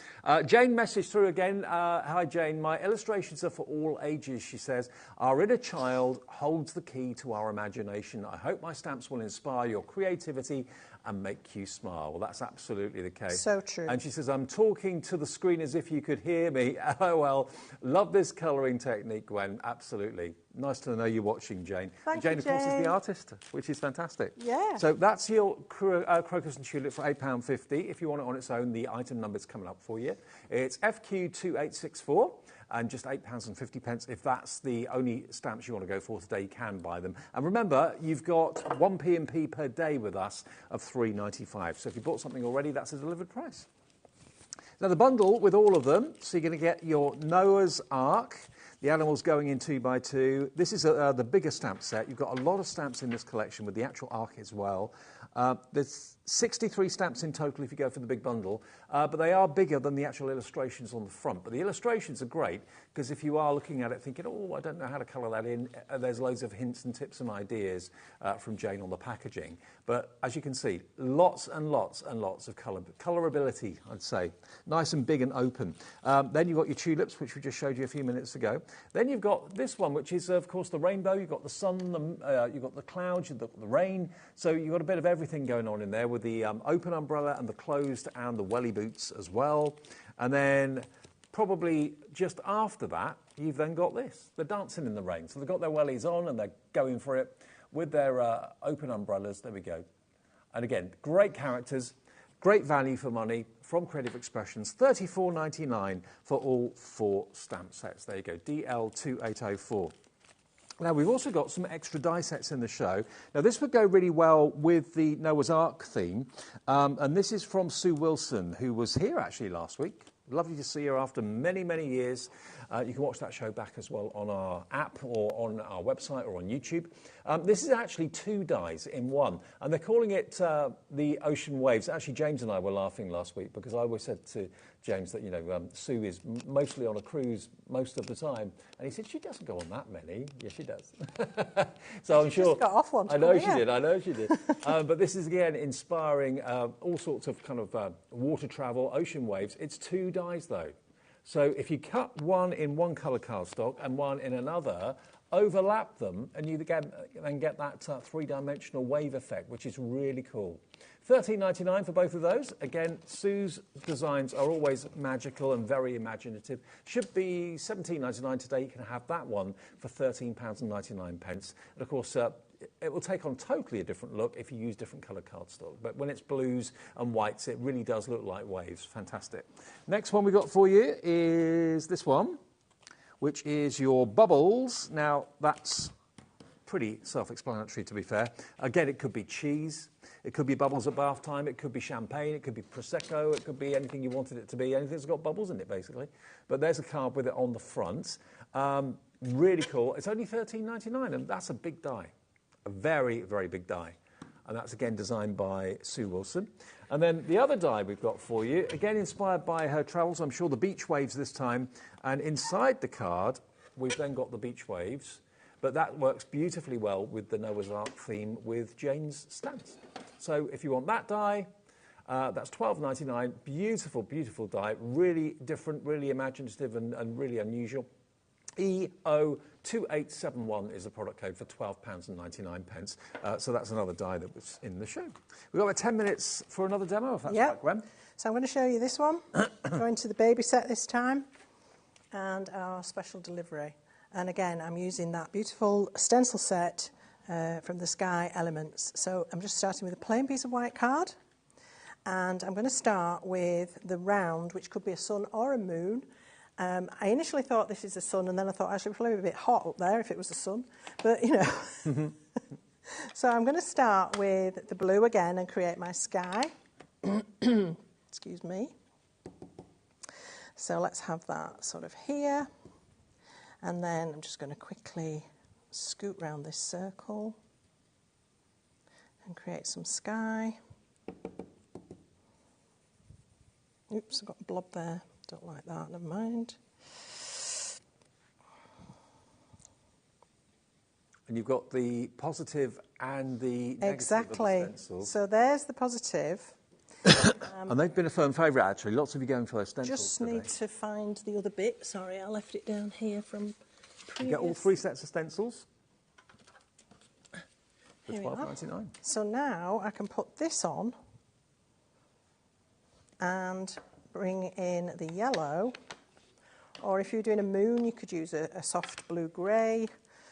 A: Jane messaged through again. Hi, Jane. My illustrations are for all ages, she says. Our inner child holds the key to our imagination. I hope my stamps will inspire your creativity and make you smile. Well, that's absolutely the case.
C: So true.
A: And she says, I'm talking to the screen as if you could hear me. LOL. Love this colouring technique, Gwen. Absolutely. Nice to know you're watching, Jane.
C: Thank
A: Jane,
C: you,
A: of course, is
C: Jane.
A: the artist, which is fantastic.
C: Yeah.
A: So that's your crocus and tulip for £8.50. If you want it on its own, the item number's coming up for you. It's FQ2864. And just £8.50. If that's the only stamps you want to go for today, you can buy them. And remember, you've got 1p&p per day with us of £3.95. So if you bought something already, that's a delivered price. Now, the bundle with all of them, so you're going to get your Noah's Ark, the animals going in 2 by 2. This is the bigger stamp set. You've got a lot of stamps in this collection with the actual Ark as well. There's 63 stamps in total if you go for the big bundle, but they are bigger than the actual illustrations on the front. But the illustrations are great because if you are looking at it thinking, oh, I don't know how to colour that in, there's loads of hints and tips and ideas from Jane on the packaging. But as you can see, lots and lots and lots of colourability, I'd say. Nice and big and open. Then you've got your tulips, which we just showed you a few minutes ago. Then you've got this one, which is, of course, the rainbow. You've got the sun, you've got the clouds, you've got the rain. So you've got a bit of everything going on in there with the open umbrella and the closed and the welly boots as well. And then probably just after that, you've then got this. They're dancing in the rain. So they've got their wellies on and they're going for it with their open umbrellas. There we go. And again, great characters, great value for money from Creative Expressions. $34.99 for all 4 stamp sets. There you go, DL2804. Now, we've also got some extra die sets in the show. Now, this would go really well with the Noah's Ark theme. And this is from Sue Wilson, who was here actually last week. Lovely to see her after many, many years. You can watch that show back as well on our app or on our website or on YouTube. This is actually 2 dies in one, and they're calling it the Ocean Waves. Actually, James and I were laughing last week because I always said to James that, Sue is mostly on a cruise most of the time, and he said she doesn't go on that many. Yes, she does. So I'm sure.
C: Just got off one.
A: I know she did. But this is again inspiring all sorts of kind of water travel, ocean waves. It's 2 dies though. So if you cut one in one colour cardstock and one in another, overlap them, and you then get that 3-dimensional wave effect, which is really cool. $13.99 for both of those. Again, Sue's designs are always magical and very imaginative. Should be $17.99 today. You can have that one for £13.99. And of course, it will take on totally a different look if you use different coloured cardstock. But when it's blues and whites, it really does look like waves. Fantastic. Next one we got for you is this one, which is your bubbles. Now, that's pretty self-explanatory, to be fair. Again, it could be cheese. It could be bubbles at bath time. It could be champagne. It could be Prosecco. It could be anything you wanted it to be. Anything that's got bubbles in it, basically. But there's a card with it on the front. Really cool. It's only $13.99, and that's a big die. A very, very big die. And that's, again, designed by Sue Wilson. And then the other die we've got for you, again, inspired by her travels, I'm sure the beach waves this time. And inside the card, we've then got the beach waves. But that works beautifully well with the Noah's Ark theme with Jane's stamps. So if you want that die, that's $12.99. Beautiful, beautiful die. Really different, really imaginative and really unusual. EO2871 is the product code for £12.99. So that's another die that was in the show. We've got about 10 minutes for another demo, if that's right, Gwen.
C: So I'm going to show you this one. Going to the baby set this time and our special delivery. And again, I'm using that beautiful stencil set from the Sky Elements. So I'm just starting with a plain piece of white card. And I'm going to start with the round, which could be a sun or a moon. I initially thought this is a sun, and then I thought actually it would probably be a bit hot up there if it was a sun. But, So I'm going to start with the blue again and create my sky. Excuse me. So let's have that sort of here. And then I'm just going to quickly scoot round this circle and create some sky. Oops, I've got a blob there. Don't like that, never mind.
A: And you've got the positive and the negative
C: exactly.
A: of the stencils.
C: So there's the positive.
A: And they've been a firm favourite, actually. Lots of you going for those stencils
C: Just
A: today.
C: need to find the other bit. Sorry, I left it down here from previous.
A: You get all 3 sets of stencils for
C: Here we are.
A: $12.99.
C: So now I can put this on and bring in the yellow. Or if you're doing a moon, you could use a soft blue-grey,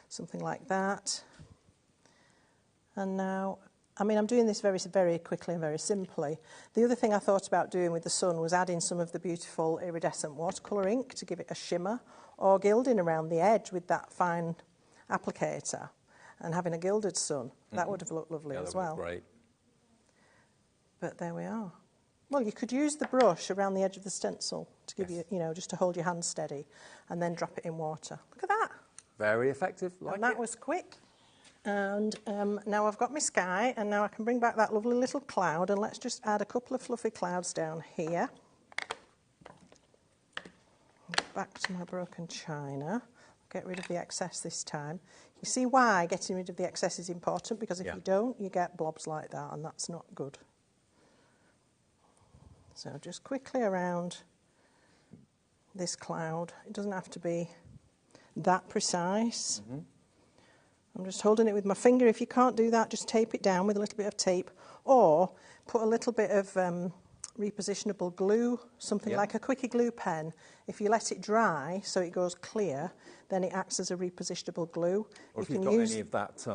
C: something like that. And now, I mean, I'm doing this very, very quickly and very simply. The other thing I thought about doing with the sun was adding some of the beautiful iridescent watercolour ink to give it a shimmer, or gilding around the edge with that fine applicator and having a gilded sun. That would have looked lovely as well.
A: Great.
C: But there we are. Well, you could use the brush around the edge of the stencil to give you, just to hold your hand steady, and then drop it in water. Look at that.
A: Very effective.
C: And that was quick. And now I've got my sky, and now I can bring back that lovely little cloud, and let's just add a couple of fluffy clouds down here. Back to my broken china. Get rid of the excess this time. You see why getting rid of the excess is important, because if you don't, you get blobs like that, and that's not good. So just quickly around this cloud. It doesn't have to be that precise. I'm just holding it with my finger. If you can't do that, just tape it down with a little bit of tape, or put a little bit of repositionable glue, something like a quickie glue pen. If you let it dry so it goes clear, then it acts as a repositionable glue.
A: Or if you've got any of that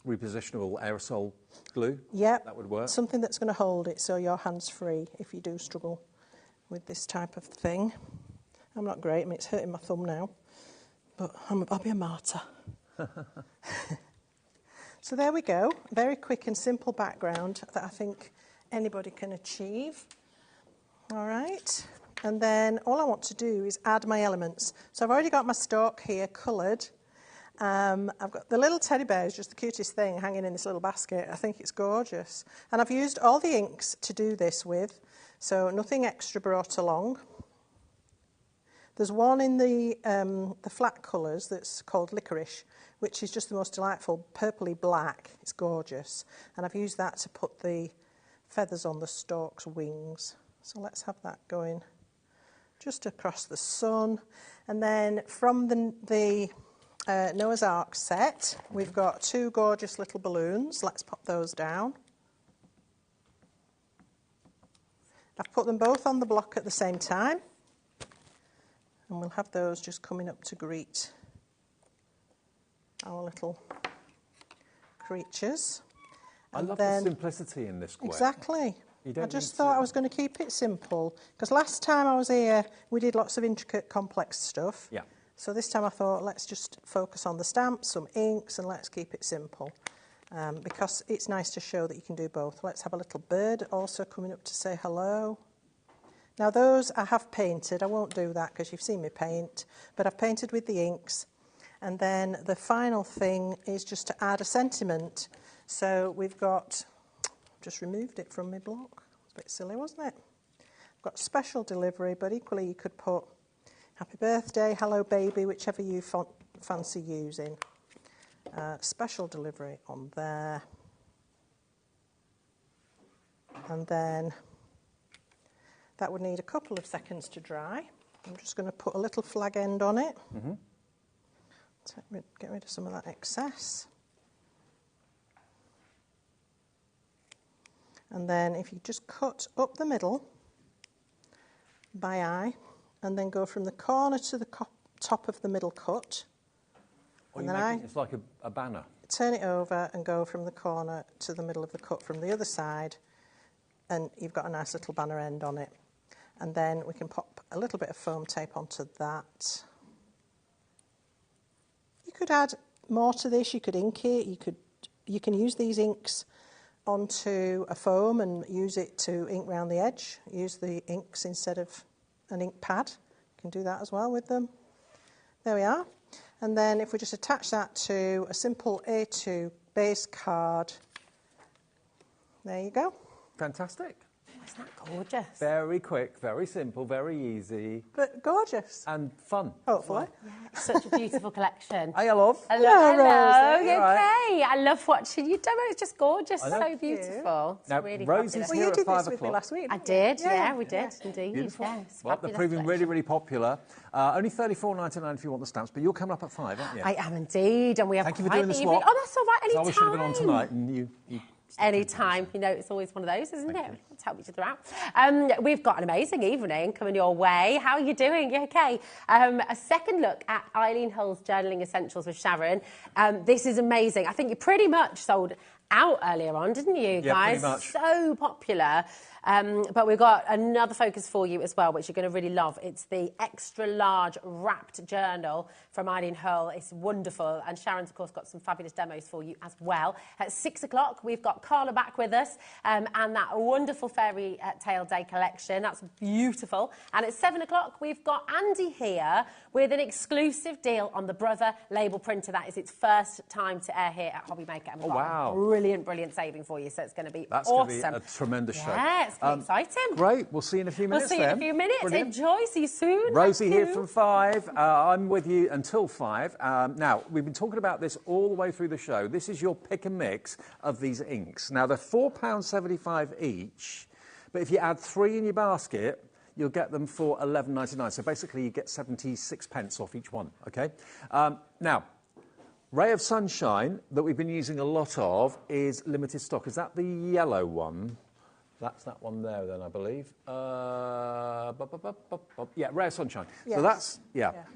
A: repositionable aerosol glue, that would work.
C: Something that's going to hold it so your hand's free if you do struggle with this type of thing. I'm not great. I mean, it's hurting my thumb now, but I'll be a martyr. So there we go. Very quick and simple background that I think anybody can achieve. All right. And then all I want to do is add my elements. So I've already got my stalk here coloured. I've got the little teddy bear, is just the cutest thing, hanging in this little basket. I think it's gorgeous. And I've used all the inks to do this with, so nothing extra brought along. There's one in the flat colours that's called Licorice, which is just the most delightful purpley black. It's gorgeous. And I've used that to put the feathers on the stalk's wings. So let's have that going just across the sun. And then from the Noah's Ark set, we've got 2 gorgeous little balloons. Let's pop those down. I've put them both on the block at the same time. And we'll have those just coming up to greet our little creatures.
A: I love the simplicity in this, Gwen.
C: Exactly. I just thought I was going to keep it simple, because last time I was here, we did lots of intricate, complex stuff.
A: Yeah.
C: So this time I thought, let's just focus on the stamps, some inks, and let's keep it simple, because it's nice to show that you can do both. Let's have a little bird also coming up to say hello. Now those I have painted. I won't do that because you've seen me paint, but I've painted with the inks. And then the final thing is just to add a sentiment. So we've got, just removed it from my block. It's a bit silly, wasn't it? I've got special delivery, but equally you could put happy birthday, hello baby, whichever you fancy using. Special delivery on there. And then that would need a couple of seconds to dry. I'm just going to put a little flag end on it. Mm-hmm. Get rid of some of that excess. And then if you just cut up the middle by eye, and then go from the corner to the top of the middle cut.
A: And then it's like a banner.
C: Turn it over and go from the corner to the middle of the cut from the other side, and you've got a nice little banner end on it. And then we can pop a little bit of foam tape onto that. You could add more to this. You could ink it. You can use these inks onto a foam and use it to ink round the edge. Use the inks instead of an ink pad. You can do that as well with them. There we are. And then if we just attach that to a simple A2 base card, there you go.
A: Fantastic.
B: Isn't that gorgeous?
A: Very quick, very simple, very easy.
C: But gorgeous.
A: And fun.
C: Hopefully.
B: Yeah, it's such a beautiful collection.
A: Hey, love.
B: Hello.
C: Rosie.
B: Okay.
A: Right.
B: I love watching you demo. It's just gorgeous. So beautiful. It's
A: now,
B: really
A: Rosie's
B: fabulous.
A: here
C: You
A: at
C: did
A: 5
C: this with me
A: o'clock.
C: last week.
B: I did, yeah, we did
C: Yeah.
B: indeed.
A: Beautiful.
B: Yes,
A: Well, they're proving really, really popular. Only $34.99 if you want the stamps, but you're coming up at 5, aren't you?
B: I am indeed, and we have
A: Thank you for
B: quite
A: doing the
B: the
A: swap.
B: evening. Oh, that's all right, any
A: I should have been on tonight, and you
B: Any time, you know, it's always one of those, isn't it? Let's help each other out. We've got an amazing evening coming your way. How are you doing? You okay? A second look at Eileen Hull's Journaling Essentials with Sharon. This is amazing. I think you pretty much sold out earlier on, didn't you, guys?
A: Pretty much.
B: So popular. But we've got another focus for you as well, which you're going to really love. It's the extra large wrapped journal from Eileen Hull. It's wonderful. And Sharon's, of course, got some fabulous demos for you as well. At 6 o'clock, we've got Carla back with us and that wonderful Fairy Tale Day collection. That's beautiful. And at 7 o'clock, we've got Andy here with an exclusive deal on the Brother label printer. That is its first time to air here at HobbyMaker. And we've got a brilliant, brilliant saving for you. So it's going to be
A: That's
B: awesome.
A: That's going to be a tremendous show.
B: Yeah, it's going to be exciting.
A: Great. We'll see you in a few minutes
B: We'll see you in a few minutes.
A: Brilliant.
B: Enjoy. See you soon.
A: Rosie
B: Thank
A: here
B: you.
A: from 5. I'm with you until 5. Now, we've been talking about this all the way through the show. This is your pick and mix of these inks. Now, they're £4.75 each, but if you add 3 in your basket, you'll get them for £11.99. So basically, you get 76 pence off each one, OK? Now, Ray of Sunshine, that we've been using a lot of, is limited stock. Is that the yellow one? That's that one there, then, I believe. Yeah, Ray of Sunshine.
C: Yes.
A: So that's,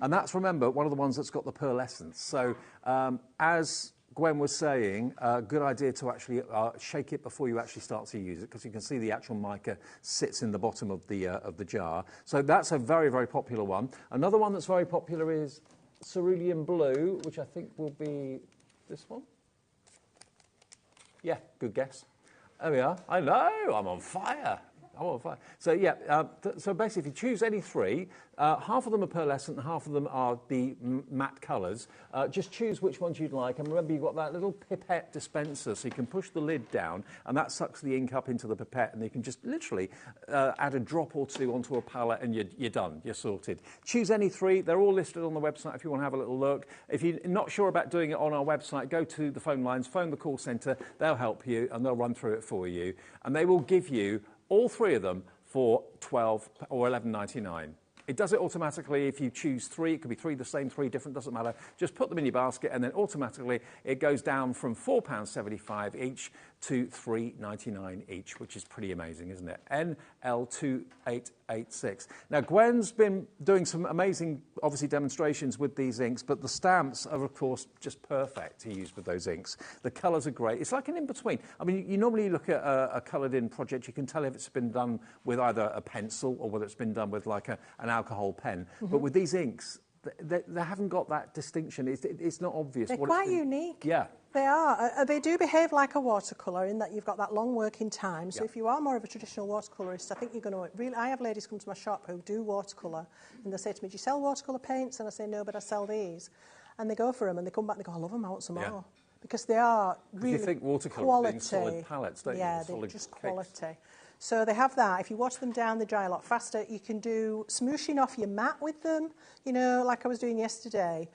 A: and that's, remember, one of the ones that's got the pearl essence. So as Gwen was saying, good idea to actually shake it before you actually start to use it, because you can see the actual mica sits in the bottom of the jar. So that's a very, very popular one. Another one that's very popular is Cerulean Blue, which I think will be this one. Yeah, good guess. There we are. I know, I'm on fire. Oh, fine. So, yeah, so basically, if you choose any three, half of them are pearlescent and half of them are the matte colours. Just choose which ones you'd like. And remember, you've got that little pipette dispenser, so you can push the lid down, and that sucks the ink up into the pipette, and you can just literally add a drop or two onto a palette, and you're done. You're sorted. Choose any three. They're all listed on the website if you want to have a little look. If you're not sure about doing it on our website, go to the phone lines, phone the call centre. They'll help you, and they'll run through it for you. And they will give you all three of them for $12 or $11.99. It does it automatically if you choose three. It could be three the same, three different, doesn't matter. Just put them in your basket, and then automatically it goes down from £4.75 each to $3.99 each, which is pretty amazing, isn't it? NL2886. Now, Gwen's been doing some amazing, obviously, demonstrations with these inks, but the stamps are, of course, just perfect to use with those inks. The colours are great. It's like an in-between. I mean, you normally look at a coloured-in project, you can tell if it's been done with either a pencil or whether it's been done with, like, an alcohol pen. Mm-hmm. But with these inks, they haven't got that distinction. It's not obvious.
C: They're quite unique.
A: Yeah.
C: They are. They do behave like a watercolour in that you've got that long working time. So if you are more of a traditional watercolourist, I think you're going to really... I have ladies come to my shop who do watercolour, and they say to me, do you sell watercolour paints? And I say, no, but I sell these. And they go for them, and they come back and they go, I love them, I want some more. Because they are really
A: you think watercolour
C: quality.
A: Being solid palettes, don't you?
C: Yeah,
A: solid
C: they're just
A: cakes.
C: quality. So they have that. If you water them down, they dry a lot faster. You can do smooshing off your mat with them, you know, like I was doing yesterday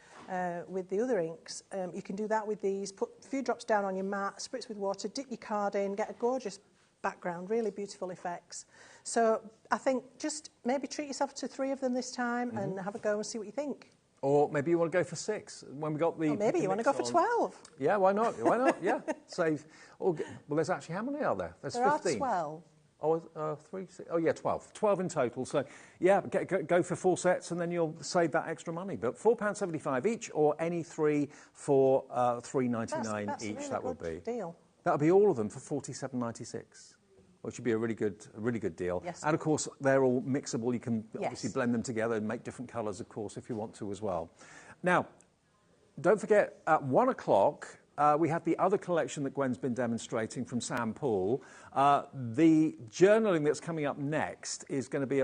C: with the other inks. You can do that with these. Put a few drops down on your mat, spritz with water, dip your card in, get a gorgeous background, really beautiful effects. So I think just maybe treat yourself to 3 of them this time and have a go and see what you think.
A: Or maybe you want to go for 6 when we got the.
C: Or maybe you want to go for 12.
A: Yeah, why not? Why not? Yeah, save. Well, there's actually how many are there? There's 15.
C: There are 12.
A: Oh, 3, 6. Oh, yeah, 12. 12 in total. So, yeah, go for 4 sets, and then you'll save that extra money. But £4.75 each, or any 3 for $3.99 each.
C: Really
A: that would be.
C: Deal.
A: That would be all of them for $47.96. Which would be a really good deal.
C: Yes.
A: And, of course, they're all mixable. You can obviously blend them together and make different colours, of course, if you want to as well. Now, don't forget, at 1 o'clock, we have the other collection that Gwen's been demonstrating from Sam Poole. The journaling that's coming up next is going to be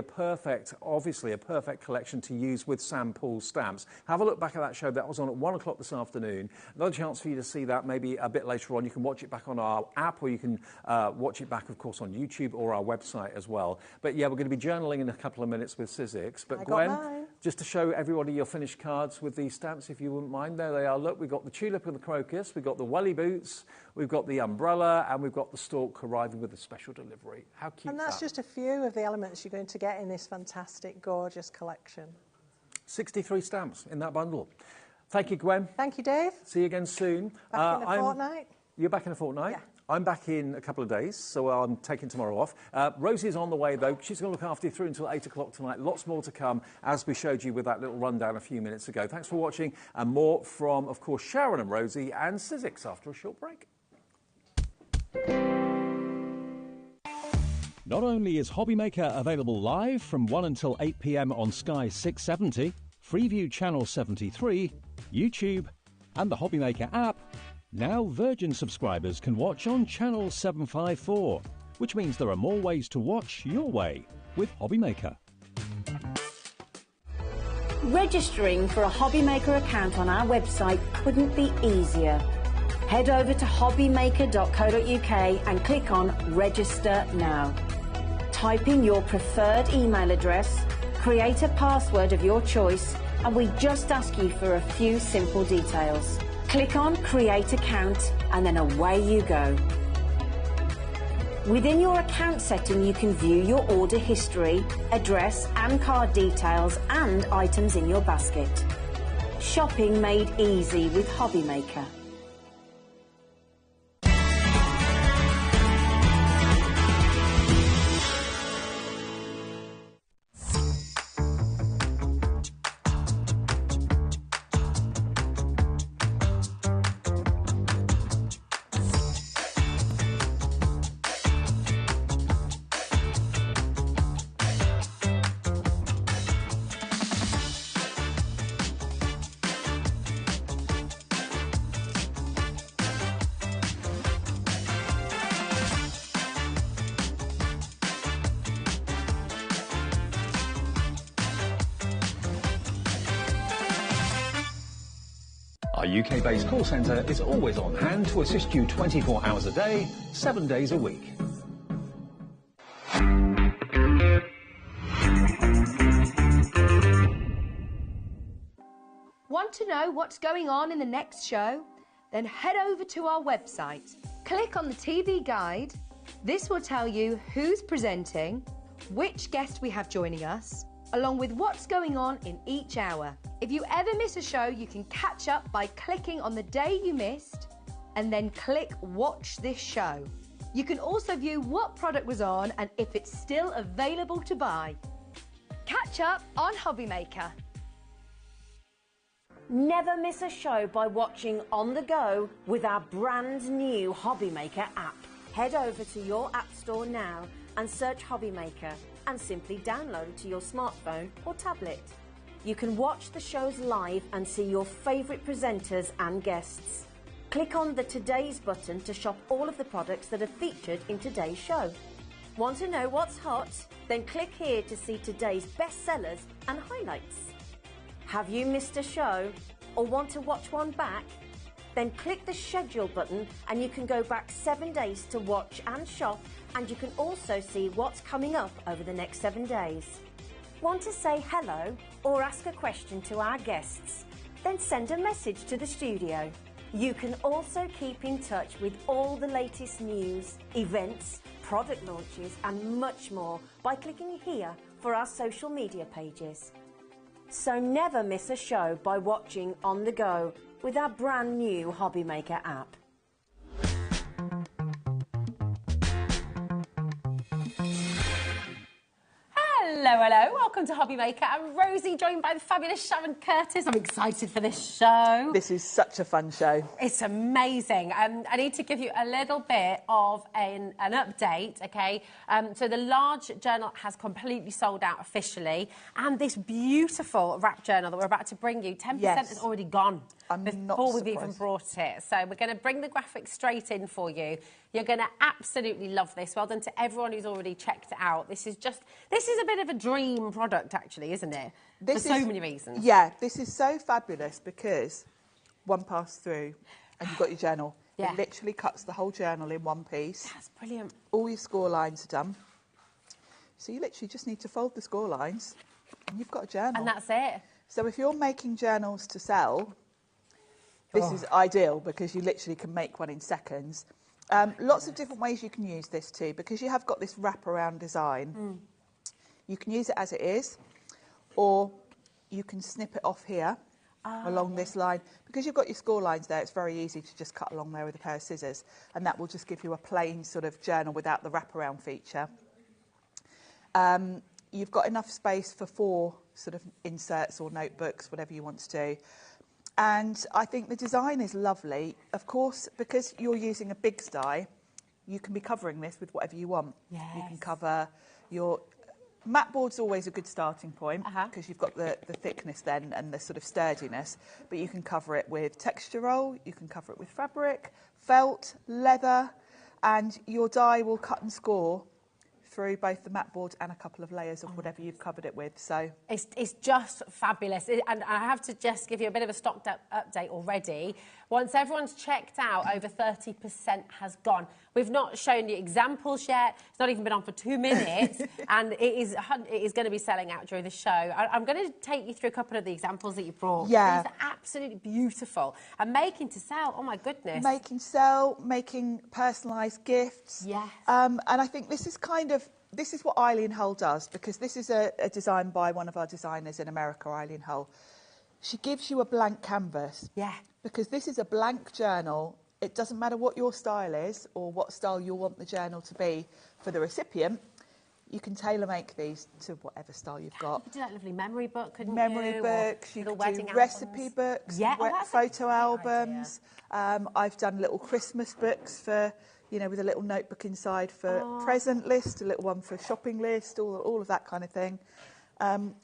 A: obviously a perfect collection to use with Sam Poole's stamps. Have a look back at that show. That was on at 1 o'clock this afternoon. Another chance for you to see that maybe a bit later on. You can watch it back on our app, or you can watch it back, of course, on YouTube or our website as well. But, yeah, we're going to be journaling in a couple of minutes with Sizzix. But, Gwen, just to show everybody your finished cards with these stamps, if you wouldn't mind. There they are. Look, we've got the tulip and the crocus. We've got the welly boots. We've got the umbrella, and we've got the stork arriving with a special delivery. How cute is that?
C: And that's just a few of the elements you're going to get in this fantastic, gorgeous collection.
A: 63 stamps in that bundle. Thank you, Gwen.
C: Thank you, Dave.
A: See you again soon.
C: Back in a fortnight.
A: You're back in a fortnight?
C: Yeah.
A: I'm back in a couple of days, so I'm taking tomorrow off. Rosie's on the way, though. She's going to look after you through until 8 o'clock tonight. Lots more to come, as we showed you with that little rundown a few minutes ago. Thanks for watching, and more from, of course, Sharon and Rosie and Sizzix after a short break.
D: Not only is HobbyMaker available live from 1 until 8 p.m. on Sky 670, Freeview Channel 73, YouTube, and the HobbyMaker app, now Virgin subscribers can watch on Channel 754, which means there are more ways to watch your way with HobbyMaker.
B: Registering for a HobbyMaker account on our website couldn't be easier. Head over to hobbymaker.co.uk and click on Register Now. Type in your preferred email address, create a password of your choice, and we just ask you for a few simple details. Click on Create Account, and then away you go. Within your account setting, you can view your order history, address and card details, and items in your basket. Shopping made easy with HobbyMaker.
D: Our UK-based call centre is always on hand to assist you 24 hours a day, 7 days a week.
H: Want to know what's going on in the next show? Then head over to our website. Click on the TV guide. This will tell you who's presenting, which guest we have joining us, along with what's going on in each hour. If you ever miss a show, you can catch up by clicking on the day you missed and then click Watch This Show. You can also view what product was on and if it's still available to buy. Catch up on HobbyMaker.
B: Never miss a show by watching on the go with our brand new HobbyMaker app. Head over to your app store now and search HobbyMaker and simply download to your smartphone or tablet. You can watch the shows live and see your favourite presenters and guests. Click on the Today's button to shop all of the products that are featured in today's show. Want to know what's hot? Then click here to see today's bestsellers and highlights. Have you missed a show or want to watch one back? Then click the schedule button and you can go back 7 days to watch and shop, and you can also see what's coming up over the next 7 days. Want to say hello or ask a question to our guests? Then send a message to the studio. You can also keep in touch with all the latest news, events, product launches and much more by clicking here for our social media pages. So never miss a show by watching on the go with our brand new HobbyMaker app.
I: Hello, welcome to HobbyMaker. I'm Rosie, joined by the fabulous Sharon Curtis. I'm excited for this show.
F: This is such a fun show.
I: It's amazing. I need to give you a little bit of an update, okay? So the large journal has completely sold out officially, and this beautiful wrap journal that we're about to bring you, 10% has already gone before we've even brought it. So we're going to bring the graphics straight in for you. You're going to absolutely love this. Well done to everyone who's already checked it out. This is a bit of a dream product, actually, isn't it? For so many reasons.
F: Yeah, this is so fabulous because one pass through and you've got your journal.
I: Yeah.
F: It literally cuts the whole journal in one piece.
I: That's brilliant.
F: All your score lines are done. So you literally just need to fold the score lines and you've got a journal.
I: And that's it.
F: So if you're making journals to sell, this is ideal because you literally can make one in seconds. Lots of different ways you can use this too, because you have got this wraparound design. You can use it as it is, or you can snip it off here along this line. Because you've got your score lines there, it's very easy to just cut along there with a pair of scissors, and that will just give you a plain sort of journal without the wraparound feature. You've got enough space for 4 sort of inserts or notebooks, whatever you want to do. And I think the design is lovely. Of course, because you're using a big die, you can be covering this with whatever you want.
I: Yes.
F: You can cover your... Mat board's always a good starting point because you've got the thickness then and the sort of sturdiness, but you can cover it with texture roll, you can cover it with fabric, felt, leather, and your die will cut and score through both the mat board and a couple of layers of whatever you've covered it with. So
I: it's just fabulous. And I have to just give you a bit of a stock update already. Once everyone's checked out, over 30% has gone. We've not shown you examples yet. It's not even been on for 2 minutes, and it is going to be selling out during the show. I'm going to take you through a couple of the examples that you brought.
F: Yeah.
I: These are absolutely beautiful. And making to sell, oh my goodness.
F: Making sell, making personalised gifts.
I: Yes.
F: And I think this is what Eileen Hull does, because this is a design by one of our designers in America, Eileen Hull. She gives you a blank canvas.
I: Yeah.
F: Because this is a blank journal. It doesn't matter what your style is or what style you want the journal to be for the recipient. You can tailor-make these to whatever style you've got.
I: You could do that lovely memory book, couldn't you?
F: Memory books, you could do recipe books,
I: yeah.
F: photo albums. I've done little Christmas books for, you know, with a little notebook inside for present list, a little one for shopping list, all of that kind of thing.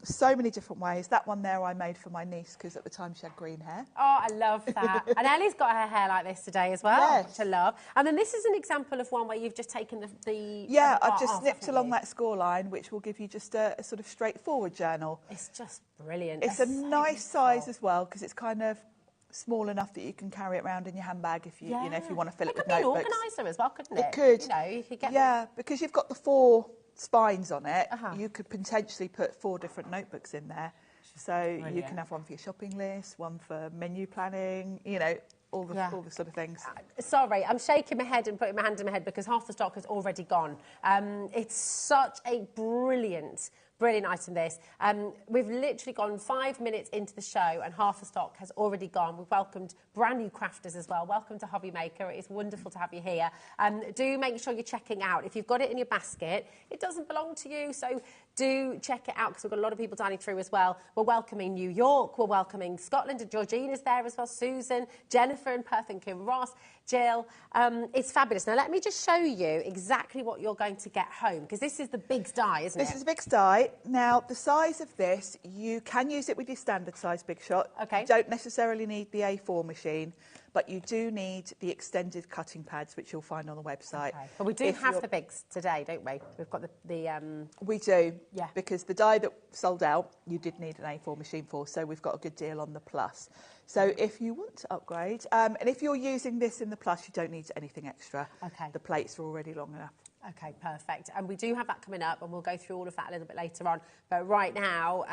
F: So many different ways. That one there I made for my niece because at the time she had green hair.
I: Oh, I love that. And Ellie's got her hair like this today as well, which I love. And then this is an example of one where you've just taken the
F: yeah, I've just snipped along that score line, which will give you just a sort of straightforward journal.
I: It's just brilliant.
F: It's a nice size as well because it's kind of small enough that you can carry it around in your handbag if you, you know, if you want to fill it with
I: notebooks. It could be
F: notebooks.
I: an organiser as well, couldn't it?
F: It could.
I: You know, you could get
F: because you've got the 4 spines on it, you could potentially put 4 different notebooks in there. So you can have one for your shopping list, one for menu planning, you know, all the sort of things.
I: Sorry, I'm shaking my head and putting my hand in my head because half the stock has already gone. It's such a brilliant item, this. We've literally gone 5 minutes into the show and half the stock has already gone. We've welcomed brand new crafters as well. Welcome to HobbyMaker. It is wonderful to have you here. Do make sure you're checking out. If you've got it in your basket, it doesn't belong to you, so do check it out because we've got a lot of people dining through as well. We're welcoming New York, we're welcoming Scotland, and Georgina's there as well, Susan, Jennifer in Perth and Kim Ross, Jill. It's fabulous. Now, let me just show you exactly what you're going to get home because this is the Biggs die, isn't it?
F: This is a Biggs die. Now, the size of this, you can use it with your standard size Big Shot.
I: Okay.
F: You don't necessarily need the A4 machine, but you do need the extended cutting pads, which you'll find on the website.
I: Okay. But we do have the Biggs today, don't we? We've got the
F: We do,
I: yeah.
F: Because the die that sold out, you did need an A4 machine for, so we've got a good deal on the Plus. So if you want to upgrade, and if you're using this in the Plus, you don't need anything extra.
I: Okay.
F: The plates are already long enough.
I: Okay, perfect. And we do have that coming up, and we'll go through all of that a little bit later on. But right now,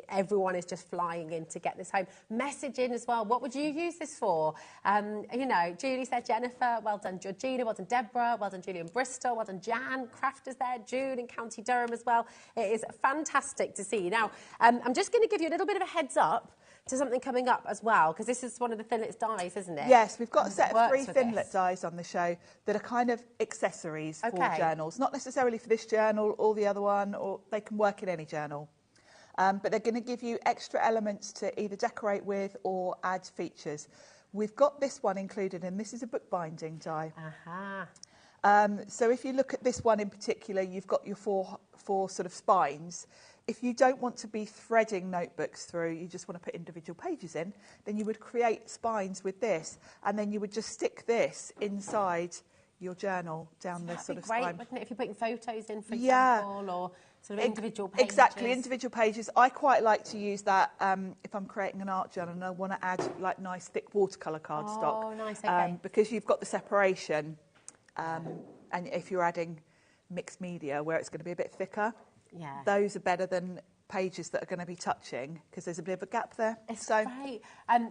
I: everyone is just flying in to get this home. Message in as well. What would you use this for? You know, Julie said Jennifer. Well done, Georgina. Well done, Deborah. Well done, Julie in Bristol. Well done, Jan. Crafters there. June in County Durham as well. It is fantastic to see. Now, I'm just going to give you a little bit of a heads up to something coming up as well, because this is one of the Thinlet dies, isn't it?
F: Yes, we've got a set of 3 Thinlet dies on the show that are kind of accessories for journals. Not necessarily for this journal or the other one, or they can work in any journal. But they're going to give you extra elements to either decorate with or add features. We've got this one included, and this is a bookbinding die. So if you look at this one in particular, you've got your four sort of spines. If you don't want to be threading notebooks through, you just want to put individual pages in, then you would create spines with this, and then you would just stick this inside your journal down this sort of spine.
I: That'd be great, wouldn't it, if you're putting photos in, for example, or sort of individual pages?
F: Exactly, individual pages. I quite like to use that if I'm creating an art journal and I want to add like nice thick watercolour cardstock.
I: Oh, nice, okay.
F: Because you've got the separation, and if you're adding mixed media where it's going to be a bit thicker, those are better than pages that are going to be touching because there's a bit of a gap there.
I: It's great.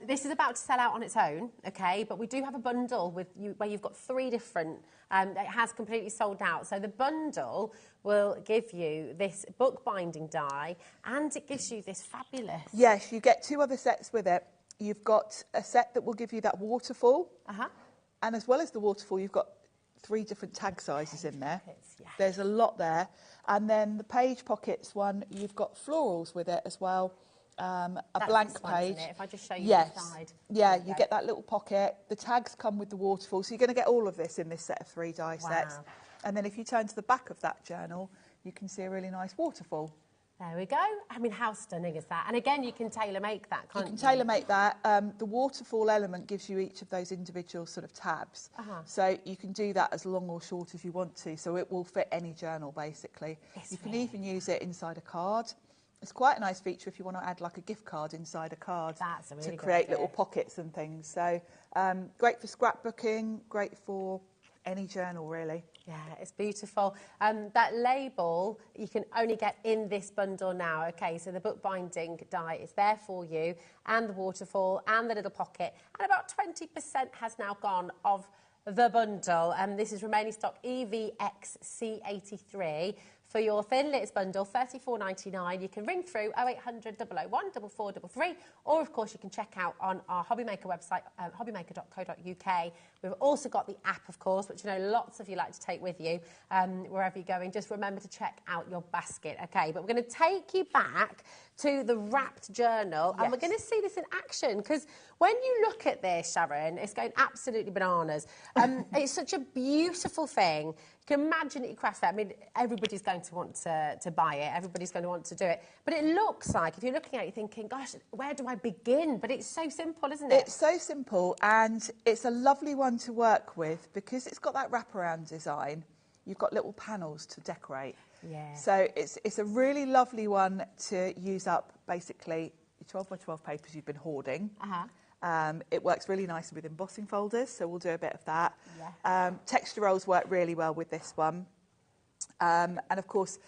I: This is about to sell out on its own, okay, but we do have a bundle with you where you've got 3 different, it has completely sold out. So the bundle will give you this bookbinding die and it gives you this fabulous...
F: Yes, you get 2 other sets with it. You've got a set that will give you that waterfall, and as well as the waterfall, you've got 3 different tag sizes in there. There's a lot there. And then the page pockets one, you've got florals with it as well. A blank page.
I: If I just show you
F: the
I: side.
F: Yeah, you get that little pocket. The tags come with the waterfall. So you're going to get all of this in this set of 3 die sets. And then if you turn to the back of that journal, you can see a really nice waterfall.
I: There we go. I mean, how stunning is that? And again, you can tailor-make that, can't you?
F: You can tailor-make that. The waterfall element gives you each of those individual sort of tabs. So you can do that as long or short as you want to. So it will fit any journal, basically. You can even use it inside a card. It's quite a nice feature if you want to add like a gift card inside a card to create little pockets and things. So great for scrapbooking, great for any journal, really.
I: Yeah, it's beautiful. That label you can only get in this bundle now. Okay, so the bookbinding die is there for you, and the waterfall, and the little pocket, and about 20% has now gone of the bundle. And this is remaining stock EVXC83. For your Thin Lids bundle, $34.99. You can ring through 0800 001 4433, or of course you can check out on our HobbyMaker website, hobbymaker.co.uk. We've also got the app, of course, which I know lots of you like to take with you wherever you're going. Just remember to check out your basket, okay? But we're going to take you back to the wrapped journal, and we're going to see this in action, because when you look at this, Sharon, it's going absolutely bananas. It's such a beautiful thing. You can imagine that you craft that. I mean, everybody's going to want to buy it. Everybody's going to want to do it. But it looks like, if you're looking at it, you're thinking, gosh, where do I begin? But it's so simple, isn't it?
F: It's so simple, and it's a lovely one to work with because it's got that wraparound design. You've got little panels to decorate.
I: Yeah.
F: So it's a really lovely one to use up, basically, your 12 by 12 papers you've been hoarding. It works really nicely with embossing folders, so we'll do a bit of that.
I: Yeah.
F: Texture rolls work really well with this one. And of course,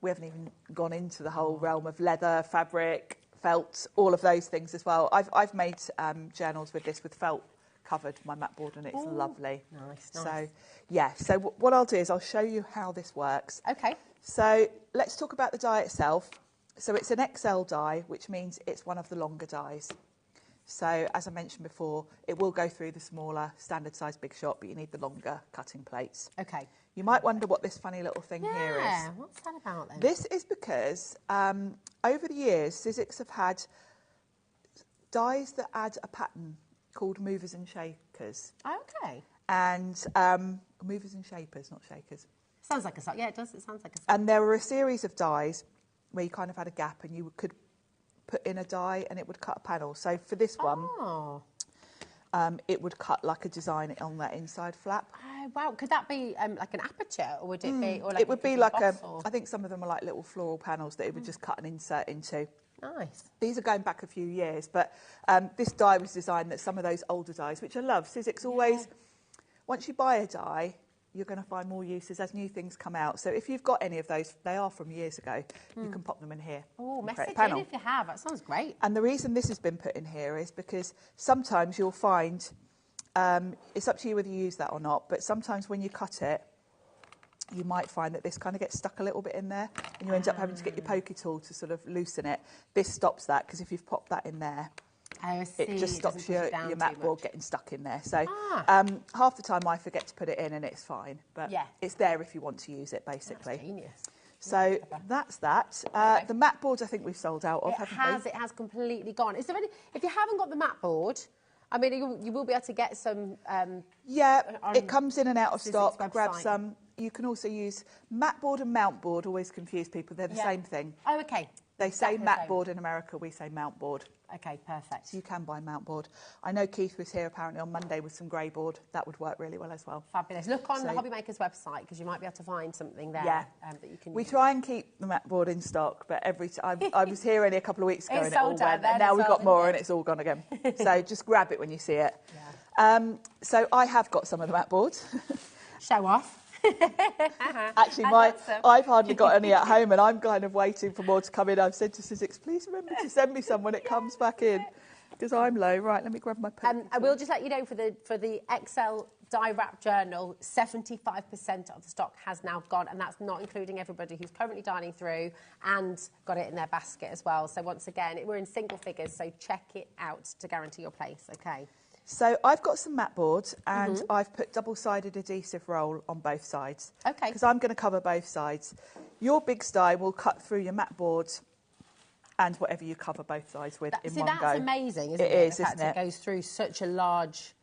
F: we haven't even gone into the whole realm of leather, fabric, felt, all of those things as well. I've made journals with this, with felt covered my mat board, and it's lovely.
I: Nice.
F: So, yeah, so what I'll do is I'll show you how this works.
I: Okay.
F: So let's talk about the die itself. So it's an XL die, which means it's one of the longer dies. So as I mentioned before, it will go through the smaller standard size Big Shot, but you need the longer cutting plates.
I: Okay.
F: You might wonder what this funny little thing here is.
I: Yeah, what's that about then?
F: This is because over the years, Sizzix have had dies that add a pattern called movers and shakers.
I: Okay.
F: And movers and shapers, not shakers.
I: Sounds like a song. Yeah, it does. It sounds like a song.
F: And there were a series of dies where you kind of had a gap and you could put in a die and it would cut a panel. So for this one, it would cut like a design on that inside flap.
I: Oh, wow. Could that be like an aperture, or would it be? Or like
F: it would be like
I: I
F: think some of them are like little floral panels that it would just cut and insert into.
I: Nice.
F: These are going back a few years, but this die was designed that some of those older dies, which I love. Sizzix always, once you buy a die, you're going to find more uses as new things come out. So if you've got any of those, they are from years ago, you can pop them in here.
I: Oh, message in
F: panel.
I: if you have. That sounds great.
F: And the reason this has been put in here is because sometimes you'll find, it's up to you whether you use that or not, but sometimes when you cut it, you might find that this kind of gets stuck a little bit in there and you end up having to get your pokey tool to sort of loosen it. This stops that, because if you've popped that in there, it just stops your mat board getting stuck in there. So half the time I forget to put it in and it's fine, but it's there if you want to use it, basically.
I: That's genius.
F: So that's that. Okay. The mat boards I think we've sold out of, haven't we?
I: It has completely gone. Is there any, if you haven't got the mat board, I mean, you will be able to get some...
F: it comes in and out of stock. Grab some. You can also use mat board and mount board. Always confuse people. They're the same thing.
I: Oh, okay.
F: They say mat board in America. We say mount board.
I: Okay, perfect.
F: So you can buy mount board. I know Keith was here apparently on Monday with some grey board. That would work really well as well.
I: Fabulous. Look on the HobbyMaker's website, because you might be able to find something there that you can
F: We
I: use.
F: try and keep the mat board in stock, but every time I was here only a couple of weeks ago and it all
I: sold out
F: went,
I: then,
F: and now we've got more
I: it?
F: and it's all gone again. So just grab it when you see it. So I have got some of the mat boards.
I: Show off.
F: Actually, I've hardly got any at home, and I'm kind of waiting for more to come in. I've said to Sizzix, please remember to send me some when it comes back in, because I'm low. Right, let me grab my pen.
I: I will just let you know, for the XL die wrap journal, 75% of the stock has now gone, and that's not including everybody who's currently dining through and got it in their basket as well. So once again, we're in single figures, so check it out to guarantee your place. Okay.
F: So I've got some mat boards, and I've put double-sided adhesive roll on both sides.
I: Okay.
F: Because I'm going to cover both sides. Your big die will cut through your mat boards and whatever you cover both sides with in one go.
I: That's amazing, isn't it?
F: It is,
I: the fact
F: isn't it?
I: It goes through such a large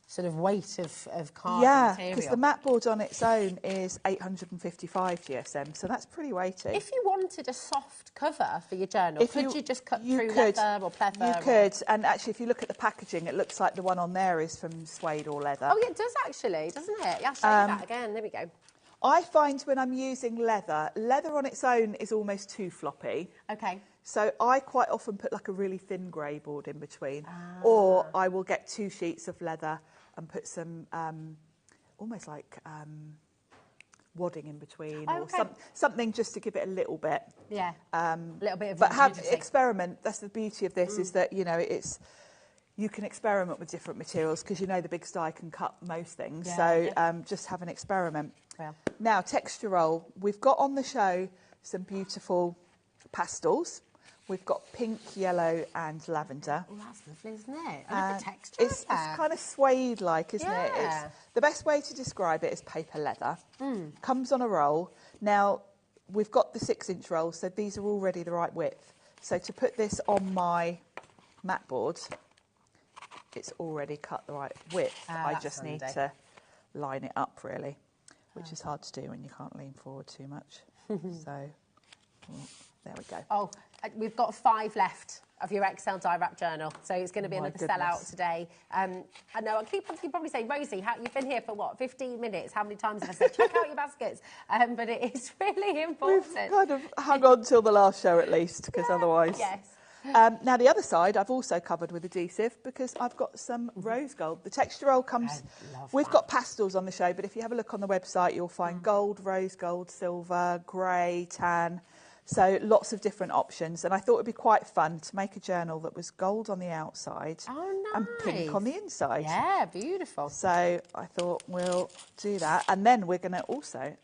I: sort of weight of card
F: material.
I: material.
F: Because the mat board on its own is 855 GSM, so that's pretty weighty.
I: If you wanted a soft cover for your journal, could you just cut through leather or pleather?
F: You could, and actually if you look at the packaging, it looks like the one on there is from suede or leather.
I: Oh, yeah, it does actually, doesn't it? Yeah, I'll show you that again. There we go.
F: I find when I'm using leather on its own is almost too floppy.
I: Okay.
F: So I quite often put like a really thin grey board in between, or I will get 2 sheets of leather and put some almost like wadding in between, or something just to give it a little bit.
I: Yeah. A little bit of.
F: But experiment. That's the beauty of this, is that you can experiment with different materials, because the big die can cut most things. Yeah, so just have an experiment.
I: Well.
F: Now, texture roll. We've got on the show some beautiful pastels. We've got pink, yellow and lavender.
I: Oh, that's lovely, isn't it? I love the texture.
F: It's kind of suede-like, isn't it? The best way to describe it is paper leather. Comes on a roll. Now, we've got the 6-inch rolls, so these are already the right width. So to put this on my mat board, it's already cut the right width. I just need to line it up, really, which is hard to do when you can't lean forward too much. So there we go.
I: Oh, we've got 5 left of your XL die wrap journal, so it's going to be another sellout today. I know I keep probably saying, Rosie, you've been here for what, 15 minutes? How many times have I said check out your baskets? But it is really important.
F: We've kind of hung on till the last show at least, because otherwise.
I: Yes.
F: Now, the other side I've also covered with adhesive because I've got some rose gold. The texture roll comes... We've got pastels on the show, but if you have a look on the website, you'll find gold, rose gold, silver, grey, tan. So lots of different options. And I thought it would be quite fun to make a journal that was gold on the outside and pink on the inside.
I: Yeah, beautiful.
F: So I thought we'll do that. And then we're going to also...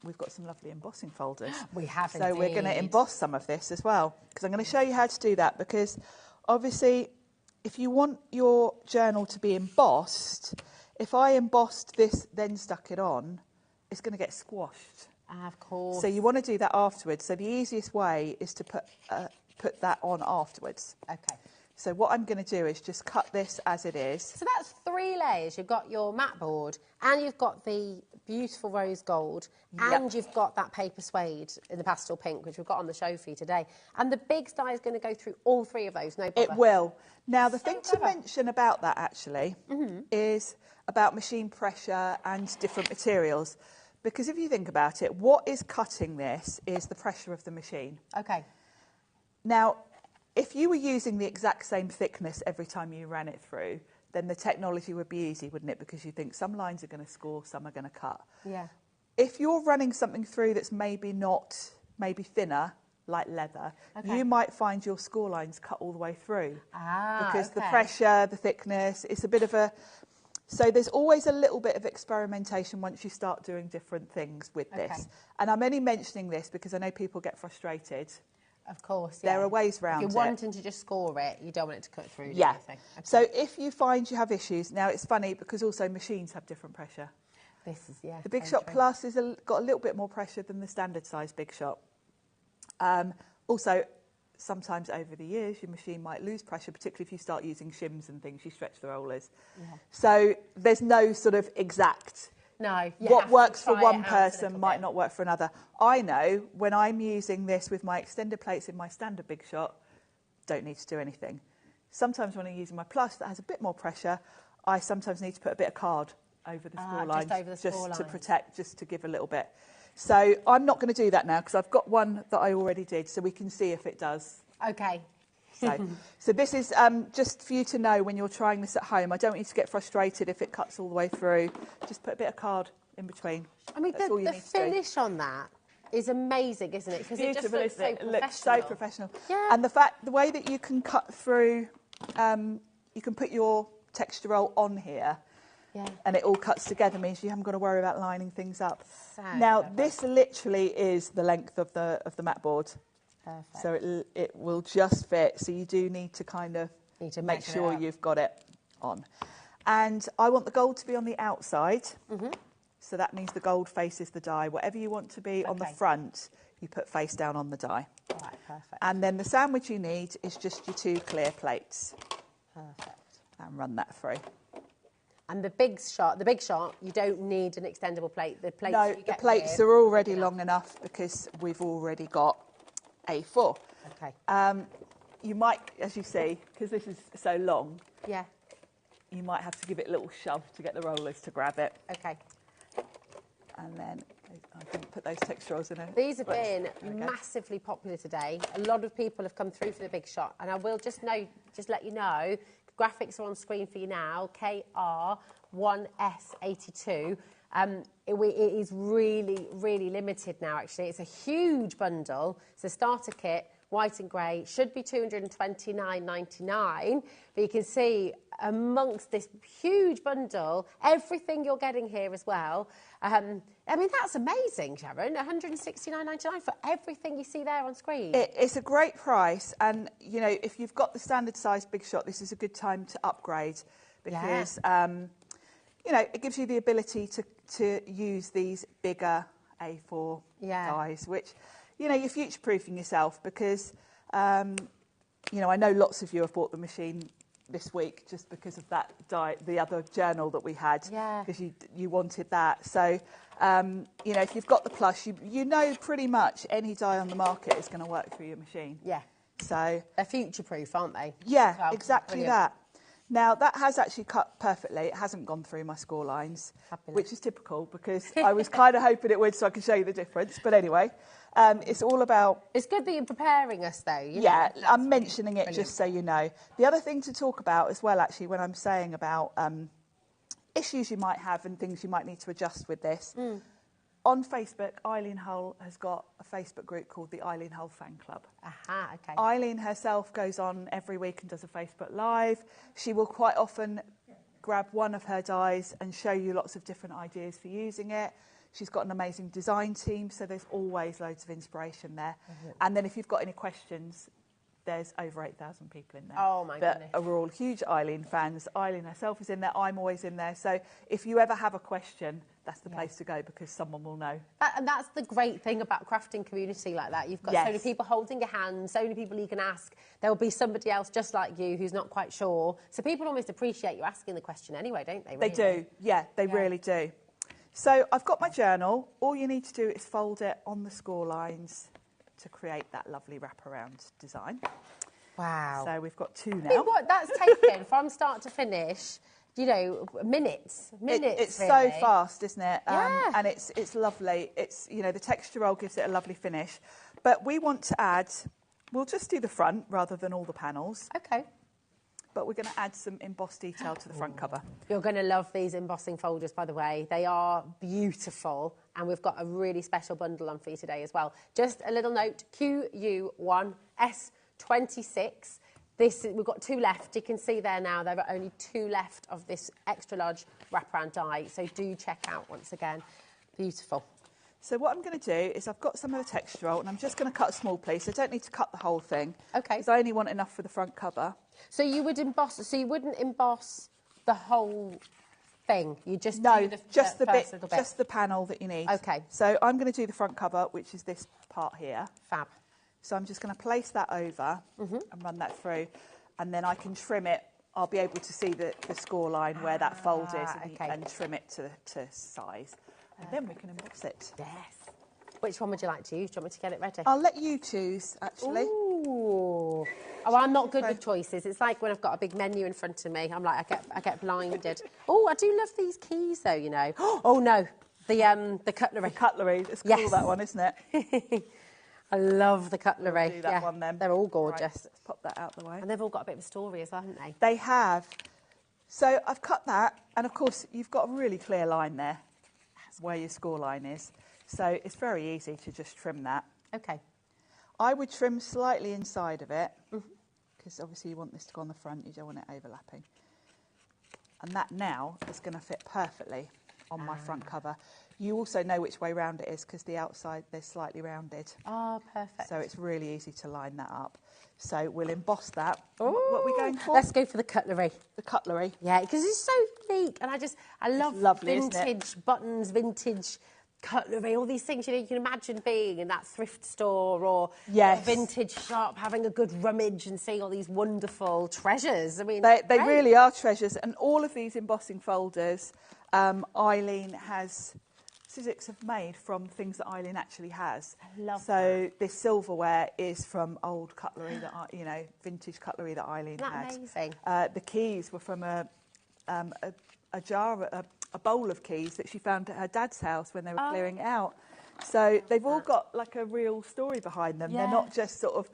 F: We've got some lovely embossing folders.
I: We have
F: So we're going to emboss some of this as well, because I'm going to show you how to do that, because obviously if you want your journal to be embossed, if I embossed this then stuck it on, it's going to get squashed.
I: Of course.
F: So you want to do that afterwards. So the easiest way is to put that on afterwards.
I: Okay.
F: So what I'm going to do is just cut this as it is.
I: So that's 3 layers. You've got your matte board, and you've got the beautiful rose gold, and you've got that paper suede in the pastel pink, which we've got on the show for you today. And the big die is going to go through all 3 of those, no bother.
F: It will. Now, the thing to mention about that, actually, is about machine pressure and different materials. Because if you think about it, what is cutting this is the pressure of the machine.
I: Okay.
F: Now, if you were using the exact same thickness every time you ran it through, then the technology would be easy, wouldn't it? Because you think some lines are going to score, some are going to cut.
I: Yeah.
F: If you're running something through that's maybe thinner, like leather, you might find your score lines cut all the way through. Because the pressure, the thickness, it's a bit of a... So there's always a little bit of experimentation once you start doing different things with this. And I'm only mentioning this because I know people get frustrated.
I: Of course,
F: There are ways around it.
I: If you're wanting to just score it, you don't want it to cut through.
F: Yeah.
I: Okay.
F: So if you find you have issues, now it's funny because also machines have different pressure.
I: This is,
F: The Big Shot Plus has got a little bit more pressure than the standard size Big Shot. Also, sometimes over the years, your machine might lose pressure, particularly if you start using shims and things, you stretch the rollers. So there's no sort of exact...
I: No.
F: What works for one person might not work for another. I know when I'm using this with my extended plates in my standard Big Shot, don't need to do anything. Sometimes when I'm using my Plus that has a bit more pressure, I sometimes need to put a bit of card over the score line, just to protect, just to give a little bit. So I'm not going to do that now because I've got one that I already did, so we can see if it does.
I: Okay.
F: So this is just for you to know when you're trying this at home. I don't want you to get frustrated if it cuts all the way through. Just put a bit of card in between.
I: I mean, the finish on that is amazing, isn't it? Because it just looks so professional.
F: It looks so professional.
I: Yeah.
F: And the way that you can cut through, you can put your texture roll on here. Yeah. And it all cuts together, means you haven't got to worry about lining things up. Now, this literally is the length of the matte board. Perfect. So it will just fit. So you do need to kind of make sure you've got it on. And I want the gold to be on the outside. So that means the gold faces the die. Whatever you want to be on the front, you put face down on the die.
I: Right, perfect.
F: And then the sandwich you need is just your 2 clear plates.
I: Perfect.
F: And run that through.
I: And the big shot, you don't need an extendable plate. The plates
F: no, the plates are already long enough because we've already got A4.
I: Okay.
F: You might, as you see, because this is so long,
I: you
F: might have to give it a little shove to get the rollers to grab it.
I: Okay.
F: And then I didn't put those texturals in it.
I: These have been massively popular today. A lot of people have come through for the Big Shot, and I will just let you know, graphics are on screen for you now. KR1S82. It is really, really limited now, actually. It's a huge bundle. It's a starter kit, white and grey. Should be $229.99. But you can see amongst this huge bundle, everything you're getting here as well. I mean, that's amazing, Sharon. $169.99 for everything you see there on screen.
F: It's a great price. And, you know, if you've got the standard size Big Shot, this is a good time to upgrade because, you know, it gives you the ability to use these bigger A4 dies, which, you know, you're future-proofing yourself because, you know, I know lots of you have bought the machine this week just because of that die, the other journal that we had, because you wanted that. So, you know, if you've got the Plus, you know pretty much any die on the market is going to work through your machine.
I: Yeah.
F: So
I: they're future-proof, aren't they?
F: Yeah, well, exactly that. Now, that has actually cut perfectly. It hasn't gone through my score lines, which is typical because I was kind of hoping it would so I could show you the difference. But anyway, It's all about...
I: It's good that you're preparing us, though.
F: Yeah, I'm mentioning it just so you know. The other thing to talk about as well, actually, when I'm saying about issues you might have and things you might need to adjust with this, on Facebook, Eileen Hull has got a Facebook group called the Eileen Hull Fan Club.
I: Aha, okay.
F: Eileen herself goes on every week and does a Facebook Live. She will quite often grab one of her dies and show you lots of different ideas for using it. She's got an amazing design team, so there's always loads of inspiration there. And then if you've got any questions, there's over 8,000 people in there.
I: Oh, my goodness.
F: We're all huge Eileen fans. Eileen herself is in there. I'm always in there. So if you ever have a question, that's the place to go because someone will know.
I: And that's the great thing about crafting community like that. You've got so many people holding your hand, so many people you can ask. There will be somebody else just like you who's not quite sure. So people almost appreciate you asking the question anyway, don't they? Really?
F: They do. Yeah, they really do. So I've got my journal. All you need to do is fold it on the score lines to create that lovely wraparound design.
I: Wow.
F: So we've got 2 now.
I: I think what that's taken from start to finish, you know, minutes.
F: It's
I: really.
F: so fast, isn't it?
I: Yeah.
F: And it's lovely. It's, you know, the texture roll gives it a lovely finish. But we want to add, we'll just do the front rather than all the panels.
I: Okay.
F: But we're going to add some embossed detail to the front cover.
I: You're going to love these embossing folders, by the way. They are beautiful, and we've got a really special bundle on for you today as well. Just a little note, QU1S26. We've got 2 left. You can see there now there are only 2 left of this extra large wraparound die, so do check out once again. Beautiful.
F: So what I'm going to do is I've got some of the texture roll, and I'm just going to cut a small piece. I don't need to cut the whole thing.
I: Okay.
F: Because I only want enough for the front cover.
I: So you would emboss. So you wouldn't emboss the whole thing. You just
F: do just the
I: bit,
F: just the panel that you need.
I: Okay.
F: So I'm going to do the front cover, which is this part here.
I: Fab.
F: So I'm just going to place that over and run that through, and then I can trim it. I'll be able to see the score line where that fold is and trim it to size. And then we can emboss it.
I: Yes. Which one would you like to use? Do you want me to get it ready?
F: I'll let you choose, actually.
I: Ooh. Oh, I'm not good with choices. It's like when I've got a big menu in front of me. I'm like, I get blinded. Oh, I do love these keys, though, you know. Oh, no. The cutlery.
F: The cutlery. It's cool, that one, isn't it?
I: I love the cutlery.
F: We'll do that one then.
I: They're all gorgeous.
F: Right, let's pop that out of the way.
I: And they've all got a bit of a story as well, haven't they?
F: They have. So I've cut that, and of course you've got a really clear line there where your score line is. So it's very easy to just trim that.
I: Okay.
F: I would trim slightly inside of it, because obviously you want this to go on the front, you don't want it overlapping. And that now is going to fit perfectly on my front cover. You also know which way round it is because the outside, they're slightly rounded.
I: Oh, perfect.
F: So it's really easy to line that up. So we'll emboss that. Ooh, what are we going for?
I: Let's go for the cutlery.
F: The cutlery.
I: Yeah, because it's so unique. And I love
F: lovely,
I: vintage buttons, vintage cutlery, all these things, you know, you can imagine being in that thrift store or a vintage shop, having a good rummage and seeing all these wonderful treasures. I mean,
F: they really are treasures. And all of these embossing folders, Eileen has... Sizzix have made from things that Eileen actually has.
I: I love
F: so this silverware is from old cutlery that vintage cutlery that Eileen had.
I: Amazing.
F: The keys were from a bowl of keys that she found at her dad's house when they were clearing it out. So they've all got like a real story behind them. Yeah. They're not just sort of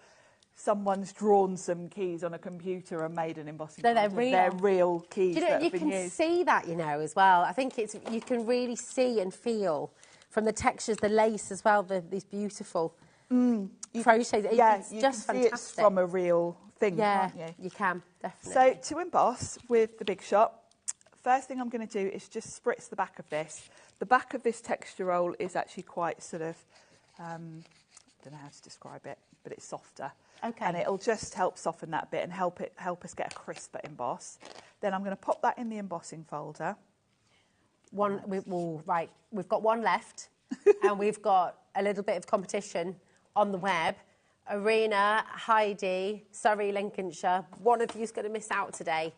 F: someone's drawn some keys on a computer and made an embossing.
I: No, they're real.
F: They're real keys.
I: Do you know, you can see that, you know, as well. I think you can really see and feel from the textures, the lace as well. These beautiful crochets. It's just fantastic.
F: It's from a real thing, can't you?
I: You can definitely.
F: So to emboss with the Big Shot, first thing I'm going to do is just spritz the back of this. The back of this texture roll is actually quite sort of, I don't know how to describe it, but it's softer.
I: Okay.
F: And it'll just help soften that bit and help us get a crisper emboss. Then I'm going to pop that in the embossing folder.
I: Right, we've got one left, and we've got a little bit of competition on the web. Arena, Heidi, Surrey, Lincolnshire. One of you's going to miss out today.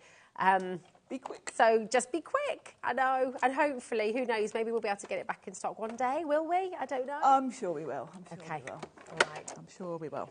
F: Be quick.
I: So just be quick, I know. And hopefully, who knows, maybe we'll be able to get it back in stock one day, will we? I don't know.
F: I'm sure we will.
I: We will.
F: All right. I'm sure we will.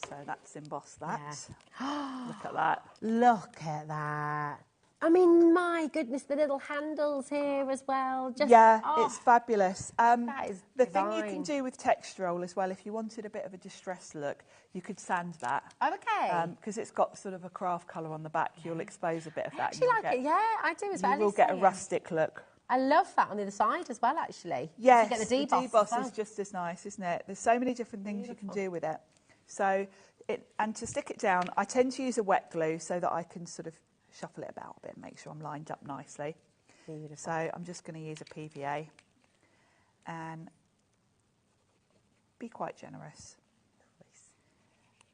F: So that's embossed that.
I: Yeah.
F: Look at that.
I: Look at that. I mean, my goodness, the little handles here as well. Just,
F: it's fabulous.
I: That is
F: the
I: divine.
F: thing you can do with textural as well, if you wanted a bit of a distressed look, you could sand that.
I: Oh, okay.
F: Because it's got sort of a craft colour on the back, you'll expose a bit of that.
I: I actually like it, yeah, I do as well.
F: You will get a rustic look.
I: I love that on the other side as well, actually.
F: Yes,
I: you get the
F: deboss
I: well.
F: is just as nice, isn't it? There's so many different things you can do with it. So, and to stick it down, I tend to use a wet glue so that I can sort of shuffle it about a bit and make sure I'm lined up nicely. Beautiful. So I'm just going to use a PVA and be quite generous. Nice.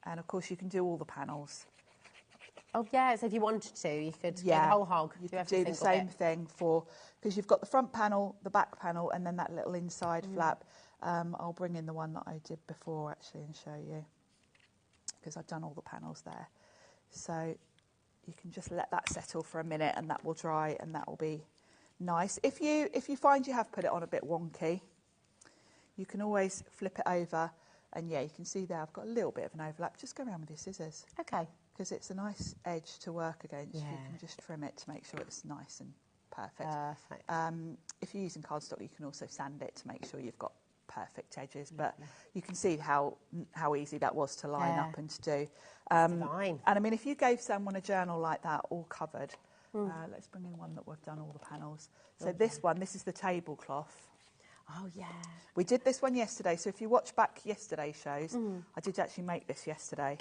F: And of course you can do all the panels.
I: Oh yeah, so if you wanted to, you could do the whole hog.
F: You could do the same thing because you've got the front panel, the back panel, and then that little inside flap. I'll bring in the one that I did before actually and show you, because I've done all the panels there. So you can just let that settle for a minute and that will dry and that will be nice. If you find you have put it on a bit wonky, you can always flip it over and you can see there I've got a little bit of an overlap. Just go around with your scissors.
I: Okay.
F: Because it's a nice edge to work against. You can just trim it to make sure it's nice and perfect. If you're using cardstock, you can also sand it to make sure you've got perfect edges, but you can see how easy that was to line up and to do. And I mean, if you gave someone a journal like that all covered, let's bring in one that we've done all the panels. So this is the tablecloth.
I: Oh yeah.
F: We did this one yesterday, so if you watch back yesterday's shows, I did actually make this yesterday.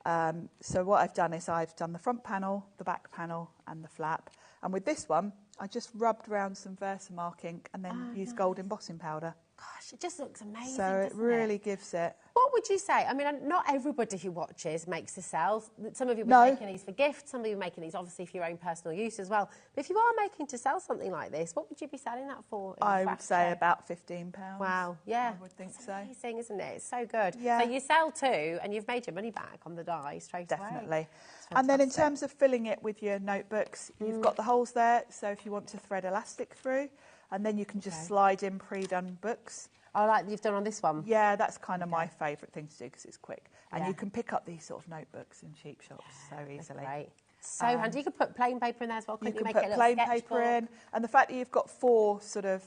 F: So what I've done is I've done the front panel, the back panel and the flap, and with this one I just rubbed around some Versamark ink and then used gold embossing powder.
I: Gosh, it just looks amazing.
F: So it really gives it.
I: What would you say? I mean, not everybody who watches makes the sales. Some of you are making these for gifts, some of you are making these obviously for your own personal use as well. But if you are making to sell something like this, what would you be selling that for?
F: I would say about £15.
I: Wow, yeah.
F: I would think
I: That's
F: so.
I: Amazing, isn't it? It's so good.
F: Yeah.
I: So you sell two and you've made your money back on the die straight away.
F: Definitely. And then in terms of filling it with your notebooks, you've got the holes there. So if you want to thread elastic through, and then you can just slide in pre-done books.
I: Oh, like you've done on this one?
F: Yeah, that's kind of my favourite thing to do because it's quick. And you can pick up these sort of notebooks in cheap shops so easily.
I: Great. So handy. You could put plain paper in there as well, couldn't you?
F: You can put plain paper in. And the fact that you've got 4 sort of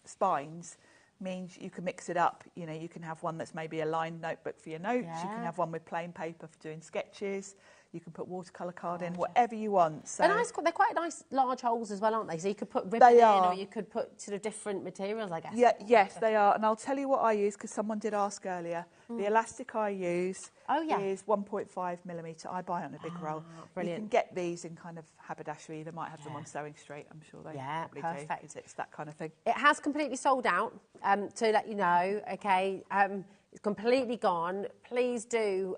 F: spines means you can mix it up. You know, you can have one that's maybe a lined notebook for your notes. You can have one with plain paper for doing sketches. You can put watercolour card in, whatever you want. So
I: they're quite nice large holes as well, aren't they? So you could put ribbon in, or you could put sort of different materials, I guess.
F: Yeah, yes, they are. And I'll tell you what I use, because someone did ask earlier. The elastic I use is 1.5mm. I buy on a big roll. Brilliant. You can get these in kind of haberdashery. They might have them on Sewing Straight, I'm sure they probably do. It's that kind of thing.
I: It has completely sold out, to let you know, okay? It's completely gone. Please do...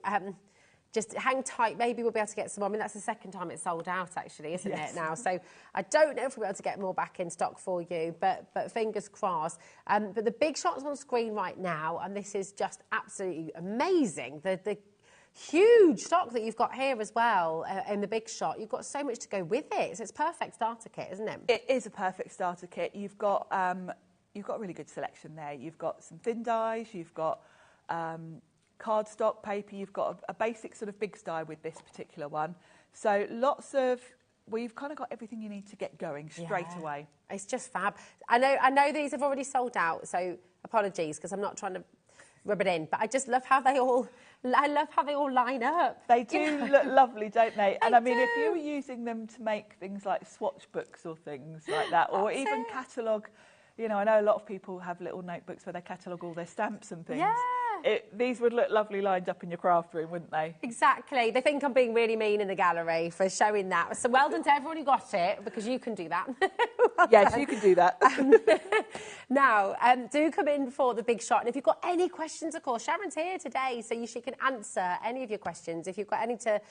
I: just hang tight, maybe we'll be able to get some more. I mean, that's the second time it's sold out, actually, isn't it, now? So I don't know if we'll be able to get more back in stock for you, but fingers crossed. But the big shot's on screen right now, and this is just absolutely amazing. The huge stock that you've got here as well in the big shot. You've got so much to go with it. So it's a perfect starter kit, isn't it?
F: It is a perfect starter kit. You've got a really good selection there. You've got some thin dies, you've got... cardstock paper, you've got a basic sort of big die with this particular one. So we've kind of got everything you need to get going straight away.
I: It's just fab. I know these have already sold out, so apologies because I'm not trying to rub it in, but I just love how they all line up.
F: They do look lovely, don't they? And I mean, if you were using them to make things like swatch books or things like that, or even catalogue, you know, I know a lot of people have little notebooks where they catalogue all their stamps and things. Yeah. These would look lovely lined up in your craft room, wouldn't they?
I: Exactly. They think I'm being really mean in the gallery for showing that. So well done to everyone who got it, because you can do that.
F: Yes, you can do that.
I: Now, do come in for the big shot. And if you've got any questions, of course, Sharon's here today, so she can answer any of your questions. If you've got anything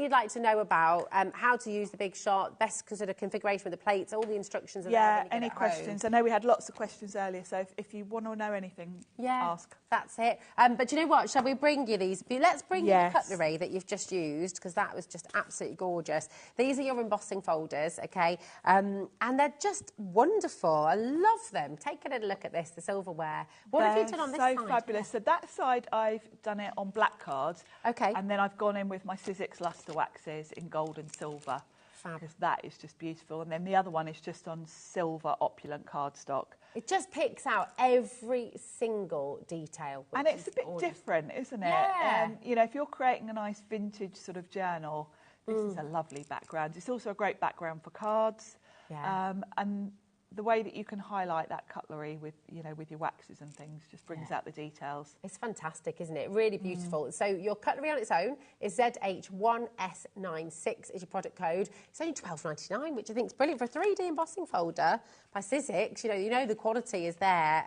I: you'd like to know about, how to use the big shot, best sort of configuration with the plates, all the instructions are there.
F: Yeah, any questions. I know we had lots of questions earlier, so if you want to know anything, ask.
I: That's it. But you know what? Shall we bring you these? Let's bring you the cutlery that you've just used, because that was just absolutely gorgeous. These are your embossing folders, okay? And they're just wonderful. I love them. Take a little look at this, the silverware. What have you done on this side?
F: So fabulous. So that side, I've done it on black cards.
I: Okay.
F: And then I've gone in with my Sizzix luster waxes in gold and silver. because that is just beautiful. And then the other one is just on silver opulent cardstock.
I: It just picks out every single detail.
F: And it's a bit different, isn't it?
I: Yeah.
F: You know, if you're creating a nice vintage sort of journal, this is a lovely background. It's also a great background for cards.
I: Yeah.
F: And the way that you can highlight that cutlery with, you know, with your waxes and things just brings out the details.
I: It's fantastic, isn't it? Really beautiful. So your cutlery on its own is ZH1S96 is your product code. It's only £12.99, which I think is brilliant for a 3D embossing folder by Sizzix. You know the quality is there.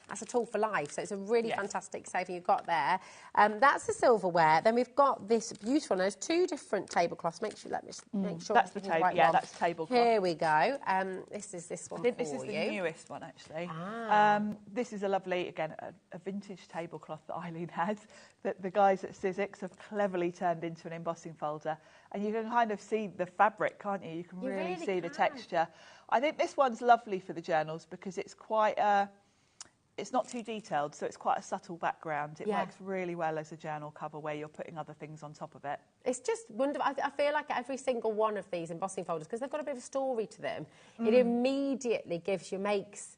I: That's a tool for life. So it's a really fantastic saving you've got there. That's the silverware. Then we've got this beautiful. There's two different tablecloths. Make sure
F: that's the table.
I: Right
F: yeah,
I: one.
F: that's the tablecloth.
I: Here we go. This is this one.
F: This is the newest one, actually. This is a lovely, again, a vintage tablecloth that Eileen had, that the guys at Sizzix have cleverly turned into an embossing folder. And you can kind of see the fabric, can't you? You can really see the texture. I think this one's lovely for the journals because it's quite it's not too detailed, so it's quite a subtle background. It works really well as a journal cover where you're putting other things on top of it.
I: It's just wonderful. I feel like every single one of these embossing folders, because they've got a bit of a story to them, it immediately makes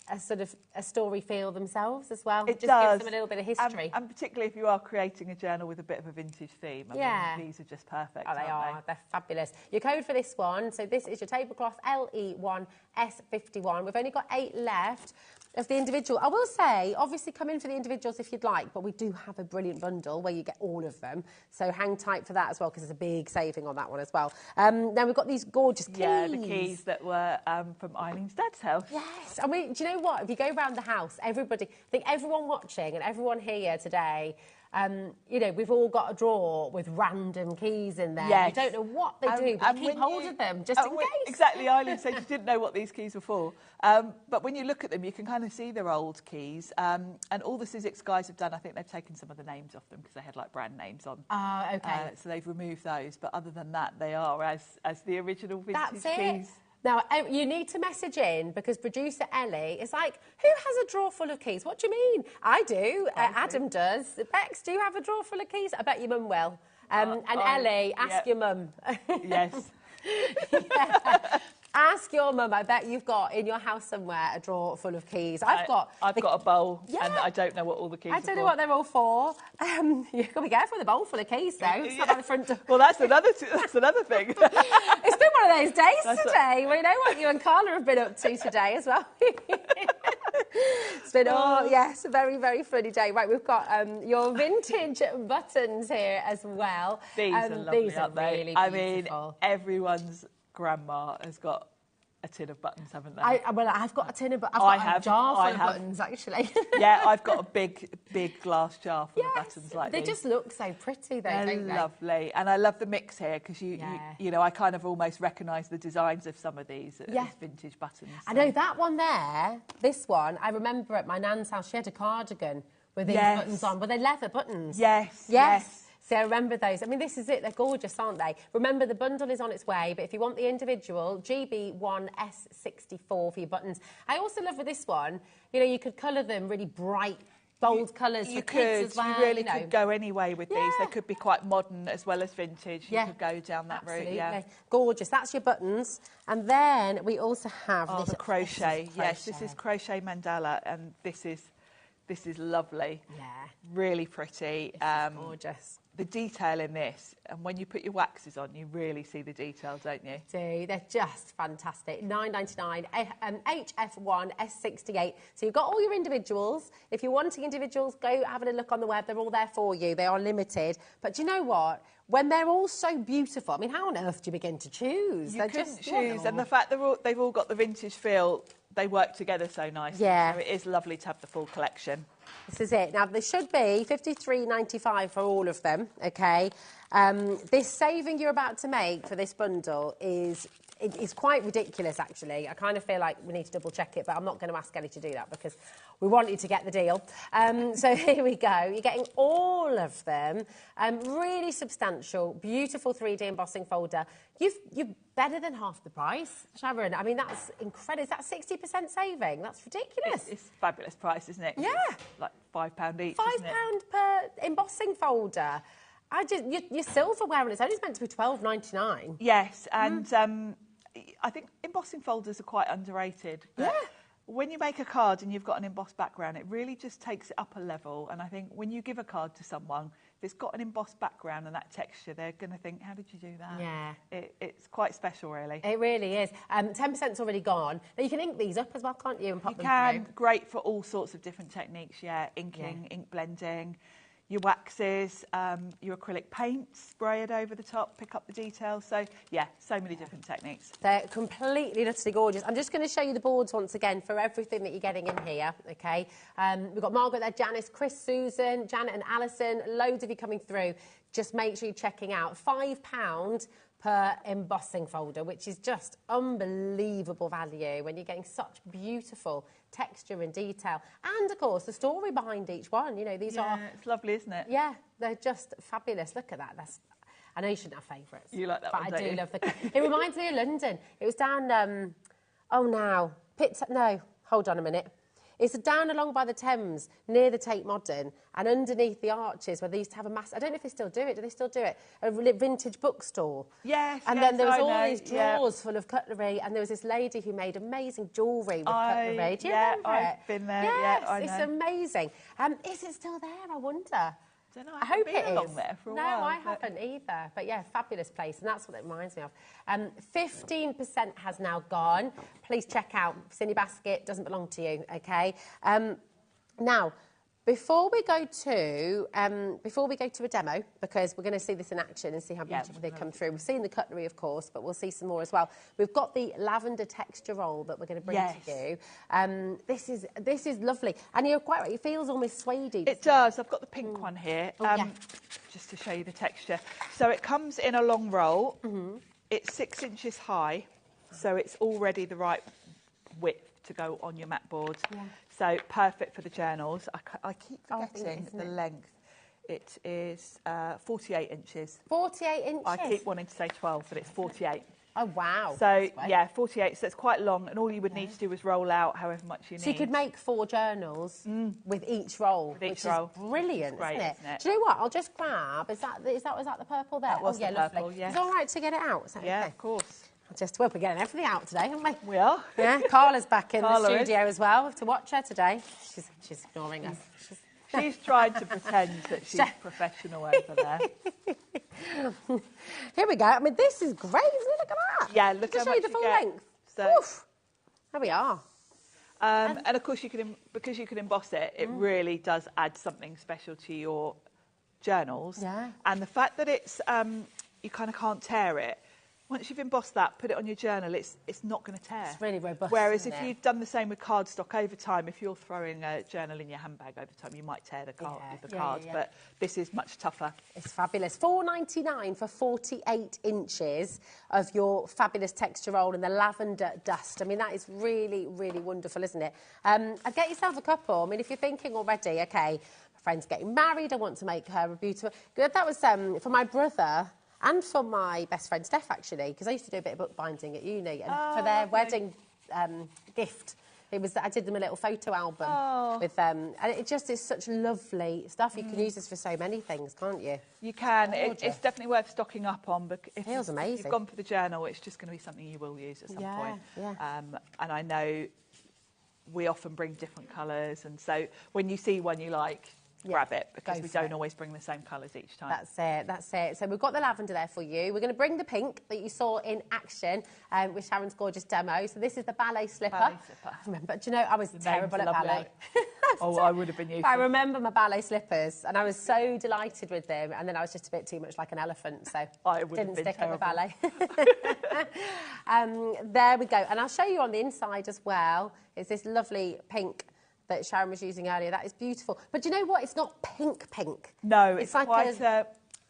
I: a sort of a story feel themselves as well.
F: It
I: just
F: does.
I: gives them a little bit of history.
F: And particularly if you are creating a journal with a bit of a vintage theme. I mean, these are just perfect,
I: Oh, they are. They're fabulous. Your code for this one, so this is your tablecloth LE1S51. We've only got 8 left of the individual. I will say, obviously come in for the individuals if you'd like, but we do have a brilliant bundle where you get all of them. So hang tight for that as well, because there's a big saving on that one as well. Then we've got these gorgeous keys.
F: Yeah, the keys that were from Eileen's dad's house.
I: Yes. And do you know what? If you go around the house, everybody, I think everyone watching and everyone here today, you know, we've all got a drawer with random keys in there.
F: Yes.
I: You don't know what they do, but keep hold of them just in case.
F: Exactly, Eileen said she didn't know what these keys were for. But when you look at them, you can kind of see they're old keys. And all the Sizzix guys have done, I think they've taken some of the names off them because they had like brand names on.
I: Oh, okay.
F: So they've removed those. But other than that, they are as the original vintage
I: That's
F: keys.
I: it. Now, you need to message in because producer Ellie is like, who has a drawer full of keys? What do you mean? I do. Adam does. Bex, do you have a drawer full of keys? I bet your mum will. Ellie, ask your mum.
F: Yes.
I: Ask your mum. I bet you've got in your house somewhere a drawer full of keys. I've got
F: a bowl, and I don't know what all the keys are for.
I: I don't know what they're all for. You've got to be careful with a bowl full of keys, though. It's not by the front door.
F: Well, that's another thing.
I: It's been one of those days today. We know what you and Carla have been up to today as well. It's been, yes, a very, very funny day. Right, we've got your vintage buttons here as well.
F: These are lovely,
I: these are really
F: I
I: beautiful.
F: mean, everyone's grandma has got a tin of buttons, haven't they?
I: I've got a tin of buttons. I've got a jar full of buttons, actually.
F: Yeah, I've got a big glass jar full of buttons like
I: they
F: these.
I: They just look so pretty, though, don't they?
F: They're lovely. And I love the mix here because, you know, I kind of almost recognise the designs of some of these as vintage buttons. So.
I: I know that one there, this one, I remember at my nan's house, she had a cardigan with these buttons on. Were they leather buttons?
F: Yes.
I: So I remember those. I mean, this is it. They're gorgeous, aren't they? Remember, the bundle is on its way, but if you want the individual, GB1S64 for your buttons. I also love with this one, you know, you could colour them really bright, bold colours for kids as well.
F: You really could go any way with these. They could be quite modern as well as vintage. You could go down that route. Yeah,
I: gorgeous. That's your buttons. And then we also have this
F: the crochet. Yes, this is crochet mandala, and this is lovely.
I: Yeah,
F: really pretty.
I: Gorgeous.
F: The detail in this, and when you put your waxes on, you really see the detail, don't you?
I: They're just fantastic. $9.99, HF1 S68. So you've got all your individuals. If you're wanting individuals, go have a look on the web. They're all there for you. They are limited. But do you know what? When they're all so beautiful, I mean, how on earth do you begin to choose?
F: You couldn't choose, and the fact they've all got the vintage feel, they work together so nicely.
I: Yeah.
F: So it is lovely to have the full collection.
I: This is it. Now, there should be $53.95 for all of them, OK? This saving you're about to make for this bundle is quite ridiculous, actually. I kind of feel like we need to double-check it, but I'm not going to ask Ellie to do that because we want you to get the deal. So here we go. You're getting all of them. Really substantial, beautiful 3D embossing folder. You're better than half the price, Sharon. I mean, that's incredible. Is that 60% saving? That's ridiculous.
F: It's a fabulous price, isn't it?
I: Yeah.
F: It's like £5 each,
I: £5 per embossing folder. Your silverware on its own is meant to be $12.99.
F: Yes, and I think embossing folders are quite underrated. But when you make a card and you've got an embossed background, it really just takes it up a level. And I think when you give a card to someone, if it's got an embossed background and that texture, they're going to think, how did you do that?
I: Yeah.
F: It's quite special, really.
I: It really is. 10%'s already gone. Now, you can ink these up as well, can't you, and pop them
F: You can.
I: through?
F: Great for all sorts of different techniques, inking, ink blending, your waxes, your acrylic paints, spray it over the top, pick up the details. So, so many different techniques.
I: They're completely utterly gorgeous. I'm just going to show you the boards once again for everything that you're getting in here, okay? We've got Margaret there, Janice, Chris, Susan, Janet and Alison, loads of you coming through. Just make sure you're checking out. £5 per embossing folder, which is just unbelievable value when you're getting such beautiful texture and detail. And, of course, the story behind each one. You know, these are...
F: it's lovely, isn't it?
I: Yeah, they're just fabulous. Look at that. I know you shouldn't have favourites.
F: You like that one,
I: but
F: don't
I: I do
F: you?
I: love the... It reminds me of London. It was down... No, hold on a minute. It's down along by the Thames, near the Tate Modern, and underneath the arches where they used to have a mass... I don't know if they still do it. Do they still do it? A vintage bookstore.
F: Yes,
I: And then there was
F: I
I: all
F: know,
I: these drawers full of cutlery, and there was this lady who made amazing jewellery with cutlery. Do you remember it?
F: I've been there.
I: Yes,
F: I know.
I: it's amazing. Is it still there, I wonder?
F: I don't know.
I: I hope
F: been
I: it is.
F: along there for a
I: no,
F: while.
I: I haven't either. But yeah, fabulous place, and that's what it reminds me of. 15% has now gone. Please check out. It's in your basket. Doesn't belong to you. Okay. Now, before we go to a demo, because we're going to see this in action and see how beautiful they come through. We've seen the cutlery, of course, but we'll see some more as well. We've got the lavender texture roll that we're going to bring to you. This is lovely, and you're quite right. It feels almost suede-y.
F: It does. I've got the pink one here, just to show you the texture. So it comes in a long roll. It's 6 inches high, so it's already the right width to go on your mat board. So perfect for the journals. I keep forgetting the length. It is 48 inches.
I: 48 inches?
F: I keep wanting to say 12, but it's 48.
I: Oh, wow.
F: So, 48. So it's quite long, and all you would need to do is roll out however much you need.
I: So you could make 4 journals with each roll, which is brilliant,
F: great,
I: isn't it? Do you know what? I'll just grab. Was that the purple there?
F: That was the purple,
I: lovely.
F: yes.
I: It's all right to get it out. Is that okay?
F: Of course.
I: We're getting everything out today, haven't we?
F: We are.
I: Yeah, Carla's back in
F: Carla
I: the studio as well. We have to watch her today. She's ignoring us.
F: She's trying to pretend that she's professional over there.
I: Here we go. I mean, this is great, isn't it? Look at that.
F: Yeah, look
I: Just
F: how
I: show you
F: much
I: the full
F: you get.
I: length.
F: So,
I: Oof. There we are.
F: and of course, because you can emboss it, it really does add something special to your journals.
I: Yeah.
F: And the fact that it's you kind of can't tear it. Once you've embossed that, put it on your journal, it's not going to tear.
I: It's really robust.
F: Whereas if you've done the same with cardstock over time, if you're throwing a journal in your handbag over time, you might tear the card. But this is much tougher.
I: It's fabulous. $4.99 for 48 inches of your fabulous texture roll in the lavender dust. I mean, that is really, really wonderful, isn't it? I'd get yourself a couple. I mean, if you're thinking already, OK, my friend's getting married, I want to make her a beautiful... That was for my brother... And for my best friend Steph, actually, because I used to do a bit of bookbinding at uni, and for their wedding gift, I did them a little photo album with them, and it just is such lovely stuff. You can use this for so many things, can't you?
F: You can. It's definitely worth stocking up on. But if
I: feels amazing.
F: If you've gone for the journal, it's just going to be something you will use at some point.
I: Yeah.
F: And I know we often bring different colours, and so when you see one you like, grab it, because we don't always bring the same colours each time.
I: That's it. So we've got the lavender there for you. We're going to bring the pink that you saw in action with Sharon's gorgeous demo. So this is the ballet slipper.
F: Ballet slipper.
I: I remember, do you know, I was terrible at ballet.
F: I would have been useful.
I: I remember my ballet slippers, and I was so delighted with them, and then I was just a bit too much like an elephant, so
F: I would
I: didn't
F: have been
I: stick at the ballet.
F: terrible.
I: There we go. And I'll show you on the inside as well. It's this lovely pink that Sharon was using earlier. That is beautiful. But do you know what? It's not pink.
F: No, it's like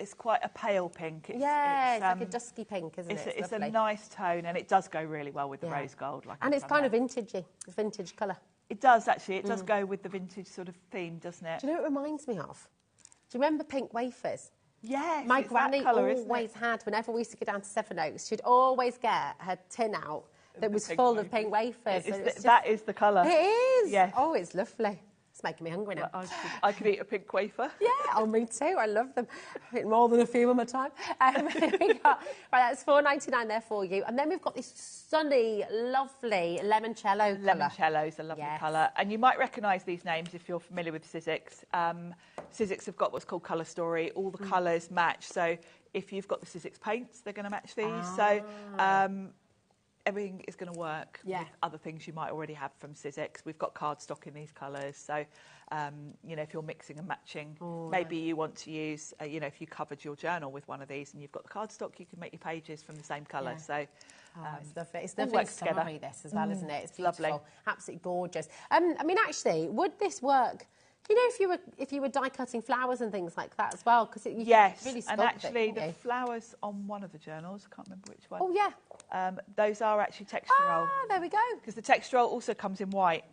F: it's quite a pale pink.
I: It's like a dusky pink, isn't it?
F: It's a nice tone, and it does go really well with the rose gold.
I: And it's kind of vintagey. It's vintage colour.
F: It does, actually. It does go with the vintage sort of theme, doesn't it?
I: Do you know what it reminds me of? Do you remember pink wafers?
F: Yes,
I: My granny
F: colour,
I: always had, whenever we used to go down to Sevenoaks, she'd always get her tin out that was full of pink wafers.
F: That is the colour.
I: It is.
F: Yes.
I: Oh, it's lovely. It's making me hungry now.
F: Well, I could eat a pink wafer.
I: Yeah, oh, me too. I love them. I eat more than a few at a time. Right, that's $4.99 there for you. And then we've got this sunny, lovely limoncello colour.
F: Limoncello's a lovely colour. And you might recognise these names if you're familiar with Sizzix. Sizzix have got what's called Colour Story. All the colours match. So if you've got the Sizzix paints, they're going to match these. So everything is going to work with other things you might already have from Sizzix. We've got cardstock in these colours. So, you know, if you're mixing and matching, maybe you want to use, you know, if you covered your journal with one of these and you've got the cardstock, you can make your pages from the same colour. So
I: it's lovely. It's lovely summery, this as well, isn't it? It's beautiful.
F: Lovely.
I: Absolutely gorgeous. I mean, actually, would this work? You know, if you were die cutting flowers and things like that as well, because you
F: yes,
I: can really sculpt
F: and actually
I: the
F: flowers on one of the journals, I can't remember which one.
I: Oh yeah,
F: those are actually textural.
I: Ah, there we go.
F: Because the textural also comes in white.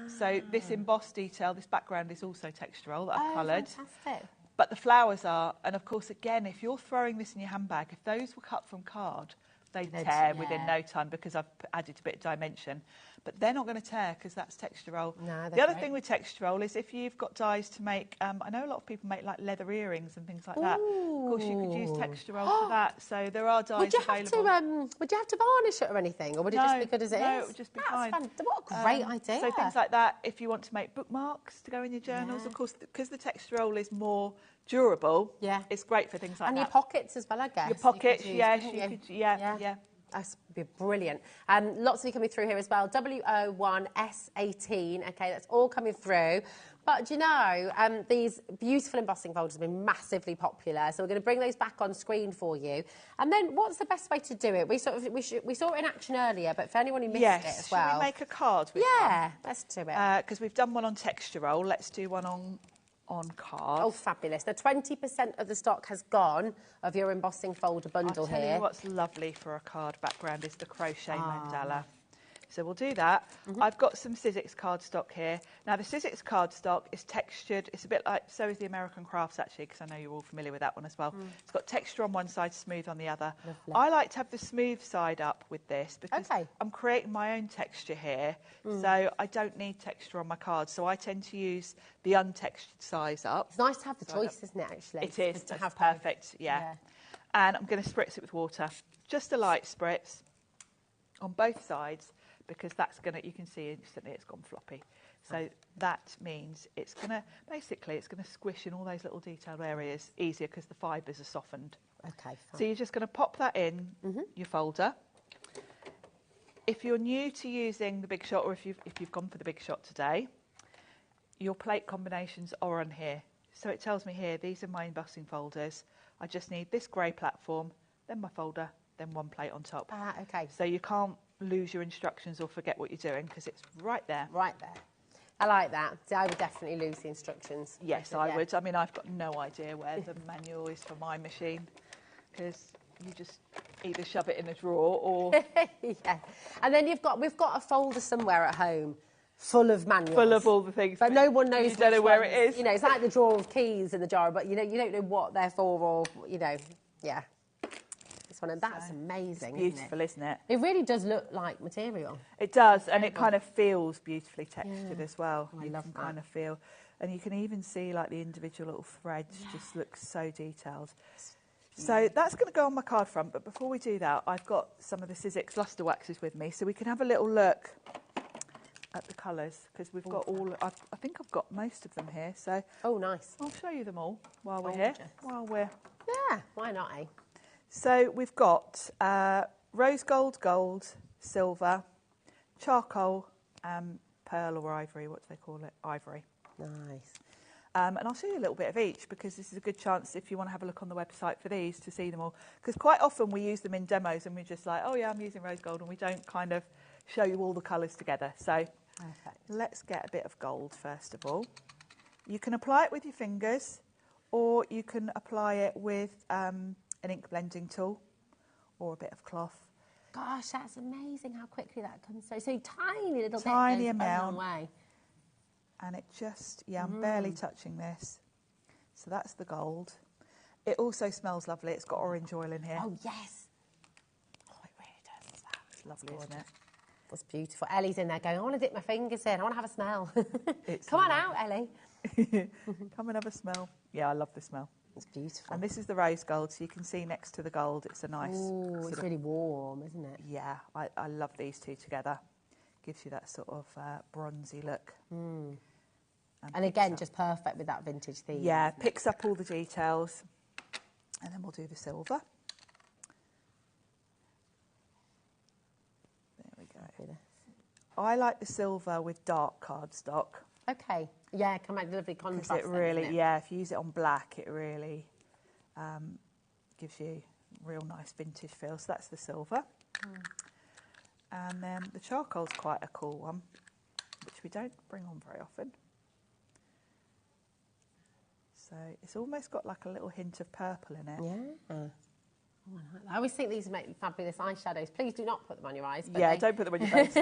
F: So this embossed detail, this background is also textural that I've coloured.
I: Fantastic.
F: But the flowers are, and of course, again, if you're throwing this in your handbag, if those were cut from card, they'd tear within no time because I've added a bit of dimension. But they're not going to tear because that's textural.
I: No,
F: the other thing with textural is if you've got dies to make, I know a lot of people make like leather earrings and things like that. Of course, you could use textural for that. So there are dies available.
I: Would you have to varnish it or anything, or would it just be good as it is?
F: No, it would just be fine.
I: What a great idea.
F: So things like that, if you want to make bookmarks to go in your journals, of course, because the textural is more durable, it's great for things like that.
I: And your pockets as well, I guess.
F: Your pockets, yeah.
I: That's brilliant. Lots of you coming through here as well. W01S18. Okay, that's all coming through. But you know, these beautiful embossing folders have been massively popular, so we're going to bring those back on screen for you. And then, what's the best way to do it? We saw it in action earlier, but for anyone who missed it as well,
F: should we make a card with
I: one? Let's do it.
F: Because we've done one on textural, let's do one on card.
I: Oh, fabulous. Now, 20% of the stock has gone of your embossing folder bundle here.
F: I'll tell you what's lovely for a card background is the crochet mandala. So we'll do that. I've got some Sizzix cardstock here. Now, the Sizzix cardstock is textured. It's a bit like, so is the American Crafts, actually, because I know you're all familiar with that one as well. It's got texture on one side, smooth on the other.
I: Lovely.
F: I like to have the smooth side up with this because I'm creating my own texture here, so I don't need texture on my cards. So I tend to use the untextured size up.
I: It's nice to have the choice, isn't it, actually?
F: It is. To have perfect, yeah. And I'm going to spritz it with water. Just a light spritz on both sides, because that's going to, you can see instantly it's gone floppy. So that means it's going to, basically, it's going to squish in all those little detailed areas easier because the fibres are softened.
I: Okay, fine.
F: So you're just going to pop that in your folder. If you're new to using the Big Shot, or if you've gone for the Big Shot today, your plate combinations are on here. So it tells me here, these are my embossing folders. I just need this grey platform, then my folder, then one plate on top.
I: Okay.
F: So you can't lose your instructions or forget what you're doing because it's right there.
I: Right there. I like that. I would definitely lose the instructions.
F: Yes, I would. I mean, I've got no idea where the manual is for my machine because you just either shove it in a drawer or...
I: And then we've got a folder somewhere at home full of manuals.
F: Full of all the things.
I: But no one knows.
F: You don't know where it is.
I: You know, it's like the drawer of keys in the jar, but you don't know what they're for or, you know, This one, and that's amazing.
F: It's beautiful, isn't it?
I: It really does look like material.
F: It does, and it kind of feels beautifully textured as well.
I: I love that.
F: Kind of feel, and you can even see like the individual little threads just look so detailed. So that's going to go on my card front, but before we do that, I've got some of the Sizzix luster waxes with me, so we can have a little look at the colours, because we've got all, I think I've got most of them here, so...
I: Oh, nice.
F: I'll show you them all while we're here,
I: Yeah, why not, eh?
F: So we've got rose gold, gold, silver, charcoal, pearl or ivory, what do they call it? Ivory.
I: Nice.
F: And I'll show you a little bit of each, because this is a good chance if you want to have a look on the website for these to see them all. Because quite often we use them in demos and we're just like, oh yeah, I'm using rose gold, and we don't kind of show you all the colours together. So let's get a bit of gold first of all. You can apply it with your fingers, or you can apply it with an ink blending tool or a bit of cloth.
I: Gosh, that's amazing how quickly that comes through. So tiny little bit.
F: Tiny amount.
I: Way.
F: And it just, I'm barely touching this. So that's the gold. It also smells lovely. It's got orange oil in here.
I: Oh, yes.
F: Oh, it really does. It's lovely, isn't it?
I: That's beautiful. Ellie's in there going, I want to dip my fingers in. I want to have a smell. Come on out, Ellie.
F: Come and have a smell. Yeah, I love the smell.
I: It's beautiful.
F: And this is the rose gold, so you can see next to the gold, it's a nice...
I: Ooh, it's really warm, isn't it?
F: Yeah, I love these two together. Gives you that sort of bronzy look.
I: And again, just perfect with that vintage theme.
F: Yeah, picks up all the details. And then we'll do the silver. There we go. I like the silver with dark cardstock.
I: Okay. Yeah, come out lovely contrast.
F: Because it really, if you use it on black, it really gives you real nice vintage feel. So that's the silver. And then the charcoal's quite a cool one, which we don't bring on very often. So it's almost got like a little hint of purple in it.
I: Yeah. Oh, I always think these make fabulous eyeshadows. Please do not put them on your eyes.
F: Yeah, don't put them on your face.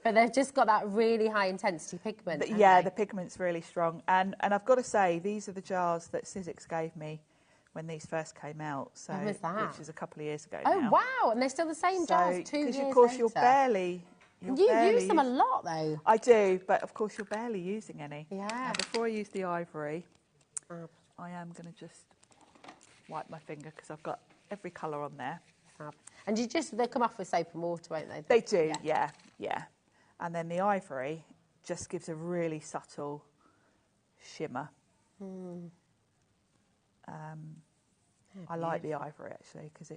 I: But they've just got that really high intensity pigment.
F: The pigment's really strong. And I've got to say, these are the jars that Sizzix gave me when these first came out. So,
I: when was that?
F: Which is a couple of years ago
I: now.
F: Oh,
I: wow. And they're still the same jars 2 years
F: Because, of course,
I: later.
F: you're barely...
I: You use them a lot, though.
F: I do, but, of course, you're barely using any.
I: Yeah.
F: Now, before I use the ivory, I am going to just wipe my finger because I've got every colour on there.
I: And they come off with soap and water, won't they?
F: They do, yeah. And then the ivory just gives a really subtle shimmer. I like the ivory, actually, because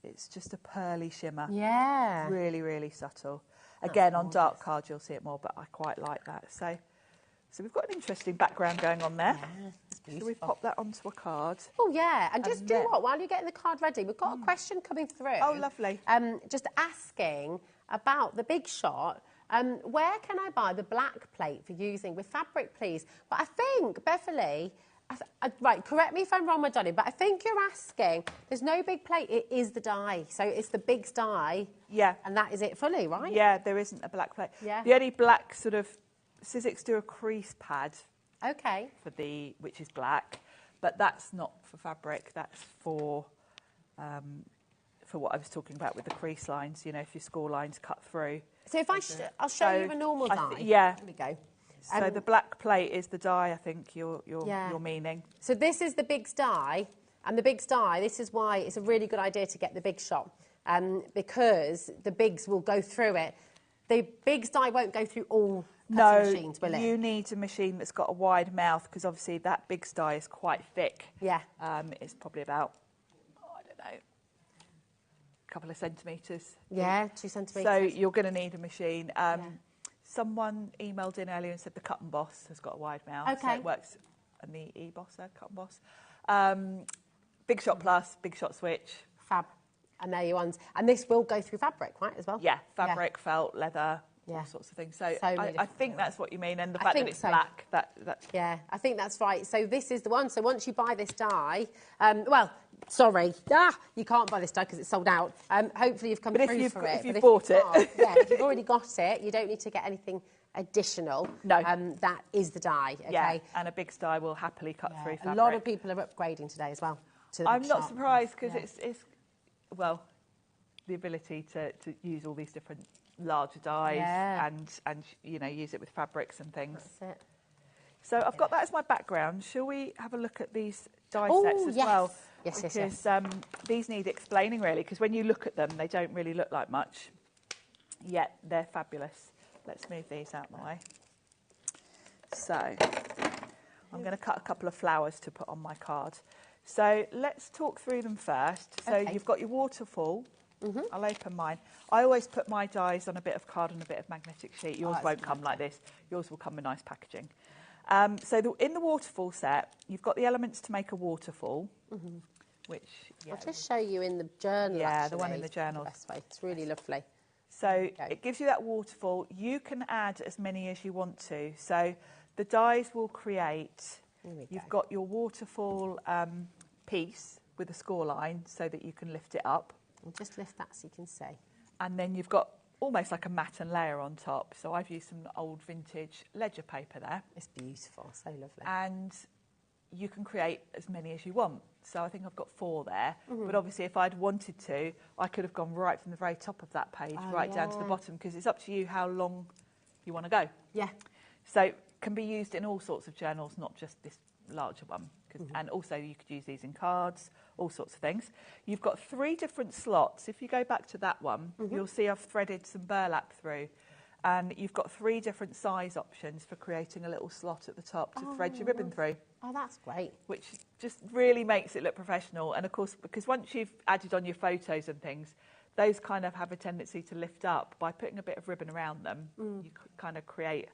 F: it's just a pearly shimmer.
I: Yeah.
F: Really, really subtle. Again, on dark cards, you'll see it more, but I quite like that. So we've got an interesting background going on there.
I: Yeah,
F: Shall we pop that onto a card?
I: Oh, yeah. And just do what? While you're getting the card ready, we've got a question coming through.
F: Oh, lovely.
I: Just asking about the Big Shot. Where can I buy the black plate for using with fabric, please? But I think, Beverly... right, correct me if I'm wrong, Madonna, but I think you're asking, there's no big plate, it is the die. So it's the Big's die.
F: Yeah.
I: And that is it fully, right?
F: Yeah, there isn't a black plate.
I: Yeah.
F: The only black sort of... Sizzix do a crease pad.
I: Okay.
F: Which is black, but that's not for fabric, that's for what I was talking about with the crease lines, you know, if your score lines cut through.
I: So if I'll show you a normal die.
F: Yeah.
I: There we go.
F: So the black plate is the die, I think you're meaning.
I: So this is the Big's die, and the Big's die, this is why it's a really good idea to get the Big Shot, because the Bigs will go through it. The Big's die won't go through all machines, will it?
F: You need a machine that's got a wide mouth, because obviously that Big's die is quite thick.
I: Yeah.
F: It's probably about, I don't know, a couple of centimetres.
I: Yeah, 2 centimetres.
F: So you're going to need a machine. Someone emailed in earlier and said the Cut and Boss has got a wide mouth.
I: Okay.
F: So it works. And the E-Boss, Cut and Boss. Big Shot Plus, Big Shot Switch.
I: Fab. And there you ones. And this will go through fabric, right, as well?
F: Yeah, fabric, felt, leather, all sorts of things. So I think that's what you mean. And the fact that it's black, that's...
I: Yeah, I think that's right. So this is the one. So once you buy this die, you can't buy this die because it's sold out. Hopefully you've come through for it.
F: If you've bought it.
I: If you've already got it, you don't need to get anything additional.
F: No.
I: That is the die, okay?
F: Yeah, and a Big's die will happily cut through fabric.
I: A lot of people are upgrading today as well.
F: I'm not surprised because it's the ability to use all these different larger dies and you know, use it with fabrics and things.
I: That's it.
F: So I've got that as my background. Shall we have a look at these die sets as well?
I: Yes,
F: because these need explaining really, because when you look at them, they don't really look like much, yet they're fabulous. Let's move these out of my way. So I'm going to cut a couple of flowers to put on my card. So let's talk through them first. So you've got your waterfall. I'll open mine. I always put my dies on a bit of card and a bit of magnetic sheet. Yours won't come like this. Yours will come with nice packaging. So in the waterfall set, you've got the elements to make a waterfall, which...
I: I'll just show you in the journal,
F: the one in the journal.
I: Best way. It's really lovely.
F: So it gives you that waterfall. You can add as many as you want to. So the dies will create... You've got your waterfall piece with a score line so that you can lift it up.
I: And just lift that so you can see.
F: And then you've got almost like a matte and layer on top. So I've used some old vintage ledger paper there.
I: It's beautiful, so lovely.
F: And you can create as many as you want. So I think I've got 4 there. But obviously, if I'd wanted to, I could have gone right from the very top of that page down to the bottom, because it's up to you how long you want to go.
I: Yeah.
F: So it can be used in all sorts of journals, not just this larger one. And also you could use these in cards, all sorts of things. You've got 3 different slots. If you go back to that one, you'll see I've threaded some burlap through. And you've got 3 different size options for creating a little slot at the top to thread your ribbon through.
I: Oh, that's great.
F: Which just really makes it look professional. And of course, because once you've added on your photos and things, those kind of have a tendency to lift up. By putting a bit of ribbon around them, you kind of create,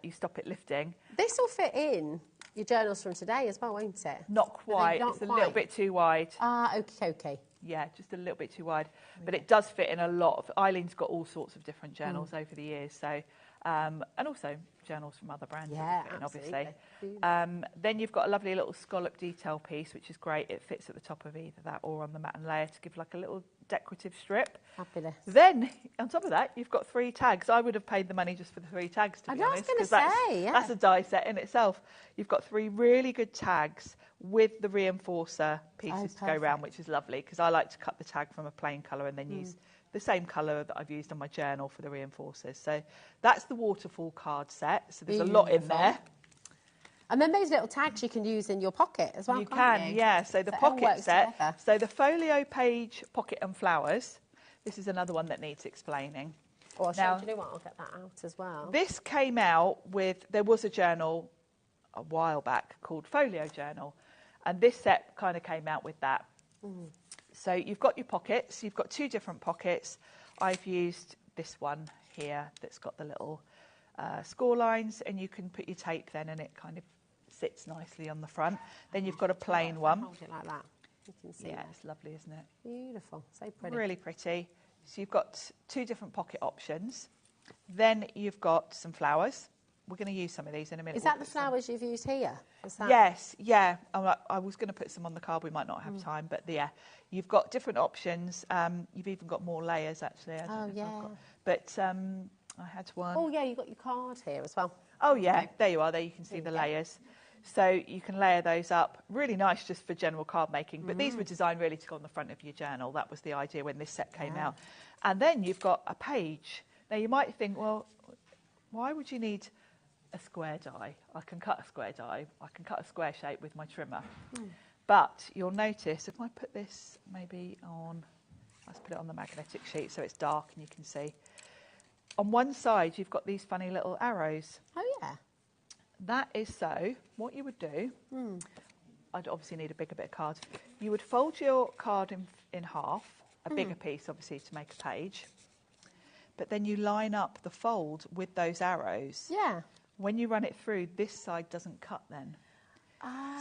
F: you stop it lifting.
I: This will fit in your journals from today as well, won't it?
F: Not quite. It's a little bit too wide.
I: Ah, okay.
F: Yeah, just a little bit too wide. But it does fit in a lot of... Eileen's got all sorts of different journals over the years, so... and also journals from other brands, obviously. Then you've got a lovely little scallop detail piece, which is great. It fits at the top of either that or on the mat and layer to give like a little decorative strip.
I: Fabulous.
F: Then, on top of that, you've got 3 tags. I would have paid the money just for the 3 tags, to be honest.
I: I was going to say,
F: that's a die set in itself. You've got 3 really good tags with the reinforcer pieces to go around, which is lovely, because I like to cut the tag from a plain colour and then use the same colour that I've used on my journal for the reinforcers. So that's the waterfall card set. So there's a lot in there.
I: And then those little tags you can use in your pocket as well,
F: can't you? Yeah. So the pocket set. Together. So the folio page pocket and flowers. This is another one that needs explaining.
I: Oh, now, do you know what? I'll get that out as well.
F: This came out with, there was a journal a while back called Folio Journal. And this set kind of came out with that. So you've got your pockets. You've got 2 different pockets. I've used this one here that's got the little score lines, and you can put your tape then, and it kind of sits nicely on the front. Then you've got a plain one.
I: Hold it like that. You can see
F: yeah, it's lovely, isn't it?
I: Beautiful. So pretty.
F: Really pretty. So you've got 2 different pocket options. Then you've got some flowers. We're going to use some of these in a minute.
I: Is that the flowers you've used here?
F: Yes, yeah. I was going to put some on the card. We might not have time, but yeah, you've got different options. You've even got more layers, actually. I don't know if I had one.
I: Oh, yeah, you've got your card here as well.
F: Oh, yeah, there you are. There you can see the layers. So you can layer those up. Really nice just for general card making. But these were designed really to go on the front of your journal. That was the idea when this set came out. And then you've got a page. Now, you might think, well, why would you need a square die? I can cut a square die. I can cut a square shape with my trimmer. But you'll notice, if I put this maybe on, let's put it on the magnetic sheet so it's dark and you can see. On one side, you've got these funny little arrows.
I: Oh, yeah.
F: That is so, what you would do, I'd obviously need a bigger bit of card. You would fold your card in half, a bigger piece, obviously, to make a page. But then you line up the fold with those arrows.
I: Yeah.
F: When you run it through, this side doesn't cut then.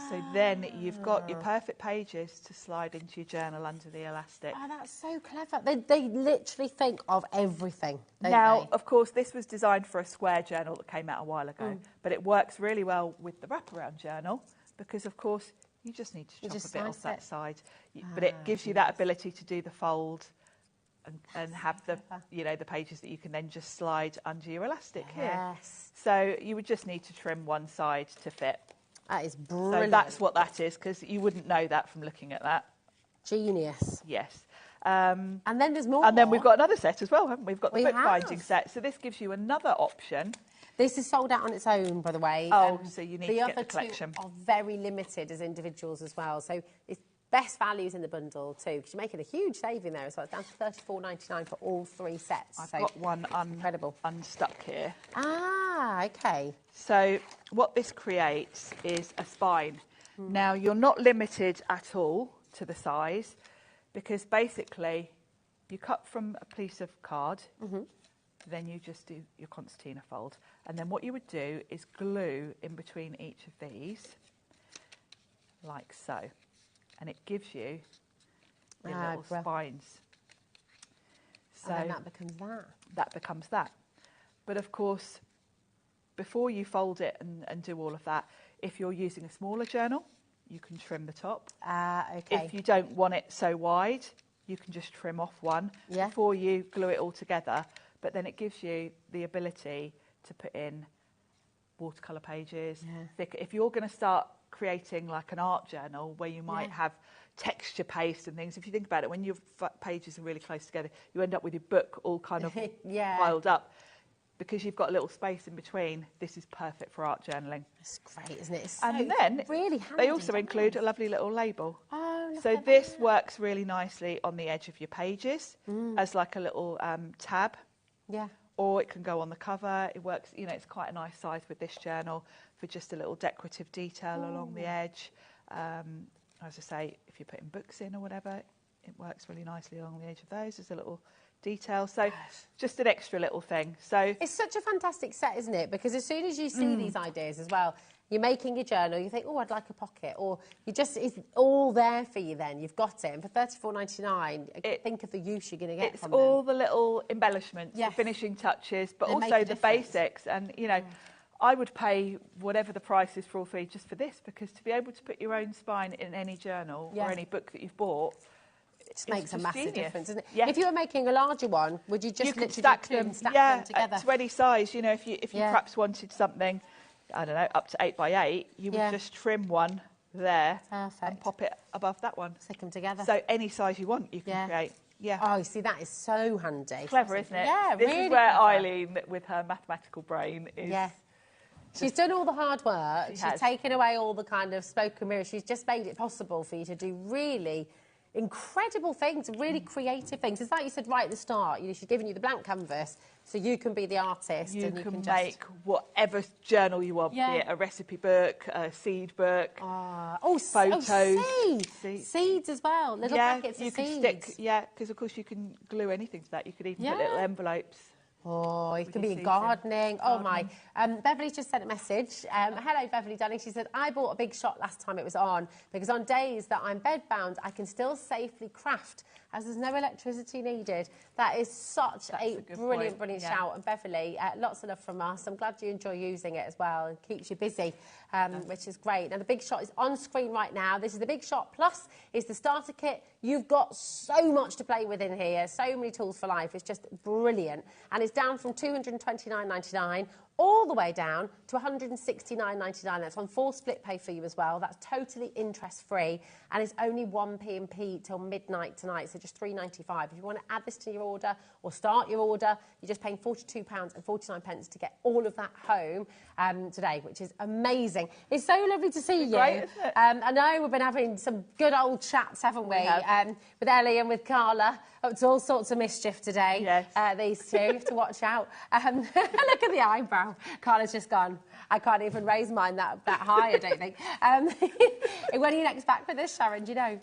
F: So then you've got your perfect pages to slide into your journal under the elastic.
I: Oh, that's so clever. They literally think of everything, don't
F: Now,
I: they?
F: of course, this was designed for a square journal that came out a while ago, but it works really well with the wraparound journal because, of course, you just need to chop a bit off that side. But it gives you that ability to do the fold and have the, the pages that you can then just slide under your elastic here. So you would just need to trim one side to fit.
I: That is brilliant.
F: So that's what that is, because you wouldn't know that from looking at that.
I: Genius.
F: Yes.
I: And then there's more.
F: And then we've got another set as well, haven't we? We've got the bookbinding set. So this gives you another option.
I: This is sold out on its own, by the way.
F: Oh, so you need to get the collection.
I: The other 2 are very limited as individuals as well. So it's best values in the bundle too, because you're making a huge saving there as well. It's down to $34.99 for all 3 sets.
F: I've got one incredible unstuck here.
I: Ah, okay.
F: So what this creates is a spine. Now, you're not limited at all to the size, because basically you cut from a piece of card, then you just do your concertina fold. And then what you would do is glue in between each of these, like so. And it gives you the little spines. So
I: and then that becomes that.
F: That becomes that. But of course, before you fold it and do all of that, if you're using a smaller journal, you can trim the top.
I: Okay.
F: If you don't want it so wide, you can just trim off one before you glue it all together. But then it gives you the ability to put in watercolour pages. Thicker. If you're going to start creating like an art journal where you might have texture paste and things. If you think about it, when your pages are really close together, you end up with your book all kind of piled up. Because you've got a little space in between, this is perfect for art journaling.
I: It's great, isn't it?
F: And then
I: really handy,
F: they also include a lovely little label.
I: Oh,
F: so this works really nicely on the edge of your pages as like a little tab.
I: Yeah.
F: Or it can go on the cover. It works, you know, it's quite a nice size with this journal for just a little decorative detail along the edge. As I say, if you're putting books in or whatever, it works really nicely along the edge of those. There's a little detail, so just an extra little thing. So
I: it's such a fantastic set, isn't it? Because as soon as you see these ideas as well, you're making a journal, you think, oh, I'd like a pocket, or you just, it's all there for you then, you've got it. And for $34.99, think of the use you're going to get from them.
F: It's all the little embellishments, the finishing touches, but also the basics. And, you know, I would pay whatever the price is for all three just for this, because to be able to put your own spine in any journal or any book that you've bought,
I: it just makes a massive difference, doesn't it?
F: Yeah.
I: If you were making a larger one, would you just literally
F: stack them
I: together?
F: To any size. You know, if you perhaps wanted something, I don't know, up to 8 by 8, you would just trim one there and pop it above that one.
I: Stick them together.
F: So any size you want, you can create. Yeah.
I: Oh, you see, that is so handy.
F: Clever, isn't it?
I: Yeah,
F: this
I: really
F: is where
I: clever.
F: Eileen, with her mathematical brain, is.
I: Yeah. She's done all the hard work. She's taken away all the kind of smoke and mirrors. She's just made it possible for you to do really incredible things, really creative things. It's like you said right at the start, you know, she's giving you the blank canvas so you can be the artist.
F: You
I: and you
F: can
I: just
F: make whatever journal you want, be it a recipe book, a seed book, photos.
I: Seeds as well, little packets of seeds.
F: Stick, because of course you can glue anything to that. You could even put little envelopes.
I: Oh, it can be in gardening. Oh, my. Beverly's just sent a message. Hello, Beverly, darling. She said, I bought a big shot last time it was on because on days that I'm bedbound, I can still safely craft as there's no electricity needed. That is such a brilliant shout. And Beverly, lots of love from us. I'm glad you enjoy using it as well and keeps you busy, which is great. Now, the Big Shot is on screen right now. This is the Big Shot Plus. It's the starter kit. You've got so much to play with in here, so many tools for life. It's just brilliant. And it's down from $229.99 all the way down to $169.99. That's on full split pay for you as well. That's totally interest-free, and it's only 1p&p till midnight tonight, so just $3.95. If you want to add this to your order or start your order, you're just paying £42.49 to get all of that home today, which is amazing. It's so lovely to see you.
F: Great, isn't it?
I: I know we've been having some good old chats, haven't we? With Ellie and with Carla. Up to all sorts of mischief today.
F: Yes.
I: These two, you have to watch out. Look at the eyebrow. Carla's just gone. I can't even raise mine that high, I don't think. When are you next back with this, Sharon? Do you know?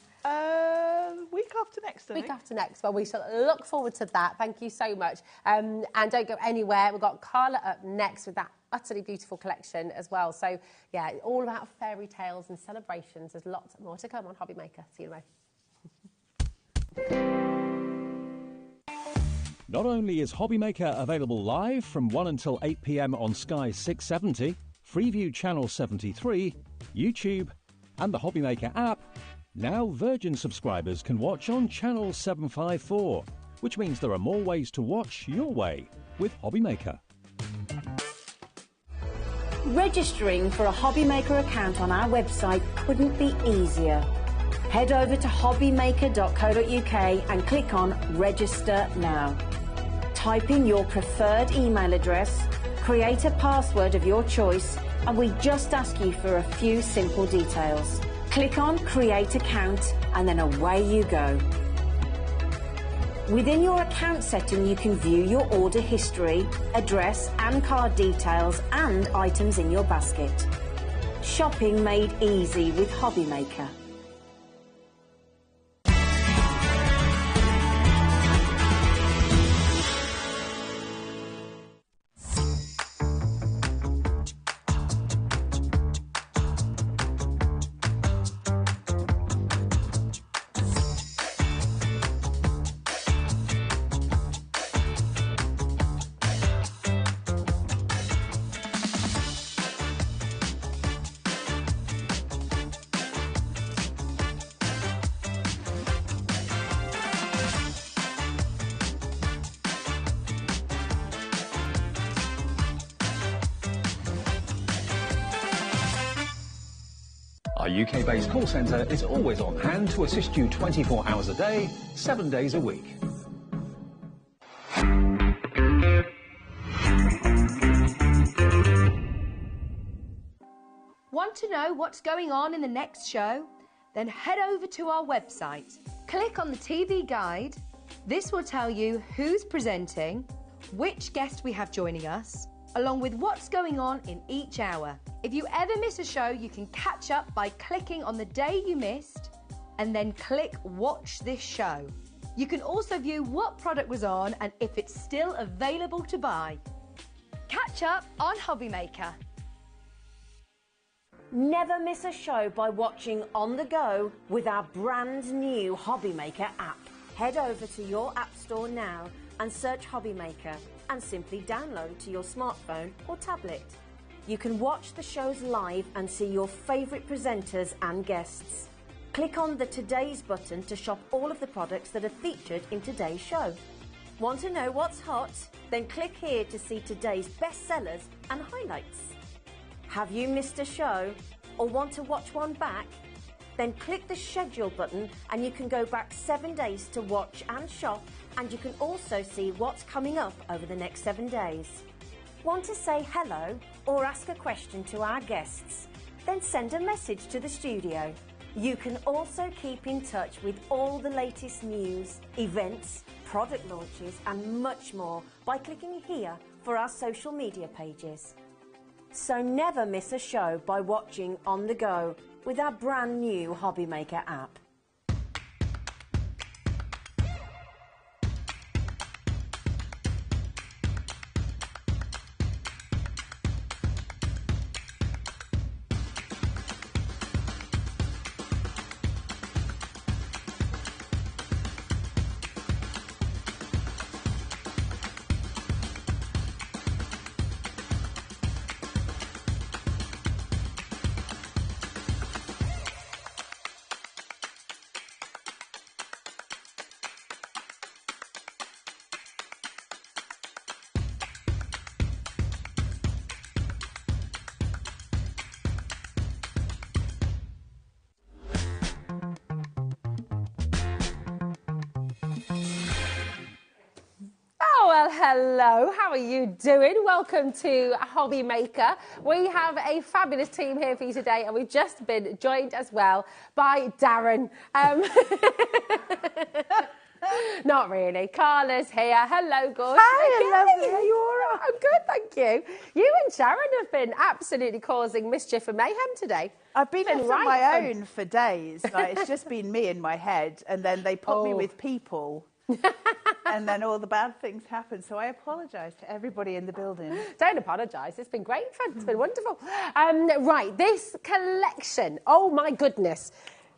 F: Week after next, I think.
I: Week after next. Well, we shall look forward to that. Thank you so much. And don't go anywhere. We've got Carla up next with that utterly beautiful collection as well. So, yeah, all about fairy tales and celebrations. There's lots more to come on HobbyMaker. See you tomorrow.
D: Not only is HobbyMaker available live from 1 until 8 p.m. on Sky 670, Freeview Channel 73, YouTube, and the HobbyMaker app, now Virgin subscribers can watch on Channel 754, which means there are more ways to watch your way with HobbyMaker.
B: Registering for a HobbyMaker account on our website couldn't be easier. Head over to hobbymaker.co.uk and click on Register Now. Type in your preferred email address, create a password of your choice, and we just ask you for a few simple details. Click on Create Account, and then away you go. Within your account setting, you can view your order history, address and card details, and items in your basket. Shopping made easy with HobbyMaker.
D: Our UK-based call centre is always on hand to assist you 24 hours a day, 7 days a week.
H: Want to know what's going on in the next show? Then head over to our website. Click on the TV guide. This will tell you who's presenting, which guest we have joining us, along with what's going on in each hour. If you ever miss a show, you can catch up by clicking on the day you missed and then click Watch This Show. You can also view what product was on and if it's still available to buy. Catch up on HobbyMaker.
B: Never miss a show by watching on the go with our brand new HobbyMaker app. Head over to your app store now and search HobbyMaker and simply download to your smartphone or tablet. You can watch the shows live and see your favourite presenters and guests. Click on the Today's button to shop all of the products that are featured in today's show. Want to know what's hot? Then click here to see today's bestsellers and highlights. Have you missed a show or want to watch one back? Then click the schedule button and you can go back 7 days to watch and shop, and you can also see what's coming up over the next 7 days. Want to say hello or ask a question to our guests? Then send a message to the studio. You can also keep in touch with all the latest news, events, product launches and much more by clicking here for our social media pages. So never miss a show by watching on the go with our brand new HobbyMaker app.
I: Hello, how are you doing? Welcome to HobbyMaker. We have a fabulous team here for you today, and we've just been joined as well by Darren. Not really. Carla's here. Hello, good.
F: Hi, lovely. Are you all right?
I: I'm good, thank you. You and Sharon have been absolutely causing mischief and mayhem today.
F: I've been on my own for days. Like, it's just been me in my head, and then they put me with people. And then all the bad things happen. So I apologise to everybody in the building.
I: Don't apologise. It's been great fun. It's been wonderful. Right, this collection. Oh, my goodness.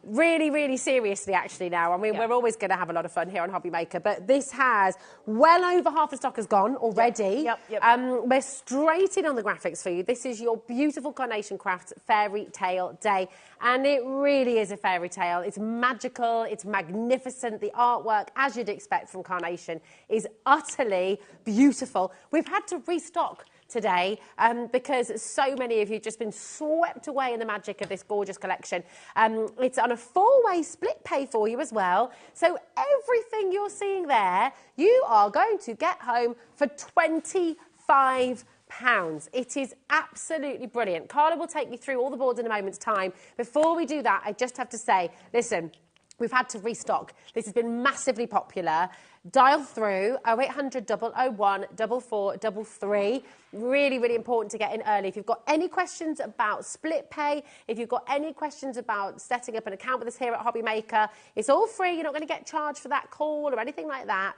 I: Really, really seriously, actually, now. I mean, we're always going to have a lot of fun here on HobbyMaker, but this has well over half the stock has gone already.
F: Yep.
I: We're straight in on the graphics for you. This is your beautiful Carnation Crafts Fairy Tale Day, and it really is a fairy tale. It's magical. It's magnificent. The artwork, as you'd expect from Carnation, is utterly beautiful. We've had to restock today because so many of you have just been swept away in the magic of this gorgeous collection. It's on a 4-way split pay for you as well. So everything you're seeing there, you are going to get home for £25. It is absolutely brilliant. Carla will take you through all the boards in a moment's time. Before we do that, I just have to say, listen, we've had to restock. This has been massively popular. Dial through 0800 001 4433. Really, really important to get in early. If you've got any questions about split pay, if you've got any questions about setting up an account with us here at HobbyMaker, it's all free. You're not going to get charged for that call or anything like that.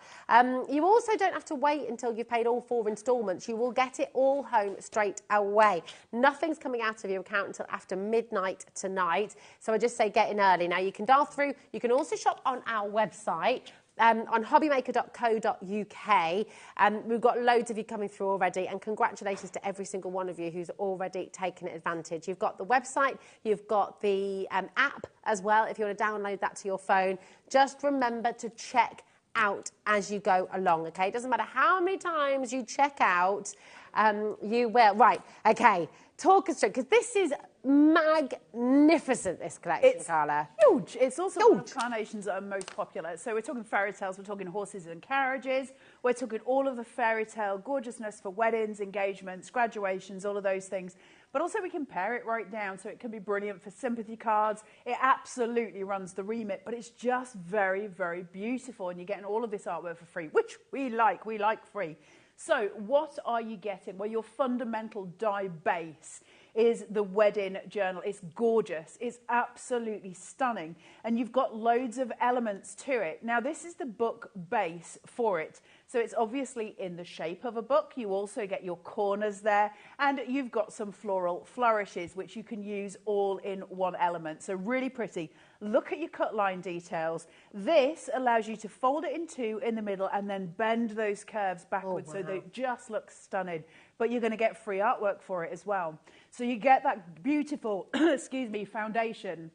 I: You also don't have to wait until you've paid all 4 instalments. You will get it all home straight away. Nothing's coming out of your account until after midnight tonight. So I just say get in early. Now, you can dial through. You can also shop on our website. On hobbymaker.co.uk. We've got loads of you coming through already, and congratulations to every single one of you who's already taken advantage. You've got the website, you've got the app as well, if you want to download that to your phone. Just remember to check out as you go along, okay? It doesn't matter how many times you check out, You will. Right, okay. Talk us through, because this is magnificent, this collection, Carla.
G: Huge. It's also one of the carnations that are most popular. So we're talking fairy tales, we're talking horses and carriages, we're talking all of the fairy tale gorgeousness for weddings, engagements, graduations, all of those things. But also we can pare it right down, so it can be brilliant for sympathy cards. It absolutely runs the remit, but it's just very, very beautiful, and you're getting all of this artwork for free, which we like free. So what are you getting? Well, your fundamental die base is the wedding journal. It's gorgeous. It's absolutely stunning. And you've got loads of elements to it. Now, this is the book base for it. So it's obviously in the shape of a book. You also get your corners there. And you've got some floral flourishes, which you can use all in one element. So really pretty. Look at your cut line details. This allows you to fold it in two in the middle and then bend those curves backwards so they just look stunning. But you're going to get free artwork for it as well. So you get that beautiful, excuse me, foundation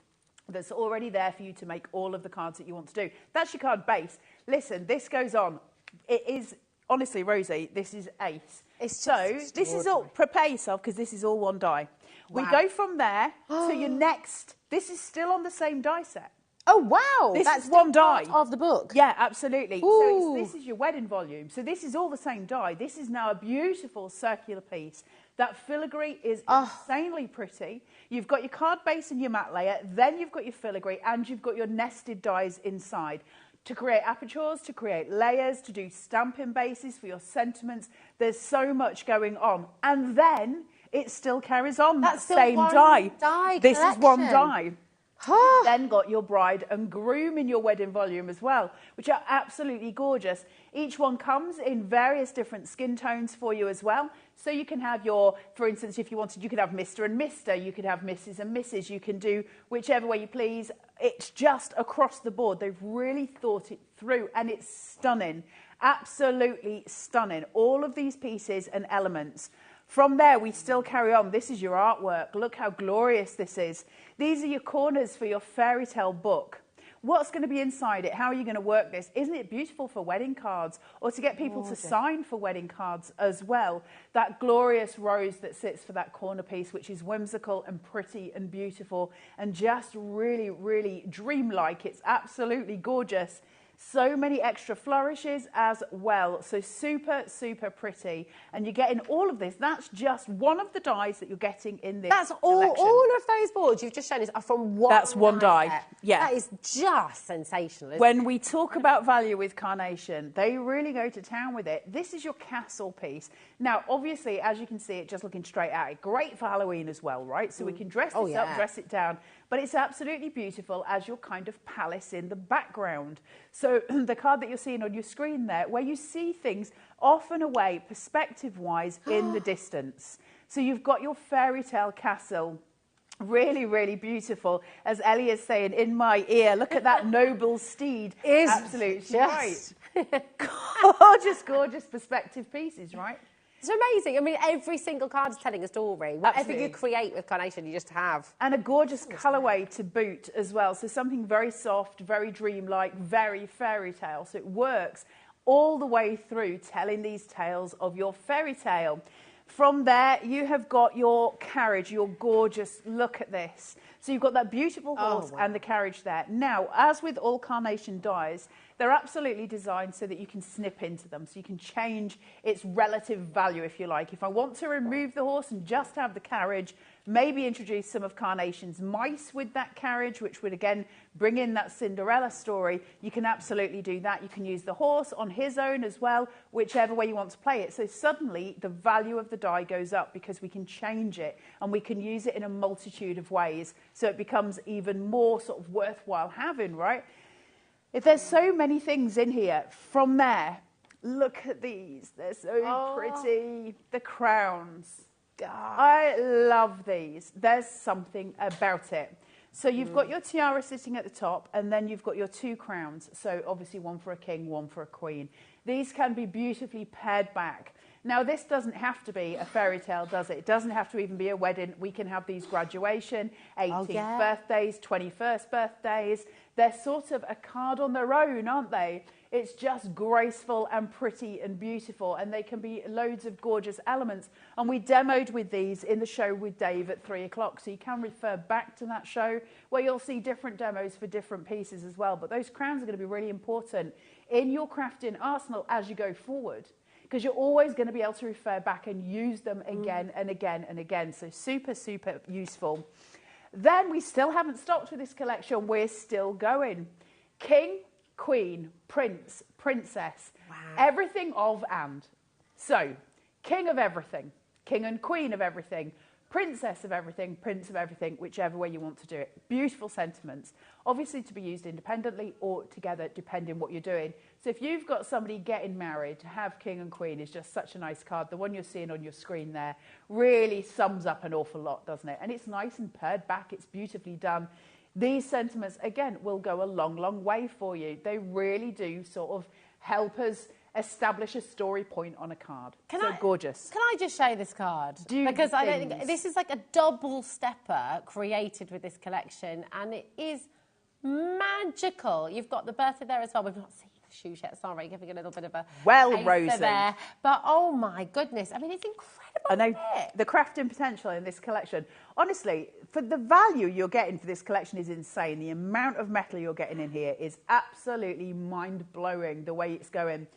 G: that's already there for you to make all of the cards that you want to do. That's your card base. Listen, this goes on. It is, honestly, Rosie, this is ace. So this is all, prepare yourself, because this is all one die. Wow. We go from there to your next. This is still on the same die set.
I: Oh, wow.
G: That's one die
I: of the book.
G: Yeah, absolutely. So this is your wedding volume. So this is all the same die. This is now a beautiful circular piece. That filigree is insanely pretty. You've got your card base and your matte layer. Then you've got your filigree, and you've got your nested dies inside to create apertures, to create layers, to do stamping bases for your sentiments. There's so much going on. And then it still carries on. That's that same die. This is one die. You've then got your bride and groom in your wedding volume as well, which are absolutely gorgeous. Each one comes in various different skin tones for you as well. So you can have your, for instance, if you wanted, you could have Mr. and Mr. You could have Mrs. and Mrs. You can do whichever way you please. It's just across the board. They've really thought it through, and it's stunning. Absolutely stunning. All of these pieces and elements. From there, we still carry on. This is your artwork. Look how glorious this is. These are your corners for your fairy tale book. What's going to be inside it? How are you going to work this? Isn't it beautiful for wedding cards, or to get people to sign for wedding cards as well? That glorious rose that sits for that corner piece, which is whimsical and pretty and beautiful and just really, really dreamlike. It's absolutely gorgeous. So many extra flourishes as well. So super, super pretty. And you're getting all of this. That's just one of the dies that you're getting in this collection.
I: All of those boards you've just shown us are from one
G: That's one die.
I: Set.
G: Yeah.
I: That is just sensational, isn't
G: When we talk about value with carnation, they really go to town with it. This is your castle piece. Now, obviously, as you can see, it just looking straight at it. Great for Halloween as well, right? So we can dress this up, dress it down. But it's absolutely beautiful as your kind of palace in the background. So the card that you're seeing on your screen there, where you see things off and away, perspective-wise, in the distance. So you've got your fairy tale castle. Really, really beautiful. As Ellie is saying in my ear, look at that noble steed. Absolutely right. Gorgeous, gorgeous perspective pieces, right?
I: It's amazing. I mean, every single card is telling a story. Whatever you create with carnation, you just have.
G: And a gorgeous colourway to boot as well. So something very soft, very dreamlike, very fairy tale. So it works all the way through telling these tales of your fairy tale. From there, you have got your carriage, your gorgeous, look at this. So you've got that beautiful horse and the carriage there. Now, as with all carnation dies, they're absolutely designed so that you can snip into them, so you can change its relative value, if you like. If I want to remove the horse and just have the carriage, maybe introduce some of Carnation's mice with that carriage, which would, again, bring in that Cinderella story, you can absolutely do that. You can use the horse on his own as well, whichever way you want to play it. So suddenly, the value of the die goes up because we can change it, and we can use it in a multitude of ways, so it becomes even more sort of worthwhile having, right? If there's so many things in here, from there, look at these. They're so pretty. The crowns. I love these. There's something about it. So you've got your tiara sitting at the top, and then you've got your two crowns. So obviously one for a king, one for a queen. These can be beautifully paired back. Now, this doesn't have to be a fairy tale, does it? It doesn't have to even be a wedding. We can have these graduation, 18th birthdays, 21st birthdays. They're sort of a card on their own, aren't they? It's just graceful and pretty and beautiful, and they can be loads of gorgeous elements. And we demoed with these in the show with Dave at 3 o'clock, so you can refer back to that show where you'll see different demos for different pieces as well. But those crowns are going to be really important in your crafting arsenal as you go forward, because you're always going to be able to refer back and use them again and again and again. So super, super useful. Then we still haven't stopped with this collection. We're still going. King, Queen, Prince, Princess, everything of and. So, King of everything, King and Queen of everything, Princess of everything, Prince of everything, whichever way you want to do it. Beautiful sentiments, obviously to be used independently or together, depending what you're doing. So if you've got somebody getting married, to have King and Queen is just such a nice card. The one you're seeing on your screen there really sums up an awful lot, doesn't it? And it's nice and paired back, it's beautifully done. These sentiments, again, will go a long, long way for you. They really do sort of help us establish a story point on a card. Gorgeous.
I: Can I just show this card? Because I don't think this is like a double stepper created with this collection, and it is magical. You've got the birthday there as well. We've not seen the shoes yet. Sorry, giving a little bit of a
G: Rosie
I: there. But oh my goodness, I mean, it's incredible.
G: I know the crafting potential in this collection. Honestly, for the value you're getting for this collection is insane. The amount of metal you're getting in here is absolutely mind-blowing, the way it's going.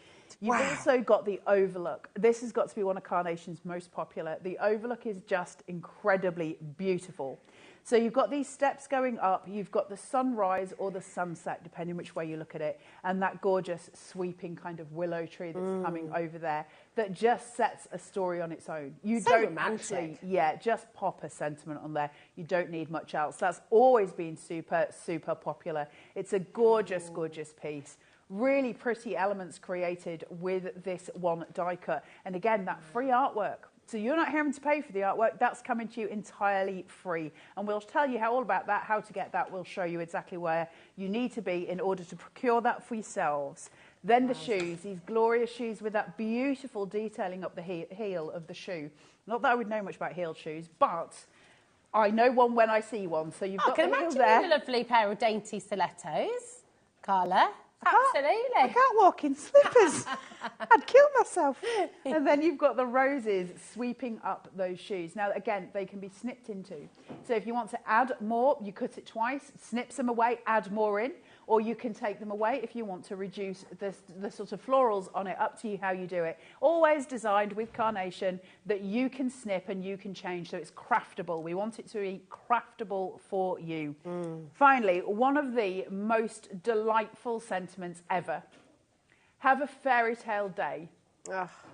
G: You've also got the overlook. This has got to be one of Carnation's most popular. The overlook is just incredibly beautiful. So you've got these steps going up, you've got the sunrise or the sunset, depending which way you look at it, and that gorgeous sweeping kind of willow tree that's coming over there that just sets a story on its own. You don't romantic. Actually, just pop a sentiment on there. You don't need much else. That's always been super, super popular. It's a gorgeous, gorgeous piece. Really pretty elements created with this one die cut. And again, that free artwork. So you're not having to pay for the artwork. That's coming to you entirely free. And we'll tell you all about that, how to get that. We'll show you exactly where you need to be in order to procure that for yourselves. Then the shoes, these glorious shoes with that beautiful detailing up the heel of the shoe. Not that I would know much about heeled shoes, but I know one when I see one. So you've got the heel there.
I: A lovely pair of dainty stilettos, Carla. Absolutely.
G: I can't walk in slippers. I'd kill myself. And then you've got the roses sweeping up those shoes. Now, again, they can be snipped into. So if you want to add more, you cut it twice, snips them away, add more in. Or you can take them away if you want to reduce the sort of florals on it. Up to you how you do it. Always designed with Carnation that you can snip and you can change, so it's craftable. We want it to be craftable for you. Finally, one of the most delightful sentiments ever. Have a fairy tale day.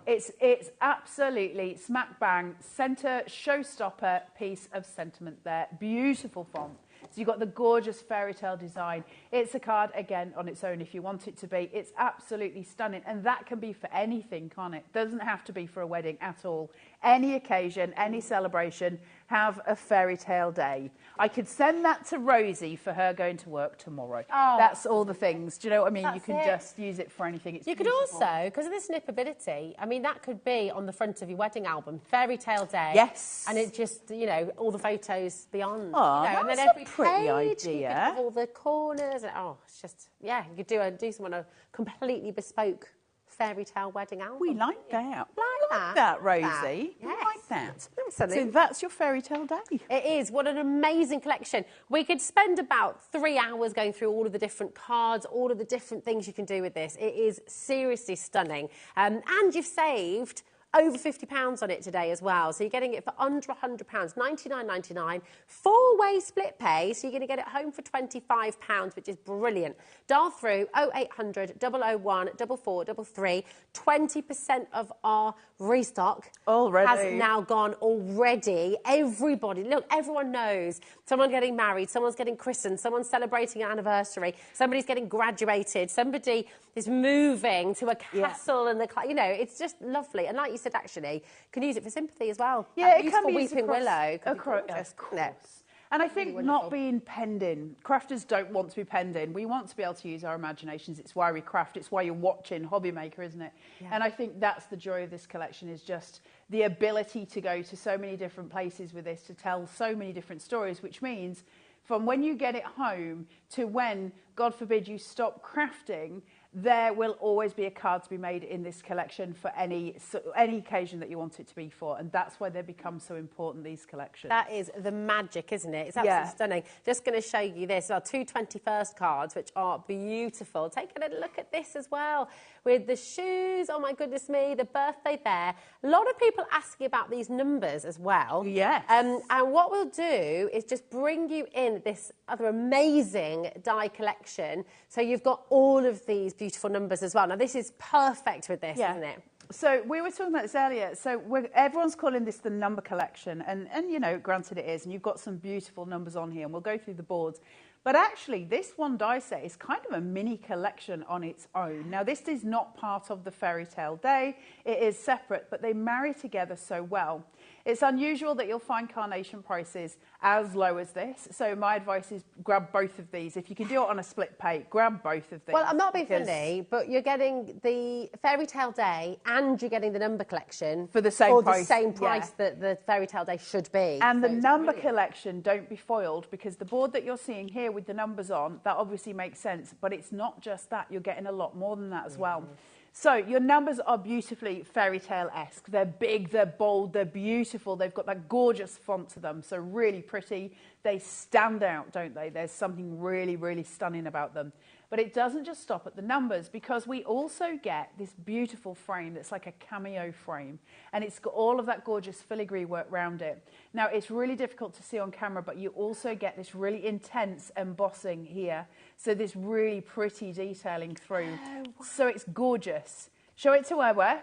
G: It's absolutely smack bang, centre showstopper piece of sentiment there. Beautiful font. So you've got the gorgeous fairy tale design. It's a card, again, on its own if you want it to be. It's absolutely stunning. And that can be for anything, can't it? Doesn't have to be for a wedding at all. Any occasion, any celebration, have a fairy tale day. I could send that to Rosie for her going to work tomorrow. That's all the things. Do you know what I mean? You can just use it for anything. It's beautiful.
I: Could also, because of the snippability, I mean, that could be on the front of your wedding album, fairy tale day.
G: Yes.
I: And it just, you know, all the photos beyond.
G: And then every pretty idea.
I: Have all the corners. And, it's just, you could do someone a completely bespoke fairy tale wedding album.
G: We like that.
I: Like
G: that, Rosie. We like that.
I: Absolutely.
G: So that's your fairy tale day.
I: It is. What an amazing collection. We could spend about 3 hours going through all of the different cards, all of the different things you can do with this. It is seriously stunning. And you've saved over £50 on it today as well. So you're getting it for under £100, $99.99, 4-way split pay. So you're going to get it home for £25, which is brilliant. Dial through 0800 001 4433. 20% of our restock has now gone already. Everybody, look, everyone knows someone getting married, someone's getting christened, someone's celebrating an anniversary, somebody's getting graduated, somebody is moving to a castle and you know, it's just lovely. And like you said, actually, can use it for sympathy as well.
G: Yeah, it can be
I: weeping willow.
G: Of course. And I think not being penned in. Crafters don't want to be penned in. We want to be able to use our imaginations. It's why we craft. It's why you're watching HobbyMaker, isn't it? Yeah. And I think that's the joy of this collection, is just the ability to go to so many different places with this, to tell so many different stories, which means from when you get it home to when, God forbid, you stop crafting there will always be a card to be made in this collection for any occasion that you want it to be for, and that's why they become so important, these collections.
I: That is the magic, isn't it? It's absolutely stunning. Just going to show you this. Our 2 21st cards, which are beautiful. Take a little look at this as well, with the shoes. Oh my goodness me, the birthday bear. A lot of people asking about these numbers as well.
G: Yes.
I: And what we'll do is just bring you in this other amazing die collection. So you've got all of these beautiful numbers as well. Now, this is perfect with this, isn't it?
G: So we were talking about this earlier. So everyone's calling this the number collection. And, you know, granted it is. And you've got some beautiful numbers on here. And we'll go through the boards. But actually, this one die set is kind of a mini collection on its own. Now, this is not part of the Fairy Tale Day. It is separate, but they marry together so well. It's unusual that you'll find carnation prices as low as this. So my advice is grab both of these. If you can do it on a split pay, grab both of these.
I: Well, I'm not being funny, but you're getting the Fairy Tale Day and you're getting the number collection
G: for the same price.
I: the same price that the Fairy Tale Day should be.
G: And the number collection, don't be foiled, because the board that you're seeing here with the numbers on, that obviously makes sense, but it's not just that. You're getting a lot more than that as well. So your numbers are beautifully fairy tale-esque. They're big, they're bold, they're beautiful. They've got that gorgeous font to them, so really pretty. They stand out, don't they? There's something really, really stunning about them. But it doesn't just stop at the numbers, because we also get this beautiful frame that's like a cameo frame. And it's got all of that gorgeous filigree work around it. Now, it's really difficult to see on camera, but you also get this really intense embossing here. So this really pretty detailing through. Oh, wow. So it's gorgeous. Show it to where?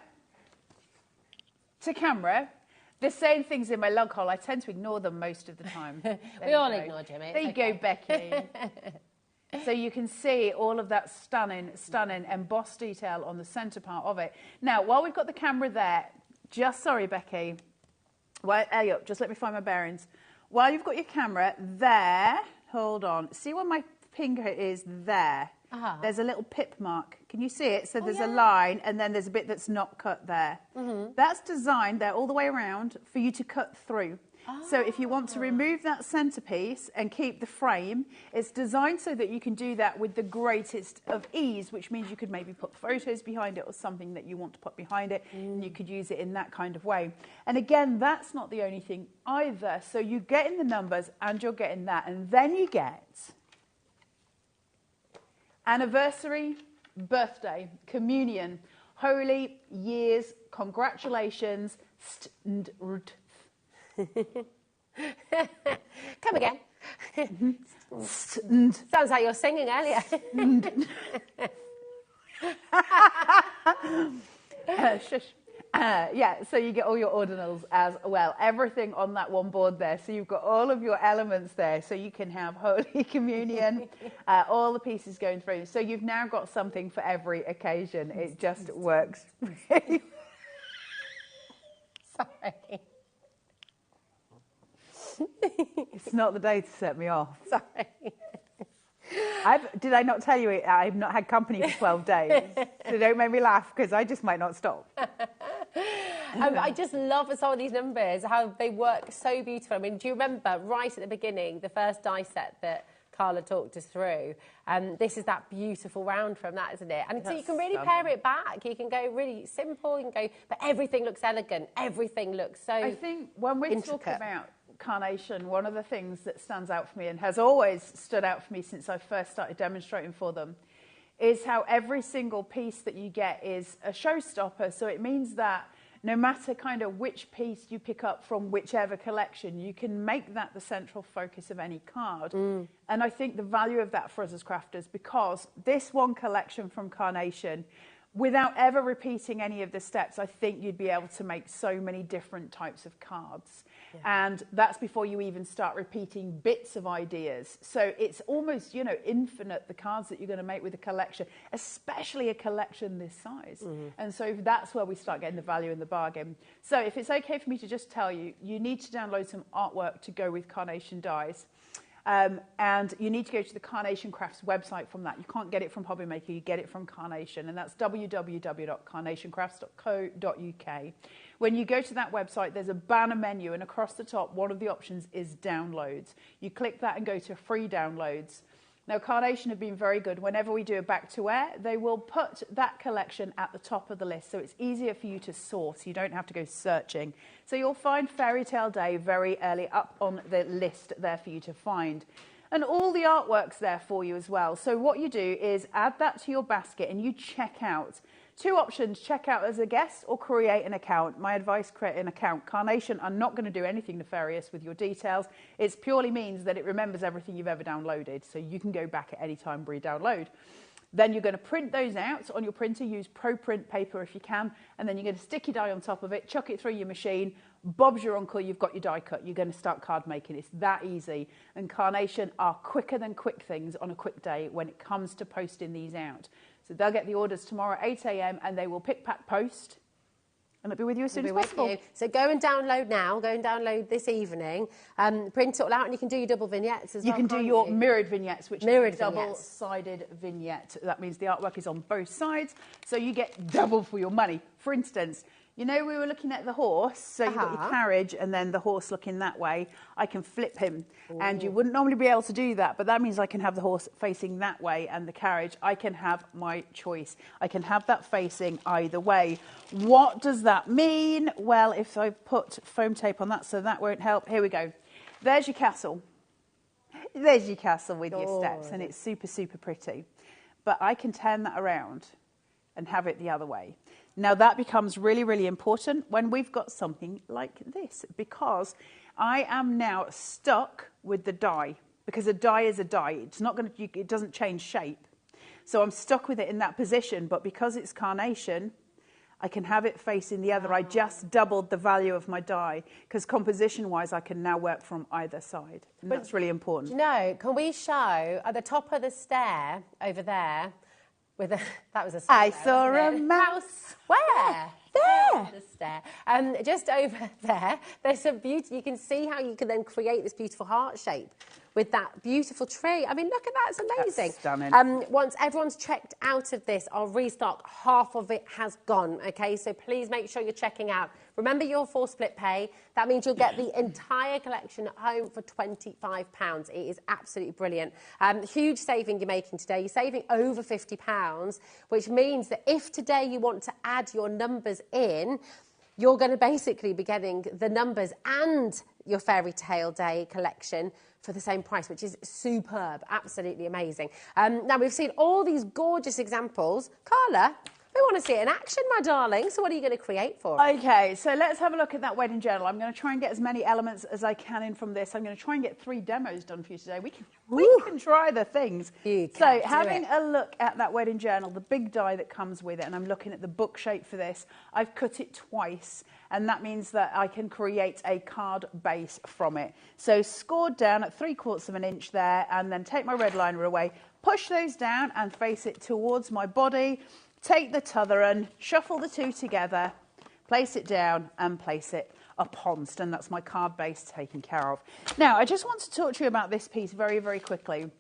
G: To camera. They're saying things in my lug hole. I tend to ignore them most of the time.
I: We all ignore Jimmy.
G: There you go, Becky. So you can see all of that stunning embossed detail on the centre part of it. Now, while we've got the camera there, sorry, Becky. Just let me find my bearings. While you've got your camera there, hold on. See where my finger is there? There's a little pip mark. Can you see it? So there's a line, and then there's a bit that's not cut there. That's designed there all the way around for you to cut through. So if you want to remove that centerpiece and keep the frame, it's designed so that you can do that with the greatest of ease, which means you could maybe put photos behind it or something that you want to put behind it, and you could use it in that kind of way. And again, that's not the only thing either. So you're getting the numbers and you're getting that, and then you get anniversary, birthday, communion, holy, years, congratulations,
I: Come again. Sounds like you're singing earlier.
G: Shush. So you get all your ordinals as well. Everything on that one board there. So you've got all of your elements there. So you can have Holy Communion, all the pieces going through. So you've now got something for every occasion. It just works.
I: Sorry.
G: It's not the day to set me off.
I: Sorry.
G: Did I not tell you I've not had company for 12 days? So don't make me laugh, because I just might not stop.
I: I just love some of these numbers, how they work so beautiful. I mean, do you remember right at the beginning, the first die set that Carla talked us through? This is that beautiful round from that, isn't it? And so you can really pare it back. You can go really simple, you can go, but everything looks elegant. Everything looks so
G: I think when we're
I: intricate.
G: talking about carnation, one of the things that stands out for me and has always stood out for me since I first started demonstrating for them is how every single piece that you get is a showstopper. So it means that no matter kind of which piece you pick up from whichever collection, you can make that the central focus of any card. And I think the value of that for us as crafters, because this one collection from Carnation, without ever repeating any of the steps, I think you'd be able to make so many different types of cards. And that's before you even start repeating bits of ideas. So it's almost, infinite, the cards that you're going to make with a collection, especially a collection this size. And so that's where we start getting the value in the bargain. So if it's okay for me to just tell you, you need to download some artwork to go with Carnation dies. And you need to go to the Carnation Crafts website from that. You can't get it from HobbyMaker, you get it from Carnation, and that's www.carnationcrafts.co.uk. When you go to that website, there's a banner menu, and across the top, one of the options is downloads. You click that and go to free downloads. Now, Carnation have been very good. Whenever we do a back to wear, they will put that collection at the top of the list, so it's easier for you to source. You don't have to go searching. So you'll find Fairy Tale Day very early up on the list there for you to find. And all the artwork's there for you as well. So what you do is add that to your basket and you check out. Two options, check out as a guest or create an account. My advice, create an account. Carnation are not going to do anything nefarious with your details. It purely means that it remembers everything you've ever downloaded, so you can go back at any time, re-download. Then you're going to print those out on your printer, use Pro Print paper if you can, and then you're going to stick your die on top of it, chuck it through your machine. Bob's your uncle, you've got your die cut. You're going to start card making. It's that easy. And Carnation are quicker than quick things on a quick day when it comes to posting these out. So they'll get the orders tomorrow at 8 a.m. and they will pick, pack, post, and it'll be with you as soon as possible.
I: So go and download now. Go and download this evening. Print it all out, and you can do your double vignettes as well.
G: You can do your mirrored vignettes, which
I: mirrored
G: is a double-sided vignette. That means the artwork is on both sides, so you get double for your money. For instance, you know, we were looking at the horse, so you've got your carriage and then the horse looking that way. I can flip him. Ooh. And you wouldn't normally be able to do that, but that means I can have the horse facing that way and the carriage. I can have my choice. I can have that facing either way. What does that mean? Well, if I put foam tape on that, so that won't help. Here we go. There's your castle. There's your castle with your steps, and it's super, super pretty. But I can turn that around and have it the other way. Now that becomes really, really important when we've got something like this, because I am now stuck with the die, because a die is a die. It's not going to, it doesn't change shape. So I'm stuck with it in that position, but because it's Carnation, I can have it facing the other. I just doubled the value of my die, because composition-wise, I can now work from either side. And that's really important.
I: No, can we show at the top of the stair over there, with a, that was a
G: I saw a mouse.
I: Where?
G: There.
I: The stair. Just over there, there's a beauty. You can see how you can then create this beautiful heart shape with that beautiful tree. I mean, look at that. It's amazing.
G: That's stunning.
I: Once everyone's checked out of this, our restock, half of it has gone, okay? So please make sure you're checking out. Remember your 4 split pay. That means you'll get the entire collection at home for £25. It is absolutely brilliant. Huge saving you're making today. You're saving over £50, which means that if today you want to add your numbers in, you're going to basically be getting the numbers and your Fairy Tale Day collection for the same price, which is superb, absolutely amazing. Now, we've seen all these gorgeous examples. Carla, we want to see it in action, my darling. So what are you going to create for us?
G: Okay, so let's have a look at that wedding journal. I'm going to try and get as many elements as I can in from this. I'm going to try and get 3 demos done for you today. We can try the things. So having a look at that wedding journal, the big die that comes with it, and I'm looking at the book shape for this, I've cut it twice, and that means that I can create a card base from it. So scored down at 3/4 of an inch there, and then take my red liner away, push those down and face it towards my body. Take the t'other and shuffle the 2 together, place it down and place it upon. And that's my card base taken care of. Now, I just want to talk to you about this piece very, very quickly.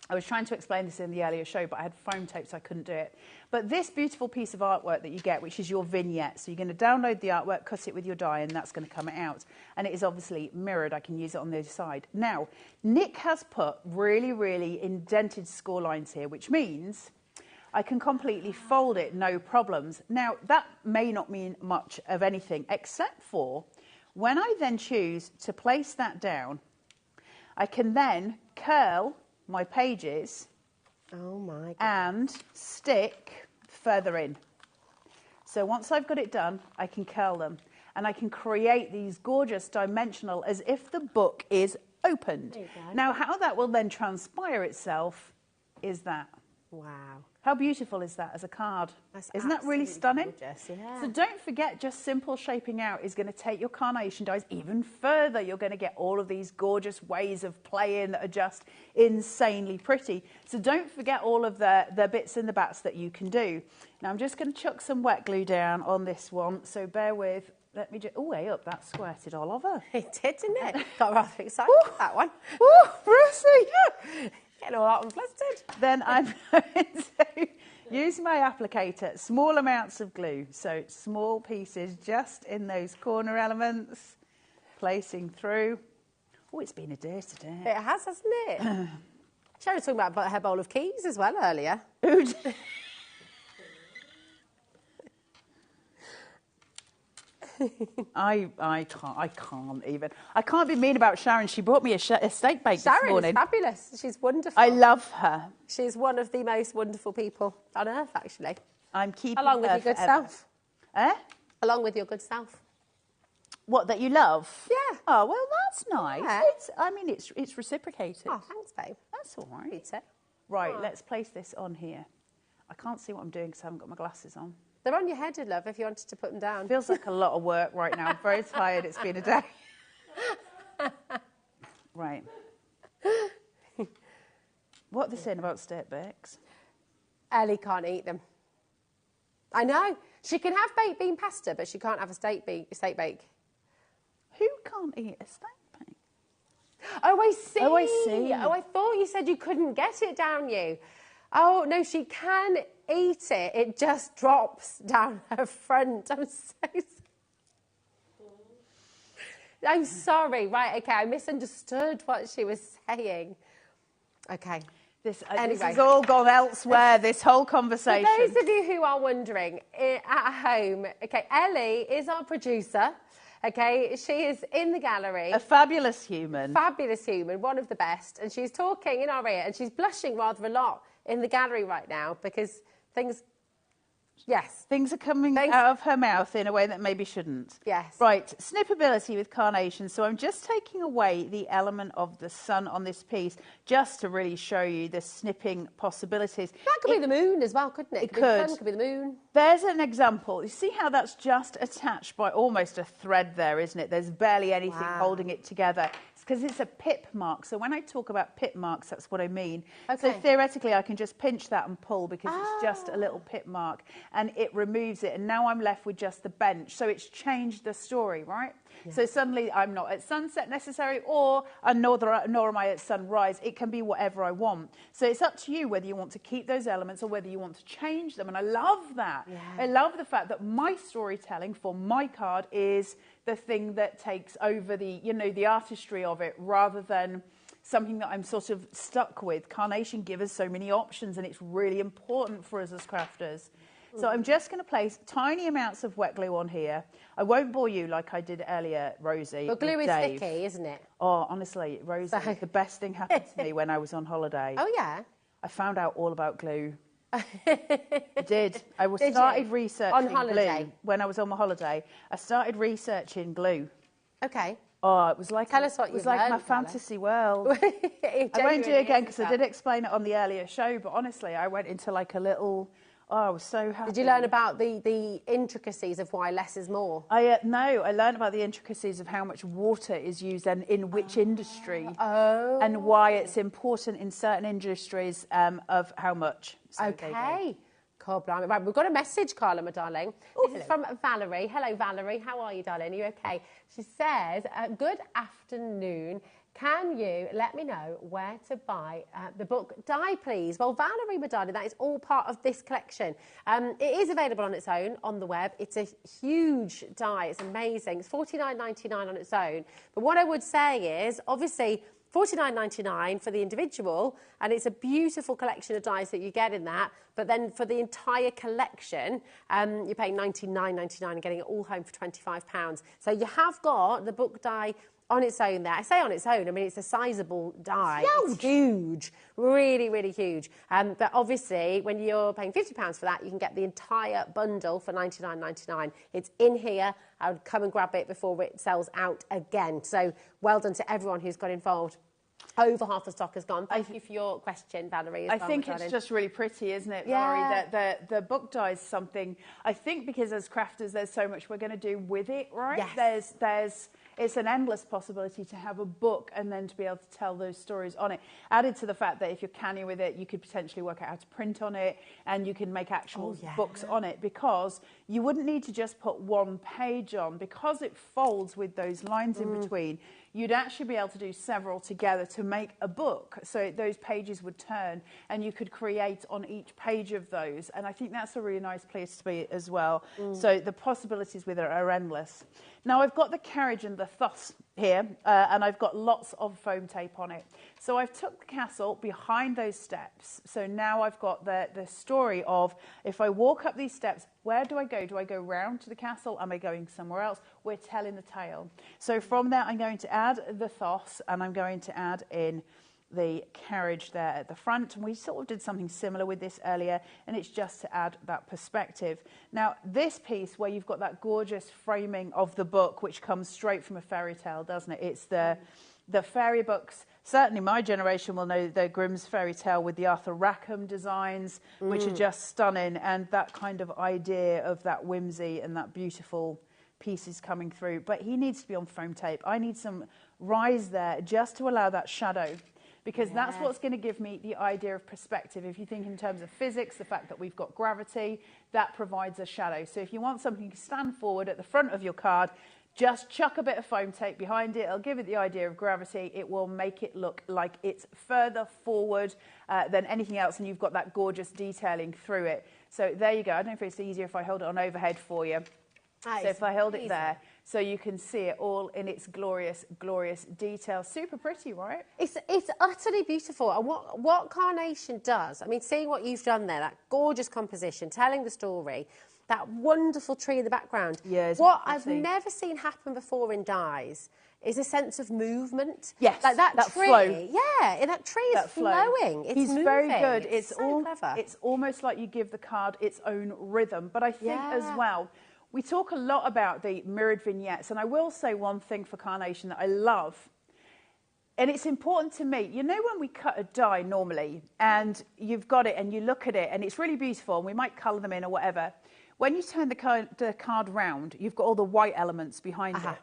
G: I was trying to explain this in the earlier show, but I had foam tape, so I couldn't do it. But this beautiful piece of artwork that you get, which is your vignette, so you're going to download the artwork, cut it with your die, and that's going to come out. And it is obviously mirrored. I can use it on the other side. Now, Nick has put really, really indented score lines here, which means I can completely fold it, no problems. Now, that may not mean much of anything, except for when I then choose to place that down, I can then curl my pages and stick further in. So once I've got it done, I can curl them, and I can create these gorgeous dimensional as if the book is opened. Now, how that will then transpire itself is that.
I: Wow.
G: How beautiful is that as a card? Isn't that really stunning?
I: Gorgeous, yeah.
G: So don't forget, just simple shaping out is going to take your Carnation dies even further. You're going to get all of these gorgeous ways of playing that are just insanely pretty. So don't forget all of the bits and the bats that you can do. Now I'm just going to chuck some wet glue down on this one, so bear with. Let me just, oh, way up, that squirted all over.
I: It did, didn't it? Got rather excited with that one.
G: Oh, Brucey!
I: Getting all out and flustered.
G: Then I'm going to use my applicator, small amounts of glue, so small pieces just in those corner elements, placing through. Oh, it's been a day today.
I: It has, hasn't it? Sharon was talking about her bowl of keys as well earlier.
F: I can't be mean about Sharon. She brought me a steak bake this morning.
I: Sharon is fabulous. She's wonderful.
F: I love her.
I: She's one of the most wonderful people on earth, actually.
F: I'm keeping
I: along with
F: her
I: your good
F: forever.
I: self.
F: Eh?
I: Along with your good self.
F: What, that you love?
I: Yeah.
F: Oh, well, that's nice.
I: Yeah.
F: It's reciprocated.
I: Oh, thanks, babe.
F: That's all right.
I: Eat it.
F: Right, let's place this on here. I can't see what I'm doing because I haven't got my glasses on.
I: They're on your head, love, if you wanted to put them down.
F: Feels like a lot of work right now. I'm very tired. It's been a day. Right. What are they saying about steak bakes?
I: Ellie can't eat them. I know. She can have baked bean pasta, but she can't have a steak bake.
F: Who can't eat a steak bake?
I: Oh, I see.
F: Oh, I see.
I: Oh, I thought you said you couldn't get it down you. Oh, no, she can eat it. It just drops down her front. I'm so sorry. I'm sorry. Right, okay, I misunderstood what she was saying. Okay.
F: This
I: Anyway.
F: has all gone elsewhere, this whole conversation.
I: For those of you who are wondering, at home, okay, Ellie is our producer. Okay, she is in the gallery.
F: A fabulous human.
I: Fabulous human, one of the best. And she's talking in our ear and she's blushing rather a lot in the gallery right now because things
F: are coming out of her mouth in a way that maybe shouldn't.
I: Yes.
F: Right, snippability with carnation. So I'm just taking away the element of the sun on this piece just to really show you the snipping possibilities.
I: That could be the moon as well, couldn't it?
F: It
I: could. Be the
F: could.
I: sun, could be the moon.
F: There's an example. You see how that's just attached by almost a thread there, isn't it? There's barely anything holding it together. It's because it's a pip mark. So when I talk about pip marks, that's what I mean.
I: Okay.
F: So theoretically, I can just pinch that and pull because it's just a little pip mark and it removes it. And now I'm left with just the bench. So it's changed the story, right? Yeah. So suddenly I'm not at sunset necessarily nor am I at sunrise. It can be whatever I want. So it's up to you whether you want to keep those elements or whether you want to change them. And I love that. Yeah. I love the fact that my storytelling for my card is the thing that takes over the artistry of it rather than something that I'm sort of stuck with. Carnation gives us so many options and it's really important for us as crafters. So I'm just going to place tiny amounts of wet glue on here. I won't bore you like I did earlier, Rosie.
I: But glue is sticky, isn't it?
F: Oh, honestly, Rosie, the best thing happened to me when I was on holiday.
I: Oh, yeah?
F: I found out all about glue. I did. Started researching glue when I was on my holiday. I started researching glue.
I: Okay.
F: Oh, it was like
I: Tell us what you
F: was like my fantasy world. I won't do it again because I did explain it on the earlier show. But honestly, I went into like a little. Oh, I was so happy.
I: Did you learn about the intricacies of why less is more?
F: No, I learned about the intricacies of how much water is used and in which industry.
I: Oh.
F: And why it's important in certain industries of how much.
I: So okay. Cool, blimey. Right, we've got a message, Carla, my darling. This is from Valerie. Hello, Valerie. How are you, darling? Are you okay? She says, good afternoon. Can you let me know where to buy the book Die, please? Well, Valerie, my darling, that is all part of this collection. It is available on its own on the web. It's a huge die. It's amazing. It's $49.99 on its own. But what I would say is, obviously, $49.99 for the individual, and it's a beautiful collection of dies that you get in that. But then for the entire collection, you're paying $99.99 and getting it all home for £25. So you have got the book die on its own there. I say on its own, I mean, it's a sizable die. It's huge. Really, really huge. But obviously, when you're paying £50 for that, you can get the entire bundle for $99.99. It's in here. I would come and grab it before it sells out again. So well done to everyone who's got involved. Over half the stock has gone. Thank you for your question, Valerie.
F: I think it's just really pretty, isn't it, Valerie? That the book die is something, I think because as crafters, there's so much we're going to do with it, right? Yes. It's an endless possibility to have a book and then to be able to tell those stories on it. Added to the fact that if you're canny with it, you could potentially work out how to print on it and you can make actual books on it because you wouldn't need to just put one page on because it folds with those lines in between. You'd actually be able to do several together to make a book. So those pages would turn and you could create on each page of those. And I think that's a really nice place to be as well. So the possibilities with it are endless. Now I've got the carriage and the thus
G: here, and I've got lots of foam tape on it. So I've took the castle behind those steps. So now I've got the story of, if I walk up these steps, where do I go? Do I go round to the castle? Am I going somewhere else? We're telling the tale. So from there, I'm going to add the Thos, and I'm going to add in the carriage there at the front. And we sort of did something similar with this earlier, and it's just to add that perspective. Now, this piece where you've got that gorgeous framing of the book, which comes straight from a fairy tale, doesn't it? It's the fairy books. Certainly my generation will know the Grimm's fairy tale with the Arthur Rackham designs, which are just stunning, and that kind of idea of that whimsy and that beautiful pieces coming through. But he needs to be on foam tape. I need some rise there just to allow that shadow, because that's what's going to give me the idea of perspective. If you think in terms of physics, the fact that we've got gravity, that provides a shadow. So if you want something to stand forward at the front of your card, just chuck a bit of foam tape behind it. It'll give it the idea of gravity. It will make it look like it's further forward than anything else, and you've got that gorgeous detailing through it. So there you go. I don't know if it's easier if I hold it on overhead for you. So if I hold it there, so you can see it all in its glorious, glorious detail. Super pretty, right?
I: It's utterly beautiful. And what Carnation does, I mean, seeing what you've done there, that gorgeous composition, telling the story, that wonderful tree in the background.
G: Yeah,
I: what I've never seen happen before in dies is a sense of movement.
G: Yes,
I: like that tree.
G: Flow.
I: Yeah, and that tree is flowing. It's moving.
G: Very good. It's
I: so clever.
G: It's almost like you give the card its own rhythm. But I think as well, we talk a lot about the mirrored vignettes, and I will say one thing for Carnation that I love, and it's important to me. You know, when we cut a die normally, and you've got it, and you look at it, and it's really beautiful, and we might colour them in or whatever. When you turn the card round, you've got all the white elements behind it.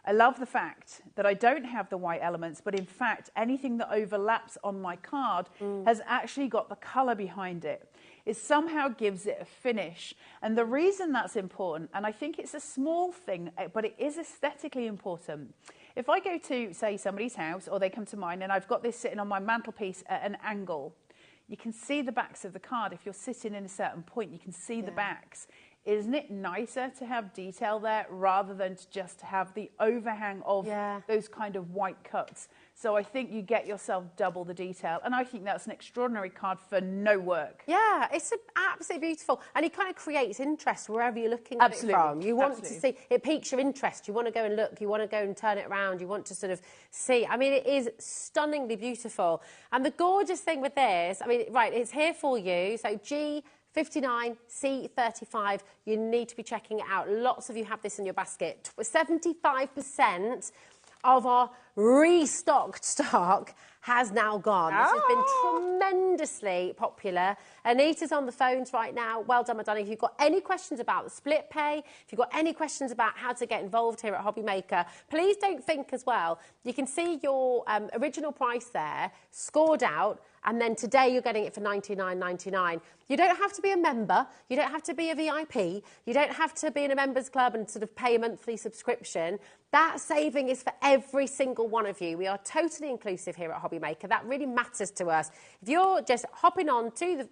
G: I love the fact that I don't have the white elements, but in fact, anything that overlaps on my card has actually got the colour behind it. It somehow gives it a finish. And the reason that's important, and I think it's a small thing, but it is aesthetically important. If I go to, say, somebody's house, or they come to mine, and I've got this sitting on my mantelpiece at an angle, you can see the backs of the card. If you're sitting in a certain point, you can see the backs. Isn't it nicer to have detail there rather than to just have the overhang of those kind of white cuts? So I think you get yourself double the detail. And I think that's an extraordinary card for no work.
I: Yeah, it's absolutely beautiful. And it kind of creates interest wherever you're looking at it from. You want to see, it piques your interest. You want to go and look. You want to go and turn it around. You want to sort of see. I mean, it is stunningly beautiful. And the gorgeous thing with this, I mean, right, it's here for you. So G59, C35, you need to be checking it out. Lots of you have this in your basket. 75% of our restocked stock has now gone. This has been tremendously popular. Anita's on the phones right now. Well done, Madonna. If you've got any questions about the split pay, if you've got any questions about how to get involved here at HobbyMaker, please don't think as well. You can see your original price there, scored out, and then today you're getting it for $99.99. You don't have to be a member. You don't have to be a VIP. You don't have to be in a members club and sort of pay a monthly subscription. That saving is for every single one of you. We are totally inclusive here at HobbyMaker. That really matters to us. If you're just hopping on to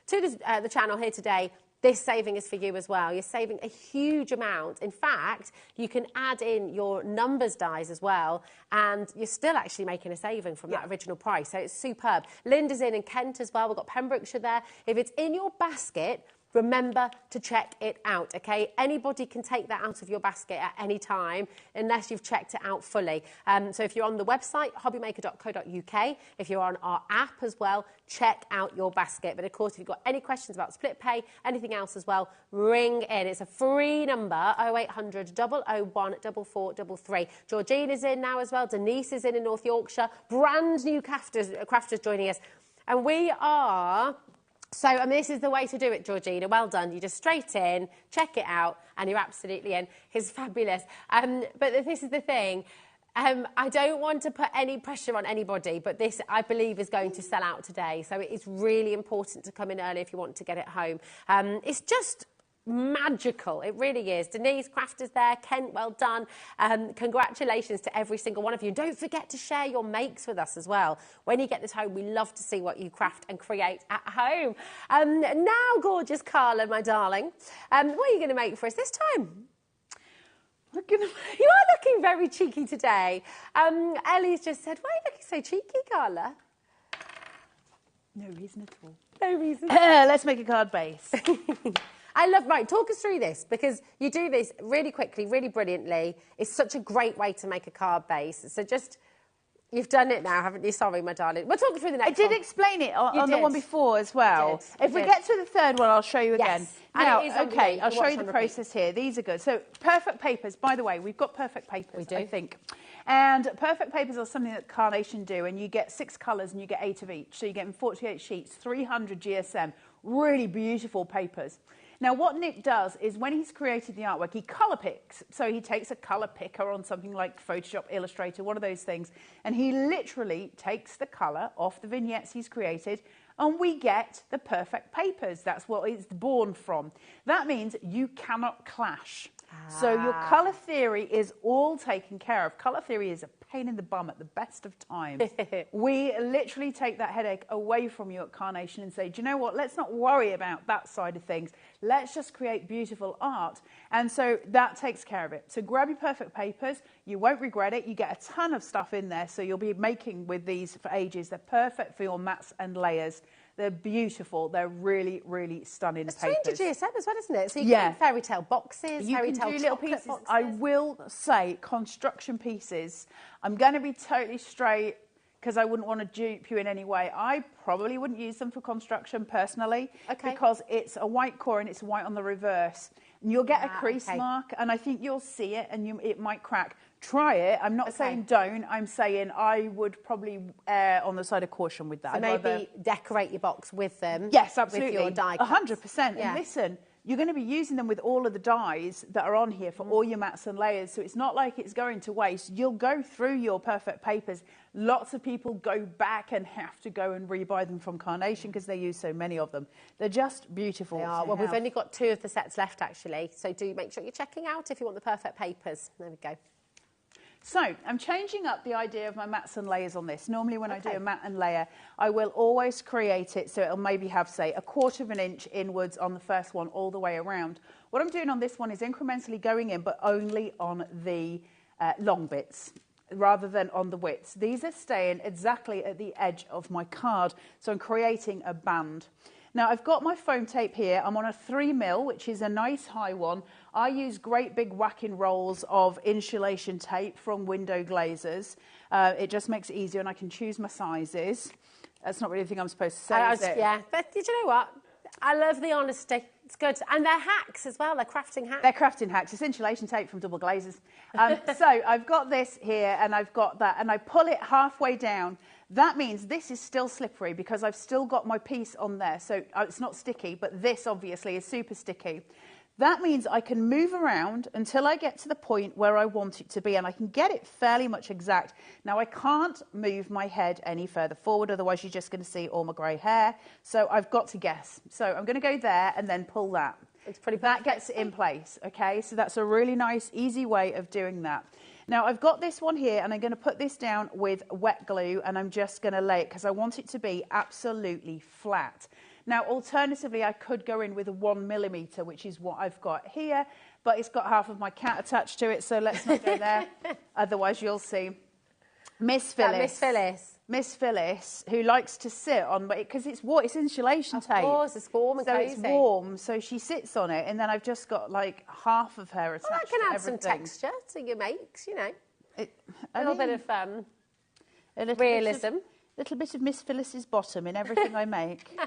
I: the channel here today, this saving is for you as well. You're saving a huge amount. In fact, you can add in your numbers dies as well, and you're still actually making a saving from that original price. So it's superb. Linda's in Kent as well. We've got Pembrokeshire there. If it's in your basket, remember to check it out, okay? Anybody can take that out of your basket at any time unless you've checked it out fully. So if you're on the website, hobbymaker.co.uk, if you're on our app as well, check out your basket. But of course, if you've got any questions about split pay, anything else as well, ring in. It's a free number, 0800 001 4433. Georgina's in now as well. Denise is in North Yorkshire. Brand new crafters joining us. And we are... So, I mean, this is the way to do it, Georgina. Well done. You just straight in, check it out, and you're absolutely in. It's fabulous. But this is the thing. I don't want to put any pressure on anybody, but this, I believe, is going to sell out today. So it is really important to come in early if you want to get it home. It's just magical. It really is. Denise, crafters there. Kent, well done. Congratulations to every single one of you. And don't forget to share your makes with us as well. When you get this home, we love to see what you craft and create at home. Now, gorgeous Carla, my darling, what are you going to make for us this time? You are looking very cheeky today. Ellie's just said, why are you looking so cheeky, Carla?
F: No reason at all.
I: No reason.
F: Let's make a card base.
I: I love, right, talk us through this, because you do this really quickly, really brilliantly. It's such a great way to make a card base. So just, you've done it now, haven't you? Sorry, my darling. We'll talk through the next one.
F: I did explain it on the one before as well.
I: You
F: If we get to the third one, I'll show you again.
I: Yes.
F: Now,
I: And it is on
F: okay,
I: repeat.
F: I'll
I: You
F: show
I: watch
F: you the
I: on repeat.
F: process here. These are good. So, perfect papers. By the way, we've got perfect papers,
I: We do.
F: I think. And perfect papers are something that Carnation do, and you get 6 colours and you get 8 of each. So you get 48 sheets, 300 GSM, really beautiful papers. Now, what Nick does is when he's created the artwork, he colour picks. So he takes a colour picker on something like Photoshop, Illustrator, one of those things, and he literally takes the colour off the vignettes he's created, and we get the perfect papers. That's what it's born from. That means you cannot clash. So your colour theory is all taken care of. Colour theory is a pain in the bum at the best of times. We literally take that headache away from you at Carnation and say, do you know what? Let's not worry about that side of things. Let's just create beautiful art. And so that takes care of it. So grab your perfect papers. You won't regret it. You get a ton of stuff in there. So you'll be making with these for ages. They're perfect for your mats and layers. They're beautiful. They're really, really stunning papers.
I: It's 300 GSM as well, isn't it? So you can do fairy tale boxes,
F: you
I: fairy
F: can
I: tale
F: do little
I: chocolate
F: pieces.
I: boxes.
F: I will say construction pieces. I'm going to be totally straight because I wouldn't want to dupe you in any way. I probably wouldn't use them for construction personally because it's a white core and it's white on the reverse. And you'll get a crease mark and I think you'll see it and it might crack. Try it. I'm not saying don't. I'm saying I would probably err on the side of caution with that.
I: So maybe decorate your box with them.
F: Yes, absolutely.
I: With your die cuts.
F: 100%. And listen, you're going to be using them with all of the dies that are on here for all your mats and layers. So it's not like it's going to waste. You'll go through your perfect papers. Lots of people go back and have to go and rebuy them from Carnation because they use so many of them. They're just beautiful.
I: They are. Well, we've only got 2 of the sets left, actually. So do make sure you're checking out if you want the perfect papers. There we go.
F: So I'm changing up the idea of my mats and layers on this. Normally when I do a mat and layer, I will always create it so it'll maybe have, say, 1/4 of an inch inwards on the first one all the way around. What I'm doing on this one is incrementally going in, but only on the long bits rather than on the widths. These are staying exactly at the edge of my card, so I'm creating a band. Now, I've got my foam tape here. I'm on a 3mm, which is a nice high one. I use great big whacking rolls of insulation tape from Window Glazers. It just makes it easier, and I can choose my sizes. That's not really the thing I'm supposed to say, is it?
I: Yeah, but did you know what? I love the honesty. It's good. And they're hacks as well. They're crafting hacks.
F: They're crafting hacks. It's insulation tape from Double Glazers. So I've got this here, and I've got that, and I pull it halfway down. That means this is still slippery because I've still got my piece on there. So it's not sticky, but this obviously is super sticky. That means I can move around until I get to the point where I want it to be, and I can get it fairly much exact. Now, I can't move my head any further forward, otherwise you're just going to see all my grey hair. So I've got to guess. So I'm going to go there and then pull that.
I: It's pretty
F: that gets it in place, okay? So that's a really nice, easy way of doing that. Now, I've got this one here, and I'm going to put this down with wet glue, and I'm just going to lay it because I want it to be absolutely flat. Now, alternatively, I could go in with a 1mm, which is what I've got here, but it's got half of my cat attached to it, so let's not go there. Otherwise, you'll see. Miss Miss Phyllis, who likes to sit on, because it's insulation tape.
I: Of course, it's warm and cozy.
F: So it's warm, so she sits on it, and then I've just got like half of her attached to everything.
I: Well, that can add some texture to your makes, you know. A little bit of realism.
F: A little bit of Miss Phyllis's bottom in everything I make.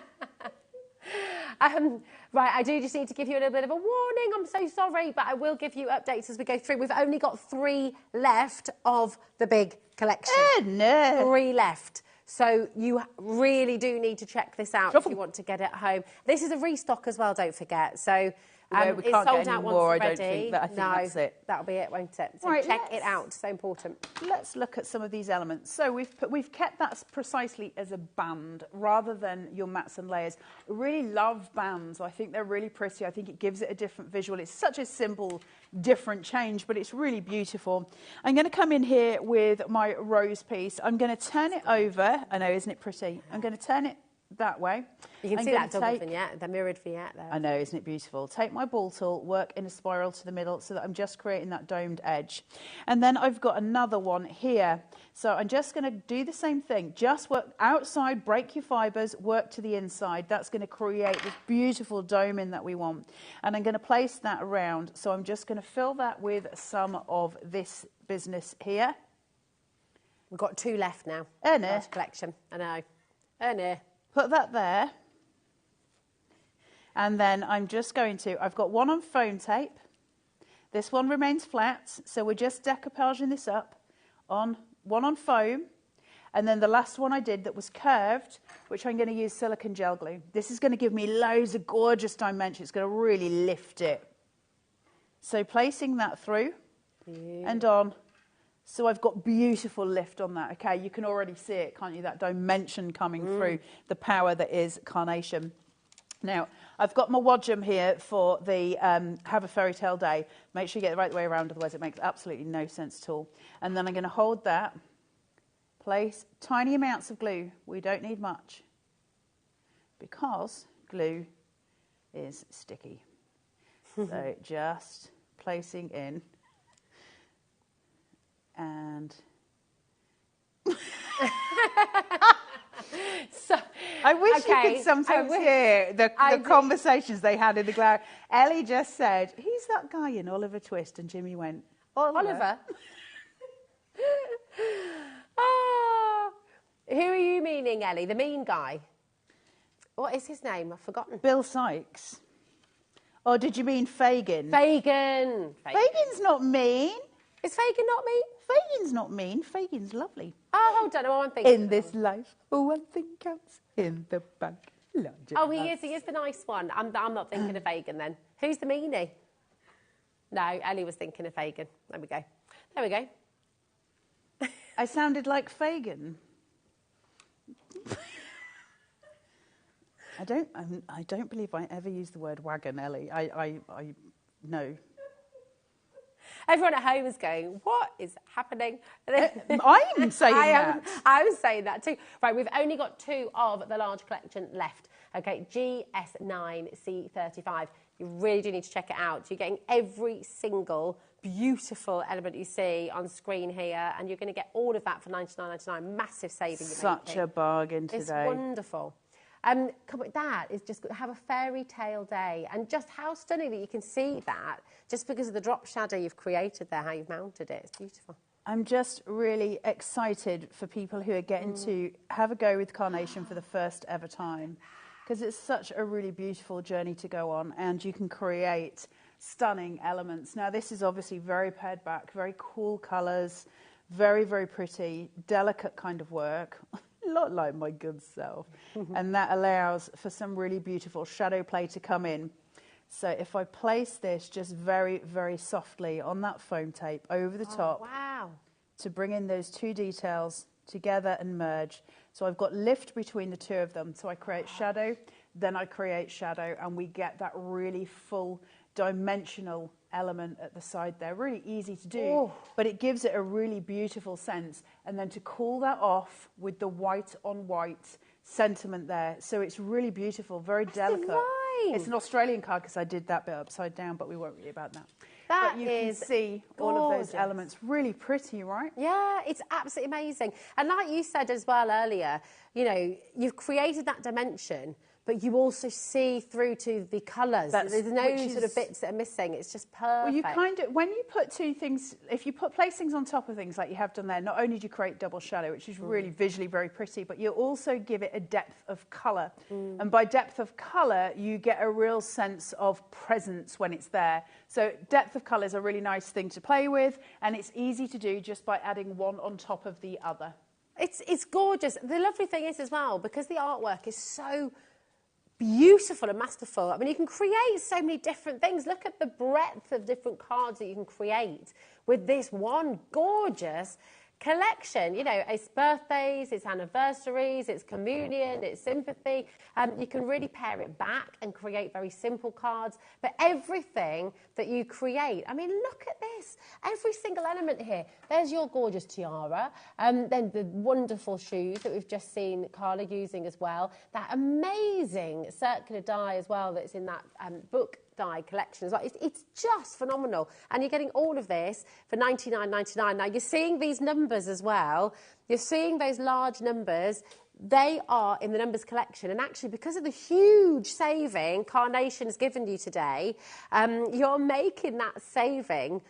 I: Right, I do just need to give you a little bit of a warning. I'm so sorry, but I will give you updates as we go through. We've only got 3 left of the big collection.
F: No.
I: 3 left. So you really do need to check this out if you want to get it home. This is a restock as well, don't forget. So
F: we
I: it's
F: can't
I: sold
F: get
I: out
F: any
I: once
F: more,
I: ready.
F: I don't think, but I think that's it.
I: That'll be it, won't it? So
F: right,
I: check it out, so important.
F: Let's look at some of these elements. So we've kept that precisely as a band rather than your mats and layers. I really love bands. I think they're really pretty. I think it gives it a different visual. It's such a simple, different change, but it's really beautiful. I'm going to come in here with my rose piece. I'm going to turn it over. I know, isn't it pretty? I'm going to turn it
G: that way.
I: You can see that double vignette, the mirrored vignette there.
G: I know, isn't it beautiful? Take my ball tool, work in a spiral to the middle so that I'm just creating that domed edge. And then I've got another one here. So I'm just going to do the same thing. Just work outside, break your fibres, work to the inside. That's going to create this beautiful doming that we want. And I'm going to place that around. So I'm just going to fill that with some of this business here.
I: We've got 2 left now.
G: Last
I: collection. I know.
G: Put that there. And then I'm just going to, I've got one on foam tape. This one remains flat, so we're just decoupaging this up on one on foam. And then the last one I did that was curved, which I'm going to use silicone gel glue. This is going to give me loads of gorgeous dimension. It's going to really lift it. So placing that through and on. So I've got beautiful lift on that. Okay, you can already see it, can't you? That dimension coming through, the power that is carnation. Now, I've got my wadgum here for the Have a Fairy Tale Day. Make sure you get the right way around, otherwise it makes absolutely no sense at all. And then I'm going to hold that, place tiny amounts of glue. We don't need much because glue is sticky. So just placing in and...
I: So,
G: I wish you could sometimes hear the conversations they had in the glow. Ellie just said, "Who's that guy in Oliver Twist?" And Jimmy went, "Oliver."
I: Oh, who are you meaning, Ellie? The mean guy? What is his name? I've forgotten.
G: Bill Sykes. Or did you mean Fagin?
I: Fagin.
G: Fagin's not mean.
I: Is Fagin not mean?
G: Fagin's not mean. Fagin's lovely.
I: Oh, hold on. Oh, I'm thinking.
G: In this life, one thing counts. In the bank.
I: Oh, he is the nice one. I'm not thinking of Fagin then. Who's the meanie? No, Ellie was thinking of Fagin. There we go. There we go.
G: I sounded like Fagin. I don't believe I ever used the word wagon, Ellie. No.
I: Everyone at home is going, what is happening?
G: I'm saying that.
I: I'm saying that too. Right, we've only got 2 of the large collection left. Okay, GS9C35. You really do need to check it out. You're getting every single beautiful element you see on screen here, and you're going to get all of that for $99.99. Massive saving.
G: Such a bargain today.
I: It's wonderful. That is just have a fairy tale day, and just how stunning that you can see that just because of the drop shadow you've created there, how you've mounted it. It's beautiful.
G: I'm just really excited for people who are getting to have a go with carnation for the first ever time, because it's such a really beautiful journey to go on, and you can create stunning elements. Now, this is obviously very pared back, very cool colours, very, very pretty, delicate kind of work. A lot like my good self. And that allows for some really beautiful shadow play to come in. So if I place this just very, very softly on that foam tape over the top,
I: wow,
G: to bring in those 2 details together and merge. So I've got lift between the 2 of them. So I create shadow, then I create shadow, and we get that really full dimensional element at the side there. Really easy to do, but it gives it a really beautiful sense. And then to cool that off with the white on white sentiment there. So it's really beautiful, very delicate.
I: Divine.
G: It's an Australian card because I did that bit upside down, but we won't worry about that.
I: That
G: but you
I: is
G: can see
I: gorgeous.
G: all of those elements. Really pretty, right?
I: Yeah, it's absolutely amazing. And like you said as well earlier, you know, you've created that dimension, but you also see through to the colours. There's no sort of bits that are missing. It's just perfect.
G: Well, you kind of, when you put 2 things, if you place things on top of things like you have done there, not only do you create double shadow, which is really visually very pretty, but you also give it a depth of colour. And by depth of colour, you get a real sense of presence when it's there. So depth of colour is a really nice thing to play with, and it's easy to do just by adding one on top of the other.
I: It's gorgeous. The lovely thing is as well, because the artwork is so beautiful and masterful. I mean, you can create so many different things. Look at the breadth of different cards that you can create with this one gorgeous collection. You know, it's birthdays, it's anniversaries, it's communion, it's sympathy. You can really pare it back and create very simple cards. But everything that you create, I mean, look at this. Every single element here. There's your gorgeous tiara. Then the wonderful shoes that we've just seen Carla using as well. That amazing circular die as well that's in that book die collection as well. It's just phenomenal. And you're getting all of this for $99.99. Now, you're seeing these numbers as well. You're seeing those large numbers. They are in the numbers collection. And actually, because of the huge saving Carnation's given you today, you're making that saving.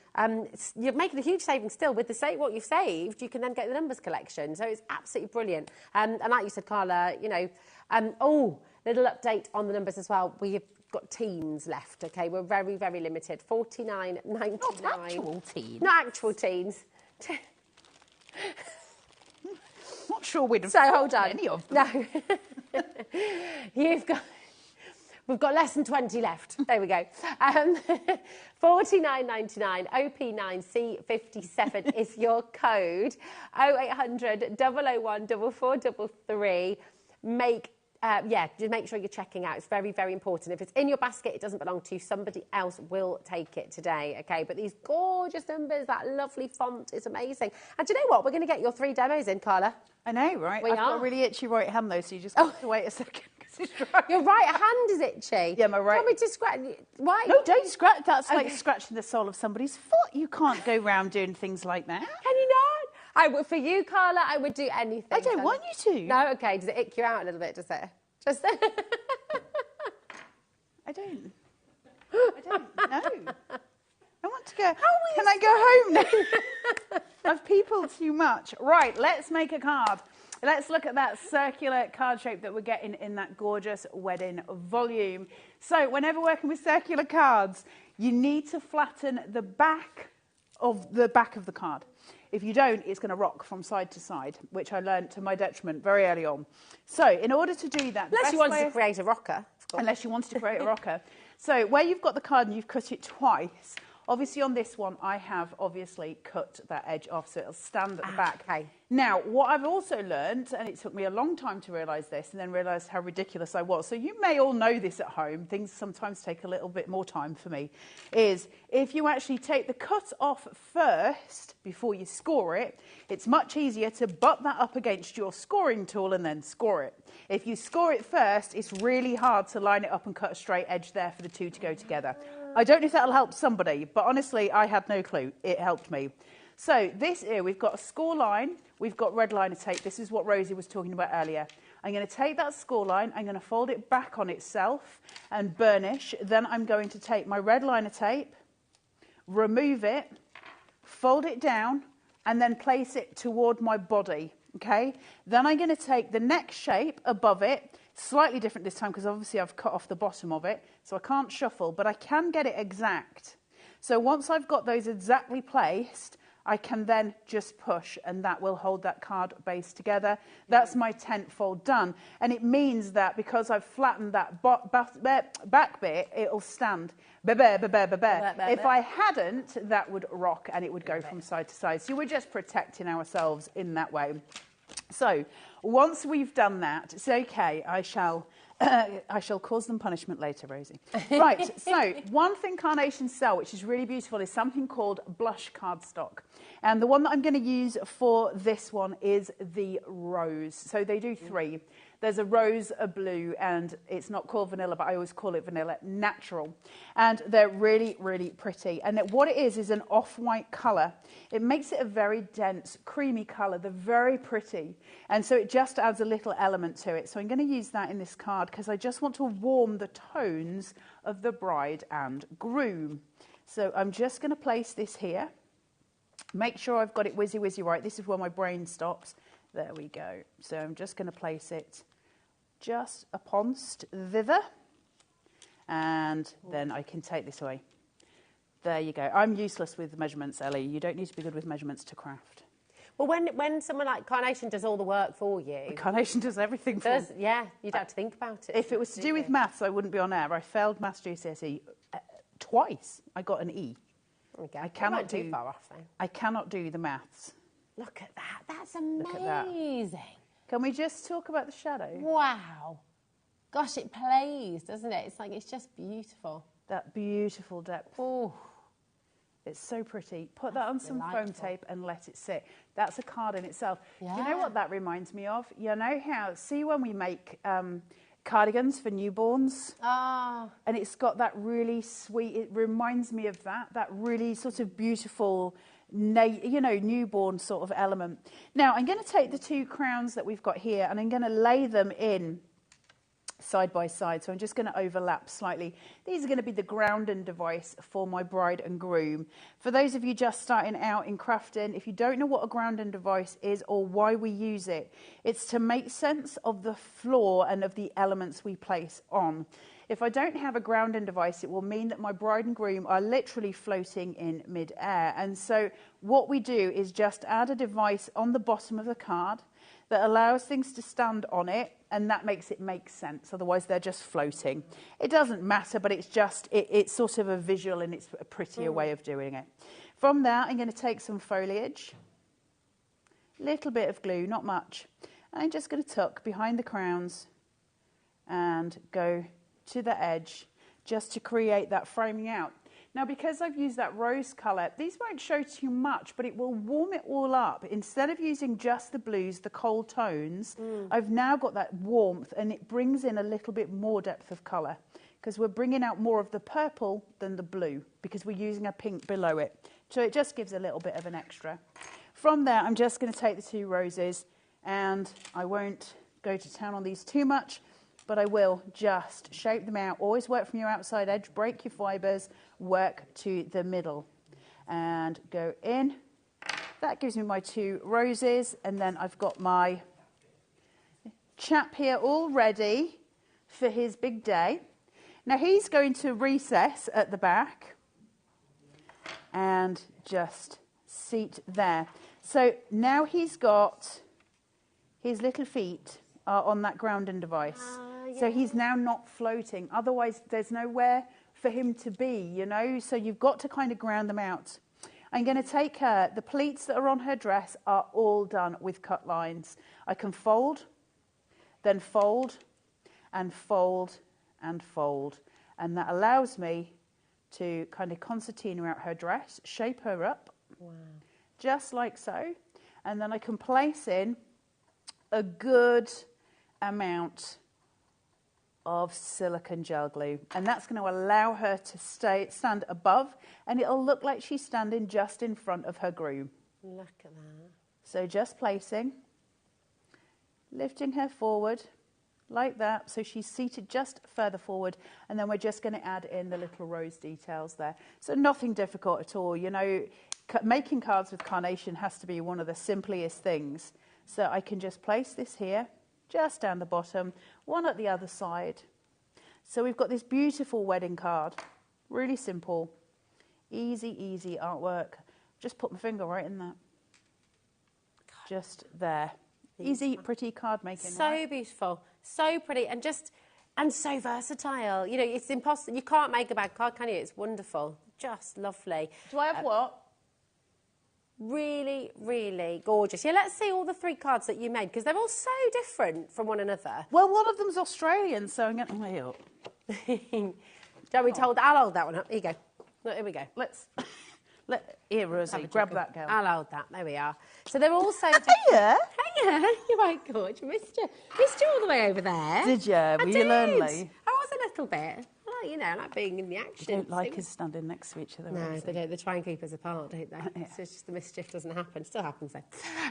I: You're making a huge saving still. With what you've saved, you can then get the numbers collection. So it's absolutely brilliant. And like you said, Carla, you know, little update on the numbers as well. We've got teens left, okay? We're very, very limited. $49.99.
F: Not actual teens.
I: Not actual teens.
F: Not sure we'd have
I: hold on.
F: any of them.
I: No. We've got less than 20 left. There we go. $49.99. OP9C57 is your code. 0800 001 4433. Just make sure you're checking out. It's very, very important. If it's in your basket, it doesn't belong to you. Somebody else will take it today, okay? But these gorgeous numbers, that lovely font is amazing. And do you know what? We're going to get your 3 demos in, Carla.
F: I know, right?
I: I've
F: got a really itchy right hand, though, so you just have to wait a second.
I: Your right hand is itchy.
F: Yeah, my right.
I: Do you want me to scratch? Why?
F: No, don't scratch. That's like scratching the sole of somebody's foot. You can't go round doing things like that.
I: Can you not? For you, Carla, I would do anything.
F: I don't want you to.
I: No, okay. Does it ick you out a little bit, does it? Just...
F: I don't know. I want to go. Can I go home now? I've peopled too much. Right, let's make a card. Let's look at that circular card shape that we're getting in that gorgeous wedding volume. So whenever working with circular cards, you need to flatten the back of the card. If you don't, it's going to rock from side to side, which I learned to my detriment very early on. So in order to do that...
I: Unless you wanted to create a rocker.
F: Unless you wanted to create a rocker. So where you've got the card and you've cut it twice, obviously on this one, I have obviously cut that edge off so it'll stand at the back.
I: Okay.
F: Now, what I've also learned, and it took me a long time to realise this and then realised how ridiculous I was, so you may all know this at home, things sometimes take a little bit more time for me, is if you actually take the cut off first before you score it, it's much easier to butt that up against your scoring tool and then score it. If you score it first, it's really hard to line it up and cut a straight edge there for the two to go together. I don't know if that'll help somebody, but honestly, I had no clue. It helped me. So this here, we've got a score line, we've got red liner tape. This is what Rosie was talking about earlier. I'm going to take that score line, I'm going to fold it back on itself and burnish. Then I'm going to take my red liner tape, remove it, fold it down, and then place it toward my body, okay? Then I'm going to take the next shape above it, slightly different this time because obviously I've cut off the bottom of it, so I can't shuffle, but I can get it exact. So once I've got those exactly placed, I can then just push and that will hold that card base together. That's my 10th fold done. And it means that because I've flattened that back bit, it'll stand. If I hadn't, that would rock and it would go from side to side. So we're just protecting ourselves in that way. So once we've done that, it's okay, I shall cause them punishment later, Rosie. Right, so one thing Carnations sell, which is really beautiful, is something called blush cardstock. And the one that I'm going to use for this one is the rose. So they do 3. There's a rose, a blue, and it's not called vanilla, but I always call it vanilla natural. And they're really, really pretty. And what it is an off-white colour. It makes it a very dense, creamy colour. They're very pretty. And so it just adds a little element to it. So I'm going to use that in this card because I just want to warm the tones of the bride and groom. So I'm just going to place this here. Make sure I've got it whizzy right. This is where my brain stops. There we go. So I'm just going to place it just uponst thither. And then I can take this away. There you go. I'm useless with measurements, Ellie. You don't need to be good with measurements to craft.
I: Well, when someone like Carnation does all the work for you...
F: Carnation does everything for me.
I: Yeah, you'd have to think about it.
F: If it was to do with maths, I wouldn't be on air. I failed maths GCSE twice. I got an E.
I: Okay.
F: I cannot
I: do far off, though.
F: I cannot do the maths.
I: Look at that. That's amazing.
G: Can we just talk about the shadow?
I: Wow. Gosh, it plays, doesn't it? It's like, it's just beautiful.
G: That beautiful depth.
I: Oh.
G: It's so pretty. Put that on some foam tape and let it sit. That's a card in itself.
I: Yeah.
G: You know what that reminds me of? You know how, see when we make cardigans for newborns?
I: Ah.
G: And it's got that really sweet, it reminds me of that really sort of beautiful, you know, newborn sort of element. Now, I'm going to take the two crowns that we've got here and I'm going to lay them in side by side. So I'm just going to overlap slightly. These are going to be the grounding device for my bride and groom. For those of you just starting out in crafting, if you don't know what a grounding device is or why we use it, it's to make sense of the floor and of the elements we place on. If I don't have a grounding device, it will mean that my bride and groom are literally floating in mid-air. And so what we do is just add a device on the bottom of the card that allows things to stand on it, and that makes it make sense. Otherwise, they're just floating. It doesn't matter, but it's just, it's sort of a visual and it's a prettier way of doing it. From there, I'm going to take some foliage, little bit of glue, not much. And I'm just going to tuck behind the crowns and go to the edge just to create that framing out. Now, because I've used that rose colour, these won't show too much, but it will warm it all up. Instead of using just the blues, the cold tones, I've now got that warmth and it brings in a little bit more depth of colour because we're bringing out more of the purple than the blue because we're using a pink below it. So it just gives a little bit of an extra. From there, I'm just going to take the two roses and I won't go to town on these too much, but I will just shape them out. Always work from your outside edge, break your fibres, work to the middle and go in. That gives me my two roses, and then I've got my chap here all ready for his big day. Now he's going to recess at the back and just seat there. So now he's got his little feet are on that grounding device. Yeah. So he's now not floating. Otherwise, there's nowhere for him to be, you know. So you've got to kind of ground them out. I'm going to take her, the pleats that are on her dress are all done with cut lines. I can fold, then fold, and fold, and fold. And that allows me to kind of concertina out her dress, shape her up, just like so. And then I can place in a good amount of silicone gel glue, and that's going to allow her to stand above, and it'll look like she's standing just in front of her groom.
I: Look at that.
G: So just placing, lifting her forward like that, so she's seated just further forward, and then we're just going to add in the little rose details there. So nothing difficult at all. You know, making cards with carnation has to be one of the simplest things. So I can just place this here, just down the bottom, one at the other side. So we've got this beautiful wedding card. Really simple. Easy, easy artwork. Just put my finger right in that. Just there. Easy, pretty card making.
I: So right? Beautiful. So pretty and so versatile. You know, it's impossible. You can't make a bad card, can you? It's wonderful. Just lovely.
G: Do I have what?
I: Really, really gorgeous. Yeah, let's see all the three cards that you made, because they're all so different from one another.
G: Well, one of them's Australian, so I'm getting my up.
I: Don't we told? I'll hold that one up. Here you go. Look, here we go.
G: Here, Rosie, grab that girl.
I: I'll hold that. There we are. So they're all so different.
G: Hiya.
I: Hiya. You're right, gorge. Missed you all the way over there.
G: Did you? Were you lonely?
I: I was a little bit. Well, you know, I like being in the action.
G: They don't like us standing next to each other.
I: No, they don't. They try and keep us apart, don't they? Yeah. So it's just the mischief doesn't happen. Still happens though.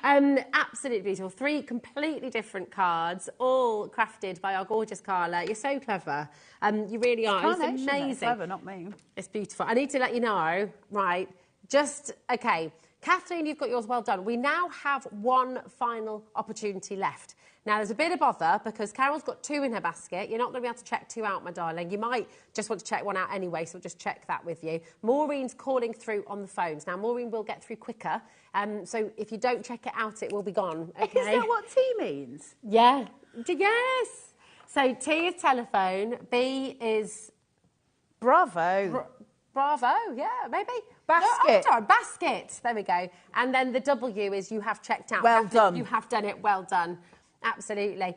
I: Absolutely beautiful. Three completely different cards, all crafted by our gorgeous Carla. You're so clever. You really are. It's amazing.
G: It's clever, not me.
I: It's beautiful. I need to let you know, right? Okay. Kathleen, you've got yours well done. We now have one final opportunity left. Now, there's a bit of bother because Carol's got two in her basket. You're not going to be able to check two out, my darling. You might just want to check one out anyway, so we'll just check that with you. Maureen's calling through on the phones. Now, Maureen will get through quicker, so if you don't check it out, it will be gone, okay?
G: Is that what T means?
I: Yeah. Yes. So T is telephone, B is...
G: Bravo.
I: Bravo, yeah, maybe.
F: Basket.
I: No, basket. There we go. And then the W is you have checked out.
F: Well done.
I: You have done it. Well done. Absolutely.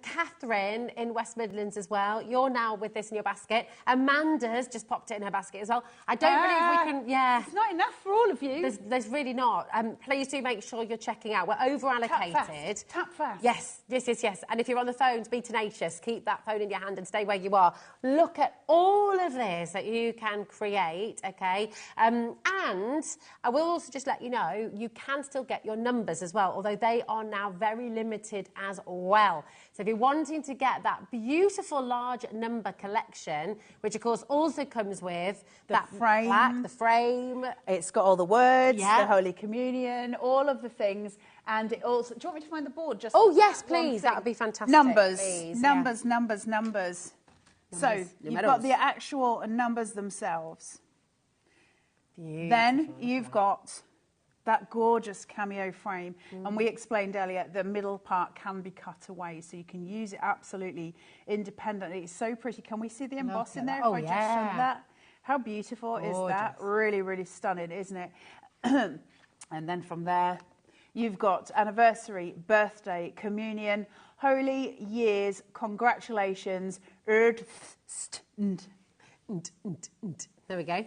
I: Catherine in West Midlands as well. You're now with this in your basket. Amanda's just popped it in her basket as well. I don't believe we can... Yeah.
G: It's not enough for all of you.
I: There's really not. Please do make sure you're checking out. We're over-allocated.
G: Tap fast.
I: Yes. And if you're on the phones, be tenacious. Keep that phone in your hand and stay where you are. Look at all of this that you can create, OK? And I will also just let you know, you can still get your numbers as well, although they are now very limited as well. So if you're wanting to get that beautiful large number collection, which of course also comes with that
G: frame,
I: plaque, the frame.
G: It's got all the words, the Holy Communion, all of the things, and it also. Do you want me to find the board? Just
I: yes, please. That would be fantastic.
G: Numbers,
I: please,
G: numbers. So you've got the actual numbers themselves. Beautiful. Then you've got that gorgeous cameo frame, and we explained earlier the middle part can be cut away, so you can use it absolutely independently. It's so pretty. Can we see the embossing there?
I: Oh,
G: if I just show that? How beautiful is that? Really, really stunning, isn't it? And then from there, you've got anniversary, birthday, communion, holy years, congratulations,
I: There we go.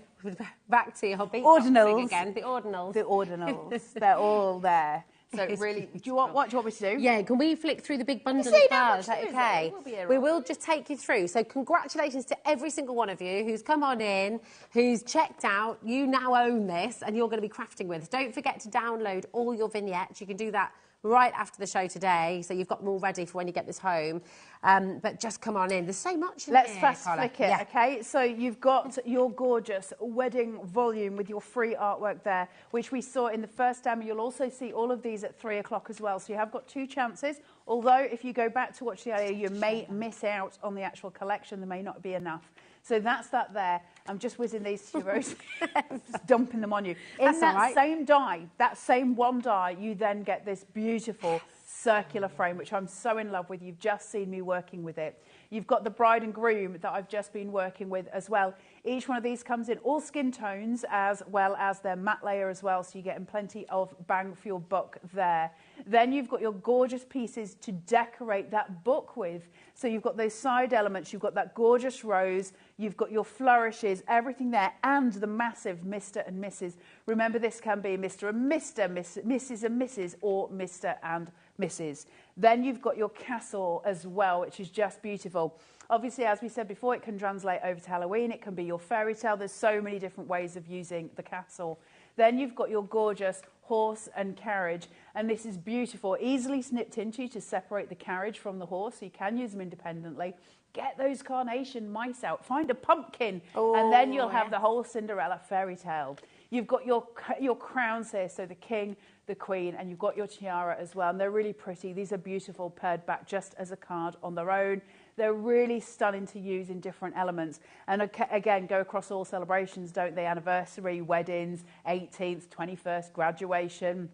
I: Back to your hobby.
G: Ordinals.
I: Again. The ordinals.
G: The ordinals. They're all there. So really, what do you want me to do?
I: Yeah, can we flick through the big bundle as well? Is that okay? We will just take you through. So congratulations to every single one of you who's come on in, who's checked out. You now own this and you're going to be crafting with. Don't forget to download all your vignettes. You can do that right after the show today, so you've got them all ready for when you get this home. But just come on in. There's so much in
G: Let's
I: here,
G: fast
I: Carla.
G: flick it, okay? So you've got your gorgeous wedding volume with your free artwork there, which we saw in the first demo. You'll also see all of these at 3 o'clock as well. So you have got 2 chances. Although if you go back to watch the idea, you may miss out on the actual collection. There may not be enough. So that's that there. I'm just whizzing these to you, Rose. Just dumping them on you. In that same die, that same one die, you then get this beautiful circular frame, which I'm so in love with. You've just seen me working with it. You've got the bride and groom that I've just been working with as well. Each one of these comes in all skin tones as well as their matte layer as well, so you're getting plenty of bang for your buck there. Then you've got your gorgeous pieces to decorate that book with. So you've got those side elements, you've got that gorgeous rose, you've got your flourishes, everything there, and the massive Mr. and Mrs. Remember, this can be Mr. and Mr., Mrs. and Mrs., or Mr. and Mrs. Then you've got your castle as well, which is just beautiful. Obviously, as we said before, it can translate over to Halloween. It can be your fairy tale. There's so many different ways of using the castle. Then you've got your gorgeous horse and carriage, and this is beautiful, easily snipped into to separate the carriage from the horse, so you can use them independently. Get those carnation mice out, find a pumpkin, and then you'll have the whole Cinderella fairy tale. You've got your crowns here, so the king, the queen, and you've got your tiara as well, and they're really pretty. These are beautiful, paired back just as a card on their own. They're really stunning to use in different elements. And again, go across all celebrations, don't they? Anniversary, weddings, 18th, 21st, graduation,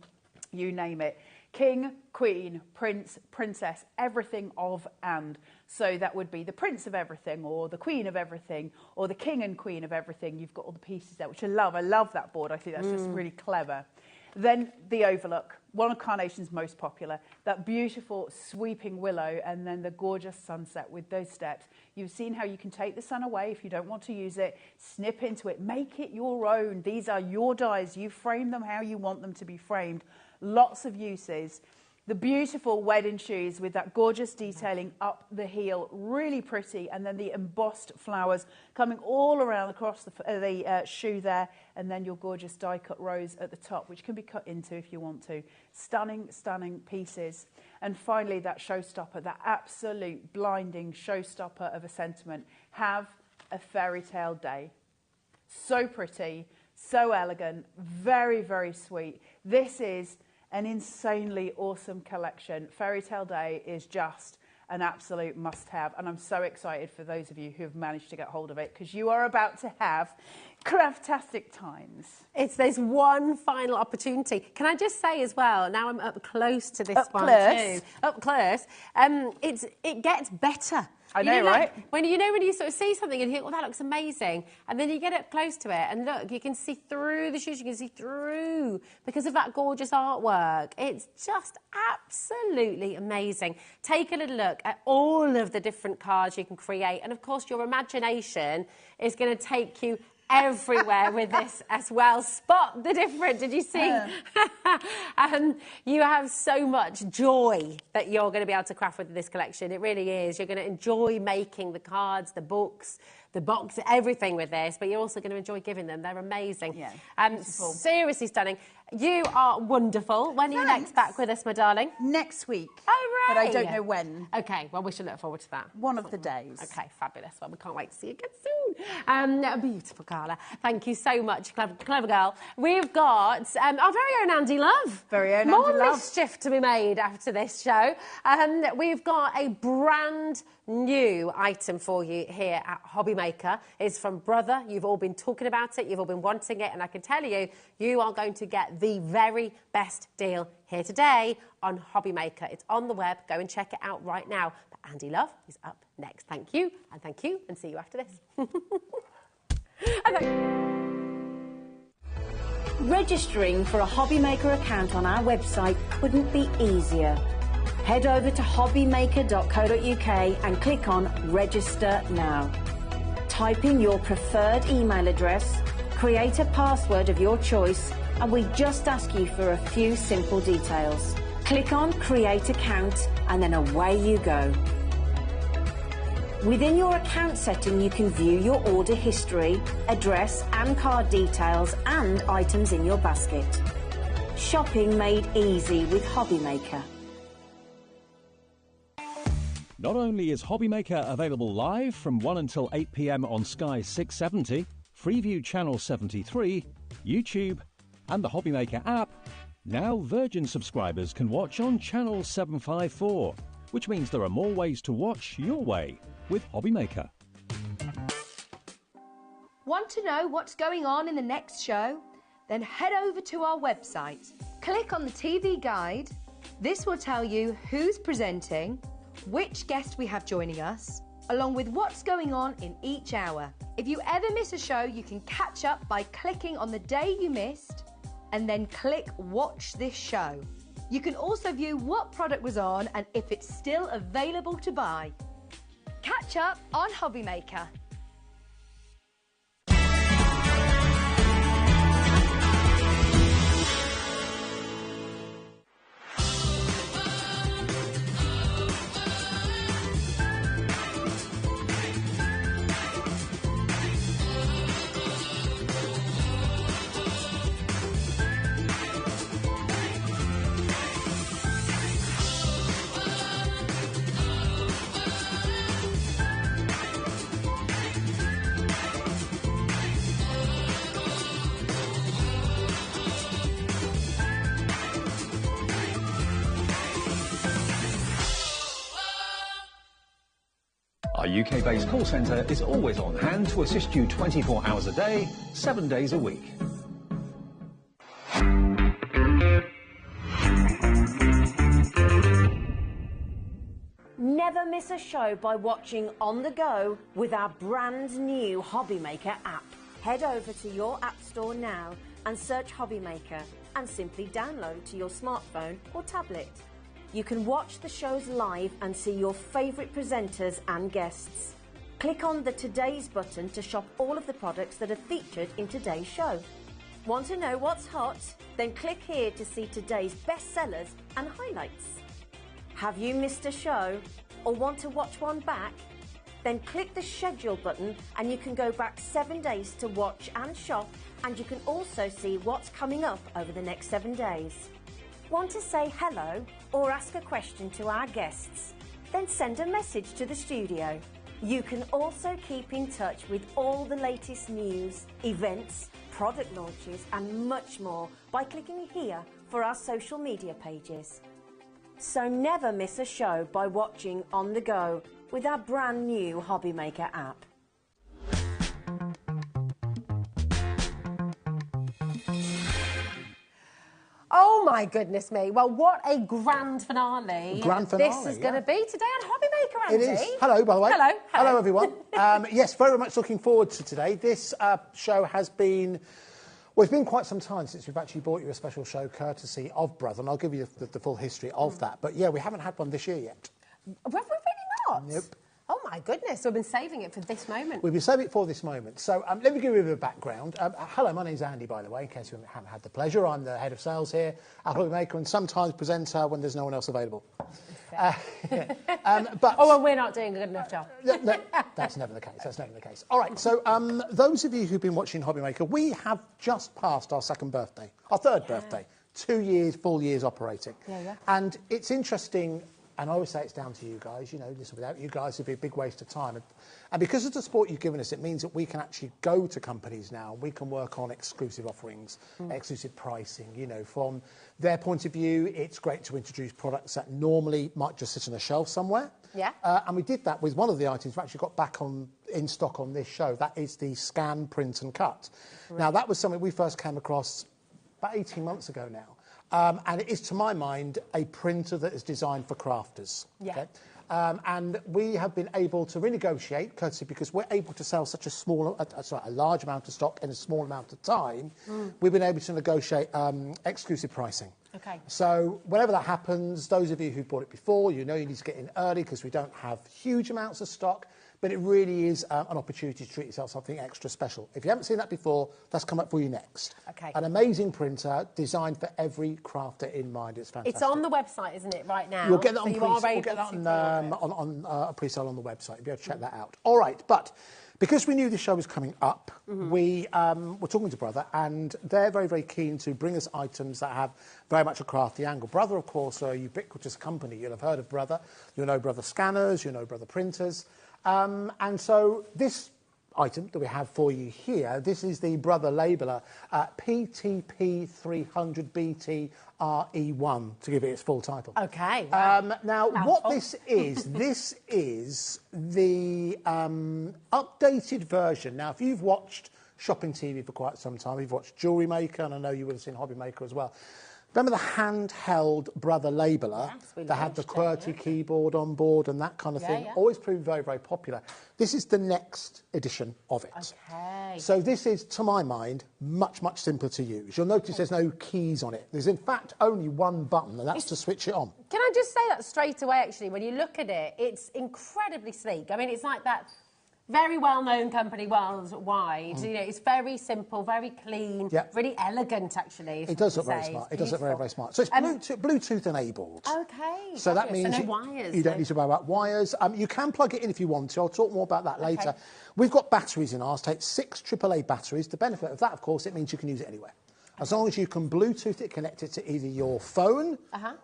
G: you name it. King, queen, prince, princess, everything of and. So that would be the prince of everything, or the queen of everything, or the king and queen of everything. You've got all the pieces there, which I love. I love that board. I think that's just really clever. Then the overlook, one of Carnation's most popular, that beautiful sweeping willow, and then the gorgeous sunset with those steps. You've seen how you can take the sun away if you don't want to use it, snip into it, make it your own. These are your dies. You frame them how you want them to be framed. Lots of uses. The beautiful wedding shoes with that gorgeous detailing up the heel, really pretty, and then the embossed flowers coming all around across the shoe there, and then your gorgeous die-cut rose at the top, which can be cut into if you want to. Stunning, stunning pieces. And finally, that showstopper, that absolute blinding showstopper of a sentiment. Have a fairy tale day. So pretty, so elegant, very, very sweet. This is an insanely awesome collection. Fairy Tale Day is just an absolute must-have, and I'm so excited for those of you who have managed to get hold of it, because you are about to have craftastic times.
I: There's one final opportunity. Can I just say as well, now I'm up close to this one too. Up close. It gets better.
F: I know, right?
I: When you sort of see something and you think, well, that looks amazing, and then you get up close to it and look, you can see through the shoes, you can see through because of that gorgeous artwork. It's just absolutely amazing. Take a little look at all of the different cards you can create, and of course your imagination is going to take you everywhere with this as well. Spot the difference. Did you see? You have so much joy that you're going to be able to craft with this collection. It really is. You're going to enjoy making the cards, the books, the box, everything with this, but you're also going to enjoy giving them. They're amazing.
F: Yeah,
I: seriously stunning. You are wonderful. When are you next back with us, my darling?
G: Next week.
I: Oh, right.
G: But I don't know when.
I: Okay, well, we should look forward to that.
G: One of the days.
I: Okay, fabulous. Well, we can't wait to see you again soon. Beautiful, Carla. Thank you so much, clever girl. We've got our very own Andy Love.
G: Very own
I: More
G: Andy Love.
I: mischief to be made after this show. We've got a brand new item for you here at HobbyMaker. It's from Brother. You've all been talking about it. You've all been wanting it. And I can tell you, you are going to get the very best deal here today on HobbyMaker. It's on the web. Go and check it out right now. But Andy Love is up next. Thank you, and see you after this.
B: Registering for a HobbyMaker account on our website couldn't be easier. Head over to hobbymaker.co.uk and click on Register Now. Type in your preferred email address, create a password of your choice, and we just ask you for a few simple details. Click on Create Account and then away you go. Within your account setting, you can view your order history, address and card details and items in your basket. Shopping made easy with HobbyMaker.
D: Not only is HobbyMaker available live from 1 until 8 p.m. on Sky 670, Freeview Channel 73, YouTube, and the HobbyMaker app, now Virgin subscribers can watch on Channel 754, which means there are more ways to watch your way with HobbyMaker.
H: Want to know what's going on in the next show? Then head over to our website. Click on the TV guide. This will tell you who's presenting, which guest we have joining us, along with what's going on in each hour. If you ever miss a show, you can catch up by clicking on the day you missed and then click Watch This Show. You can also view what product was on and if it's still available to buy. Catch up on HobbyMaker.
D: Our UK-based call centre is always on hand to assist you 24 hours a day, 7 days a week.
B: Never miss a show by watching on the go with our brand new HobbyMaker app. Head over to your app store now and search HobbyMaker and simply download to your smartphone or tablet. You can watch the shows live and see your favourite presenters and guests. Click on the Today's button to shop all of the products that are featured in today's show. Want to know what's hot? Then click here to see today's bestsellers and highlights. Have you missed a show or want to watch one back? Then click the Schedule button and you can go back 7 days to watch and shop, and you can also see what's coming up over the next 7 days. Want to say hello or ask a question to our guests? Then send a message to the studio. You can also keep in touch with all the latest news, events, product launches and much more by clicking here for our social media pages. So never miss a show by watching on the go with our brand new HobbyMaker app.
G: Oh
I: my goodness me. Well, what a grand finale. This is going to be today on HobbyMaker, Andy.
J: It is. Hello, by the way.
I: Hello.
J: Hello, everyone. Yes, very much looking forward to today. This show has been... Well, it's been quite some time since we've actually brought you a special show courtesy of Brother, and I'll give you the full history of that. But, yeah, we haven't had one this year yet.
I: Have we really not?
J: Nope.
I: Oh, my goodness. So we've been saving it for this moment.
J: We've been saving it for this moment. So let me give you a bit of background. Hello, my name's Andy, by the way, in case you haven't had the pleasure. I'm the head of sales here at HobbyMaker and sometimes presenter when there's no one else available. But
I: well, we're not doing a good enough job.
J: No, that's never the case. That's never the case. All right, so those of you who've been watching HobbyMaker, we have just passed our third birthday. 2 years, full years operating.
I: Yeah.
J: And it's interesting... And I always say it's down to you guys. You know, listen, without you guys, it'd be a big waste of time. And because of the support you've given us, it means that we can actually go to companies now. We can work on exclusive offerings, exclusive pricing. You know, from their point of view, it's great to introduce products that normally might just sit on a shelf somewhere.
I: Yeah.
J: And we did that with one of the items we actually got back in stock on this show. That is the Scan, Print and Cut. Right. Now, that was something we first came across about 18 months ago now. And it is, to my mind, a printer that is designed for crafters.
I: Yeah.
J: Okay? And we have been able to renegotiate, courtesy because we're able to sell such a large amount of stock in a small amount of time. We've been able to negotiate exclusive pricing.
I: Okay.
J: So whenever that happens, those of you who've bought it before, you know you need to get in early because we don't have huge amounts of stock. But it really is an opportunity to treat yourself something extra special. If you haven't seen that before, that's come up for you next.
I: Okay.
J: An amazing printer designed for every crafter in mind. It's fantastic.
I: It's on the website, isn't it, right now?
J: You'll get that on a pre-sale on the website. You'll be able to check that out. All right, but because we knew this show was coming up, we were talking to Brother, and they're very, very keen to bring us items that have very much a crafty angle. Brother, of course, are a ubiquitous company. You'll have heard of Brother. You'll know Brother scanners. You'll know Brother printers. And so this item that we have for you here, this is the Brother Labeler PTP 300BT RE1, to give it its full title.
I: Okay.
J: Now, what this is the updated version. Now, if you've watched shopping TV for quite some time, you've watched Jewellery Maker, and I know you would have seen HobbyMaker as well. Remember the handheld Brother Labeler that had the QWERTY keyboard on board and that kind of thing?
I: Yeah.
J: Always proved very, very popular. This is the next edition of it.
I: Okay.
J: So this is, to my mind, much, much simpler to use. You'll notice there's no keys on it. There's, in fact, only one button, and that's to switch it on.
I: Can I just say that straight away, actually? When you look at it, it's incredibly sleek. I mean, it's like that... very well-known company worldwide. You know, it's very simple, very clean, really elegant, actually.
J: It does look very smart. It does look very, very smart. So it's Bluetooth enabled.
I: Okay.
J: So that means
I: no wires.
J: You don't need to worry about wires. You can plug it in if you want to. I'll talk more about that later. We've got batteries in ours. Take 6 AAA batteries. The benefit of that, of course, it means you can use it anywhere. As long as you can Bluetooth it, connect it to either your phone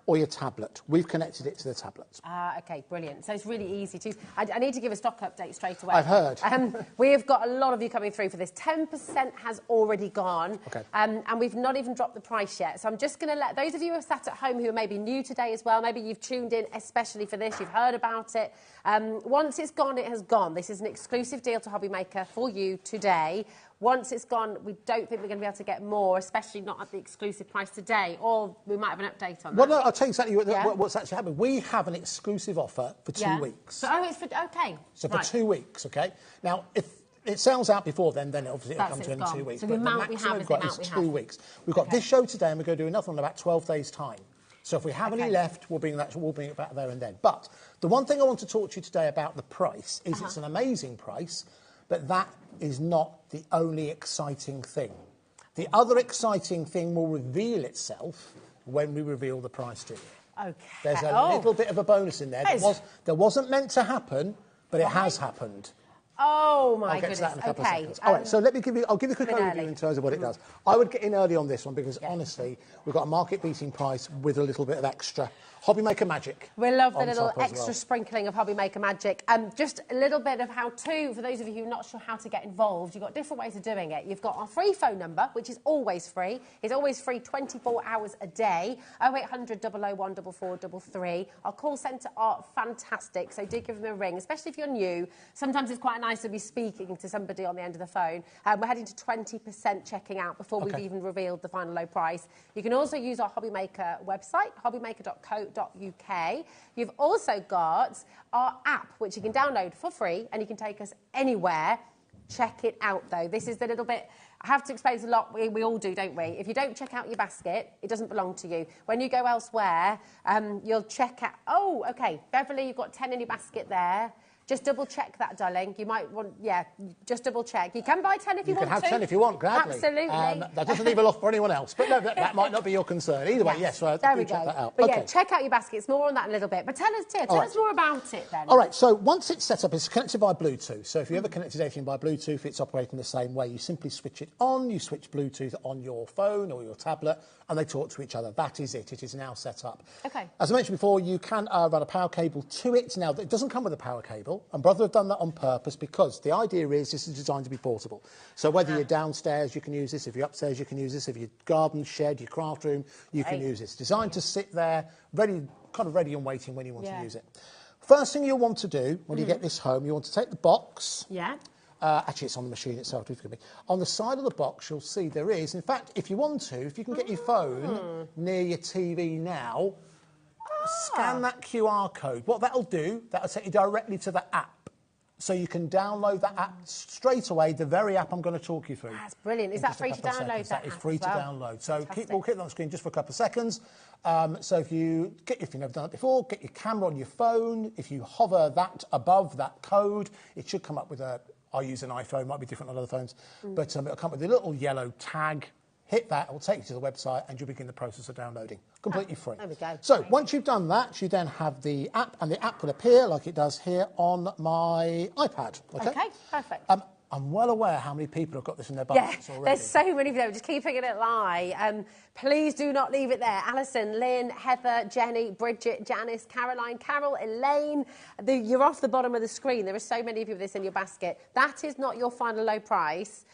J: or your tablet. We've connected it to the tablet.
I: Okay, brilliant. So it's really easy to use. I need to give a stock update straight away.
J: I've heard.
I: We have got a lot of you coming through for this. 10% has already gone.
J: Okay.
I: And we've not even dropped the price yet. So I'm just going to let those of you who are sat at home who are maybe new today as well, maybe you've tuned in especially for this, you've heard about it. Once it's gone, it has gone. This is an exclusive deal to HobbyMaker for you today. Once it's gone, we don't think we're going to be able to get more, especially not at the exclusive price today, or we might have an update on that.
J: Well, no, I'll tell you exactly what's actually happening. We have an exclusive offer for 2 weeks.
I: So, it's for, okay.
J: So for 2 weeks, okay? Now, if it sells out before then obviously it'll come to in 2 weeks.
I: So the amount we have is
J: 2 weeks. We've got this show today, and we're going to do another one in about 12 days' time. So if we have any left, we'll bring it back there and then. But the one thing I want to talk to you today about the price is it's an amazing price, but that is not the only exciting thing. The other exciting thing will reveal itself when we reveal the price to you.
I: Okay.
J: There's a little bit of a bonus in there. That wasn't meant to happen, but it has happened.
I: Oh, my
J: I'll get
I: goodness.
J: to that in a couple of seconds. All right, so I'll give you a quick overview in terms of what it does. I would get in early on this one because, honestly, we've got a market-beating price with a little bit of extra HobbyMaker magic.
I: We love the little extra sprinkling of HobbyMaker magic. Just a little bit of how-to, for those of you who are not sure how to get involved. You've got different ways of doing it. You've got our free phone number, which is always free. It's always free 24 hours a day. 0800 001 4433. Our call centre are fantastic, so do give them a ring, especially if you're new. Sometimes it's quite a nice to be speaking to somebody on the end of the phone. We're heading to 20% checking out before we've even revealed the final low price. You can also use our HobbyMaker website, hobbymaker.co.uk. You've also got our app, which you can download for free, and you can take us anywhere. Check it out, though. This is the little bit... I have to explain a lot. We all do, don't we? If you don't check out your basket, it doesn't belong to you. When you go elsewhere, you'll check out... Oh, OK, Beverly, you've got 10 in your basket there. Just double-check that, darling. You might want... Yeah, just double-check. You can buy 10 if you want to.
J: You can have 10 if you want, gladly.
I: Absolutely.
J: That doesn't leave a lot for anyone else. But no, that might not be your concern. Either way, yes, so
I: there we
J: check
I: go.
J: that out.
I: But yeah, check out your baskets. More on that in a little bit. But tell us more about it, then.
J: All right, so once it's set up, it's connected by Bluetooth. So if you ever connected anything by Bluetooth, it's operating the same way. You simply switch it on, you switch Bluetooth on your phone or your tablet, and they talk to each other. That is it. It is now set up.
I: OK.
J: As I mentioned before, you can run a power cable to it. Now, it doesn't come with a power cable, and Brother have done that on purpose because the idea is this is designed to be portable. So whether you're downstairs, you can use this. If you're upstairs, you can use this. If you're garden, shed, your craft room, you can use this. Designed to sit there, ready and waiting when you want to use it. First thing you'll want to do when you get this home, you want to take the box.
I: Yeah.
J: Actually, it's on the machine itself. On the side of the box, you'll see there is. In fact, if you want to, if you can get your phone near your TV now, scan that QR code. What that'll do, that'll take you directly to the app. So you can download that app straight away, the very app I'm going to talk you through.
I: That's brilliant. Is that free to download?
J: That is free to download. So we'll keep that on the screen just for a couple of seconds. So if you've never done it before, get your camera on your phone. If you hover that above that code, it should come up with I use an iPhone, might be different on other phones, but it'll come with a little yellow tag. Hit that, it'll take you to the website, and you'll begin the process of downloading. Completely free.
I: There we go.
J: So once you've done that, you then have the app, and the app will appear like it does here on my iPad. OK,
I: perfect.
J: I'm well aware how many people have got this in their baskets already.
I: There's so many of them. Just keeping it at lie. Please do not leave it there. Alison, Lynn, Heather, Jenny, Bridget, Janice, Caroline, Carol, Elaine. You're off the bottom of the screen. There are so many of you with this in your basket. That is not your final low price.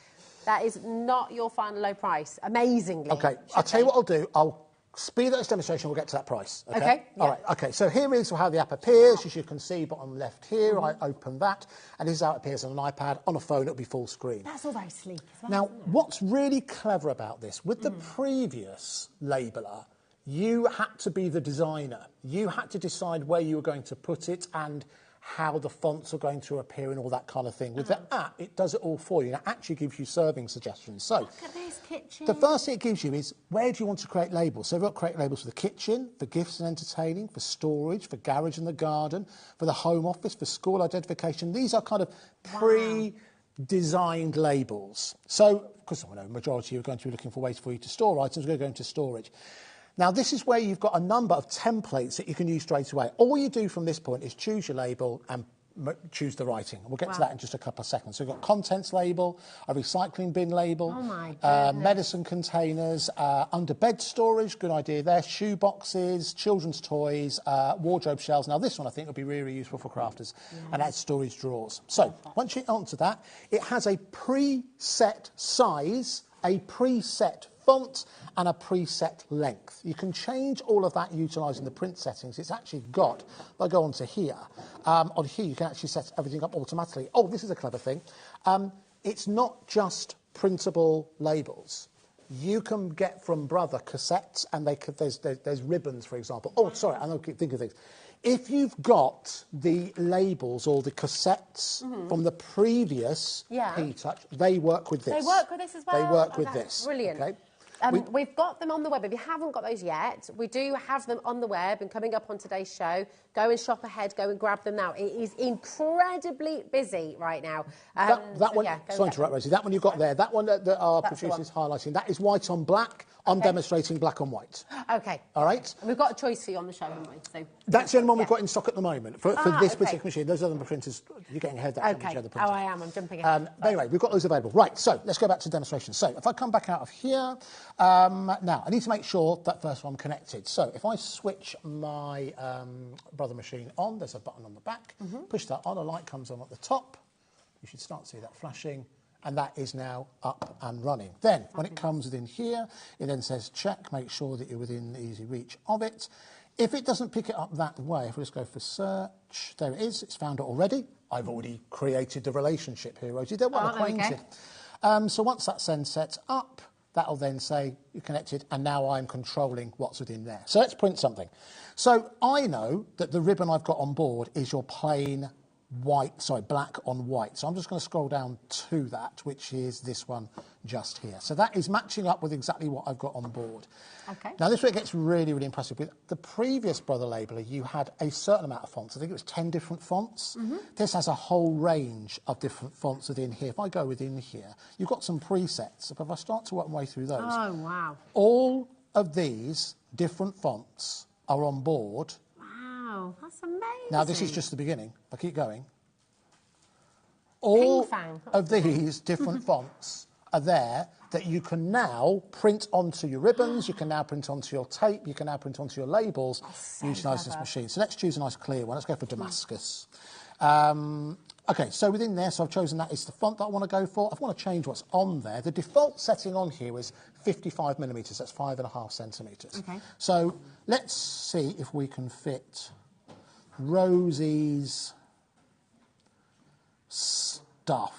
I: That is not your final low price, amazingly.
J: OK, I'll tell you what I'll do. I'll speed up this demonstration, we'll get to that price. OK? All right, OK, so here is how the app appears. As you can see, bottom left here, I open that, and this is how it appears on an iPad. On a phone, it'll be full screen.
I: That's all very sleek as well.
J: Now, what's really clever about this, with the previous labeler, you had to be the designer. You had to decide where you were going to put it and how the fonts are going to appear and all that kind of thing. With the app, it does it all for you. And it actually gives you serving suggestions. So,
I: look at this kitchen.
J: The first thing it gives you is, where do you want to create labels? So we've got create labels for the kitchen, for gifts and entertaining, for storage, for garage and the garden, for the home office, for school identification. These are kind of pre-designed labels. So, because I know the majority are going to be looking for ways for you to store items, we're going to go into storage. Now, this is where you've got a number of templates that you can use straight away. All you do from this point is choose your label and choose the writing. We'll get to that in just a couple of seconds. So we've got contents label, a recycling bin label, medicine containers, under bed storage, good idea there, shoe boxes, children's toys, wardrobe shelves. Now, this one I think will be really useful for crafters, and that's storage drawers. So once you onto that, it has a preset size, a preset font and a preset length. You can change all of that utilising the print settings. It's actually got, if I go on to here, on here you can actually set everything up automatically. Oh, this is a clever thing. It's not just printable labels. You can get from Brother cassettes, and there's ribbons, for example. Oh, sorry, I don't keep thinking of things. If you've got the labels or the cassettes from the previous P-Touch, they work with this.
I: They work with this as well?
J: They work with this.
I: Brilliant.
J: Okay?
I: We've got them on the web. If you haven't got those yet, we do have them on the web and coming up on today's show. Go and shop ahead. Go and grab them now. It is incredibly busy right now.
J: That one, sorry to interrupt, Rosie. That one you've got there, that one that our producer is highlighting, that is white on black. I'm demonstrating black on white.
I: OK.
J: All right?
I: And we've got a choice for you on the show, haven't we? So,
J: that's the only one we've got in stock at the moment for this particular machine. Those other printers, you're getting ahead of that.
I: OK. Oh, I am. I'm jumping ahead.
J: But anyway, we've got those available. Right, so let's go back to the demonstration. So if I come back out of here, now I need to make sure that first one connected. So if I switch my Brother machine on, there's a button on the back. Push that on, a light comes on at the top. You should start to see that flashing. And that is now up and running. Then, when it comes within here, it then says check, make sure that you're within easy reach of it. If it doesn't pick it up that way, if we just go for search, there it is, it's found it already. I've already created the relationship here, Rosie. They're well acquainted. So once that's then set up, that'll then say you're connected, and now I'm controlling what's within there. So let's print something. So I know that the ribbon I've got on board is your plain black on white. So I'm just going to scroll down to that, which is this one just here. So that is matching up with exactly what I've got on board.
I: Okay.
J: Now this is where it gets really, really impressive. With the previous Brother Labeler, you had a certain amount of fonts. I think it was 10 different fonts. This has a whole range of different fonts within here. If I go within here, you've got some presets. If I start to work my way through those,
I: oh wow!
J: All of these different fonts are on board.
I: Wow, that's amazing.
J: Now, this is just the beginning. If I keep going. All of these different fonts are there that you can now print onto your ribbons, you can now print onto your tape, you can now print onto your labels using this machine. So let's choose a nice clear one. Let's go for Damascus. OK, so within there, so I've chosen that is the font that I want to go for. I want to change what's on there. The default setting on here is 55 millimetres. That's 5.5 centimetres.
I: Okay.
J: So let's see if we can fit Rosie's stuff.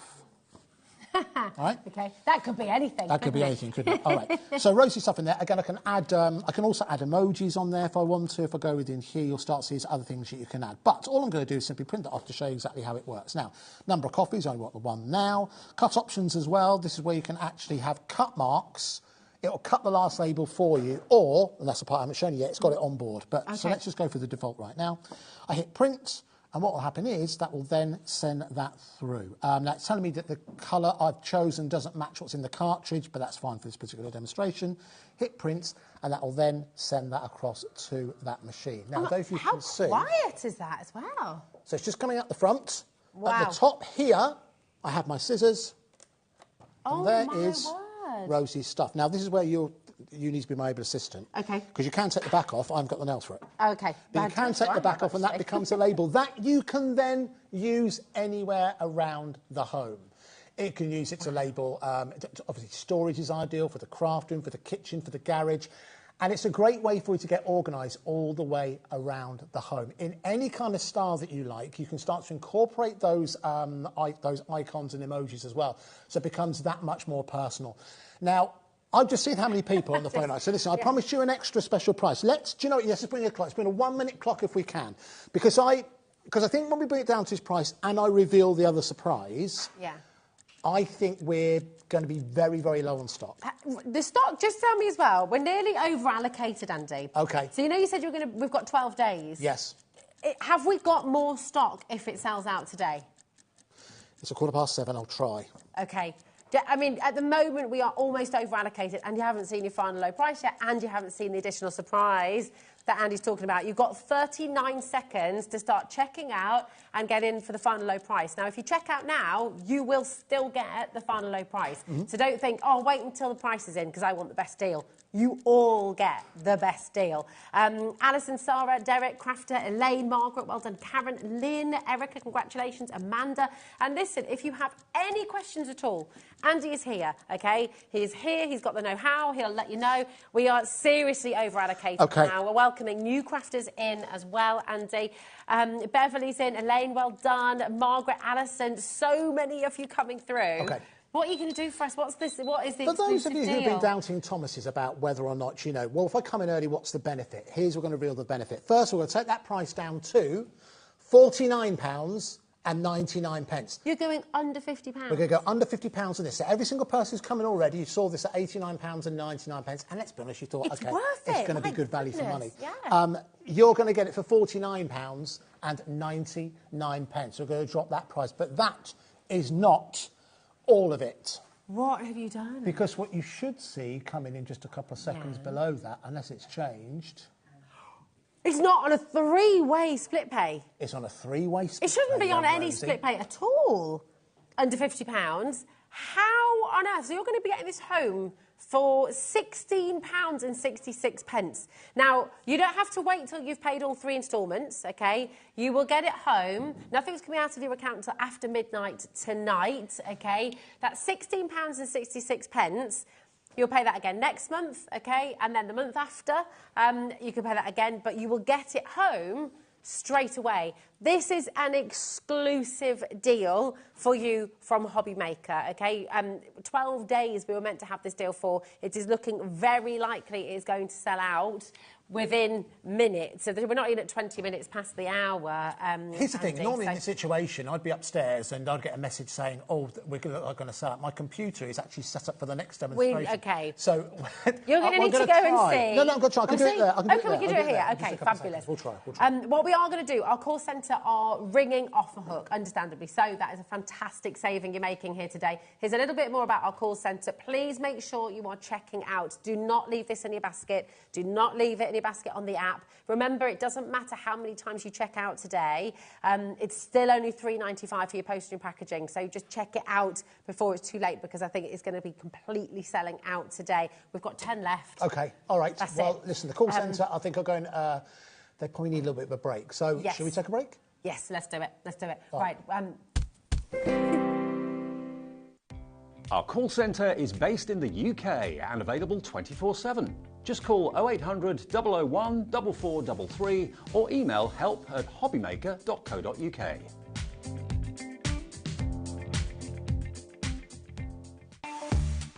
J: All right.
I: Okay, that could be anything.
J: That could be anything, couldn't it? All right. So Rosie's stuff in there. Again, I can add. I can also add emojis on there if I want to. If I go within here, you'll start to see other things that you can add. But all I'm going to do is simply print that off to show you exactly how it works. Now, number of copies. I only want the one now. Cut options as well. This is where you can actually have cut marks. It'll cut the last label for you, or, and that's the part I haven't shown you yet, it's got it on board. But okay. So let's just go for the default right now. I hit print. And what will happen is that will then send that through. Now, it's telling me that the colour I've chosen doesn't match what's in the cartridge, but that's fine for this particular demonstration. Hit print, and that will then send that across to that machine. Now, if you can see...
I: How quiet is that as well?
J: So it's just coming out the front.
I: Wow.
J: At the top here, I have my scissors.
I: Oh,
J: and there
I: my
J: is
I: word.
J: Rosie's stuff. Now, this is where you need to be my able assistant.
I: Okay.
J: Because you can take the back off. I haven't got the nails for it.
I: Okay.
J: But you can take the back off, and that becomes a label that you can then use anywhere around the home. It can use it to label, obviously storage is ideal for the craft room, for the kitchen, for the garage. And it's a great way for you to get organised all the way around the home. In any kind of style that you like, you can start to incorporate those icons and emojis as well. So it becomes that much more personal. Now, I've just seen how many people on the phone are. So listen, I promised you an extra special price. Do you know what? Yes, let's bring a clock. Let's bring a 1 minute clock if we can. Because I think when we bring it down to this price and I reveal the other surprise, I think we're going to be very, very low on stock.
I: The stock, just tell me as well, we're nearly over allocated, Andy.
J: Okay.
I: So you know you said we've got 12 days.
J: Yes.
I: Have we got more stock if it sells out today?
J: It's 7:15. I'll try.
I: Okay. I mean, at the moment, we are almost over-allocated, and you haven't seen your final low price yet, and you haven't seen the additional surprise that Andy's talking about. You've got 39 seconds to start checking out and get in for the final low price. Now, if you check out now, you will still get the final low price. So don't think, oh, wait until the price is in, because I want the best deal. You all get the best deal. Alison, Sarah, Derek, Crafter, Elaine, Margaret, well done, Karen, Lynn, Erica, congratulations, Amanda. And listen, if you have any questions at all, Andy is here, OK? He's here, he's got the know-how, he'll let you know. We are seriously over-allocated now. We're welcoming new crafters in as well, Andy. Beverly's in, Elaine, well done, Margaret, Alison, so many of you coming through.
J: OK.
I: What are you going to do for us? What is the
J: For those of you
I: deal?
J: who've been doubting Thomas's about whether or not, well, if I come in early, what's the benefit? Here's we're going to reveal the benefit. First, we're going to take that price down to £49.99.
I: You're going under £50?
J: We're going to go under £50 on this. So every single person who's coming already, you saw this at £89.99. And let's be honest, you thought,
I: it's
J: OK,
I: worth
J: it's
I: it.
J: going to be good value for money.
I: Yeah.
J: You're going to get it for £49.99. So we're going to drop that price. But that is not all of it.
I: What have you done?
J: Because what you should see coming in just a couple of seconds below that, unless it's changed...
I: It's not on a three-way split pay.
J: It's on a three-way split pay.
I: It shouldn't be on any split pay at all. Under £50. How on earth? So you're going to be getting this home for £16.66. Now, you don't have to wait till you've paid all 3 instalments, OK? You will get it home. Nothing's coming out of your account until after midnight tonight, OK? That's £16.66. You'll pay that again next month, okay? And then the month after, you can pay that again, but you will get it home straight away. This is an exclusive deal for you from HobbyMaker, okay? 12 days we were meant to have this deal for. It is looking very likely it is going to sell out within minutes. So we're not in at 20 minutes past the hour.
J: Here's the thing, normally in this situation, I'd be upstairs and I'd get a message saying, oh, we're going to sell it. My computer is actually set up for the next demonstration.
I: Okay.
J: So
I: you're going to need to go and see.
J: No, I'm going to try. I can do it there.
I: Okay, we can do it here. Okay, fabulous.
J: We'll try.
I: What we are going to do, our call centre are ringing off the hook, understandably so. That is a fantastic saving you're making here today. Here's a little bit more about our call centre. Please make sure you are checking out. Do not leave this in your basket. Do not leave it in your basket on the app. Remember, it doesn't matter how many times you check out today. It's still only $3.95 for your postage and packaging. So just check it out before it's too late, because I think it's going to be completely selling out today. We've got 10 left.
J: OK, all right.
I: That's
J: well,
I: it.
J: Listen, the call centre, I think, are going... they probably need a little bit of a break. So
I: yes.
J: Should we take a break?
I: Yes, let's do it. Let's do it.
J: Oh.
I: Right.
D: Our call centre is based in the UK and available 24/7. Just call 0800 001 4433 or email help@hobbymaker.co.uk.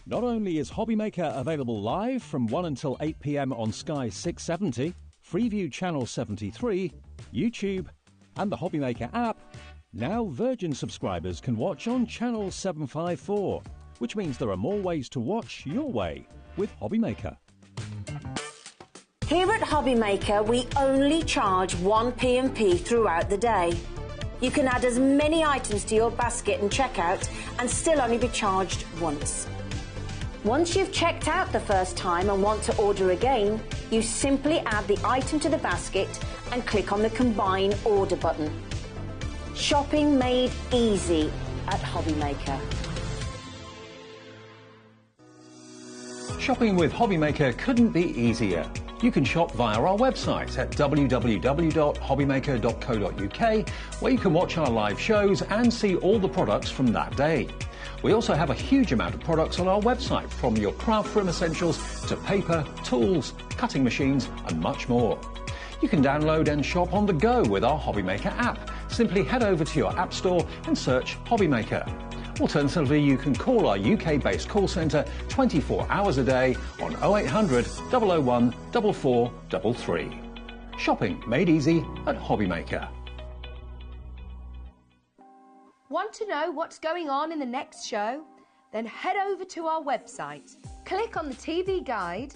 D: Not only is HobbyMaker available live from 1 until 8 p.m. on Sky 670, Freeview Channel 73, YouTube, and the HobbyMaker app, now Virgin subscribers can watch on Channel 754, which means there are more ways to watch your way with HobbyMaker.
B: Here at HobbyMaker, we only charge 1 P&P throughout the day. You can add as many items to your basket and checkout and still only be charged once. Once you've checked out the first time and want to order again, you simply add the item to the basket and click on the Combine Order button. Shopping made easy at HobbyMaker.
D: Shopping with HobbyMaker couldn't be easier. You can shop via our website at www.hobbymaker.co.uk, where you can watch our live shows and see all the products from that day. We also have a huge amount of products on our website, from your craft room essentials to paper, tools, cutting machines and much more. You can download and shop on the go with our HobbyMaker app. Simply head over to your app store and search HobbyMaker. Alternatively, you can call our UK-based call centre 24 hours a day on 0800 001 4433. Shopping made easy at HobbyMaker.
H: Want to know what's going on in the next show? Then head over to our website. Click on the TV guide.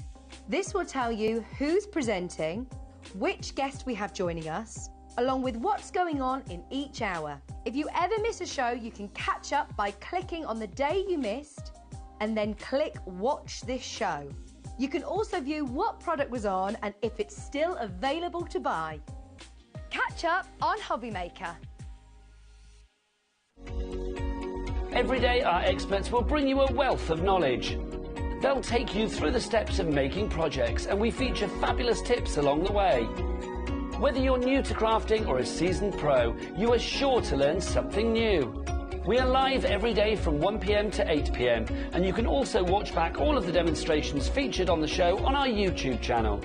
H: This will tell you who's presenting, which guest we have joining us, along with what's going on in each hour. If you ever miss a show, you can catch up by clicking on the day you missed and then click Watch This Show. You can also view what product was on and if it's still available to buy. Catch up on HobbyMaker.
E: Every day, our experts will bring you a wealth of knowledge. They'll take you through the steps of making projects, and we feature fabulous tips along the way. Whether you're new to crafting or a seasoned pro, you are sure to learn something new. We are live every day from 1 p.m. to 8 p.m, and you can also watch back all of the demonstrations featured on the show on our YouTube channel.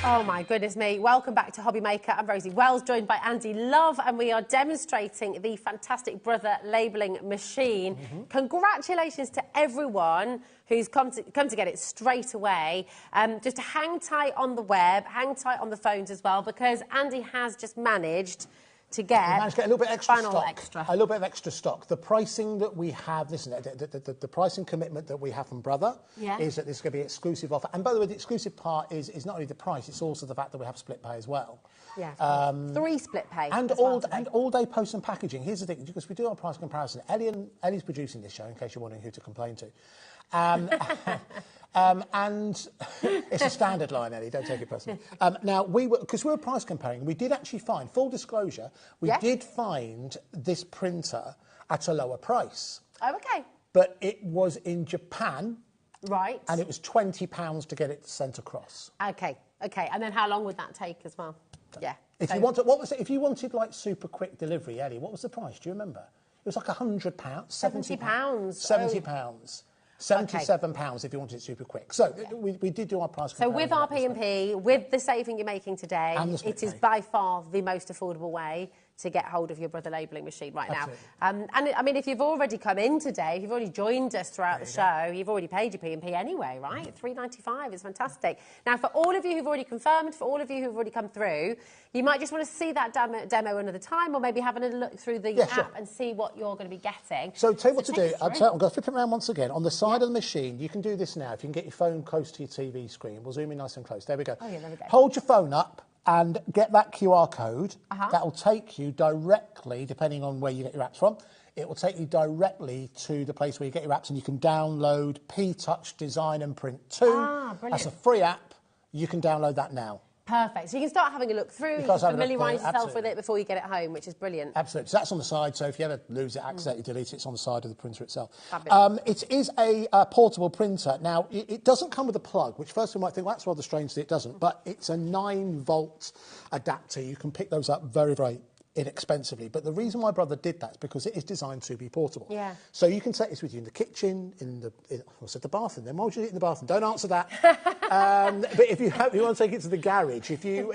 I: Oh my goodness me. Welcome back to HobbyMaker. I'm Rosie Wells, joined by Andy Love, and we are demonstrating the fantastic Brother labelling machine. Congratulations to everyone who's come to get it straight away. Just hang tight on the web, hang tight on the phones as well, because Andy has just managed to get
J: a little bit extra stock.
I: A
J: little bit of extra stock. The pricing that we have, listen, the pricing commitment that we have from Brother is that this is going to be an exclusive offer. And by the way, the exclusive part is not only the price, it's also the fact that we have split pay as well.
I: Yeah, 3 split pay.
J: And all-day post and packaging. Here's the thing, because we do our price comparison. Ellie's producing this show, in case you're wondering who to complain to. And it's a standard line, Ellie, don't take it personally. Now, because we were price comparing, we did actually find, full disclosure, we did find this printer at a lower price.
I: Oh, OK.
J: But it was in Japan.
I: Right.
J: And it was £20 to get it sent across.
I: OK, OK. And then how long would that take as well? Yeah.
J: If you wanted, what was it? If you wanted like super quick delivery, Ellie, what was the price? Do you remember? It was like £100, £70. £70. £77 if you wanted it super quick. So we did do our price comparison.
I: So with our P&P, with the saving you're making today, it is by far the most affordable way to get hold of your Brother labelling machine right now. And I mean, if you've already come in today, if you've already joined us throughout the show, you've already paid your P&P anyway, right? $3.95 is fantastic. Now, for all of you who've already confirmed, for all of you who've already come through, you might just want to see that demo another time, or maybe having a look through the app and see what you're going to be getting.
J: So tell you what to do. I'm going to flip it around once again. On the side of the machine, you can do this now. If you can get your phone close to your TV screen, we'll zoom in nice and close. There we go.
I: Oh, yeah, there we go.
J: Hold your phone up and get that QR code. That will take you directly, depending on where you get your apps from, it will take you directly to the place where you get your apps, and you can download P-Touch Design and Print 2.
I: Brilliant.
J: That's a free app. You can download that now.
I: Perfect. So you can start having a look through, familiarise yourself with it before you get it home, which is brilliant.
J: Absolutely. So that's on the side, so if you ever lose it, accidentally delete it, it's on the side of the printer itself. It is a portable printer. Now, it doesn't come with a plug, which first you might think, well, that's rather strange that it doesn't, but it's a 9-volt adapter. You can pick those up very, very inexpensively. But the reason my brother did that is because it is designed to be portable.
I: Yeah.
J: So you can take this with you in the kitchen, I said the bathroom. Then why would you do it in the bathroom? Don't answer that. But if you want to take it to the garage, if you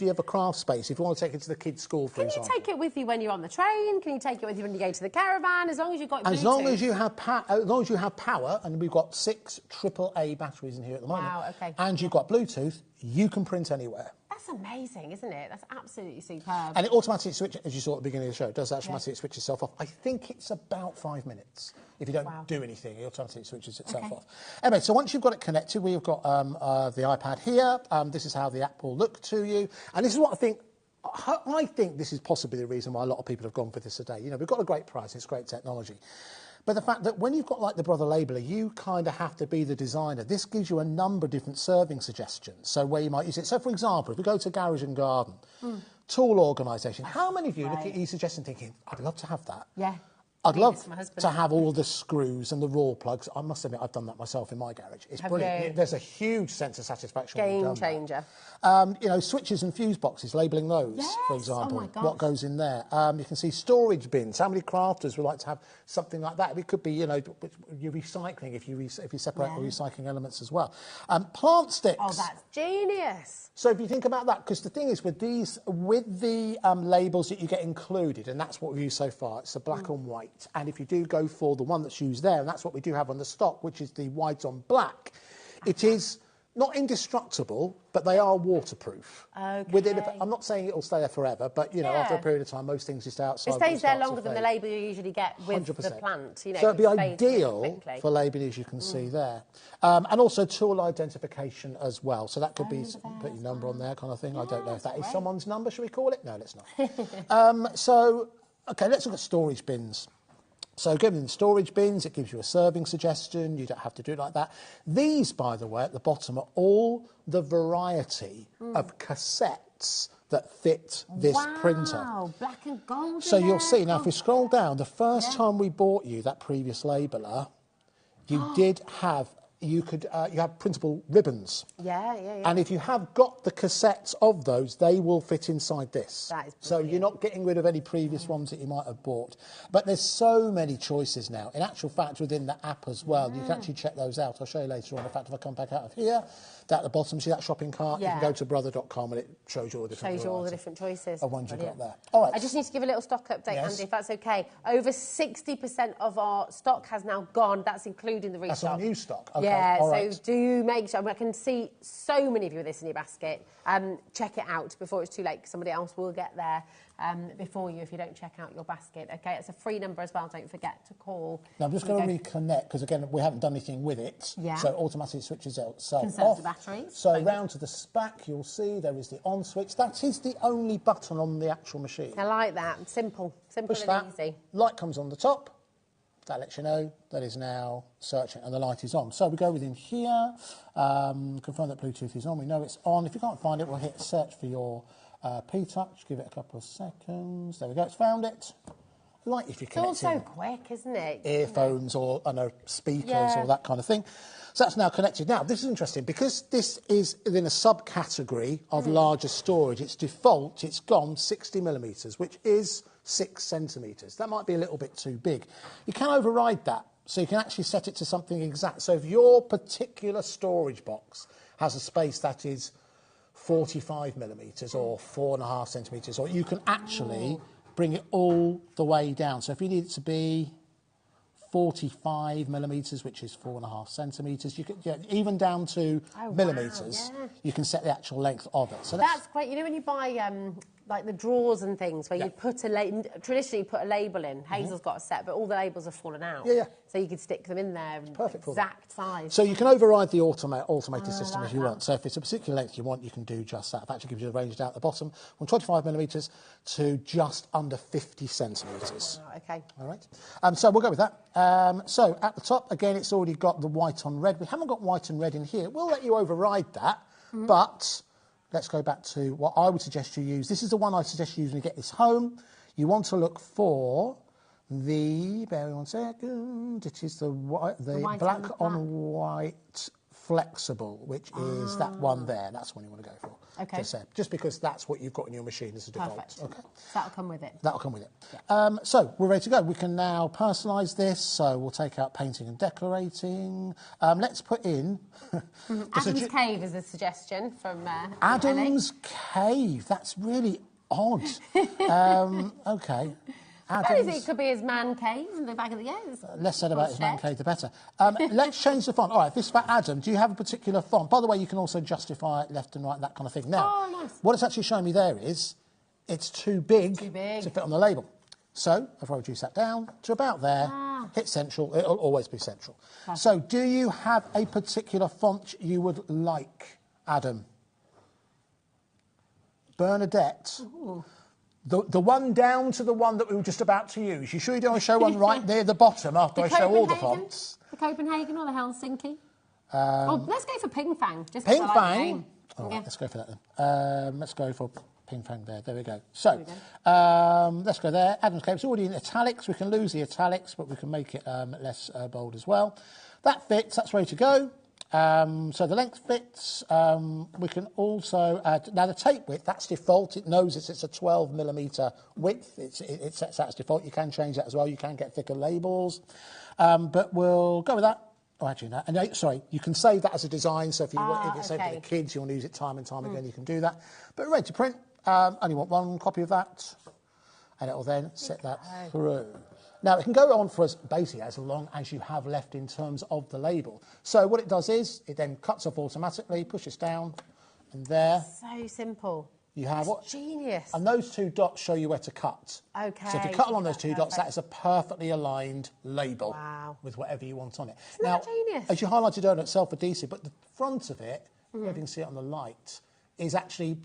J: have a craft space, if you want to take it to the kids' school, for example.
I: Can you take it with you when you're on the train? Can you take it with you when you go to the caravan? As long as you've got Bluetooth.
J: As long as you have power, and we've got 6 AAA batteries in here at the moment.
I: Wow, okay.
J: And you've got Bluetooth, you can print anywhere.
I: That's amazing, isn't it? That's absolutely superb.
J: And it automatically switches, as you saw at the beginning of the show, it does automatically switch itself off. I think it's about 5 minutes. If you don't do anything, it automatically switches itself off. Anyway, so once you've got it connected, we've got the iPad here. This is how the app will look to you. And this is what I think this is possibly the reason why a lot of people have gone for this today. You know, we've got a great price, it's great technology. But the fact that when you've got like the Brother labeler, you kind of have to be the designer. This gives you a number of different serving suggestions, so where you might use it. So, for example, if we go to Garage and Garden, tool organisation, how many of you look at e-suggestion thinking, I'd love to have that?
I: Yeah.
J: I'd love to have all the screws and the raw plugs. I must admit, I've done that myself in my garage. It's brilliant. There's a huge sense of satisfaction.
I: Game changer.
J: You know, switches and fuse boxes, labelling those, for example.
I: Oh my gosh.
J: What goes in there? You can see storage bins. How many crafters would like to have something like that? It could be, you know, your recycling if you separate the recycling elements as well. Plant sticks.
I: Oh, that's genius.
J: So if you think about that, because the thing is with the labels that you get included, and that's what we've used so far, it's the black and white. And if you do go for the one that's used there, and that's what we do have on the stock, which is the white on black, it is not indestructible, but they are waterproof.
I: Okay.
J: I'm not saying it'll stay there forever, but, you know, after a period of time, most things just outside.
I: It stays there longer than the label you usually get with
J: 100%.
I: the plant. You know,
J: so it'd be ideal for labelling, as you can see there. And also tool identification as well. So that could be put your number on there kind of thing. I don't know if that is someone's number, should we call it? No, let's not. OK, let's look at storage bins. So given the storage bins, it gives you a serving suggestion. You don't have to do it like that. These, by the way, at the bottom are all the variety of cassettes that fit this printer.
I: Wow, black and gold.
J: So you'll see, now if we scroll down, the first time we bought you that previous labeler, you did have... you have printable ribbons.
I: Yeah.
J: And if you have got the cassettes of those, they will fit inside this.
I: That is brilliant.
J: So you're not getting rid of any previous ones that you might have bought. But there's so many choices now. In actual fact, within the app as well, you can actually check those out. I'll show you later on. In fact, if I come back out of here, at the bottom, see that shopping cart? You can go to brother.com and it shows you all the different
I: choices
J: of ones you've got there. All right.
I: I just need to give a little stock update, Andy, if that's OK. Over 60% of our stock has now gone. That's including the restock.
J: That's our new stock. OK.
I: Yeah,
J: all right.
I: So do make sure. I can see so many of you with this in your basket. Check it out before it's too late, because somebody else will get there before you if you don't check out your basket. OK, it's a free number as well. Don't forget to call.
J: Now, I'm just going to reconnect, because, again, we haven't done anything with it.
I: Yeah.
J: So it automatically switches itself
I: Conserves
J: off.
I: the batteries.
J: So round to the SPAC, you'll see there is the on switch. That is the only button on the actual machine.
I: I like that. Simple and easy.
J: Light comes on the top. That lets you know that is now searching and the light is on. So we go within here, confirm that Bluetooth is on. We know it's on. If you can't find it, we'll hit search for your P-Touch. Give it a couple of seconds. There we go. It's found it. Like if you're connecting.
I: It's all so quick, isn't it?
J: Earphones or speakers or that kind of thing. So that's now connected. Now, this is interesting. Because this is in a subcategory of larger storage, its default, it's gone 60 millimetres, which is 6 centimetres. That might be a little bit too big. You can override that. So you can actually set it to something exact. So if your particular storage box has a space that is 45 millimetres or 4.5 centimetres, or you can actually bring it all the way down. So if you need it to be 45 millimetres, which is 4.5 centimetres, you can, even down to millimetres, you can set the actual length of it. So
I: that's great. You know when you buy like the drawers and things where you put traditionally you put a label in. Hazel's got a set, but all the labels have fallen out. So you could stick them in there,
J: perfect
I: exact size.
J: So you can override the automated system if you want. So if it's a particular length you want, you can do just that. It actually gives you the range down at the bottom from 25 millimetres to just under 50 centimetres.
I: Okay.
J: All right. So we'll go with that. So at the top, again, it's already got the white on red. We haven't got white and red in here. We'll let you override that, but let's go back to what I would suggest you use. This is the one I suggest you use when you get this home. You want to look for the, bear with me 1 second, it is the black on white flexible, which is that one there. That's the one you want to go for.
I: Okay.
J: Just because that's what you've got in your machine as a default.
I: Perfect.
J: Okay.
I: So that'll come with it.
J: That'll come with it.
I: Yeah.
J: So we're ready to go. We can now personalise this. So we'll take out painting and decorating. Let's put in...
I: Adam's Cave is a suggestion from
J: Adam's Cave. That's really odd. Okay.
I: I think it could be his man cave in the back of the years.
J: Less said about his man cave, the better. Let's change the font. All right, this is for Adam. Do you have a particular font? By the way, you can also justify it left and right, that kind of thing. Now,
I: nice.
J: What it's actually showing me there is it's too big to fit on the label. So if I reduce that down to about there, hit central, it'll always be central. Perfect. So do you have a particular font you would like, Adam? Bernadette.
I: Ooh.
J: The one down to the one that we were just about to use. You sure you don't want to show one right near the bottom after I show all the fonts?
I: The Copenhagen or the Helsinki? Let's go for Ping Fang. Just
J: Ping
I: Fang?
J: Fang? All right, let's go for that then. Let's go for Ping Fang there. There we go. So, let's go there. Adam's Cave. It's already in italics. We can lose the italics, but we can make it less bold as well. That fits. That's ready to go. So the length fits. We can also add... Now, the tape width, that's default. It knows it's a 12 millimetre width. It sets that as default. You can change that as well. You can get thicker labels. But we'll go with that. Oh, actually, no. And, sorry, you can save that as a design. So if it's saved for the kids, you want to use it time and time again, you can do that. But ready to print. Only want one copy of that. And it will then set that through. Now, it can go on for basically as long as you have left in terms of the label. So what it does is it then cuts off automatically, pushes down, and there...
I: So simple.
J: You have what?
I: Genius.
J: And those two dots show you where to cut.
I: Okay.
J: So if you cut along those two dots, that is a perfectly aligned label.
I: Wow.
J: With whatever you want on it.
I: Isn't that genius?
J: As you highlighted earlier, it's self-adhesive, but the front of it, if you can see it on the light, is actually...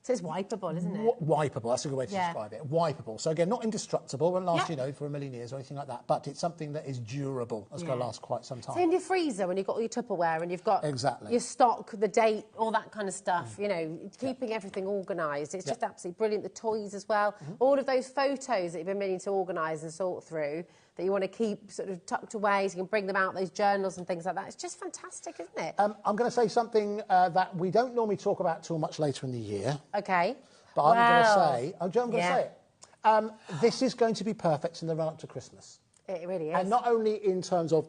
I: So it's wipeable, isn't it?
J: Wipeable, that's a good way to describe it. Wipeable. So again, not indestructible, won't last, for a million years or anything like that, but it's something that is durable. It's going to last quite some time.
I: So in your freezer, when you've got all your Tupperware and you've got your stock, the date, all that kind of stuff, keeping everything organised. It's just absolutely brilliant. The toys as well. All of those photos that you've been meaning to organise and sort through, that you want to keep sort of tucked away so you can bring them out, those journals and things like that. It's just fantastic, isn't it?
J: I'm going to say something that we don't normally talk about till much later in the year.
I: OK.
J: But I'm going to say it. This is going to be perfect in the run-up to Christmas.
I: It really is.
J: And not only in terms of,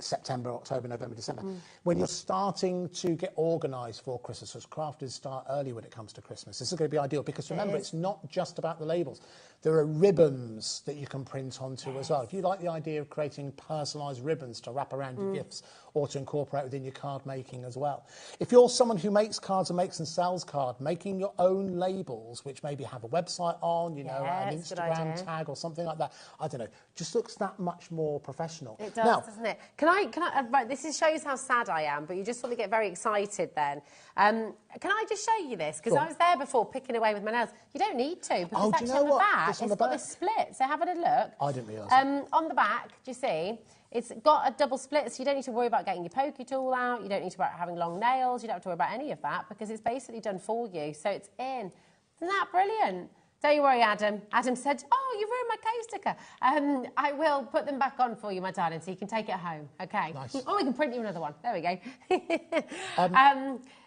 J: September, October, November, December. When you're starting to get organised for Christmas, as crafters start early when it comes to Christmas, this is going to be ideal because remember, it's not just about the labels. There are ribbons that you can print onto as well. If you like the idea of creating personalised ribbons to wrap around your gifts or to incorporate within your card making as well. If you're someone who makes cards and makes and sells cards, making your own labels, which maybe have a website on, an Instagram tag or something like that, I don't know, just looks that much more professional.
I: It does, doesn't it? Can I right, this shows how sad I am, but you just want to get very excited then. Can I just show you this? Because I was there before picking away with my nails. You don't need to, because actually on the back, it's got a split. So have a look.
J: I didn't realise that.
I: On the back, do you see? It's got a double split, so you don't need to worry about getting your pokey tool out. You don't need to worry about having long nails. You don't have to worry about any of that because it's basically done for you. So it's in. Isn't that brilliant? Don't you worry, Adam. Adam said, oh, you ruined my cave sticker. I will put them back on for you, my darling, so you can take it home. OK.
J: Nice.
I: Oh, we can print you another one. There we go.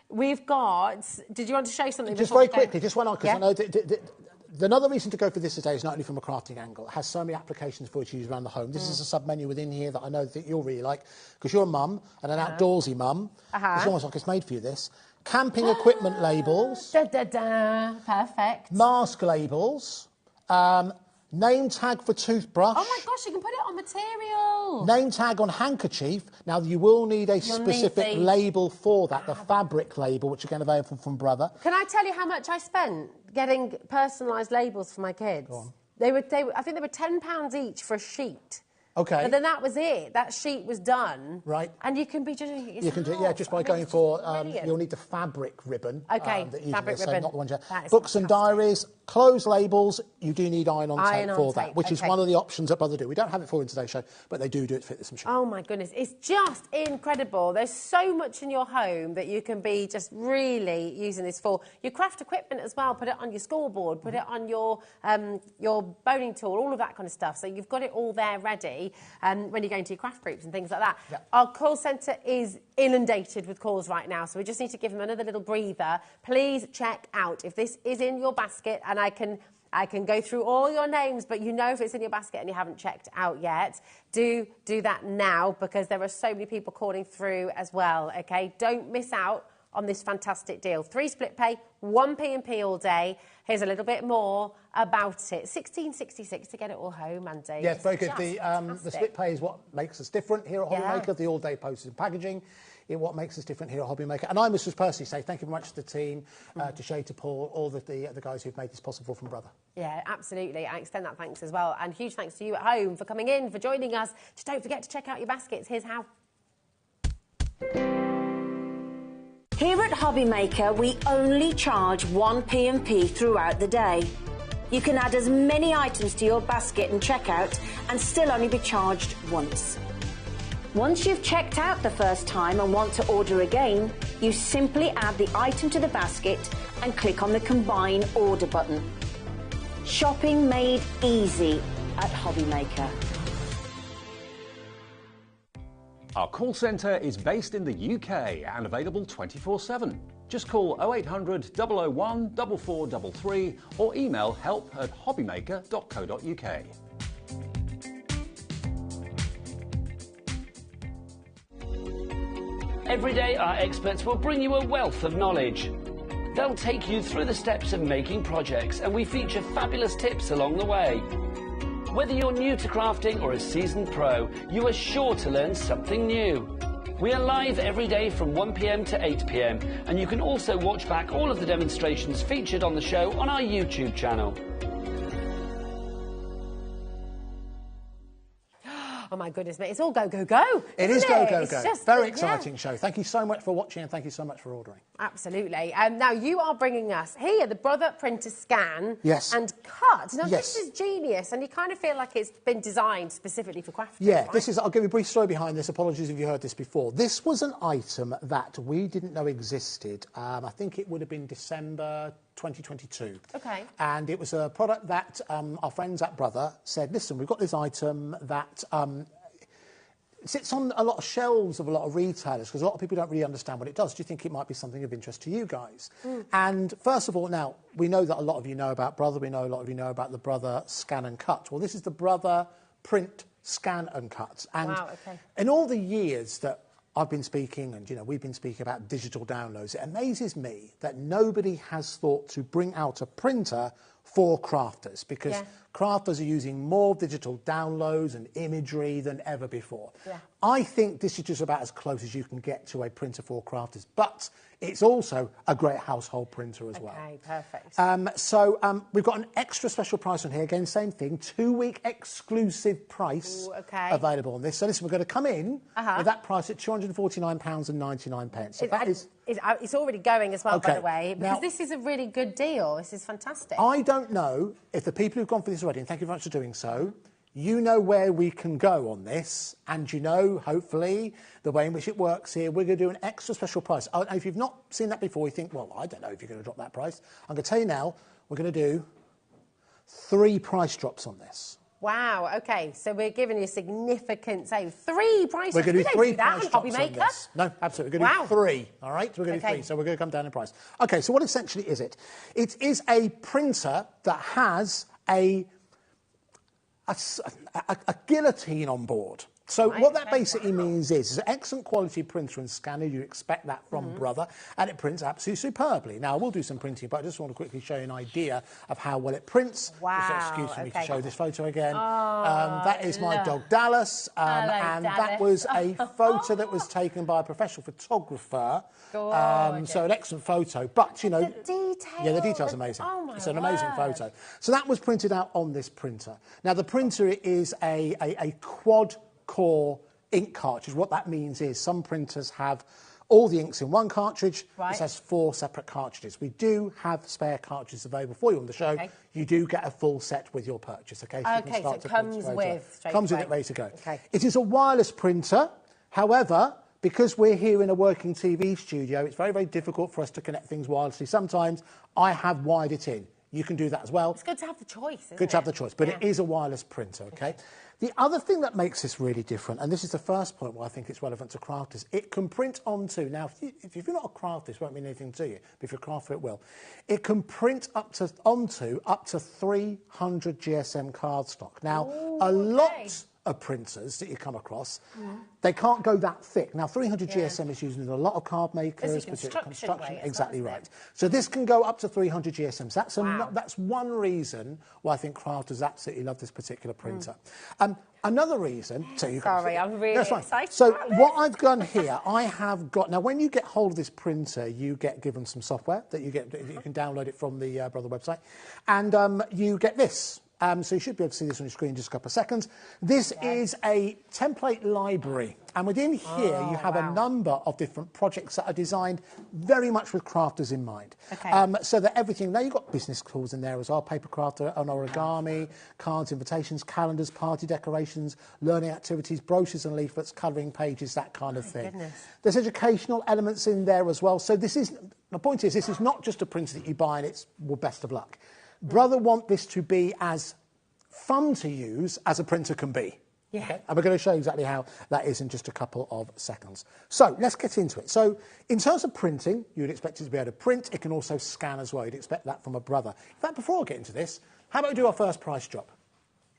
I: We've got... Did you want to show something?
J: Just very quickly, just one on, because I know another reason to go for this today is not only from a crafting angle. It has so many applications for you to use around the home. This is a sub-menu within here that I know that you'll really like, because you're a mum, and an outdoorsy mum. It's almost like it's made for you, this. Camping equipment labels.
I: Perfect.
J: Mask labels. Name tag for toothbrush.
I: Oh, my gosh, you can put it on material.
J: Name tag on handkerchief. Now, you will need a specific label for that, the fabric label, which again available from Brother.
I: Can I tell you how much I spent getting personalised labels for my kids?
J: Go on.
I: I think they were £10 each for a sheet.
J: Okay.
I: And then that was it. That sheet was done.
J: Right.
I: And you can be doing it yourself.
J: You can do it, yeah, just by going for... you'll need the fabric ribbon.
I: OK, fabric ribbon.
J: Not the one books and diaries, clothes labels, you do need iron-on tape for that, which is one of the options that Brother do. We don't have it for in today's show, but they do it to fit this machine.
I: Oh, my goodness. It's just incredible. There's so much in your home that you can be just really using this for. Your craft equipment as well. Put it on your scoreboard. Put it on your boning tool, all of that kind of stuff. So you've got it all there ready when you're going to your craft groups and things like that. Yeah. Our call centre is inundated with calls right now, so we just need to give them another little breather. Please check out if this is in your basket, and I can go through all your names, but you know if it's in your basket and you haven't checked out yet, do that now, because there are so many people calling through as well, OK? Don't miss out on this fantastic deal. 3 split pay, 1 P&P all day. Here's a little bit more about it. $16.66 to get it all home, Andy.
J: Yeah, it's very good. The split pay is what makes us different here at HobbyMaker. The all-day postage and packaging is what makes us different here at HobbyMaker. And I must just personally say thank you very much to the team, to Shay, to Paul, all the guys who've made this possible from Brother. Yeah, absolutely. I extend that thanks as well. And huge thanks to you at home for coming in, for joining us. Just don't forget to check out your baskets. Here's how.
B: Here at HobbyMaker, we only charge 1 P&P throughout the day. You can add as many items to your basket and checkout and still only be charged once. Once you've checked out the first time and want to order again, you simply add the item to the basket and click on the Combine Order button. Shopping made easy at HobbyMaker.
D: Our call centre is based in the UK and available 24/7. Just call 0800 001 4433 or email help@hobbymaker.co.uk.
E: Every day, our experts will bring you a wealth of knowledge. They'll take you through the steps of making projects, and we feature fabulous tips along the way. Whether you're new to crafting or a seasoned pro, you are sure to learn something new. We are live every day from 1 p.m. to 8 p.m, and you can also watch back all of the demonstrations featured on the show on our YouTube channel.
I: Oh, my goodness, mate. It's all go, go, go.
J: It is go, go, go. Very exciting show. Thank you so much for watching and thank you so much for ordering.
I: Absolutely. Now, you are bringing us here the Brother Printer Scan and Cut. Now, this is genius, and you kind of feel like it's been designed specifically for crafting.
J: Yeah,
I: right?
J: this is... I'll give you a brief story behind this. Apologies if you heard this before. This was an item that we didn't know existed. I think it would have been December 2022.
I: OK.
J: And it was a product that our friends at Brother said, listen, we've got this item that sits on a lot of shelves of a lot of retailers because a lot of people don't really understand what it does. Do you think it might be something of interest to you guys? And first of all, now, we know that a lot of you know about Brother. We know a lot of you know about the Brother Scan and Cut. Well, this is the Brother Print Scan and Cut. And in all the years that I've been speaking and, you know, we've been speaking about digital downloads, it amazes me that nobody has thought to bring out a printer for crafters because crafters are using more digital downloads and imagery than ever before. I think this is just about as close as you can get to a printer for crafters, but it's also a great household printer as well.
I: OK, perfect.
J: So we've got an extra special price on here. Again, same thing, 2-week exclusive price available on this. So listen, we're going to come in with that price at £249.99. So that is...
I: It's already going as well, by the way, because now, this is a really good deal. This is fantastic.
J: I don't know if the people who've gone for this already, and thank you very much for doing so, you know where we can go on this, and you know, hopefully, the way in which it works here. We're going to do an extra special price. If you've not seen that before, you think, well, I don't know if you're going to drop that price. I'm going to tell you now, we're going to do 3 price drops on this.
I: Wow, okay, so we're giving you a significant save. 3 price drops.
J: We're going to do 3 price drops on
I: HobbyMaker?
J: this. No, absolutely. We're going to do 3, all right? We're going to do 3, so we're going to come down in price. Okay, so what essentially is it? It is a printer that has a guillotine on board. So what that basically means is an excellent quality printer and scanner. You expect that from Brother, and it prints absolutely superbly. Now, we'll do some printing, but I just want to quickly show you an idea of how well it prints.
I: Wow.
J: Just excuse me to show this photo again.
I: Oh,
J: that is my dog Dallas, and
I: Dallas.
J: that was a photo that was taken by a professional photographer. So an excellent photo, but you know,
I: the details.
J: Yeah, the details are amazing.
I: Oh my
J: It's an amazing photo. So that was printed out on this printer. Now the printer is a quad core ink cartridge. What that means is some printers have all the inks in one cartridge.
I: Right.
J: This has 4 separate cartridges. We do have spare cartridges available for you on the show.
I: Okay.
J: You do get a full set with your purchase. Okay, so you can start
I: so
J: to
I: it
J: print
I: comes
J: straight
I: with
J: away.
I: straight
J: Comes with
I: away.
J: it ready to go.
I: Okay.
J: It is a wireless printer. However, because we're here in a working TV studio, it's very, very difficult for us to connect things wirelessly. Sometimes I have wired it in. You can do that as well.
I: It's good to have the choice, isn't it?
J: Good to have the choice, but it is a wireless printer, okay? The other thing that makes this really different, and this is the first point where I think it's relevant to crafters, it can print onto, now if you're not a crafter, this won't mean anything to you, but if you're a crafter it will. It can print onto up to 300 GSM cardstock. Now, a lot of printers that you come across, they can't go that thick. Now, 300 GSM is used in a lot of card makers, construction
I: way,
J: exactly right. So this can go up to 300 GSM. So that's one reason why I think crafters absolutely love this particular printer. Another reason...
I: Sorry, I'm really excited.
J: So what I've done here, I have got... Now, when you get hold of this printer, you get given some software that you can download it from the Brother website, and you get this. So you should be able to see this on your screen in just a couple of seconds. This is a template library. And within here, you have a number of different projects that are designed very much with crafters in mind. So that everything... Now, you've got business tools in there as well. Paper craft, an origami, cards, invitations, calendars, party decorations, learning activities, brochures and leaflets, colouring pages, that kind of thing. There's educational elements in there as well. So this is... The point is, this is not just a printer that you buy and it's, well, best of luck. Brother want this to be as fun to use as a printer can be. Okay? And we're going to show you exactly how that is in just a couple of seconds. So let's get into it. So in terms of printing, you'd expect it to be able to print. It can also scan as well. You'd expect that from a Brother. In fact, before I get into this, how about we do our first price drop?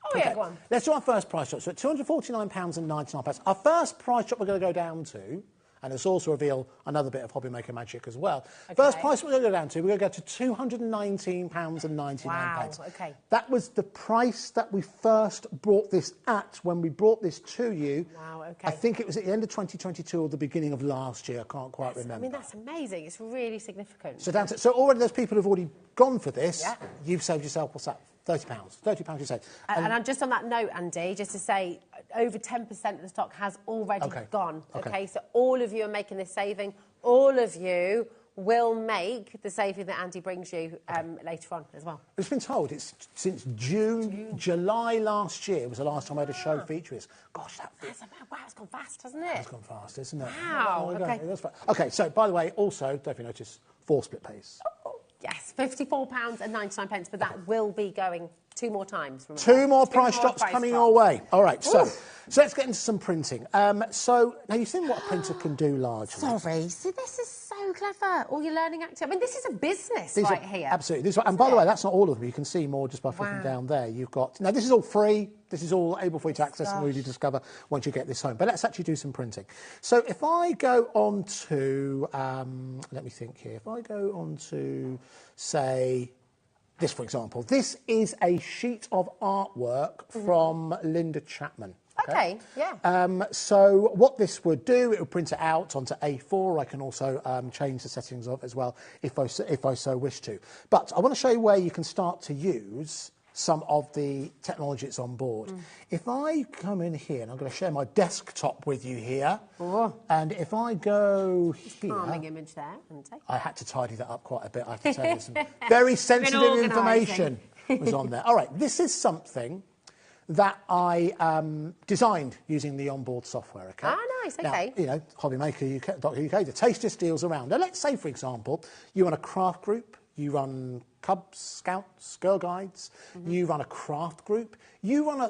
I: Oh, yeah, go on.
J: Let's do our first price drop. So at £249.99. Our first price drop we're going to go down to, and it's also reveal another bit of HobbyMaker magic as well. First price we're going to go down to, we're going to go to £219.99.
I: Wow, okay.
J: That was the price that we first brought this at when we brought this to you.
I: Wow, okay.
J: I think it was at the end of 2022 or the beginning of last year. I can't quite remember.
I: I mean, that's amazing. It's really significant.
J: So already there's people who've already gone for this. You've saved yourself, what's that? £30. £30 you save.
I: And I'm just on that note, Andy, just to say, over 10% of the stock has already gone. Okay, so all of you are making this saving. All of you will make the saving that Andy brings you later on as well.
J: It's been told it's since July last year was the last time I had a show feature this. Gosh,
I: wow, it's gone fast, hasn't it?
J: It's gone fast, isn't it?
I: Wow,
J: okay, so by the way, also, don't you notice, 4 split pays.
I: Yes, £54.99, but that will be going 2 more times. Remember?
J: 2 more price drops coming your way. All right, so let's get into some printing. So now you've seen what a printer can do largely.
I: Sorry, see, this is so clever. All your learning activity. I mean, this is a business here.
J: Absolutely. And by the way, that's not all of them. You can see more just by flicking down there. You've got... Now, this is all free. This is all able for you to access and really discover once you get this home. But let's actually do some printing. So if I go on to... let me think here. If I go on to, say... This, for example, this is a sheet of artwork from Linda Chapman.
I: Okay, yeah.
J: So what this would do, it would print it out onto A4. I can also change the settings of it as well if I so wish to. But I want to show you where you can start to use some of the technology that's on board. If I come in here, and I'm going to share my desktop with you here, and if I go here...
I: Calming image there, isn't it?
J: I had to tidy that up quite a bit, I have to tell you. Some very sensitive information was on there. All right, this is something that I designed using the onboard software, okay?
I: Ah, nice, okay.
J: Now, you know, HobbyMaker UK, the tastiest deals around. Now, let's say, for example, you run a craft group, you run Cubs, Scouts, Girl Guides, you run a craft group, you run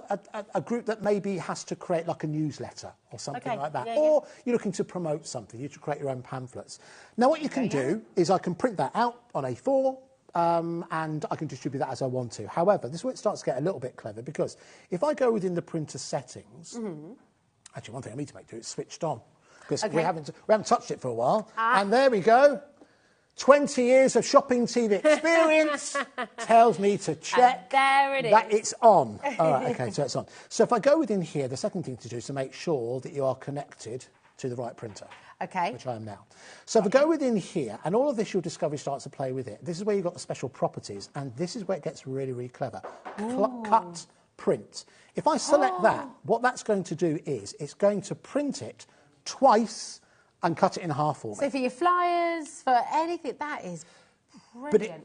J: a group that maybe has to create like a newsletter or something like that, or you're looking to promote something, you should create your own pamphlets. Now what you can do is I can print that out on A4 and I can distribute that as I want to. However, this is where it starts to get a little bit clever, because if I go within the printer settings, actually one thing I need to make do is switched on, because we haven't touched it for a while, and there we go. 20 years of shopping TV experience tells me to check
I: there it is.
J: that it's on. All right, OK, so it's on. So if I go within here, the second thing to do is to make sure that you are connected to the right printer.
I: OK.
J: Which I am now. So if I go within here, and all of this you'll discover starts to play with it. This is where you've got the special properties, and this is where it gets really, really clever. Cut, print. If I select that, what that's going to do is it's going to print it twice and cut it in half for me.
I: So for your flyers, for anything, that is brilliant.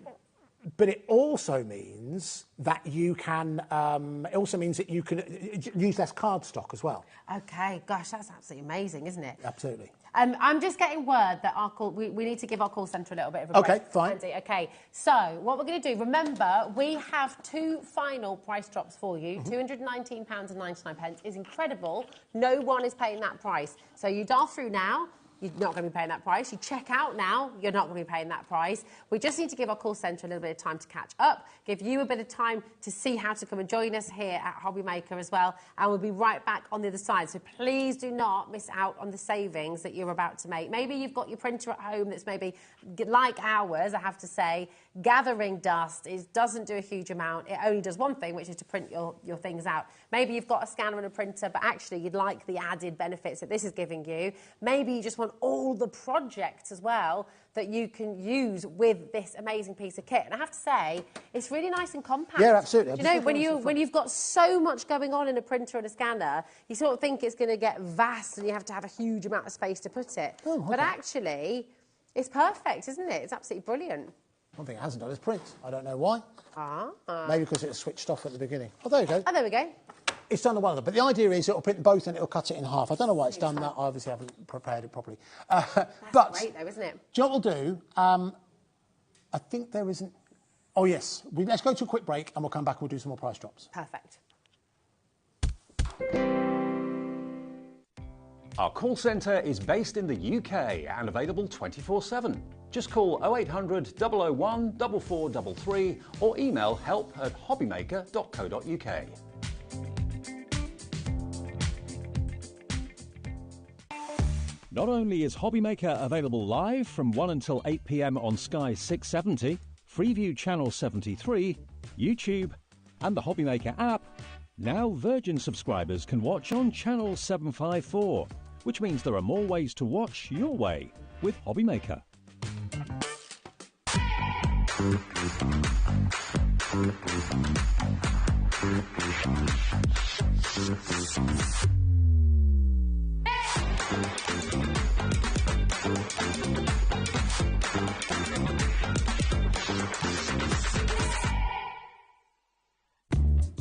J: But it also means that you can. Use less cardstock as well.
I: OK, gosh, that's absolutely amazing, isn't it?
J: Absolutely.
I: I'm just getting word that we need to give our call centre a little bit of a break.
J: OK, fine.
I: Andy. OK, so what we're going to do, remember, we have 2 final price drops for you. £219.99 is incredible. No one is paying that price. So you dial through now. You're not going to be paying that price. You check out now, you're not going to be paying that price. We just need to give our call centre a little bit of time to catch up, give you a bit of time to see how to come and join us here at HobbyMaker as well, and we'll be right back on the other side. So please do not miss out on the savings that you're about to make. Maybe you've got your printer at home that's maybe, like ours, I have to say, gathering dust. It doesn't do a huge amount. It only does one thing, which is to print your things out. Maybe you've got a scanner and a printer, but actually you'd like the added benefits that this is giving you. Maybe you just want all the projects as well that you can use with this amazing piece of kit. And I have to say, it's really nice and compact.
J: Yeah, absolutely.
I: Do you know, when you've got so much going on in a printer and a scanner, you sort of think it's going to get vast and you have to have a huge amount of space to put it.
J: Oh, okay.
I: But actually, it's perfect, isn't it? It's absolutely brilliant.
J: One thing it hasn't done is print. I don't know why. Maybe because it was switched off at the beginning. Oh, there you go.
I: Oh, there we go.
J: It's done the one of them. But the idea is it'll print both and it'll cut it in half. I don't know why it's done that. I obviously haven't prepared it properly.
I: That's great, though, isn't it?
J: Do you know what we'll do? I think there isn't... Oh, yes. Let's go to a quick break and we'll come back and we'll do some more price drops.
I: Perfect.
D: Our call centre is based in the UK and available 24/7. Just call 0800 001 4433 or email help@hobbymaker.co.uk. Not only is HobbyMaker available live from 1 until 8 p.m. on Sky 670, Freeview Channel 73, YouTube, and the HobbyMaker app, now Virgin subscribers can watch on Channel 754, which means there are more ways to watch your way with HobbyMaker.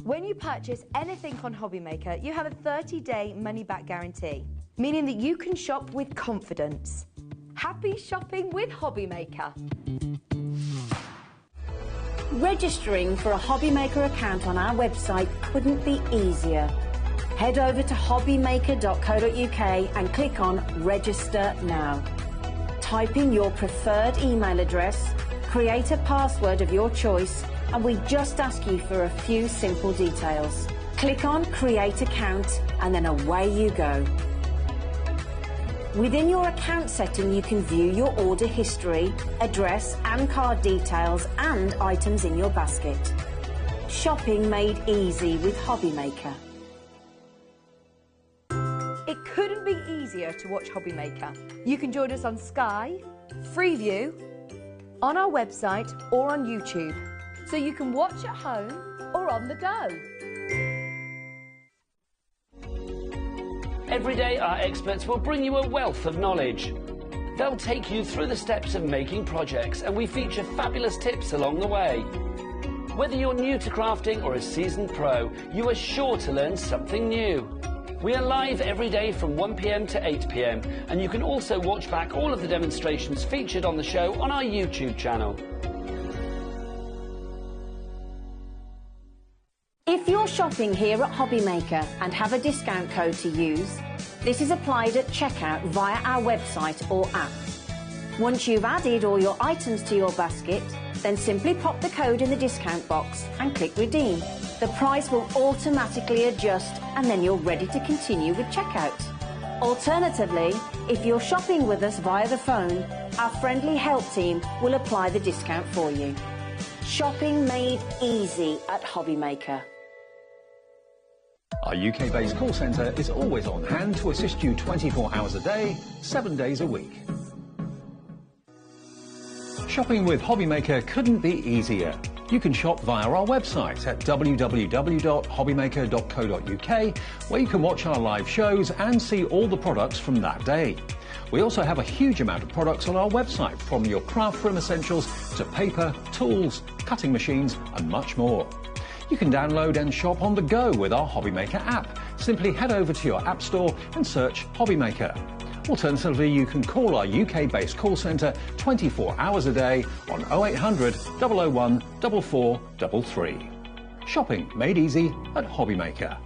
K: When you purchase anything on HobbyMaker, you have a 30-day money-back guarantee, meaning that you can shop with confidence. Happy shopping with HobbyMaker.
B: Registering for a HobbyMaker account on our website couldn't be easier. Head over to hobbymaker.co.uk and click on Register Now. Type in your preferred email address, create a password of your choice, and we just ask you for a few simple details. Click on Create Account and then away you go. Within your account setting, you can view your order history, address and card details and items in your basket. Shopping made easy with HobbyMaker.
K: It couldn't be easier to watch HobbyMaker. You can join us on Sky, Freeview, on our website or on YouTube, so you can watch at home or on the go.
E: Every day our experts will bring you a wealth of knowledge. They'll take you through the steps of making projects, and we feature fabulous tips along the way. Whether you're new to crafting or a seasoned pro, you are sure to learn something new. We are live every day from 1 p.m. to 8 p.m, and you can also watch back all of the demonstrations featured on the show on our YouTube channel.
B: If you're shopping here at HobbyMaker and have a discount code to use, this is applied at checkout via our website or app. Once you've added all your items to your basket, then simply pop the code in the discount box and click redeem. The price will automatically adjust and then you're ready to continue with checkout. Alternatively, if you're shopping with us via the phone, our friendly help team will apply the discount for you. Shopping made easy at HobbyMaker.
D: Our UK-based call centre is always on hand to assist you 24 hours a day, 7 days a week. Shopping with HobbyMaker couldn't be easier. You can shop via our website at www.hobbymaker.co.uk, where you can watch our live shows and see all the products from that day. We also have a huge amount of products on our website, from your craft room essentials to paper, tools, cutting machines and much more. You can download and shop on the go with our HobbyMaker app. Simply head over to your app store and search HobbyMaker. Alternatively, you can call our UK-based call centre 24 hours a day on 0800 001 4433. Shopping made easy at HobbyMaker.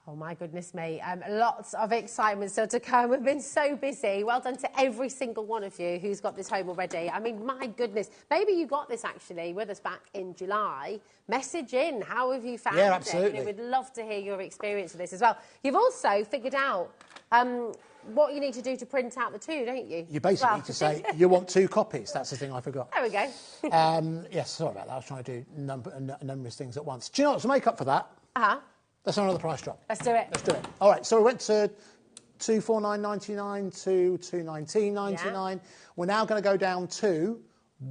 I: Oh my goodness me, lots of excitement still to come. We've been so busy. Well done to every single one of you who's got this home already. I mean, my goodness, maybe you got this actually with us back in July. Message in, how have you found it?
J: Yeah, absolutely.
I: You know, we'd love to hear your experience of this as well. You've also figured out what you need to do to print out the two, don't you?
J: You basically need to say, you want 2 copies. That's the thing I forgot.
I: There we go.
J: Yes, sorry about that. I was trying to do numerous things at once. Do you know what? To make up for that, let's have another price drop.
I: Let's do it.
J: Let's do it. All right, so we went to £249.99 to £219.99. We're now going to go down to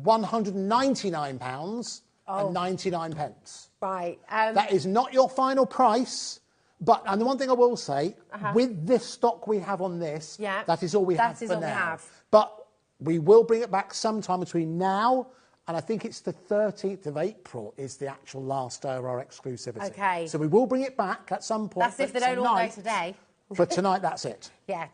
J: £199 and 99 pence.
I: Right.
J: That is not your final price. But, and the one thing I will say, with this stock we have on this, that is all we have for now. But we will bring it back sometime between now and I think it's the 13th of April is the actual last day of our exclusivity.
I: Okay.
J: So we will bring it back at some point.
I: That's if they don't all go today.
J: For tonight, that's it.
I: Yeah,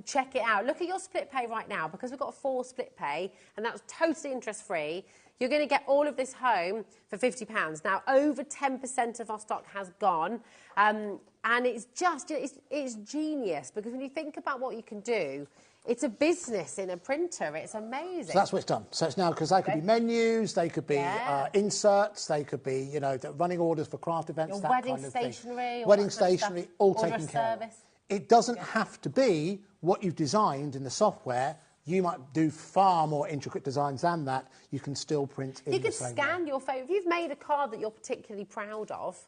I: check it out. Look at your split pay right now, because we've got a 4 split pay, and that's totally interest-free. You're going to get all of this home for £50. Now, over 10% of our stock has gone, and it's just, it's genius, because when you think about what you can do, it's a business in a printer. It's amazing.
J: So that's what it's done. So it's now, because they could be menus, they could be inserts, they could be, you know, running orders for craft events, that
I: wedding
J: kind of thing.
I: stationery.
J: Wedding stationery, all taken care of.
I: Service.
J: It doesn't have to be what you've designed in the software. You might do far more intricate designs than that. You can still print in the same way.
I: You could scan your favourite. If you've made a card that you're particularly proud of,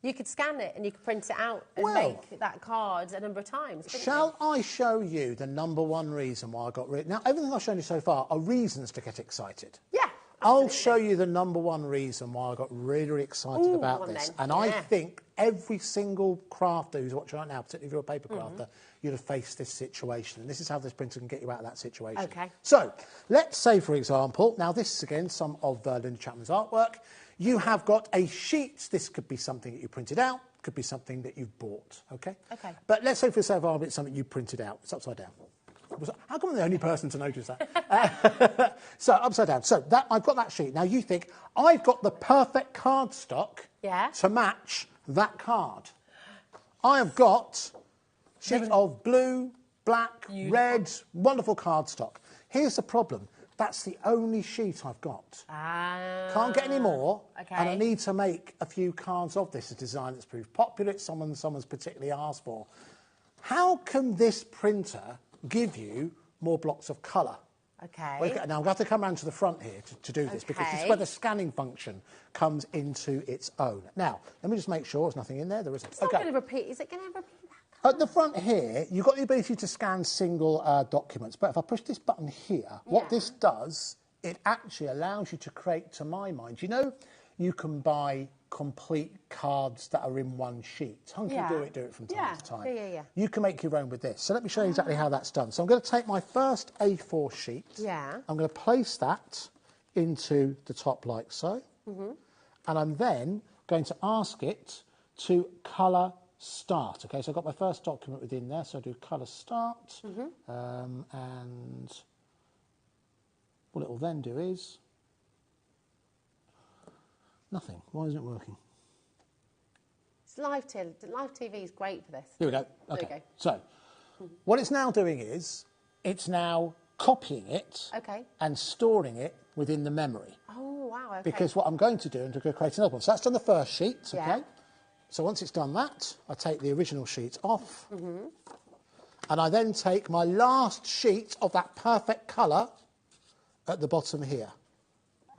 I: you could scan it and you could print it out and make that card a number of times.
J: Shall I show you the #1 reason why I got rid? Now, everything I've shown you so far are reasons to get excited.
I: Yeah.
J: I'll show you the #1 reason why I got really, really excited about this. And I think every single crafter who's watching right now, particularly if you're a paper crafter, you'd have faced this situation. And this is how this printer can get you out of that situation.
I: Okay.
J: So, let's say, for example, now this is, again, some of Linda Chapman's artwork. You have got a sheet. This could be something that you printed out, could be something that you've bought, OK?
I: OK.
J: But let's say, for example, it's something you printed out. It's upside down. How come I'm the only person to notice that? So, upside down. So, I've got that sheet. Now, you think, I've got the perfect cardstock to match that card. I have got a sheet of blue, black, red, wonderful cardstock. Here's the problem. That's the only sheet I've got. Can't get any more, and I need to make a few cards of this. A design that's proved popular, it's someone's particularly asked for. How can this printer give you more blocks of colour?
I: Okay.
J: Now, I'm going to have to come around to the front here to do this, because this is where the scanning function comes into its own. Now, let me just make sure there's nothing in there. There isn't.
I: It's not going to repeat. Is it going to repeat that?
J: At the front here, you've got the ability to scan single documents. But if I push this button here, what this does, it actually allows you to create, to my mind, you know, you can buy complete cards that are in one sheet. Hunky do it from time to time.
I: Yeah.
J: You can make your own with this. So let me show you exactly how that's done. So I'm going to take my first A4 sheet.
I: Yeah.
J: I'm going to place that into the top like so. And I'm then going to ask it to colour start. Okay, so I've got my first document within there, so I do colour start. And what it will then do is nothing. Why isn't it working?
I: It's live TV is great for this.
J: Here we go. Okay.
I: There we go.
J: So what it's now doing is it's now copying it and storing it within the memory.
I: Oh, wow, okay.
J: Because what I'm going to do, I'm going to create another one. So that's done the first sheet, okay? So once it's done that, I take the original sheet off. And I then take my last sheet of that perfect colour at the bottom here.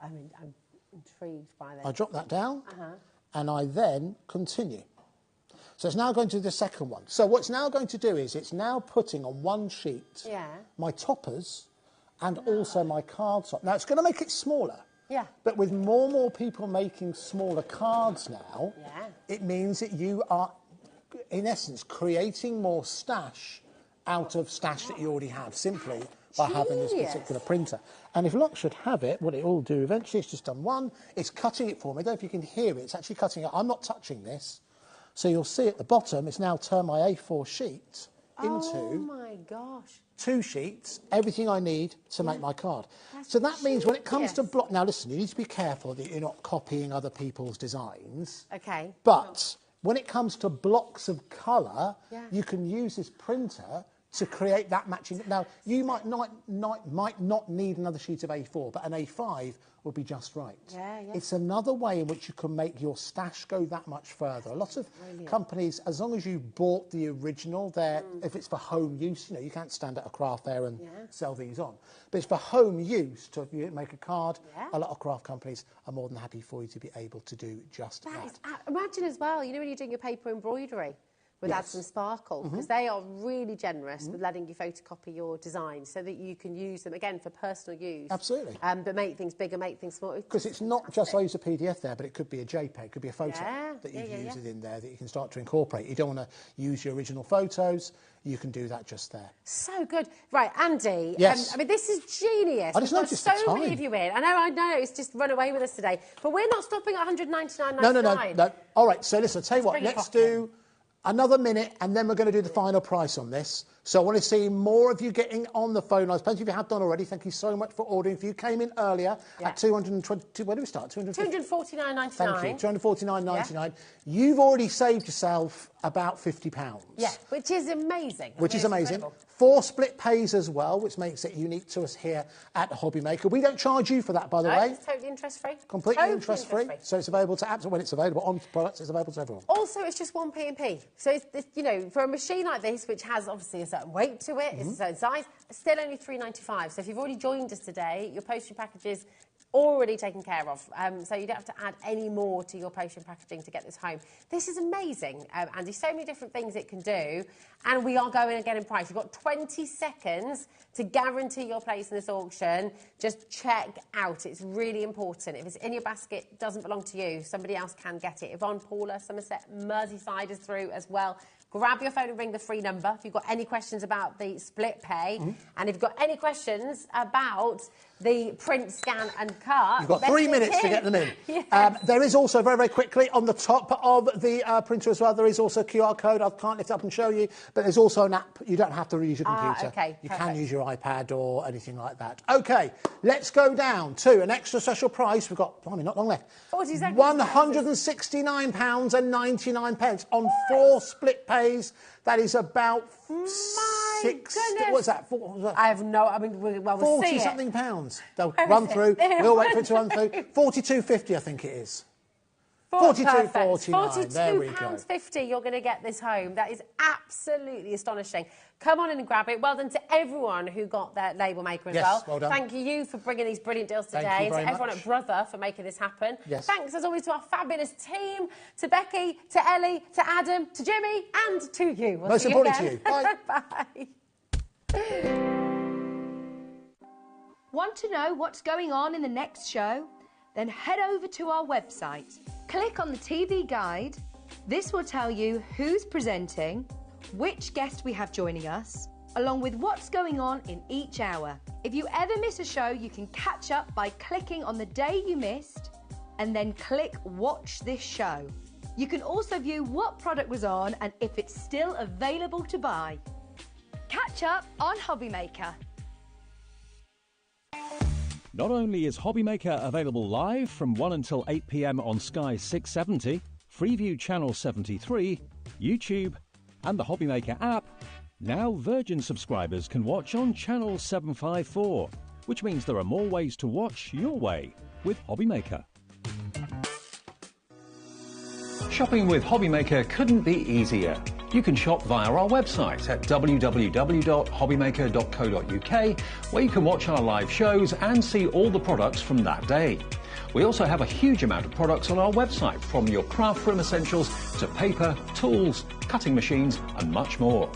I: I mean, I'm intrigued by this.
J: I drop that down and I then continue. So it's now going to the second one. So what it's now going to do is it's now putting on one sheet my toppers and also my cards on. Now it's going to make it smaller. But with more and more people making smaller cards now, it means that you are, in essence, creating more stash out of stash that you already have, simply by having this particular printer. And if luck should have it, what it will do eventually, it's just done one, it's cutting it for me. I don't know if you can hear it, it's actually cutting it. I'm not touching this. So you'll see at the bottom, it's now turned my A4 sheet into 2 sheets, everything I need to make my card. So that means when it comes to block... Now, listen, you need to be careful that you're not copying other people's designs.
I: Okay.
J: But when it comes to blocks of colour, you can use this printer to create that matching. Now, you might not need another sheet of A4, but an A5 would be just right. It's another way in which you can make your stash go that much further. A lot of companies, as long as you bought the original, if it's for home use, you know, you can't stand at a craft fair and sell these on. But it's for home use to make a card. A lot of craft companies are more than happy for you to be able to do just that.
I: Imagine as well, you know, when you're doing your paper embroidery, with Add Some Sparkle, because they are really generous with letting you photocopy your designs so that you can use them, again, for personal use.
J: Absolutely.
I: But make things bigger, make things smaller.
J: Because it's not just I use a PDF there, but it could be a JPEG, it could be a photo that you've used in there that you can start to incorporate. You don't want to use your original photos, you can do that just there.
I: So good. Right, Andy.
J: Yes.
I: I mean, this is genius.
J: I just noticed the time.
I: So many of you in. I know, it's just run away with us today. But we're not stopping at $199.99.
J: No. All right, so listen, I'll tell you what, let's do another minute and then we're going to do the final price on this. So I want to see more of you getting on the phone lines. Plenty of you have done already. Thank you so much for ordering. If you came in earlier at 220, where do we start?
I: $249.99.
J: Thank you, $249.99. You've already saved yourself about £50.
I: Yeah, which is amazing.
J: Which is amazing. Incredible. 4 split pays as well, which makes it unique to us here at HobbyMaker. We don't charge you for that, by the way.
I: It's totally interest-free.
J: Completely interest-free. So it's available to, when it's available on products, it's available to everyone.
I: Also, it's just 1p&p. So, it's, you know, for a machine like this, which has obviously a certain weight to it, it's a certain size, it's still only $3.95. So if you've already joined us today, your postage packages already taken care of, so you don't have to add any more to your postage packaging to get this home. This is amazing, Andy. So many different things it can do, and we are going again in price. You've got 20 seconds to guarantee your place in this auction. Just check out. It's really important. If it's in your basket, it doesn't belong to you. Somebody else can get it. Yvonne, Paula, Somerset, Merseyside is through as well. Grab your phone and ring the free number if you've got any questions about the split pay. And if you've got any questions about the print, scan and cut...
J: You've got 3 minutes to get them in.
I: Yes.
J: There is also, very, very quickly, on the top of the printer as well, there is also a QR code. I can't lift it up and show you, but there's also an app. You don't have to use your computer. You can use your iPad or anything like that. OK, let's go down to an extra special price. We've got, not long left.
I: 40 seconds.
J: £169.99 on 4 split pays. That is about what's that?
I: I have no... I mean, we'll
J: 40 something pounds. They'll run through. We'll wait for it to run through. 42.50, I think it is. 42.49. There we go.
I: £42.50 you're going to get this home. That is absolutely astonishing. Come on in and grab it. Well done to everyone who got their label maker as well.
J: Well done.
I: Thank you for bringing these brilliant deals today.
J: Thank you very
I: and to everyone
J: much.
I: at Brother for making this happen.
J: Yes.
I: Thanks as always to our fabulous team, to Becky, to Ellie, to Adam, to Jimmy and to you. We'll
J: Most
I: see
J: important
I: you
J: to
I: again.
J: you. Bye.
H: Want to know what's going on in the next show? then head over to our website. Click on the TV guide. This will tell you who's presenting, which guest we have joining us, along with what's going on in each hour. If you ever miss a show, you can catch up by clicking on the day you missed and then click Watch This Show. You can also view what product was on and if it's still available to buy.
K: Catch up on HobbyMaker.
D: Not only is HobbyMaker available live from 1 until 8 p.m. on Sky 670, Freeview Channel 73, YouTube, and the HobbyMaker app, now Virgin subscribers can watch on Channel 754, which means there are more ways to watch your way with HobbyMaker. Shopping with HobbyMaker couldn't be easier. You can shop via our website at www.hobbymaker.co.uk, where you can watch our live shows and see all the products from that day. We also have a huge amount of products on our website, from your craft room essentials to paper, tools, cutting machines and much more.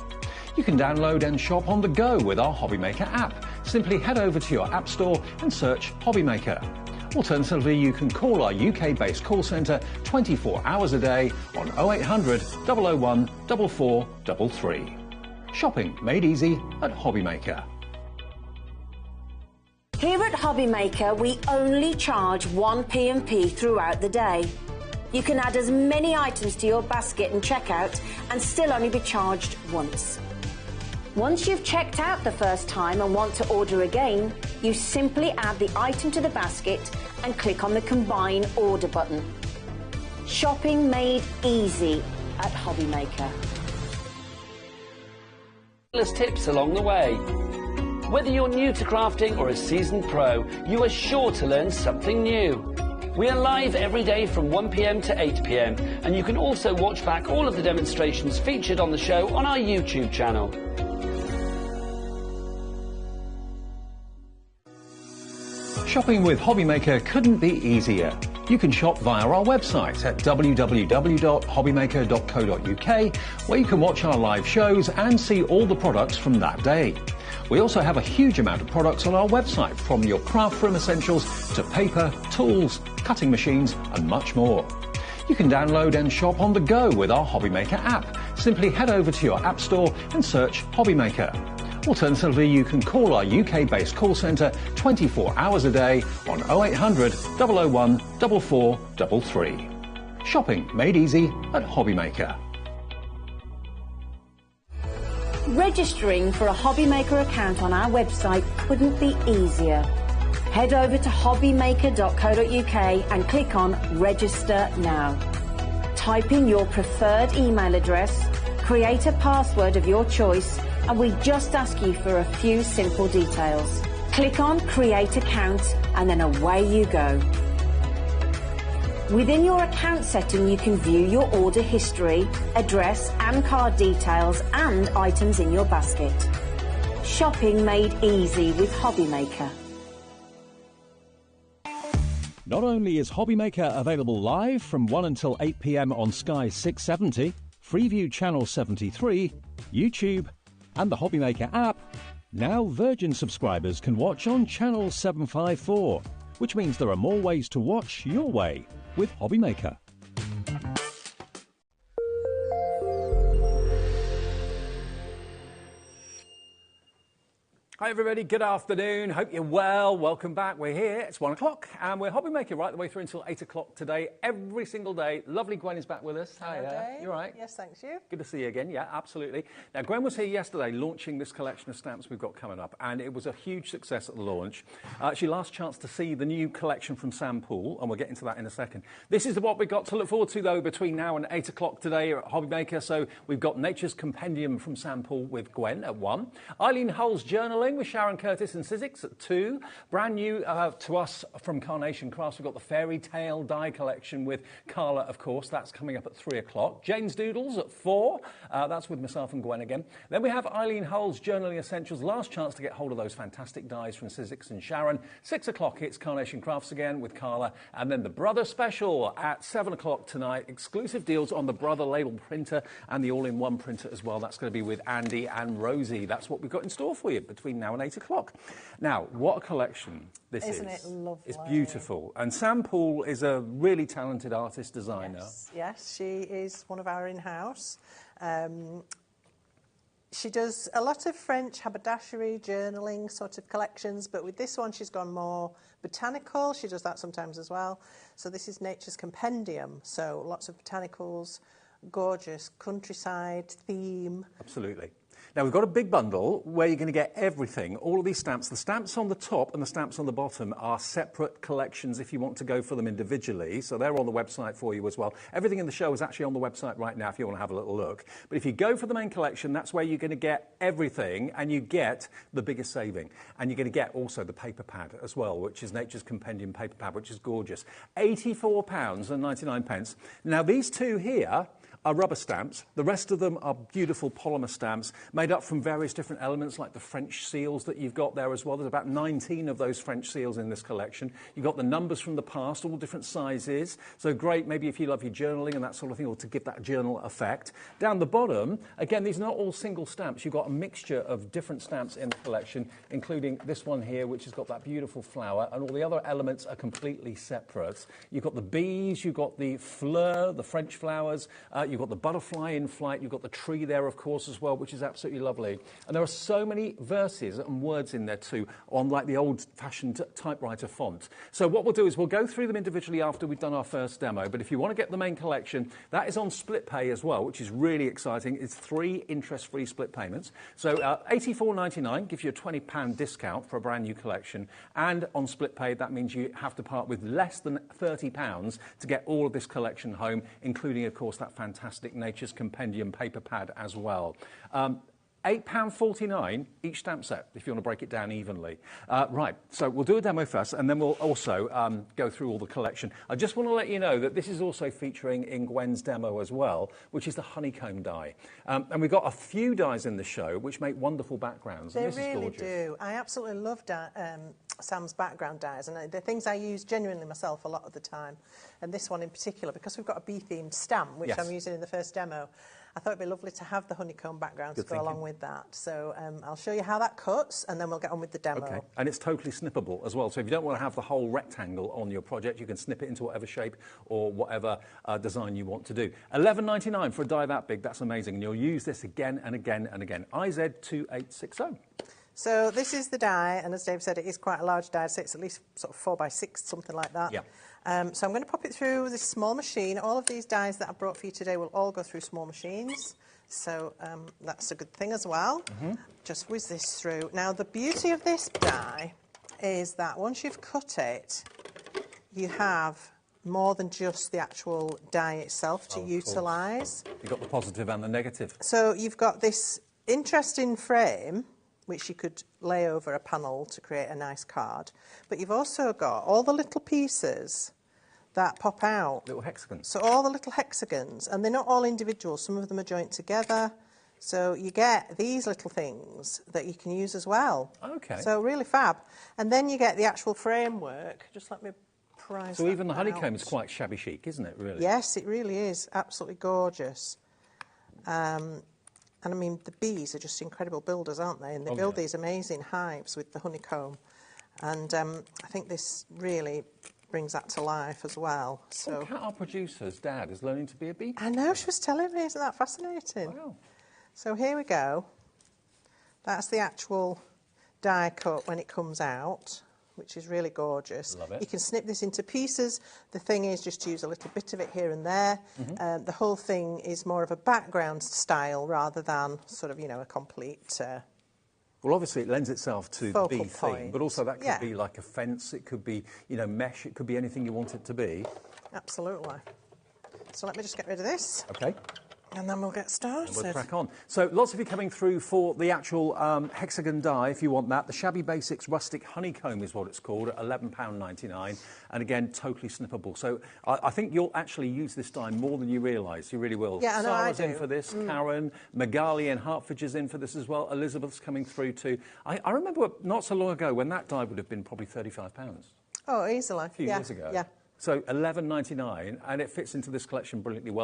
D: You can download and shop on the go with our HobbyMaker app. Simply head over to your app store and search HobbyMaker. Alternatively, you can call our UK-based call centre 24 hours a day on 0800 001 4433. Shopping made easy at HobbyMaker.
B: Here at HobbyMaker, we only charge 1 P&P throughout the day. You can add as many items to your basket and checkout and still only be charged once. Once you've checked out the first time and want to order again, you simply add the item to the basket and click on the Combine Order button. Shopping made easy at HobbyMaker.
E: Tips along the way. Whether you're new to crafting or a seasoned pro, you are sure to learn something new. We are live every day from 1 p.m. to 8 p.m, and you can also watch back all of the demonstrations featured on the show on our YouTube channel.
D: Shopping with HobbyMaker couldn't be easier. You can shop via our website at www.hobbymaker.co.uk, where you can watch our live shows and see all the products from that day. We also have a huge amount of products on our website, from your craft room essentials to paper, tools, cutting machines and much more. You can download and shop on the go with our HobbyMaker app. Simply head over to your app store and search HobbyMaker. Alternatively, you can call our UK-based call centre 24 hours a day on 0800 001 4433. Shopping made easy at HobbyMaker.
B: Registering for a HobbyMaker account on our website couldn't be easier. Head over to hobbymaker.co.uk and click on Register Now. Type in your preferred email address, create a password of your choice, and we just ask you for a few simple details. Click on Create Account and then away you go. Within your account setting, you can view your order history, address and card details and items in your basket. Shopping made easy with HobbyMaker.
D: Not only is HobbyMaker available live from 1 until 8 p.m. on Sky 670, Freeview Channel 73, YouTube, and the HobbyMaker app, now Virgin subscribers can watch on Channel 754, which means there are more ways to watch your way with HobbyMaker.
A: Hi everybody, good afternoon. Hope you're well. Welcome back. We're here. It's 1 o'clock and we're HobbyMaker right the way through until 8 o'clock today, every single day. Lovely Gwen is back with us.
C: Hi,
A: you all right?
C: Yes, thanks, you.
A: Good to see you again. Yeah, absolutely. Now, Gwen was here yesterday launching this collection of stamps we've got coming up, and it was a huge success at the launch. She last chance to see the new collection from Sam Poole, and we'll get into that in a second. This is what we've got to look forward to, though, between now and 8 o'clock today at HobbyMaker. So we've got Nature's Compendium from Sam Poole with Gwen at 1. Eileen Hull's Journaling with Sharon Curtis and Sizzix at 2. Brand new to us from Carnation Crafts, we've got the Fairy Tale die collection with Carla, of course. That's coming up at 3 o'clock. Jane's Doodles at 4. That's with myself and Gwen again. Then we have Eileen Hull's Journaling Essentials. Last chance to get hold of those fantastic dies from Sizzix and Sharon. 6 o'clock, it's Carnation Crafts again with Carla. And then the Brother Special at 7 o'clock tonight. Exclusive deals on the Brother label printer and the all-in-one printer as well. That's going to be with Andy and Rosie. That's what we've got in store for you between between now and 8 o'clock. Now, what a collection this is.
C: Isn't it lovely?
A: It's beautiful. And Sam Poole is a really talented artist designer.
C: Yes, she is one of our in-house. She does a lot of French haberdashery, journaling sort of collections, but with this one she's gone more botanical. She does that sometimes as well. So this is Nature's Compendium, so lots of botanicals, gorgeous countryside theme.
A: Absolutely. Now, we've got a big bundle where you're going to get everything, all of these stamps. The stamps on the top and the stamps on the bottom are separate collections if you want to go for them individually. So they're on the website for you as well. Everything in the show is actually on the website right now if you want to have a little look. But if you go for the main collection, that's where you're going to get everything, and you get the biggest saving. And you're going to get also the paper pad as well, which is Nature's Compendium paper pad, which is gorgeous. £84.99. Now, these two here are rubber stamps. The rest of them are beautiful polymer stamps made up from various different elements like the French seals that you've got there as well. There's about 19 of those French seals in this collection. You've got the numbers from the past, all different sizes. So great maybe if you love your journaling and that sort of thing, or to give that journal effect. Down the bottom, again, these are not all single stamps. You've got a mixture of different stamps in the collection, including this one here, which has got that beautiful flower, and all the other elements are completely separate. You've got the bees, you've got the fleur, the French flowers, you've got the butterfly in flight, you've got the tree there, of course, as well, which is absolutely lovely. And there are so many verses and words in there, too, on like the old-fashioned typewriter font. So what we'll do is we'll go through them individually after we've done our first demo. But if you want to get the main collection, that is on split pay as well, which is really exciting. It's 3 interest-free split payments. So £84.99 gives you a £20 discount for a brand new collection. And on split pay, that means you have to part with less than £30 to get all of this collection home, including, of course, that fantastic Nature's Compendium paper pad as well. £8.49 each stamp set, if you want to break it down evenly. Right, so we'll do a demo first, and then we'll also go through all the collection. I just want to let you know that this is also featuring in Gwen's demo as well, which is the honeycomb die. And we've got a few dies in the show which make wonderful backgrounds.
C: They
A: and this
C: really
A: is gorgeous.
C: do. I absolutely love Sam's background dies, and they're things I use genuinely myself a lot of the time. And this one in particular, because we've got a bee-themed stamp, which I'm using in the first demo, I thought it'd be lovely to have the honeycomb background to go along with that. So I'll show you how that cuts, and then we'll get on with the demo.
A: Okay, and it's totally snippable as well. So if you don't want to have the whole rectangle on your project, you can snip it into whatever shape or whatever design you want to do. £11.99 for a die that big, that's amazing. And you'll use this again and again and again. IZ2860.
C: So this is the die, and as Dave said, it is quite a large die, so it's at least sort of 4 by 6, something like that.
A: Yeah.
C: So I'm going to pop it through this small machine. All of these dies that I brought for you today will all go through small machines. So that's a good thing as well. Just whiz this through. Now, the beauty of this die is that once you've cut it, you have more than just the actual die itself to utilise.
A: You've got the positive and the negative.
C: So you've got this interesting frame, which you could lay over a panel to create a nice card. But you've also got all the little pieces that pop out.
A: Little hexagons.
C: So all the little hexagons, and they're not all individual. Some of them are joined together. So you get these little things that you can use as well.
A: Okay.
C: So really fab. And then you get the actual framework. Just let me prise
A: So
C: that
A: even the honeycomb
C: out.
A: is quite shabby chic, isn't it, really?
C: Yes, it really is. Absolutely gorgeous. And I mean, the bees are just incredible builders, aren't they? And they build these amazing hives with the honeycomb. And I think this really brings that to life as well. So
A: Our producer's dad is learning to be a bee.
C: I know, she was telling me, isn't that fascinating?
A: Wow.
C: So here we go. That's the actual die cut when it comes out, which is really gorgeous.
A: Love it.
C: You can snip this into pieces. The thing is just use a little bit of it here and there. The whole thing is more of a background style rather than sort of, you know, a complete...
A: Well, obviously, it lends itself to the bee theme,
C: point.
A: but also that could be like a fence, it could be, you know, mesh, it could be anything you want it to be.
C: Absolutely. So let me just get rid of this.
A: Okay.
C: And then we'll get started.
A: And we'll crack on. So lots of you coming through for the actual hexagon die, if you want that. The Shabby Basics Rustic Honeycomb is what it's called, at £11.99. And again, totally snippable. So I think you'll actually use this die more than you realise. You really will.
C: Yeah, I know
A: Sarah's
C: I do.
A: in for this. Karen, Magali in Hertfordshire's in for this as well. Elizabeth's coming through too. I remember not so long ago when that die would have been probably £35.
C: Oh, easily.
A: A few years ago.
C: Yeah.
A: So £11.99, and it fits into this collection brilliantly well.